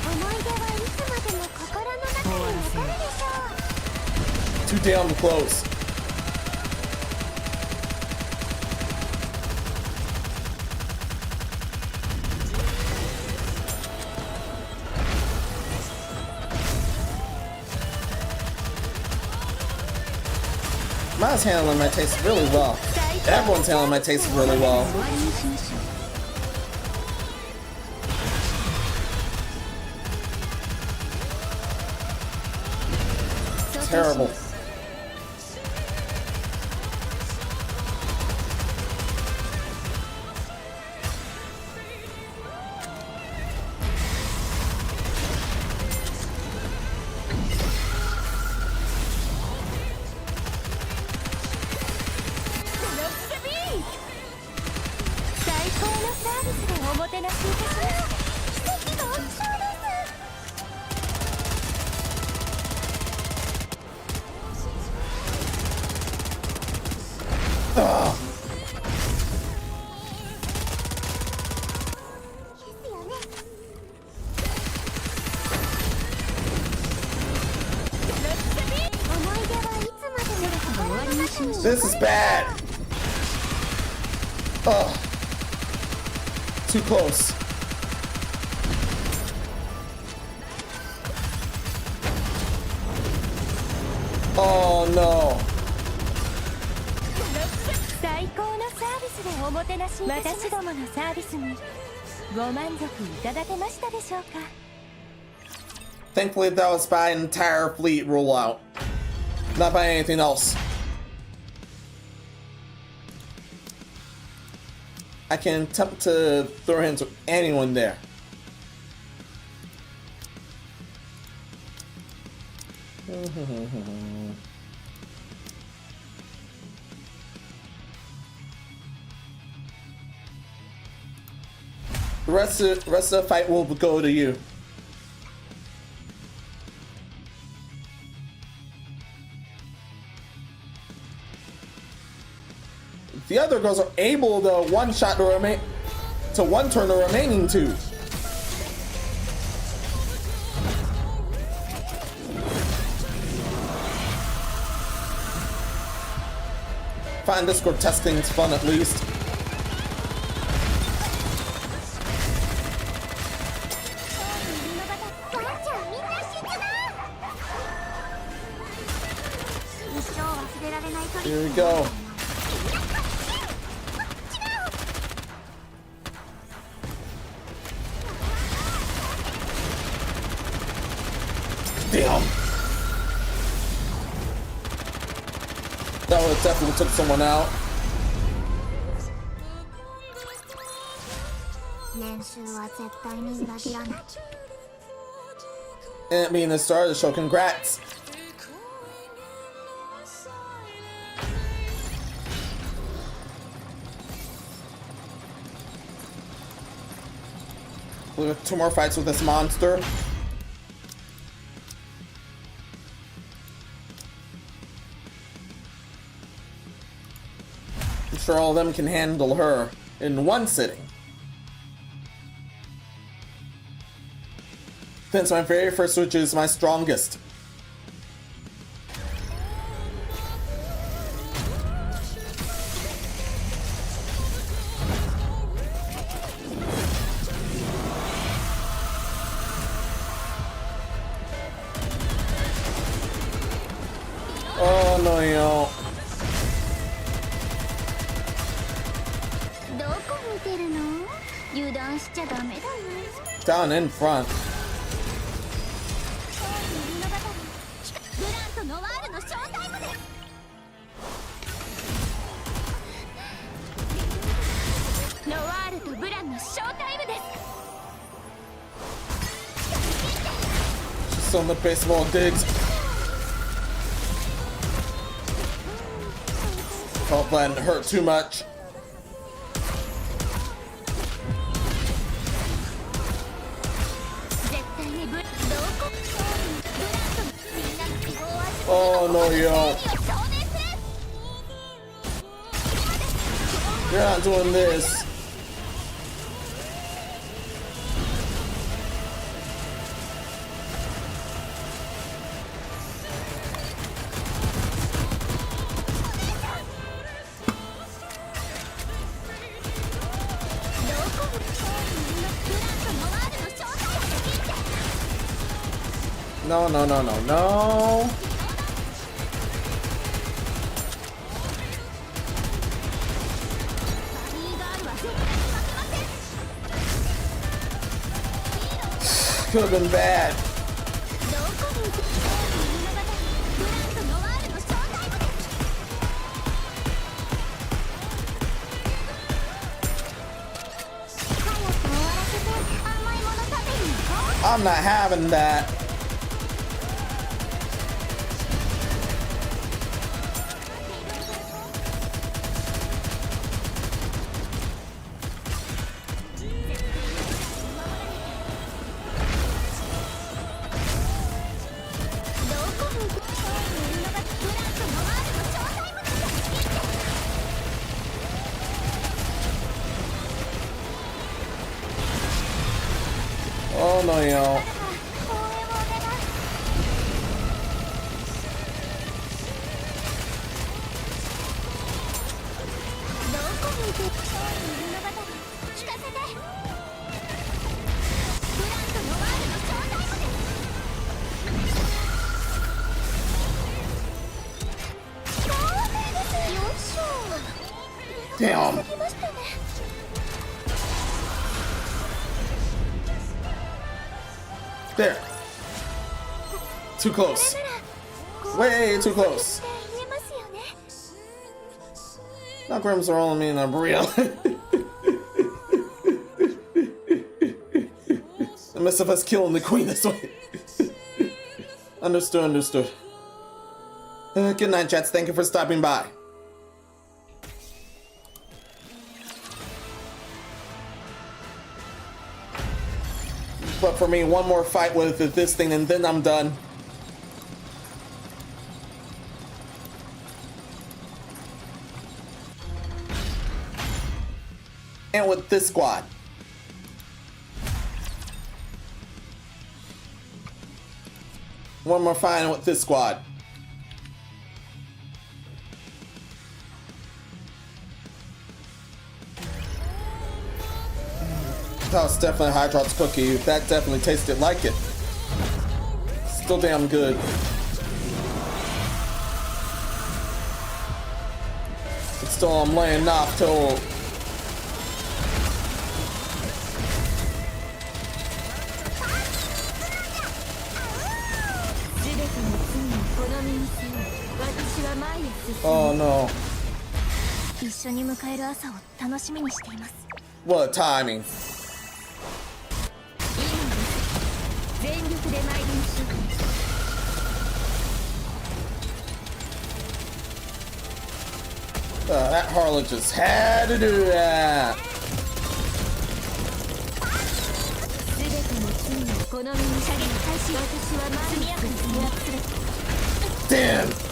Speaker 2: 思い出はいつまでも心の中に残るでしょう。
Speaker 1: Too damn close. Mine's handling my taste really well. Everyone's handling my taste really well. Terrible. This is bad. Ugh. Too close. Oh no.
Speaker 2: 最高のサービスでおもてなしいたします。私どものサービスにご満足いただけましたでしょうか。
Speaker 1: Thankfully, that was by an entire fleet rollout, not by anything else. I can attempt to throw hands with anyone there. The rest of the fight will go to you. The other girls are able to one-shot the one-turn the remaining two. Find this grotesque thing's fun at least. Here we go. Damn. That would have definitely took someone out. And it being the start of the show, congrats. 2 more fights with this monster. I'm sure all of them can handle her in one sitting. Since my very first switch is my strongest. Oh no, yo. Down in front. She's on the baseball digs. Hope that didn't hurt too much. Oh no, yo. You're not doing this. No, no, no, no, no. Could have been bad. I'm not having that. Oh no, yo. Damn. There. Too close. Way too close. Now Grimm's are only me and I'm real. The mess of us killing the queen this way. Understood, understood. Good night, chats. Thank you for stopping by. But for me, one more fight with this thing and then I'm done. And with this squad. One more fight with this squad. That was definitely Hydrox cookie. That definitely tasted like it. Still damn good. But still, I'm laying off till. Oh no. What timing. That harlot just had to do that.
Speaker 3: 好みに射撃開始。私は前に速やかに制圧する。
Speaker 1: Damn!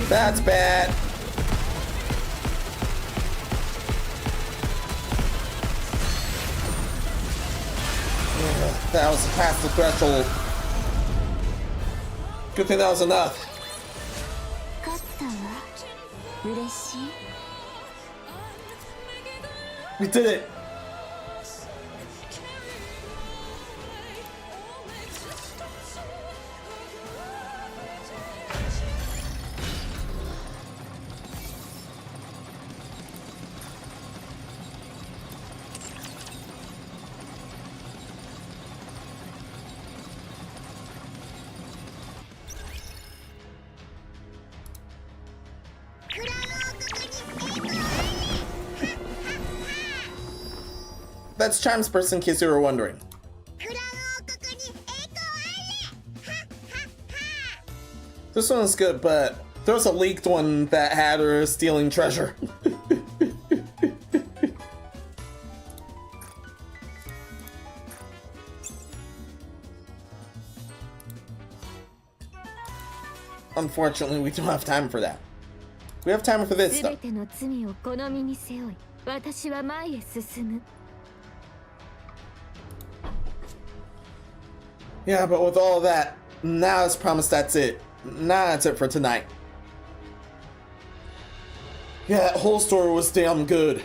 Speaker 1: That's bad. That was past the threshold. Good thing that was enough. We did it. That's Chime's person, in case you were wondering. This one's good, but there was a leaked one that had her stealing treasure. Unfortunately, we don't have time for that. We have time for this stuff. Yeah, but with all that, now it's promised that's it. Now that's it for tonight. Yeah, that whole story was damn good.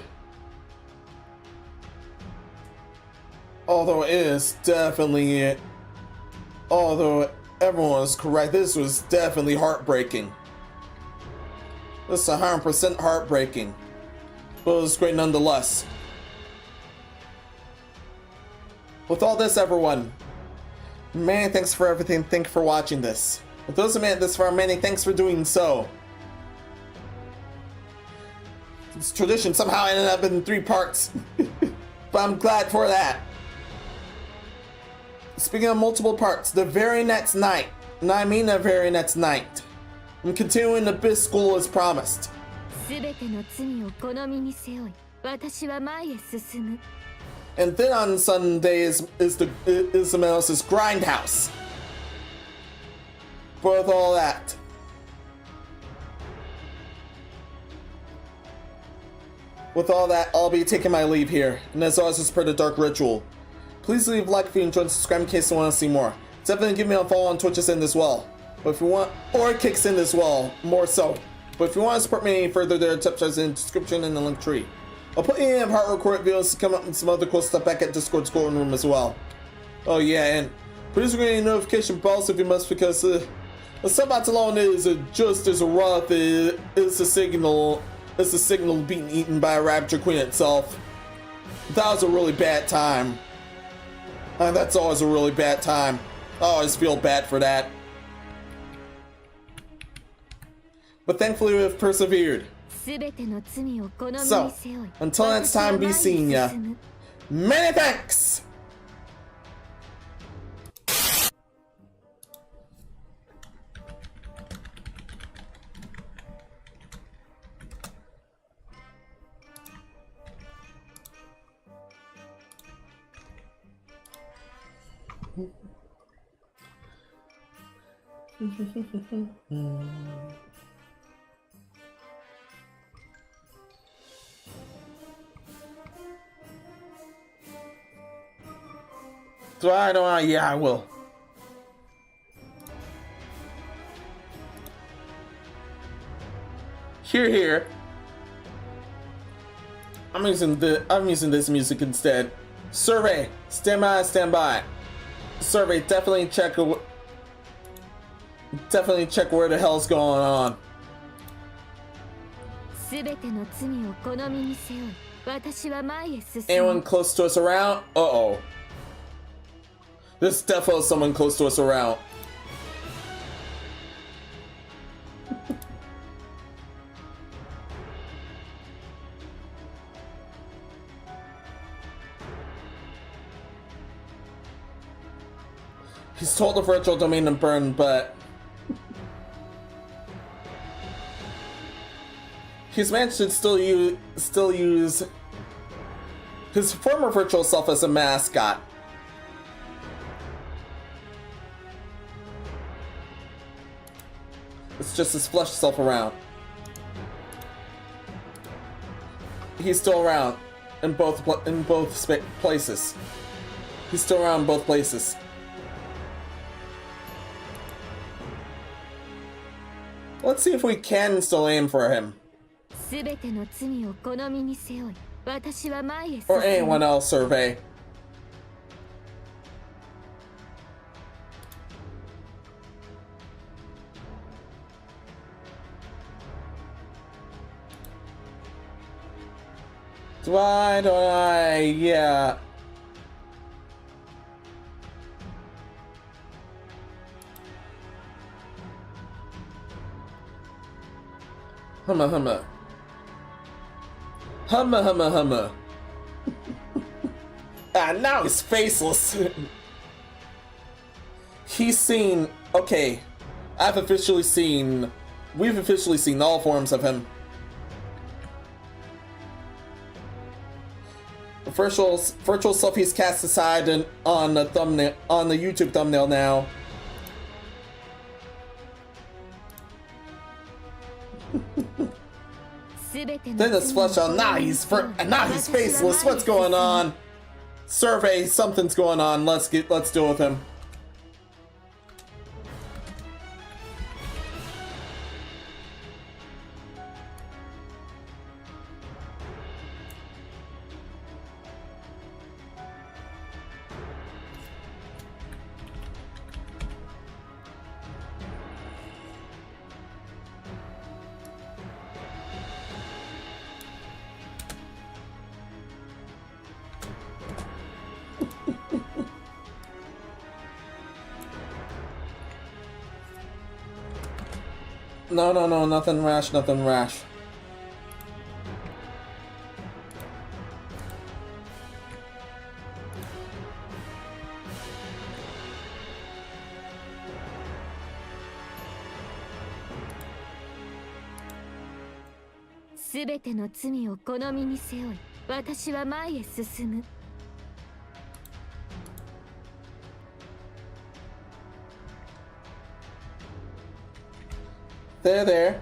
Speaker 1: Although it is definitely it. Although everyone was correct, this was definitely heartbreaking. This is 100% heartbreaking. But it was great nonetheless. With all this, everyone, many thanks for everything. Thank you for watching this. With those who made it this far, many thanks for doing so. This tradition somehow ended up in 3 parts. But I'm glad for that. Speaking of multiple parts, the very next night, and I mean the very next night, I'm continuing the Abyss School as promised. And then on Sundays is the Menos' Grindhouse. But with all that, I'll be taking my leave here. And as always, as per the Dark Ritual, please leave a like if you enjoyed, subscribe in case you want to see more. Definitely give me a follow on Twitch's end as well. But if you want, or Kick's end as well, more so. But if you want to support me any further, there are tips in the description and the link tree. I'll put in part recorded videos to come up with some other cool stuff back at Discord's Golden Room as well. Oh yeah, and please ring any notification bells if you must, because the stuff out alone is just as rough as the signal being eaten by a Rapture Queen itself. That was a really bad time. And that's always a really bad time. I always feel bad for that. But thankfully we've persevered. So, until next time, be seeing ya. Many thanks! Do I don't know? Yeah, I will. Here. I'm using this music instead. Survey, stand by. Survey, definitely check where the hell's going on.
Speaker 3: 全ての罪を好みに背負い、私は前へ進む。
Speaker 1: Anyone close to us around? Uh-oh. There's definitely someone close to us around. He's told the virtual domain to burn, but he's managed to still use his former virtual self as a mascot. It's just his flesh self around. He's still around in both places. He's still around in both places. Let's see if we can still aim for him. Or anyone else, Survey. Why don't I? Yeah. Humma humma. Humma humma humma. Ah, now he's faceless. He's seen. Okay. We've officially seen all forms of him. The virtual self he's cast aside on the thumbnail, on the YouTube thumbnail now. Then it's flesh on. Now he's faceless. What's going on? Survey, something's going on. Let's deal with him. No, nothing rash, nothing rash. There.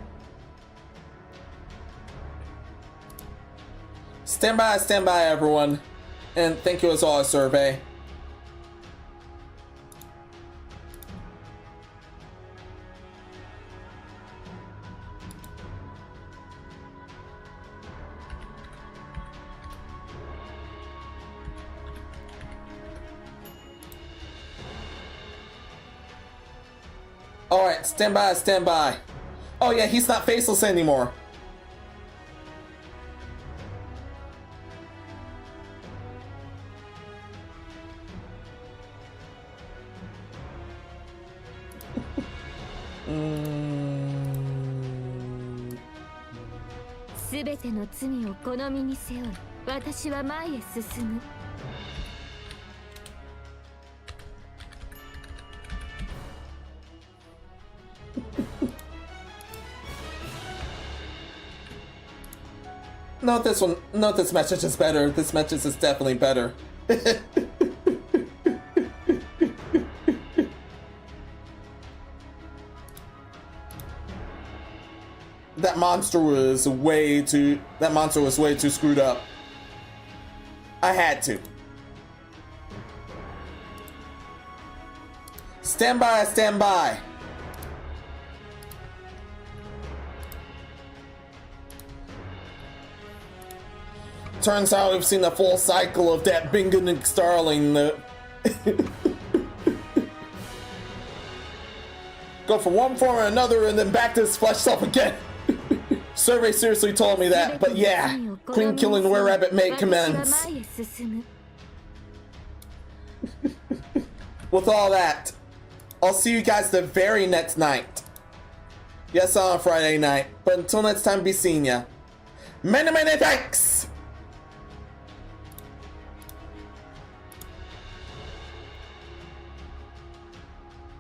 Speaker 1: Stand by, everyone. And thank you as always, Survey. Alright, stand by. Oh yeah, he's not faceless anymore. Note this one. Note this message is better. This message is definitely better. That monster was way too screwed up. I had to. Stand by. Turns out we've seen the full cycle of that Binganic Starling. Go from one form or another and then back to his flesh self again. Survey seriously told me that, but yeah, queen killing were rabbit may commence. With all that, I'll see you guys the very next night. Yes, on Friday night, but until next time, be seeing ya. Many, many thanks!